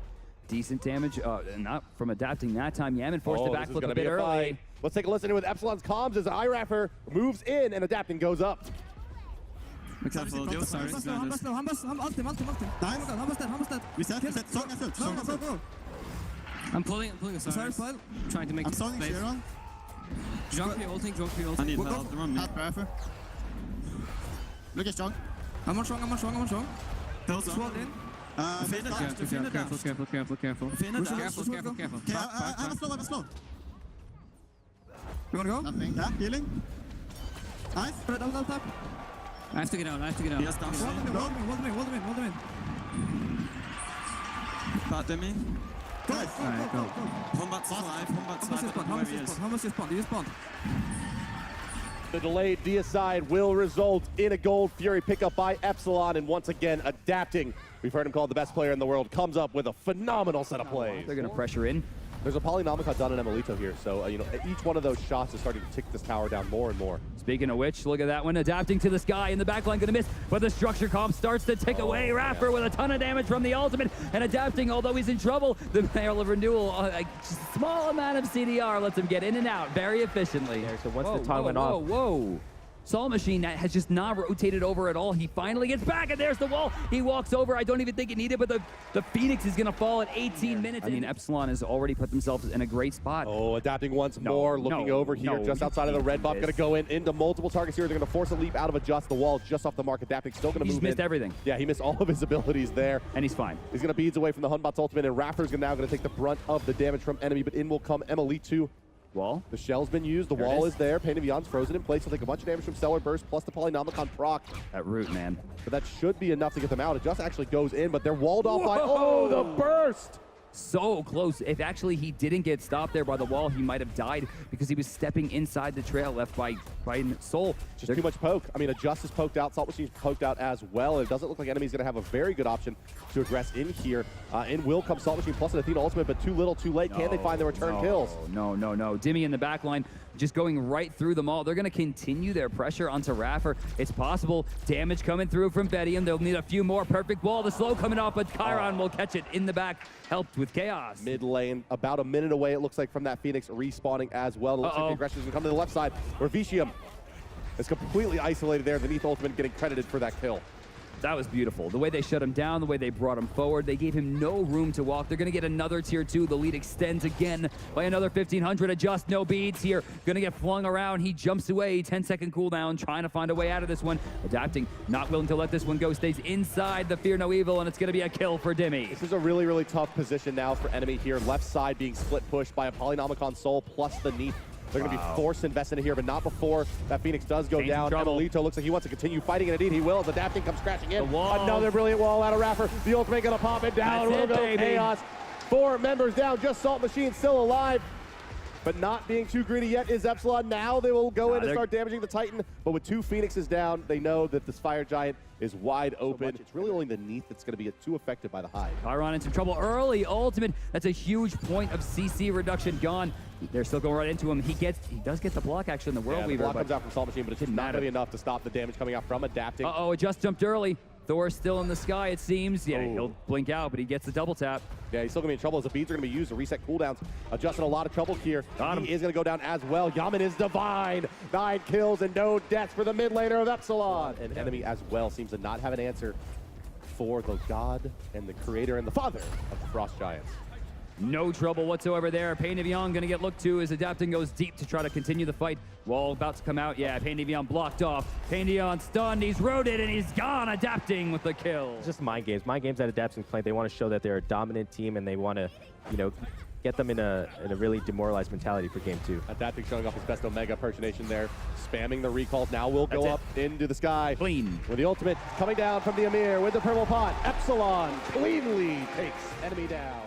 Decent damage, not from adapting that time. Yaman forced to backflip a bit early. Let's take a listen to with Epsilon's comms as iRaffer moves in and adapting goes up. Be careful, the Osiris is behind us. I'm pulling Osiris. Trying to make space. Junkry ulting. I need help. They're on me. Look at Strong. I'm on strong. Those are in. Careful. I have a slow. You wanna go? Nothing. Yeah, healing. Nice. Double tap. I have to get out. Yes, down. Hold him in. Back me. Nice. Alright, go. Combat's alive. How much you spawn? The delayed deicide will result in a Gold Fury pickup by Epsilon, and once again, adapting. We've heard him called the best player in the world, comes up with a phenomenal set of plays. They're going to pressure in. There's a Polynomica done in Emilito here, so you know, each one of those shots is starting to tick this tower down more and more. Speaking of which, look at that one, adapting to the sky in the backline, gonna miss, but the structure comp starts to tick away. Raffer with a ton of damage from the ultimate, and adapting, although he's in trouble, the Mail of Renewal, a small amount of CDR lets him get in and out very efficiently. So once the time went off. Whoa. Saw Machine that has just not rotated over at all. He finally gets back, and there's the wall. He walks over. I don't even think it needed, but the Phoenix is going to fall at 18 minutes. I mean, Epsilon has already put themselves in a great spot. Oh, adapting once more, looking over here, just outside of the red buff, going to go into multiple targets here. They're going to force a leap out of Adjust. The wall just off the mark. Adapting still going to move in. He's missed everything. Yeah, he missed all of his abilities there. And he's fine. He's going to beads away from the Hunbot's ultimate, and Raffer's now going to take the brunt of the damage from enemy, but in will come Emilito. Wall. The shell's been used. The wall is there. Pain of Beyond's frozen in place. He'll take a bunch of damage from Stellar Burst plus the Polynomicon proc. That root, man. But that should be enough to get them out. It just actually goes in, but they're walled off by... Oh, the burst! So close. If actually he didn't get stopped there by the wall, he might have died because he was stepping inside the trail left by Soul. Just too much poke. I mean, Adjust is poked out. Salt Machine's poked out as well. It doesn't look like enemy's going to have a very good option to aggress in here. In will come Salt Machine plus an Athena ultimate, but too little, too late. Can they find the return kills? No. Dimmy in the back line just going right through them all. They're going to continue their pressure onto Raffer. It's possible. Damage coming through from Bedium. They'll need a few more. Perfect wall. The slow coming off, but Chiron will catch it in the back. Helped with Chaos. Mid lane, about a minute away, it looks like, from that Phoenix respawning as well. It looks like the aggression is going to come to the left side, where Vicium is completely isolated there. The Neath ultimate getting credited for that kill. That was beautiful. The way they shut him down, the way they brought him forward, they gave him no room to walk. They're going to get another tier 2. The lead extends again by another 1,500. Adjust, no beads here. Going to get flung around. He jumps away. 10-second cooldown, trying to find a way out of this one. Adapting, not willing to let this one go. Stays inside the Fear No Evil, and it's going to be a kill for Dimmy. This is a really, really tough position now for enemy here. Left side being split pushed by a Polynomicon Soul plus the Neath. They're going to be forced to invest into here, but not before that Phoenix does go down. Emilito looks like he wants to continue fighting, and indeed he will as Adapting comes crashing in. Another brilliant wall out of Raffer. The ultimate going to pop it down. Will go Chaos. 4 members down. Just Salt Machine still alive, but not being too greedy yet is Epsilon. Now they will go in and start damaging the Titan, but with 2 Phoenixes down, they know that this Fire Giant is wide open. It's really only the Neath that's going to be too affected by the Hive. Chiron in some trouble early. Ultimate. That's a huge point of CC reduction gone. They're still going right into him. He does get the block actually in the World Weaver. The block comes out from Salt Machine, but it's not going to be enough to stop the damage coming out from Adapting. It just jumped early. Thor still in the sky, it seems. Yeah, he'll blink out, but he gets the double tap. Yeah, he's still going to be in trouble as the beads are going to be used to reset cooldowns. Adjust in a lot of trouble here. He is going to go down as well. Yaman is divine. 9 kills and no deaths for the mid laner of Epsilon. And enemy as well seems to not have an answer for the god and the creator and the father of the Frost Giants. No trouble whatsoever there. Pain of Beyond going to get looked to as Adapting goes deep to try to continue the fight. Wall about to come out. Yeah, Pain of Beyond blocked off. Pain of Beyond stunned. He's rotated and he's gone. Adapting with the kill. It's just mind games. Mind games that Adapting's playing. They want to show that they're a dominant team and they want to, get them in a really demoralized mentality for game 2. Adapting showing off his best Omega impersonation there. Spamming the recalls. Now will go up into the sky. Clean. With the ultimate coming down from the Amir with the purple pot. Epsilon cleanly takes enemy down.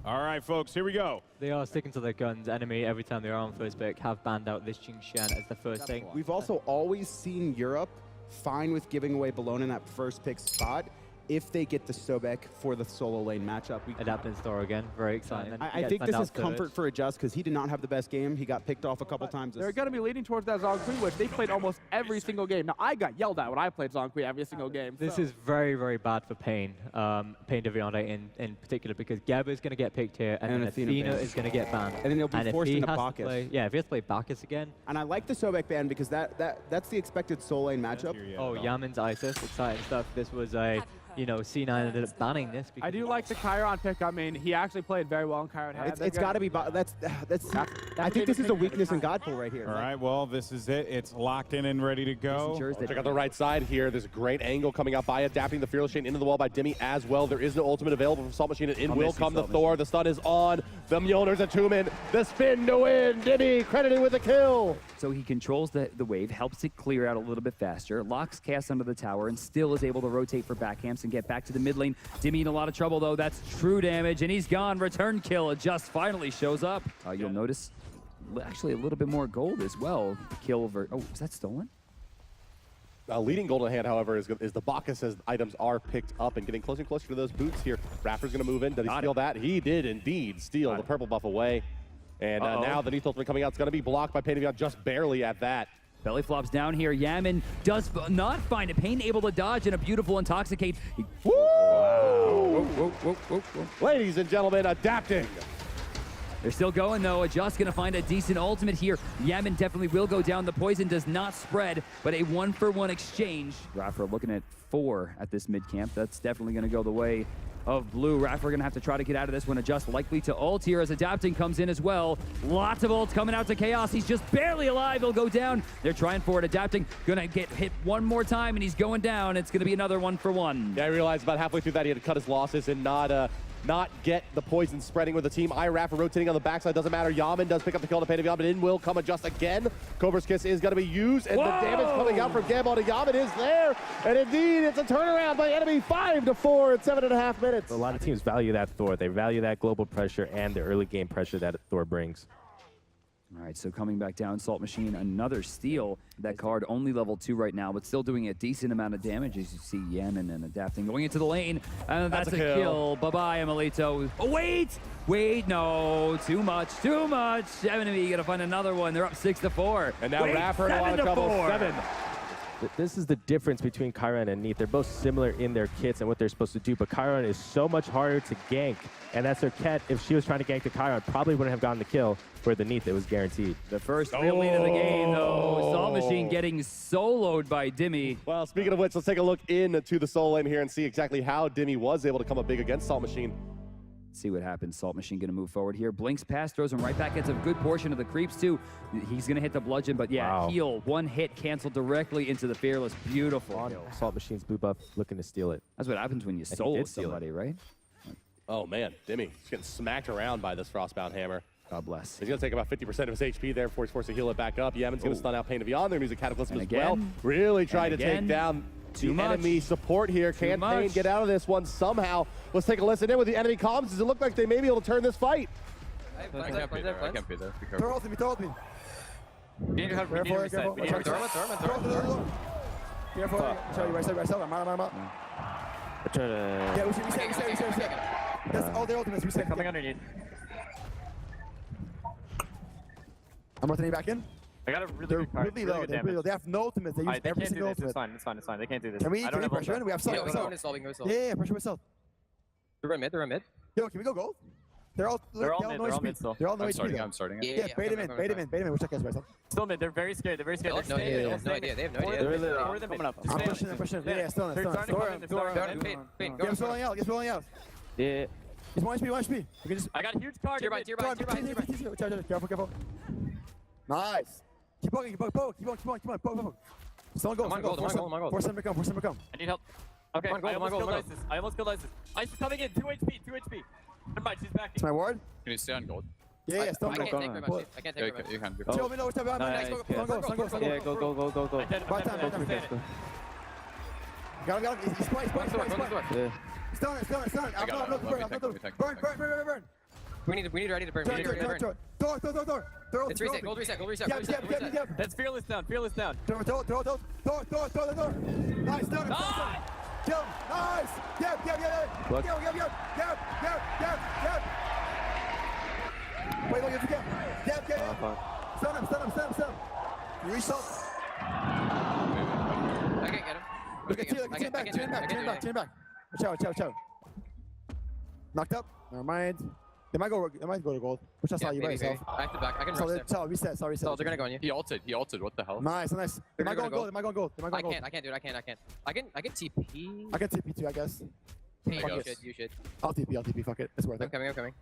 All right, folks, here we go. They are sticking to their guns. Enemy, every time they're on first pick, have banned out this Jingxian as the first thing. We've also always seen Europe fine with giving away Bellona in that first pick spot if they get the Sobek for the solo lane matchup. Adapting Store again, very exciting. I think this is comfort for Adjust because he did not have the best game. He got picked off a couple times. They're going to be leaning towards that Zhonghui, which they played almost every single game. Now, I got yelled at when I played Zhonghui every single game. This is very, very bad for Pain. Pain Deviante in particular, because Gabba is going to get picked here, and then Athena is going to get banned. And then he'll be forced into Bacchus. If he has to play Bacchus again. And I like the Sobek ban because that's the expected soul lane matchup. Oh, Yaman's Isis, exciting stuff. This was a... C9 ended up banning this. I do like the Chiron pick. I mean, he actually played very well in Chiron. It's got to be. I think this is a weakness in Godpool right here. All right, well, this is it. It's locked in and ready to go. Check out the right side here. There's a great angle coming out by Adapting the Fearless Chain into the wall by Dimmy as well. There is no ultimate available from Salt Machine, and in will come the Thor. The stun is on. The Mjolnir's a 2-man. The spin to win. Dimmy credited with a kill. So he controls the wave, helps it clear out a little bit faster, locks Chaos under the tower, and still is able to rotate for backcamps. bounce and get back to the mid lane. Dimmy in a lot of trouble, though. That's true damage, and he's gone. Return kill just finally shows up. You'll notice actually a little bit more gold as well. Kill over. Oh, is that stolen? Leading gold in hand, however, is the Bacchus as items are picked up and getting closer and closer to those boots here. Raffer's going to move in. Did he steal that? He did indeed steal the purple buff away. And now the Neath ultimate coming out. It's going to be blocked by Pain of Beyond just barely at that. Belly flops down here. Yaman does not find it. Pain able to dodge and a beautiful intoxicate. Woo! Wow. Ladies and gentlemen, adapting. They're still going, though. Just going to find a decent ultimate here. Yaman definitely will go down. The poison does not spread, but a 1-for-1 exchange. Raffer looking at 4 at this mid-camp. That's definitely going to go the way of blue. Raffer going to have to try to get out of this one. Adjust likely to ult here as adapting comes in as well. Lots of ults coming out to Chaos. He's just barely alive. He'll go down. They're trying for it. Adapting going to get hit one more time, and he's going down. It's going to be another 1-for-1. Yeah, I realized about halfway through that he had to cut his losses and not get the poison spreading with the team. Raffer rotating on the backside, doesn't matter. Yaman does pick up the kill to Pain of Yaman, but in will come Adjust again. Cobra's Kiss is going to be used, and the damage coming out from Gambol to Yaman is there. And indeed, it's a turnaround by enemy, 5-4 in 7.5 minutes. A lot of teams value that Thor. They value that global pressure and the early game pressure that Thor brings. All right, so coming back down, Salt Machine, another steal. That card only level 2 right now, but still doing a decent amount of damage as you see Yaman and adapting going into the lane. And that's a kill. Bye-bye, Emilito. Oh, wait, no, too much. Enemy gonna find another one. They're up 6-4. And now Raffer in a lot of trouble, 7. This is the difference between Chiron and Neath. They're both similar in their kits and what they're supposed to do, but Chiron is so much harder to gank. And that's her Ket. If she was trying to gank the Chiron, probably wouldn't have gotten the kill. For the Neath, it was guaranteed. The first real lead of the game, though. Salt Machine getting soloed by Dimmy. Well, speaking of which, let's take a look into the solo lane here and see exactly how Dimmy was able to come up big against Salt Machine. See what happens. Salt Machine going to move forward here. Blinks past, throws him right back. Gets a good portion of the creeps, too. He's going to hit the bludgeon, but yeah, heal. One hit canceled directly into the Fearless. Beautiful. Salt Machine's blue buff looking to steal it. That's what happens when you solo somebody, right? Oh, man. Dimmy, he's getting smacked around by this Frostbound Hammer. God bless. He's going to take about 50% of his HP there before he's forced to heal it back up. Yaman's going to stun out Pain of Beyond. They're using Cataclysm as well. Really trying to take down the enemy support here. Can Pain get out of this one somehow? Let's take a listen in with the enemy comms. Does it look like they may be able to turn this fight? I can't be there. I can't be there. Throw ultimate, throw ultimate. We need to have reset. We need to reset. Careful. Sorry, right side. I'm out. Yeah, reset. That's all the ultimates. Reset. Coming underneath. I'm rotating back in. I got a really good card. Really low. They have no ultimates. They use every single ultimate. It's fine. They can't do this. Can we pressure in? We have Salt. Yeah, pressure with Salt. They're mid. Yo, can we go gold? They're all mid still. They're all no HP. I'm starting it. Yeah, bait him in. We'll check guys, right? Still mid. They're very scared. They have no idea. They have no idea. They're really coming up. I'm pushing. Yeah, still in. Get him rolling out. Yeah. He's 1 HP. I got a huge card. Tier by. Careful. Nice. Keep poking. Poke. Still on gold. Force him to come. I need help. Okay, I almost killed Isis. Isis coming in. 2 HP. Never mind, she's back. It's my ward. Can you stay on gold? Yeah, still on gold. I can't take very much. You can. Chill, we know what's happening. Nice. Yeah, go. By time. Got him. He's spiked. Yeah. Stun it. Burn. We need ready to burn. Thor. It's reset. Gold reset. Yep. That's fearless down. Throw. Nice. Kill him. Nice. Yep. Wait, look, if you can. Yep. Stun him. You reach Salt. I can't get him. Look at Turn back. Watch out. Knocked up. Never mind. They might go to gold. Which I saw you by yourself. Back to back. I can rush there. Reset. So they're gonna go on you. He ulted. What the hell? Nice. They might go gold. I can't do it. I can't. I can TP. I can TP too, I guess. You should. I'll TP. Fuck it. It's worth it. I'm coming.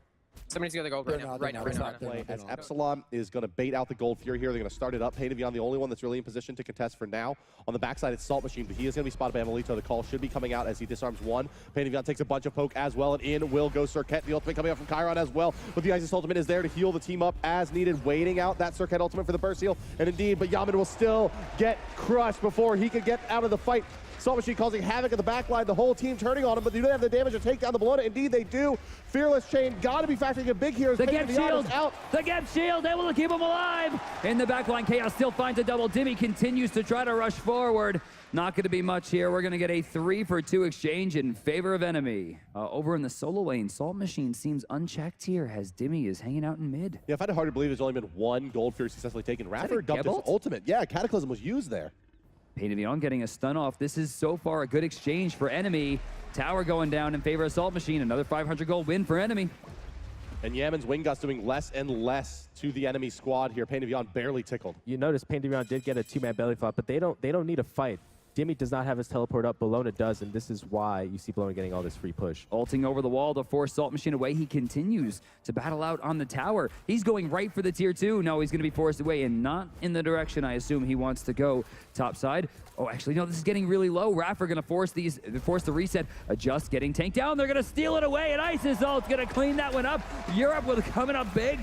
Somebody's got the gold right now. Play as Epsilon is going to bait out the Gold Fury here. They're going to start it up. Pain of Beyond, the only one that's really in position to contest for now. On the backside, it's Salt Machine, but he is going to be spotted by Emilito. The call should be coming out as he disarms one. Pain of Beyond takes a bunch of poke as well, and in will go Circuit. The ultimate coming out from Chiron as well. But the Isis ultimate is there to heal the team up as needed, waiting out that Circuit ultimate for the burst heal. And indeed, but Yaman will still get crushed before he can get out of the fight. Salt Machine causing havoc at the backline, the whole team turning on him, but do they have the damage to take down the Bologna? Indeed they do. Fearless Chain got to be factoring in big here. The Gap Shield out. The Gap Shield able to keep him alive. In the backline, Chaos still finds a double. Dimmy continues to try to rush forward. Not going to be much here. We're going to get a 3-for-2 exchange in favor of enemy. Over in the solo lane, Salt Machine seems unchecked here as Dimmy is hanging out in mid. Yeah, I find it hard to believe there's only been one Gold Fury successfully taken. Raffer dumped his ultimate. Yeah, Cataclysm was used there. Pain of Beyond getting a stun off. This is so far a good exchange for enemy. Tower going down in favor of Salt Machine. Another 500 gold win for enemy. And Yaman's wing gut's doing less and less to the enemy squad here. Pain of Beyond barely tickled. You notice Pain of Beyond did get a 2-man belly flop, but they don't need a fight. Dimmy does not have his teleport up. Bologna does, and this is why you see Bologna getting all this free push. Ulting over the wall to force Salt Machine away. He continues to battle out on the tower. He's going right for the tier 2. No, he's going to be forced away and not in the direction I assume he wants to go. Top side. Oh, actually, no, this is getting really low. Raffer going to force the reset. Adjust, getting tanked down. They're going to steal it away, and Isis Ult's going to clean that one up. Europe will coming up big.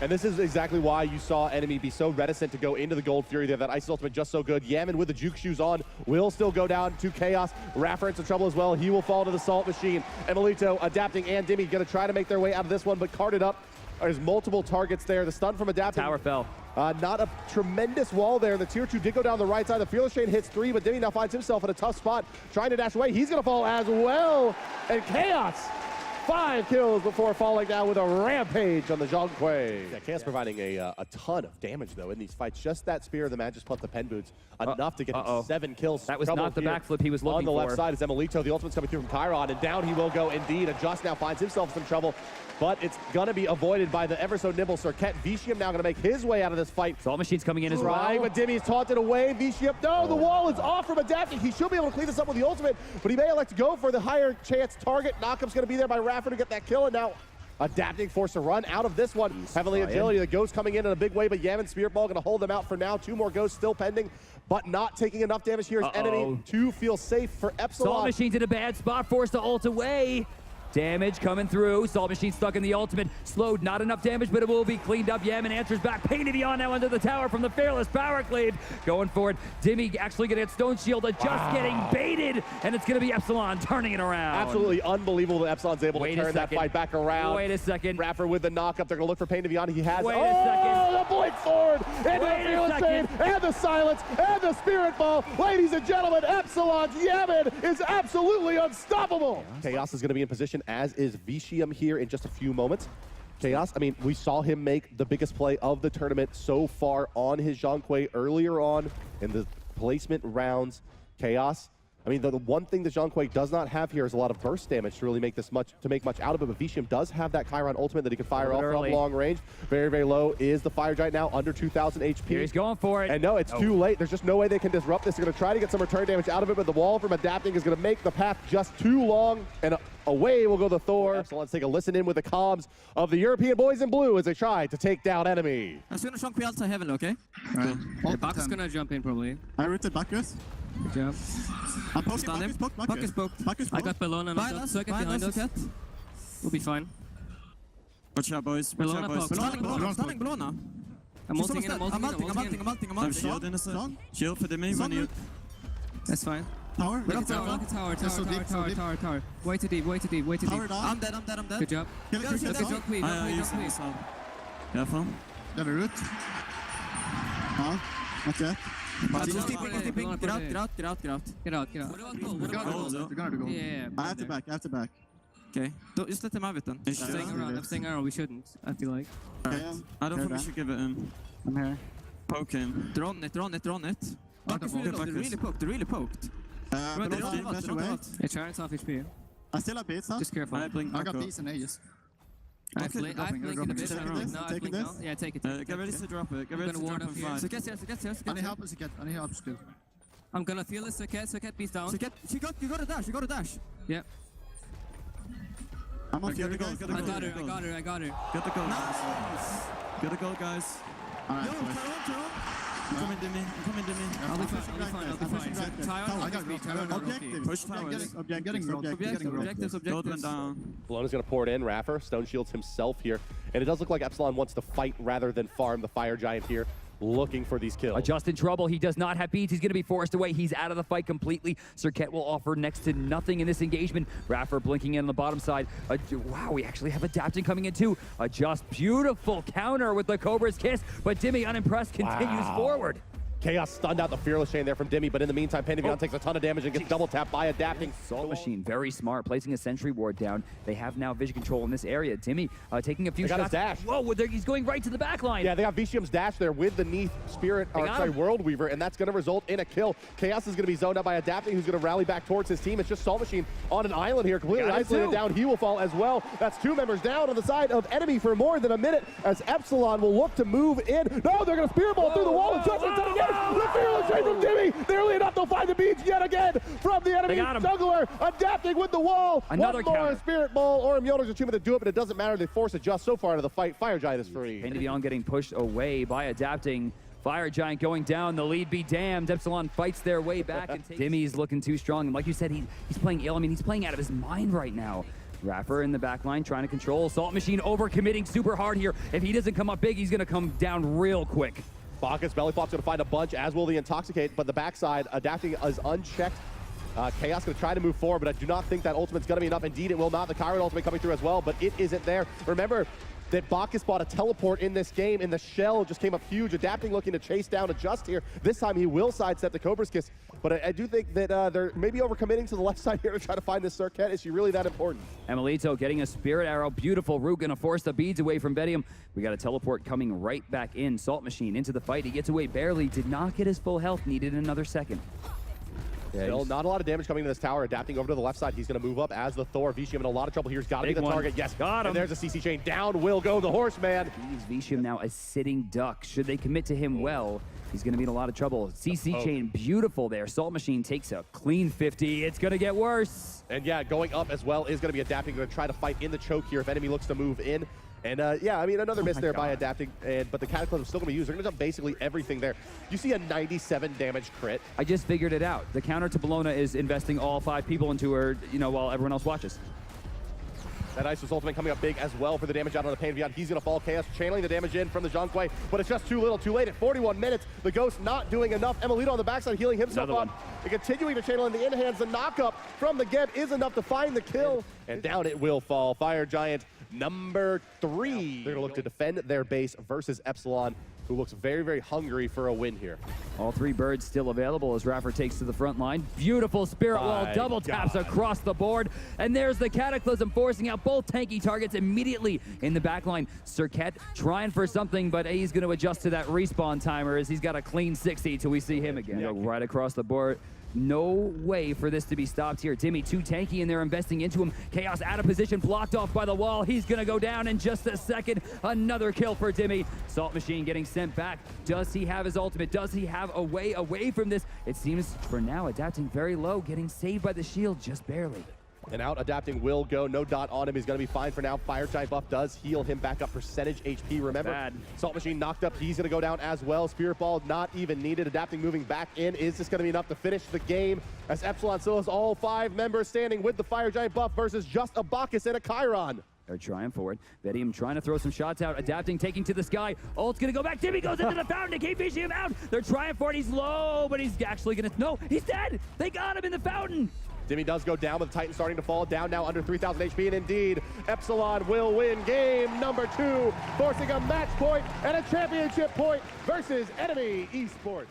And this is exactly why you saw enemy be so reticent to go into the Gold Fury there. That Isis ultimate just so good. Yaman with the juke shoes on will still go down to Chaos. Raffer into trouble as well. He will fall to the Salt Machine. Emilito adapting and Dimmy going to try to make their way out of this one, but carded up. There's multiple targets there. The stun from adapting. Tower fell. Not a tremendous wall there. The tier 2 did go down the right side. The Fearless Chain hits 3, but Dimmy now finds himself in a tough spot, trying to dash away. He's going to fall as well. And Chaos 5 kills before falling down with a rampage on the Zhonghui. Yeah, Chaos providing a ton of damage, though, in these fights. Just that Spear of the Magus plus the Pen Boots, enough to get him 7 kills. That was not the backflip he was looking for. On the left side is Emilito. The ultimate's coming through from Chiron, and down he will go indeed. Adjust now finds himself some trouble, but it's going to be avoided by the ever so nimble Circuit. Vicium now going to make his way out of this fight. Salt Machine's coming in as well. Right, but Dimmy's taunted away. Vicium, no, the wall is off from adapting. He should be able to clean this up with the ultimate, but he may elect to go for the higher chance target. Knockup's going to be there by Raffer to get that kill, and now adapting, forced to run out of this one. Heavily agility, the Ghost coming in a big way, but Yaman Spirit Ball going to hold them out for now. 2 more Ghosts still pending, but not taking enough damage here as enemy to feel safe for Epsilon. Salt Machine's in a bad spot, forced to ult away. Damage coming through. Salt Machine stuck in the ultimate. Slowed, not enough damage, but it will be cleaned up. Yaman answers back. Pain of Beyond now under the tower from the Fearless Power Cleave. Going for it. Dimmy actually going to get Stone Shield. Just getting baited, and it's going to be Epsilon turning it around. Absolutely unbelievable that Epsilon's able to turn that fight back around. Wait a second. Raffer with the knockup. They're going to look for Pain of Beyond. He has Wait a second. The Blink Sword! And the Fearless Chain, and the Silence, and the Spirit Ball. Ladies and gentlemen, Epsilon's Yaman is absolutely unstoppable. Chaos is going to be in position, as is Vicium here in just a few moments. Chaos, I mean, we saw him make the biggest play of the tournament so far on his Zhonghui earlier on in the placement rounds. Chaos, I mean, the one thing that Zhonghui does not have here is a lot of burst damage to really make this much out of it, but Vicium does have that Chiron ultimate that he can fire off from long range. Very, very low is the Fire Giant now, under 2,000 HP. Here he's going for it. And no, it's too late. There's just no way they can disrupt this. They're going to try to get some return damage out of it, but the wall from adapting is going to make the path just too long, and away will go the Thor. So let's take a listen in with the comms of the European boys in blue as they try to take down enemy. I'm going to jump outside heaven, okay? Right. Yeah, Buck is going to jump in probably. I rooted Bacchus. Good job. I'm poking him. Buck is poked. I got Bellona knocked up, so I get behind Hellcat. We'll be fine. Watch out, boys. Bellona poked. I'm stunning Bellona. I'm ulting in, I'm ulting in. Shield in a sec. Shield for Dimmy when you... That's fine. Tower? Look at tower. Way too deep. I'm dead. Good job. Kill it. Careful. Got a root. No, not yet. Get out. We're gonna do gold. Yeah. I have to back. Okay. Just let them have it then. I'm staying around. We shouldn't, I feel like. Okay. I don't think we should give it him. I'm here. Poke him. They're on it. They're really poked. Yeah, Charon's off HP. I still have beats, huh? Just careful. I got beats and Aegis. I blink a bit. Taking this? Yeah, take it. Get ready to drop it. Get ready to drop and fly. So get yes. I need help, skill. I'm gonna feel this, Circuit beats down. You got a dash. Yeah. I'm on Fury, guys. I got her. Get the goal, guys. Get the goal, guys. Alright, I'm coming, Demi. I'll be fine. Towers. Push towers. Objectives. Gold down. Bologna's going to pour it in. Raffer stone shields himself here. And it does look like Epsilon wants to fight rather than farm the Fire Giant here, looking for these kills. Just in trouble. He does not have beads. He's going to be forced away. He's out of the fight completely. Serket will offer next to nothing in this engagement. Raffer blinking in on the bottom side. Wow, we actually have Adapting coming in too. A just beautiful counter with the Cobra's Kiss, but Dimmy, unimpressed, continues forward. Chaos stunned out the Fearless Chain there from Dimmy, but in the meantime, Pandavion takes a ton of damage and gets double tapped by Adapting. Salt Machine, very smart, placing a sentry ward down. They have now vision control in this area. Dimmy taking a few shots. His dash. Whoa, he's going right to the back line. Yeah, they got Vicium's dash there with the Neath Spirit, World Weaver, and that's going to result in a kill. Chaos is going to be zoned out by Adapting, who's going to rally back towards his team. It's just Salt Machine on an island here, completely isolated down. He will fall as well. That's 2 members down on the side of enemy for more than a minute as Epsilon will look to move in. No, they're going to Spear Ball through the wall and touch it again. The Fearless Chain from Dimmy. Nearly enough. They'll find the beats yet again from the enemy juggler. Adapting with the wall. Another One more counter. Spirit Ball or Mjolnir's achievement to do it, but it doesn't matter. They force Adjust so far into the fight. Fire Giant is free. Pandavion getting pushed away by Adapting. Fire Giant going down, the lead be damned. Epsilon fights their way back and Dimmy's looking too strong. And like you said, he's playing ill. I mean, he's playing out of his mind right now. Raffer in the back line trying to control. Salt Machine overcommitting super hard here. If he doesn't come up big, he's going to come down real quick. Bacchus belly flop's going to find a bunch, as will the Intoxicate, but the backside Adapting is unchecked. Chaos going to try to move forward, but I do not think that ultimate's going to be enough. Indeed, it will not. The Chiron ultimate coming through as well, but it isn't there. Remember that Bacchus bought a teleport in this game, and the shell just came up huge. Adapting looking to chase down Adjust here. This time he will sidestep the Cobra's Kiss, but I do think that they're maybe overcommitting to the left side here to try to find this Serket. Is she really that important? Emelito getting a Spirit Arrow. Beautiful root, going to force the beads away from Bedium. We got a teleport coming right back in. Salt Machine into the fight. He gets away barely. Did not get his full health. Needed another second. Still not a lot of damage coming to this tower. Adapting over to the left side. He's going to move up as the Thor. Vicium in a lot of trouble here. He's got to be the target. Yes, got him. And there's a CC chain. Down will go the Horseman. He's Vicium now a sitting duck. Should they commit to him well, he's going to be in a lot of trouble. CC chain, beautiful there. Salt Machine takes a clean 50. It's going to get worse. And yeah, going up as well is going to be Adapting. Going to try to fight in the choke here if enemy looks to move in. And yeah, I mean, another miss there by Adapting, but the Cataclysm is still going to be used. They're going to dump basically everything there. You see a 97 damage crit. I just figured it out. The counter to Bologna is investing all 5 people into her, while everyone else watches. That Isis ultimate coming up big as well for the damage out on the Pandavion. He's going to fall. Chaos channeling the damage in from the Zhonghui, but it's just too little, too late. At 41 minutes, the Ghost not doing enough. Emelito on the backside healing himself up. And continuing to channel in the in-hands. The knock-up from the Geb is enough to find the kill. And down it will fall. Fire Giant number 3. They're going to look to defend their base versus Epsilon, who looks very, very hungry for a win here. All 3 birds still available as Raffer takes to the front line. Beautiful Spirit Wall, double taps across the board. And there's the Cataclysm forcing out both tanky targets immediately in the back line. Serket trying for something, but he's going to adjust to that respawn timer as he's got a clean 60 till we see him again. Go right across the board. No way for this to be stopped here. Dimmy too tanky and they're investing into him. Chaos out of position, blocked off by the wall. He's gonna go down in just a second. Another kill for Dimmy. Salt Machine getting sent back. Does he have his ultimate? Does he have a way away from this? It seems for now Adapting very low, getting saved by the shield just barely. And out Adapting will go. No dot on him. He's going to be fine for now. Fire Giant buff does heal him back up percentage HP. Remember, Salt Machine knocked up. He's going to go down as well. Spirit Ball not even needed. Adapting moving back in. Is this going to be enough to finish the game? As Epsilon still has all 5 members standing with the Fire Giant buff versus just a Bacchus and a Chiron. They're trying forward. Bedium trying to throw some shots out. Adapting, taking to the sky. Ult's going to go back. Dimmy goes into the fountain to keep Vicium out. They're trying for it. He's low, but he's actually going to... No, he's dead. They got him in the fountain. Dimmy does go down with the Titan starting to fall. Down now under 3,000 HP. And indeed, Epsilon will win game number 2, forcing a match point and a championship point versus enemy esports.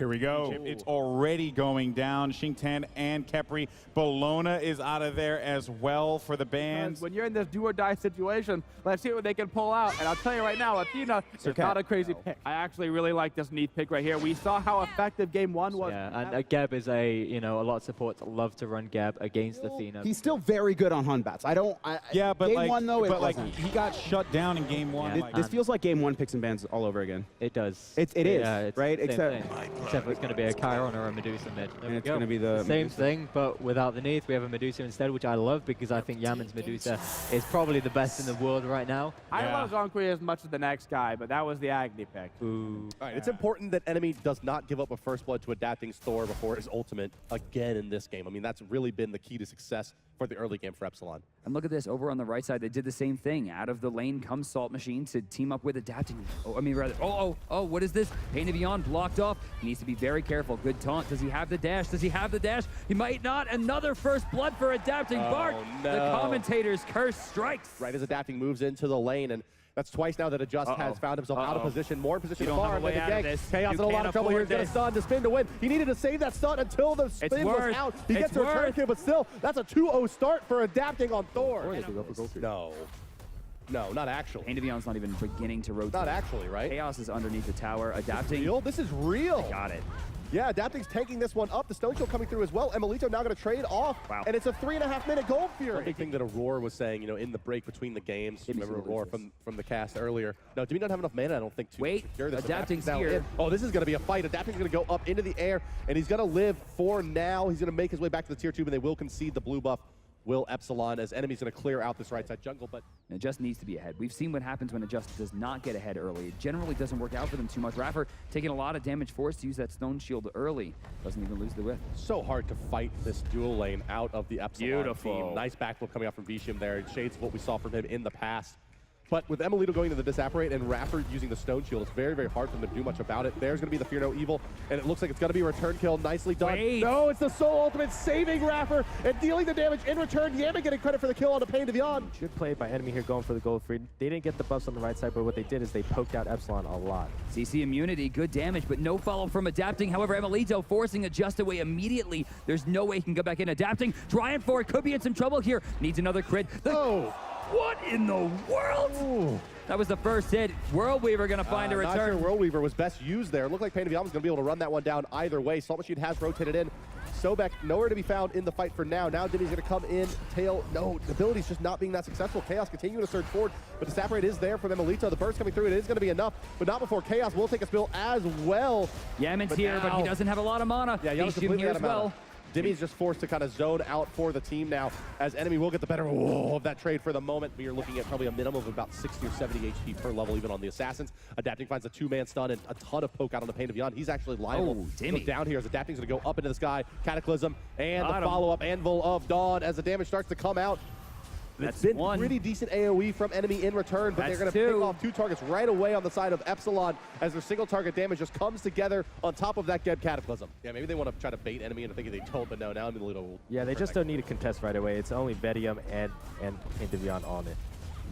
Here we go. It's already going down. Xingtian and Khepri. Bologna is out of there as well for the bands. When you're in this do-or-die situation, let's see what they can pull out. And I'll tell you right now, Athena is not a crazy pick. I actually really like this Neath pick right here. We saw how effective game 1 was. Yeah, and Geb is a lot of supports love to run Geb against Athena. He's still very good on Hun bats. Yeah, but game 1 though, he got shut down in game 1. Yeah. This feels like game 1 picks and bans all over again. It does. It is, yeah, right? Except it's going to be a Chiron or a Medusa mid. And it's going to be the same thing, but without the Neath, we have a Medusa instead, which I love because I think Yaman's Medusa is probably the best in the world right now. I love Zonquay as much as the next guy, but that was the Agni pick. Ooh. All right, it's important that enemy does not give up a first blood to adapting Thor before his ultimate again in this game. I mean, that's really been the key to success for the early game for Epsilon. And look at this, over on the right side, they did the same thing. Out of the lane comes Salt Machine to team up with Adapting. What is this? Pain of Beyond blocked off. He needs to be very careful. Good taunt. Does he have the dash? Does he have the dash? He might not. Another first blood for Adapting. Bart, no. the commentator's curse strikes. Right as Adapting moves into the lane, and that's twice now that Adjust has found himself out of position, more in position to farm than the gank. Chaos in a lot of trouble here. He's going to stun to spin to win. He needed to save that stun until the spin was out. He gets a return kill, but still, that's a 2-0 start for Adapting on Thor. No, not actually. Pain of Beyond's not even beginning to rotate. Not actually, right? Chaos is underneath the tower. Adapting. This is real. Got it. Yeah, Adapting's taking this one up. The Stone Shield coming through as well. Emilito now going to trade off. Wow. And it's a 3.5-minute Gold Fury. One big thing that Aurora was saying, in the break between the games. Remember Aurora from the cast earlier. No, Demi doesn't have enough mana, I don't think, to secure this. Adapting's here. Oh, this is going to be a fight. Adapting's going to go up into the air, and he's going to live for now. He's going to make his way back to the tier 2, but they will concede the blue buff. Will Epsilon, as enemy's going to clear out this right side jungle, but Adjust needs to be ahead. We've seen what happens when Adjust does not get ahead early. It generally doesn't work out for them too much. Raffer taking a lot of damage, forced to use that Stone Shield early. Doesn't even lose the whiff. So hard to fight this dual lane out of the Epsilon team. Nice backflip coming out from Vishim there. Shades of what we saw from him in the past. But with Emilito going to the Disapparate and Raffer using the Stone Shield, it's very, very hard for them to do much about it. There's going to be the Fear No Evil, and it looks like it's going to be a return kill. Nicely done. No, it's the Soul Ultimate saving Raffer and dealing the damage in return. Yaman getting credit for the kill on the Pain to Beyond. Good play by enemy here going for the gold free. They didn't get the buffs on the right side, but what they did is they poked out Epsilon a lot. CC immunity, good damage, but no follow from Adapting. However, Emilito forcing Adjust away immediately. There's no way he can go back in. Adapting, trying for it, could be in some trouble here. Needs another crit. What in the world? Ooh. That was the first hit. Worldweaver going to find a return. Not sure Worldweaver was best used there. Looked like Pain of Beyond was going to be able to run that one down either way. Salt Machine has rotated in. Sobek nowhere to be found in the fight for now. Now Dimi's going to come in. Tail, no, the ability's just not being that successful. Chaos continuing to surge forward, but the Disapparate is there for Emilito. The burst coming through, it is going to be enough, but not before Chaos will take a spill as well. Yaman's here, but he doesn't have a lot of mana. Yeah, Yaman's completely out of mana. Well. Dimi's just forced to kind of zone out for the team now, as enemy will get the better of that trade for the moment. We are looking at probably a minimum of about 60 or 70 HP per level, even on the Assassins. Adapting finds a 2-man stun and a ton of poke out on the Pain of Beyond. He's actually liable to go down here as Adapting's going to go up into the sky. Cataclysm and the follow-up Anvil of Dawn as the damage starts to come out. It's been pretty decent AoE from enemy in return, but they're going to pick off 2 targets right away on the side of Epsilon as their single target damage just comes together on top of that Geb Cataclysm. Yeah, maybe they want to try to bait enemy into thinking they don't, but no, now I'm a little... Yeah, they just don't need to contest right away. It's only Vedium and Pain of Beyond on it.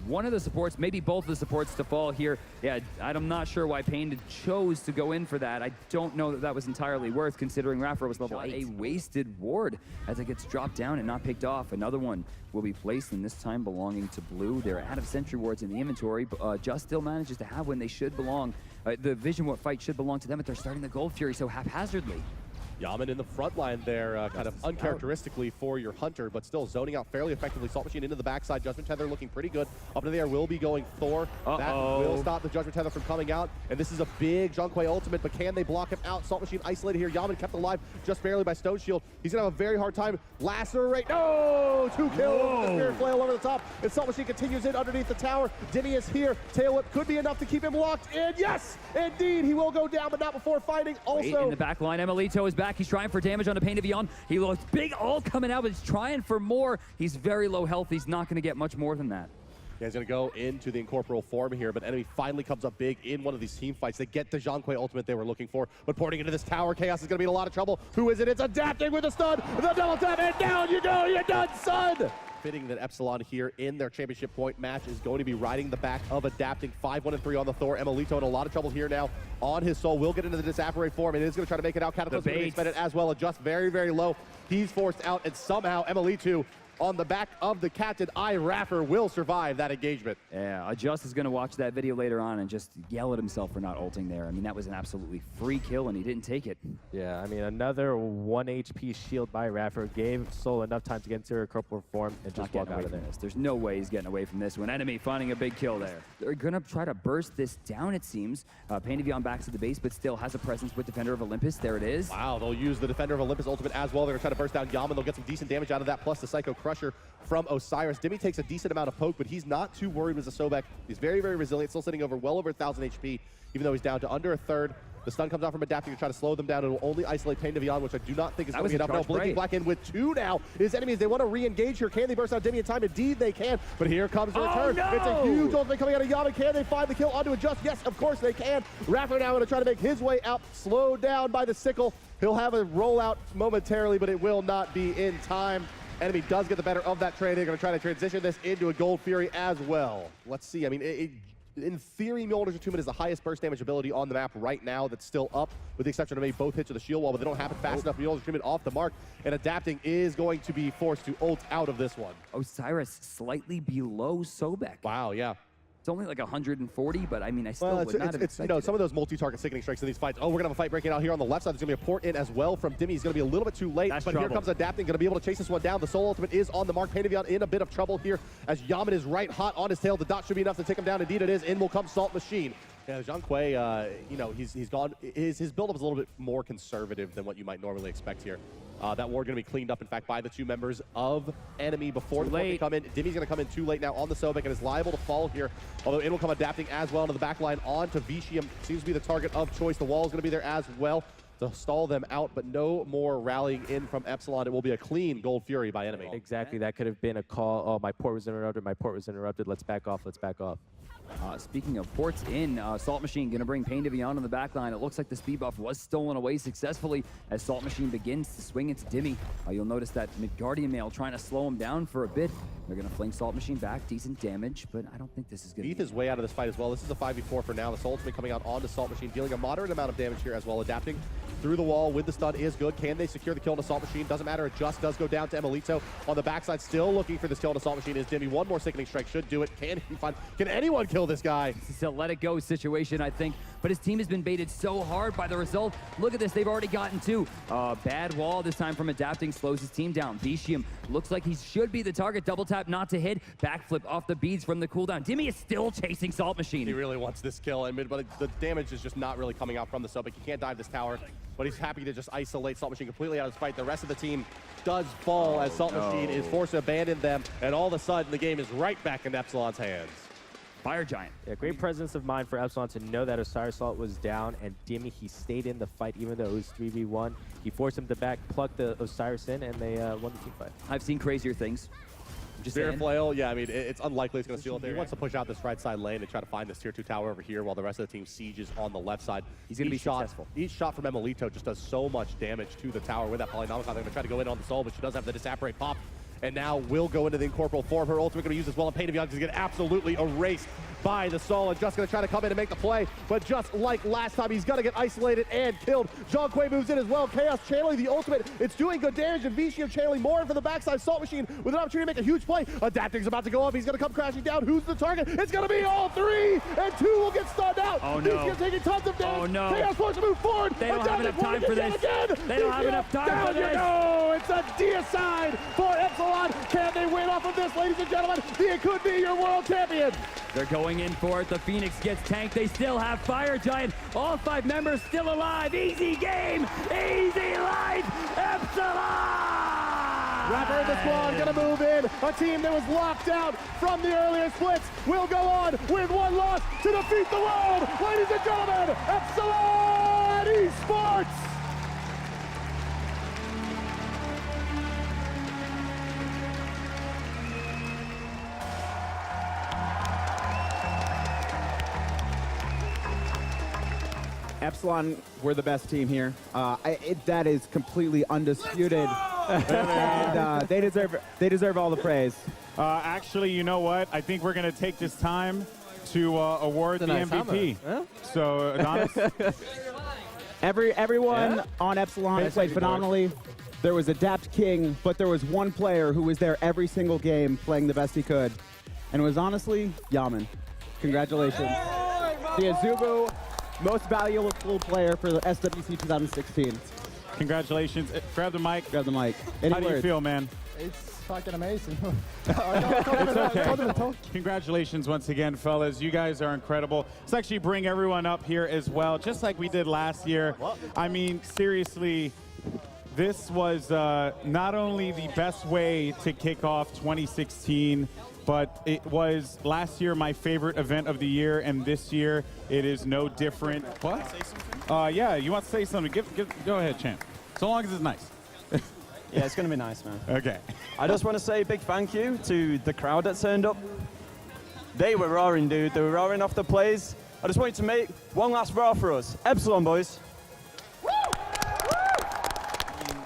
One of the supports, maybe both of the supports to fall here. Yeah, I'm not sure why Pain chose to go in for that. I don't know that was entirely worth, considering Raffer was level 8. A wasted ward as it gets dropped down and not picked off. Another one will be placed, and this time belonging to Blue. They're out of sentry wards in the inventory, but Just still manages to have when they should belong. The Vision War fight should belong to them, but they're starting the Gold Fury so haphazardly. Yaman in the front line there, kind of uncharacteristically for your Hunter, but still zoning out fairly effectively. Salt Machine into the backside. Judgment Tether looking pretty good. Up into the air will be going Thor. That will stop the Judgment Tether from coming out. And this is a big Zhonghui ultimate, but can they block him out? Salt Machine isolated here. Yaman kept alive just barely by Stone Shield. He's going to have a very hard time. Lacerate. No! 2 kills. The Spirit Flail over the top. And Salt Machine continues in underneath the tower. Dimi is here. Tail Whip could be enough to keep him locked in. Yes! Indeed! He will go down, but not before finding also... in the back line, Emilito is back. He's trying for damage on the Pain of Beyond. He looks big ult coming out, but he's trying for more. He's very low health. He's not going to get much more than that. Yeah, he's going to go into the incorporeal form here, but enemy finally comes up big in one of these team fights. They get the Zhonghui ultimate they were looking for, but porting into this tower, Chaos is going to be in a lot of trouble. Who is it? It's Adapting with a stun, the double tap, and down you go. You're done, son! fitting that Epsilon here in their championship point match is going to be riding the back of adapting. 5-1-3 on the Thor. Emilito in a lot of trouble here now on his soul. Will get into the disapparate form and is going to try to make it out. Cataclysm going to be expended as well. Adjust very, very low. He's forced out, and somehow Emilito on the back of the captain, Raffer, will survive that engagement. Yeah, Adjust is going to watch that video later on and just yell at himself for not ulting there. I mean, that was an absolutely free kill, and he didn't take it. Yeah, I mean, another 1 HP shield by Raffer gave Soul enough time to get into her corporal form and just walk out of there. There's no way he's getting away from this one. Enemy finding a big kill there. They're going to try to burst this down, it seems. Pain Devion backs to the base, but still has a presence with Defender of Olympus. There it is. Wow, they'll use the Defender of Olympus ultimate as well. They're going to try to burst down Yaman. They'll get some decent damage out of that, plus the Psycho Crusher from Osiris. Demi takes a decent amount of poke, but he's not too worried with the Sobek. He's very, very resilient, still sitting over well over 1,000 HP, even though he's down to under a third. The stun comes out from adapting to try to slow them down. It will only isolate Pain Devion, which I do not think is going to be enough. No, Blinking Black in with 2 now. His enemies, they want to re-engage here. Can they burst out Demi in time? Indeed they can, but here comes the return. No! It's a huge ultimate coming out of Yaman. Can they find the kill onto Adjust? Yes, of course they can. Raffer now going to try to make his way out, slowed down by the sickle. He'll have a rollout momentarily, but it will not be in time. Enemy does get the better of that trade. They're going to try to transition this into a Gold Fury as well. Let's see. I mean, in theory, Mjolnir's Attunement is the highest burst damage ability on the map right now that's still up, with the exception of maybe both hits of the shield wall, but they don't happen fast enough. Mjolnir's Attunement off the mark, and Adapting is going to be forced to ult out of this one. Osiris slightly below Sobek. Wow, yeah. It's only like 140, but I mean, I still would not have it's you know, some of those multi-target sickening strikes in these fights. Oh, we're going to have a fight breaking out here on the left side. There's going to be a port in as well from Demi. He's going to be a little bit too late, but here comes Adapting, going to be able to chase this one down. The Soul Ultimate is on the mark. Pain Devion in a bit of trouble here as Yaman is right hot on his tail. The dot should be enough to take him down. Indeed it is. In will come Salt Machine. Yeah, Zhang Kui, you know, he's gone. His build-up is a little bit more conservative than what you might normally expect here. That ward going to be cleaned up, in fact, by the 2 members of Enemy before they come in. Demi's going to come in too late now on the Sobek and is liable to fall here. Although in will come Adapting as well into the back line onto Vicium. Seems to be the target of choice. The wall is going to be there as well to stall them out, but no more rallying in from Epsilon. It will be a clean Gold Fury by Enemy. Exactly. That could have been a call. Oh, my port was interrupted. My port was interrupted. Let's back off. Let's back off. Speaking of ports in, Salt Machine going to bring Pain Devion on the back line. It looks like the speed buff was stolen away successfully as Salt Machine begins to swing into Demi. You'll notice that Midgardian Mail trying to slow him down for a bit. They're going to fling Salt Machine back. Decent damage, but I don't think this is going to be... Beef is way out of this fight as well. This is a 5v4 for now. The Soul's been coming out onto Salt Machine, dealing a moderate amount of damage here as well. Adapting through the wall with the stun is good. Can they secure the kill on Assault Machine? Doesn't matter. It just does go down to Emilito. On the backside, still looking for this kill on Assault Machine is Demi. One more Sickening Strike should do it. Can he find... Can anyone kill this guy? It's a let-it-go situation, I think. But his team has been baited so hard by the result. Look at this. They've already gotten 2. Bad wall this time from Adapting. Slows his team down. Vicium looks like he should be the target. Double tap not to hit. Backflip off the beads from the cooldown. Demi is still chasing Salt Machine. He really wants this kill, but the damage is just not really coming out from the Sobek. He can't dive this tower, but he's happy to just isolate Salt Machine completely out of this fight. The rest of the team does fall as Salt Machine is forced to abandon them, and all of a sudden the game is right back in Epsilon's hands. Fire Giant. Yeah, great presence of mind for Epsilon to know that Osiris Salt was down, and Demi, he stayed in the fight even though it was 3v1. He forced him to back, pluck the Osiris in, and they won the team fight. I've seen crazier things. Spear Flail, yeah, I mean, it's unlikely it's going to steal it there. He wants to push out this right side lane and try to find this tier 2 tower over here while the rest of the team sieges on the left side. He's going to be successful. Each shot from Emilito just does so much damage to the tower with that Polynomicon. They're going to try to go in on the Soul, but she does have the Disapparate pop. And now will go into the incorporeal form. Her ultimate going to use as well, and Pain Devion is going to get absolutely erased by the Soul, and just going to try to come in and make the play, but just like last time, he's going to get isolated and killed. Zhang Kui moves in as well. Chaos channeling the ultimate. It's doing good damage, and Vicium channeling more for the backside. Salt Machine with an opportunity to make a huge play. Adapting's about to go up. He's going to come crashing down. Who's the target? It's going to be all 3, and 2 will get stunned out. Oh, no. He's taking tons of damage. Oh, no. Chaos wants to move forward. They don't have enough time for this. They don't have enough time for this. Go. It's a deicide for Epsilon. Can they win off of this, ladies and gentlemen? It could be your world champion. They're going in for it. The Phoenix gets tanked. They still have Fire Giant. All 5 members still alive. Easy game. Easy life. Epsilon! Rapper in the squad gonna move in. A team that was locked out from the earlier splits will go on with 1 loss to defeat the world. Ladies and gentlemen, Epsilon Esports! Epsilon, we're the best team here. That is completely undisputed. And they deserve all the praise. Actually, you know what? I think we're going to take this time to award the MVP. Huh? So, Adonis? Everyone on Epsilon played phenomenally. There was Adapt King, but there was one player who was there every single game playing the best he could. And it was honestly Yaman. Congratulations. The Azubu most valuable player for the SWC 2016. Congratulations. Grab the mic. Grab the mic. How do you feel, man? It's fucking amazing. It's okay. Congratulations once again, fellas. You guys are incredible. Let's actually bring everyone up here as well, just like we did last year. I mean, seriously, this was not only the best way to kick off 2016, but it was last year my favorite event of the year, and this year it is no different. What? Yeah, you want to say something? Go ahead, champ. So long as it's nice. Yeah, it's going to be nice, man. Okay. I just want to say a big thank you to the crowd that turned up. They were roaring, dude. They were roaring off the plays. I just wanted to make one last roar for us. Epsilon, boys.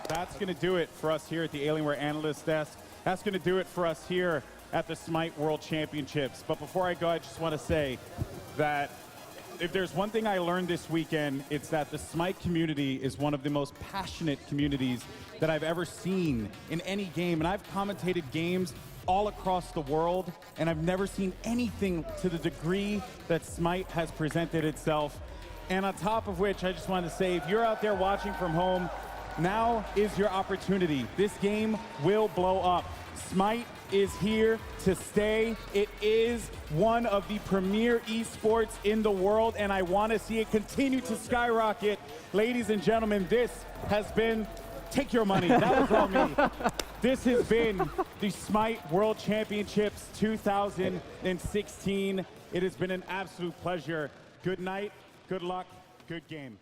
That's going to do it for us here at the Alienware Analyst Desk. That's going to do it for us here at the Smite World Championships. But before I go, I just want to say that if there's one thing I learned this weekend, it's that the Smite community is one of the most passionate communities that I've ever seen in any game. And I've commentated games all across the world, and I've never seen anything to the degree that Smite has presented itself. And on top of which, I just want to say, if you're out there watching from home, now is your opportunity. This game will blow up. Smite is here to stay. It is one of the premier esports in the world, and I want to see it continue to skyrocket. Ladies and gentlemen, this has been, take your money, that was all me. This has been the Smite World Championships 2016. It has been an absolute pleasure. Good night, good luck, good game.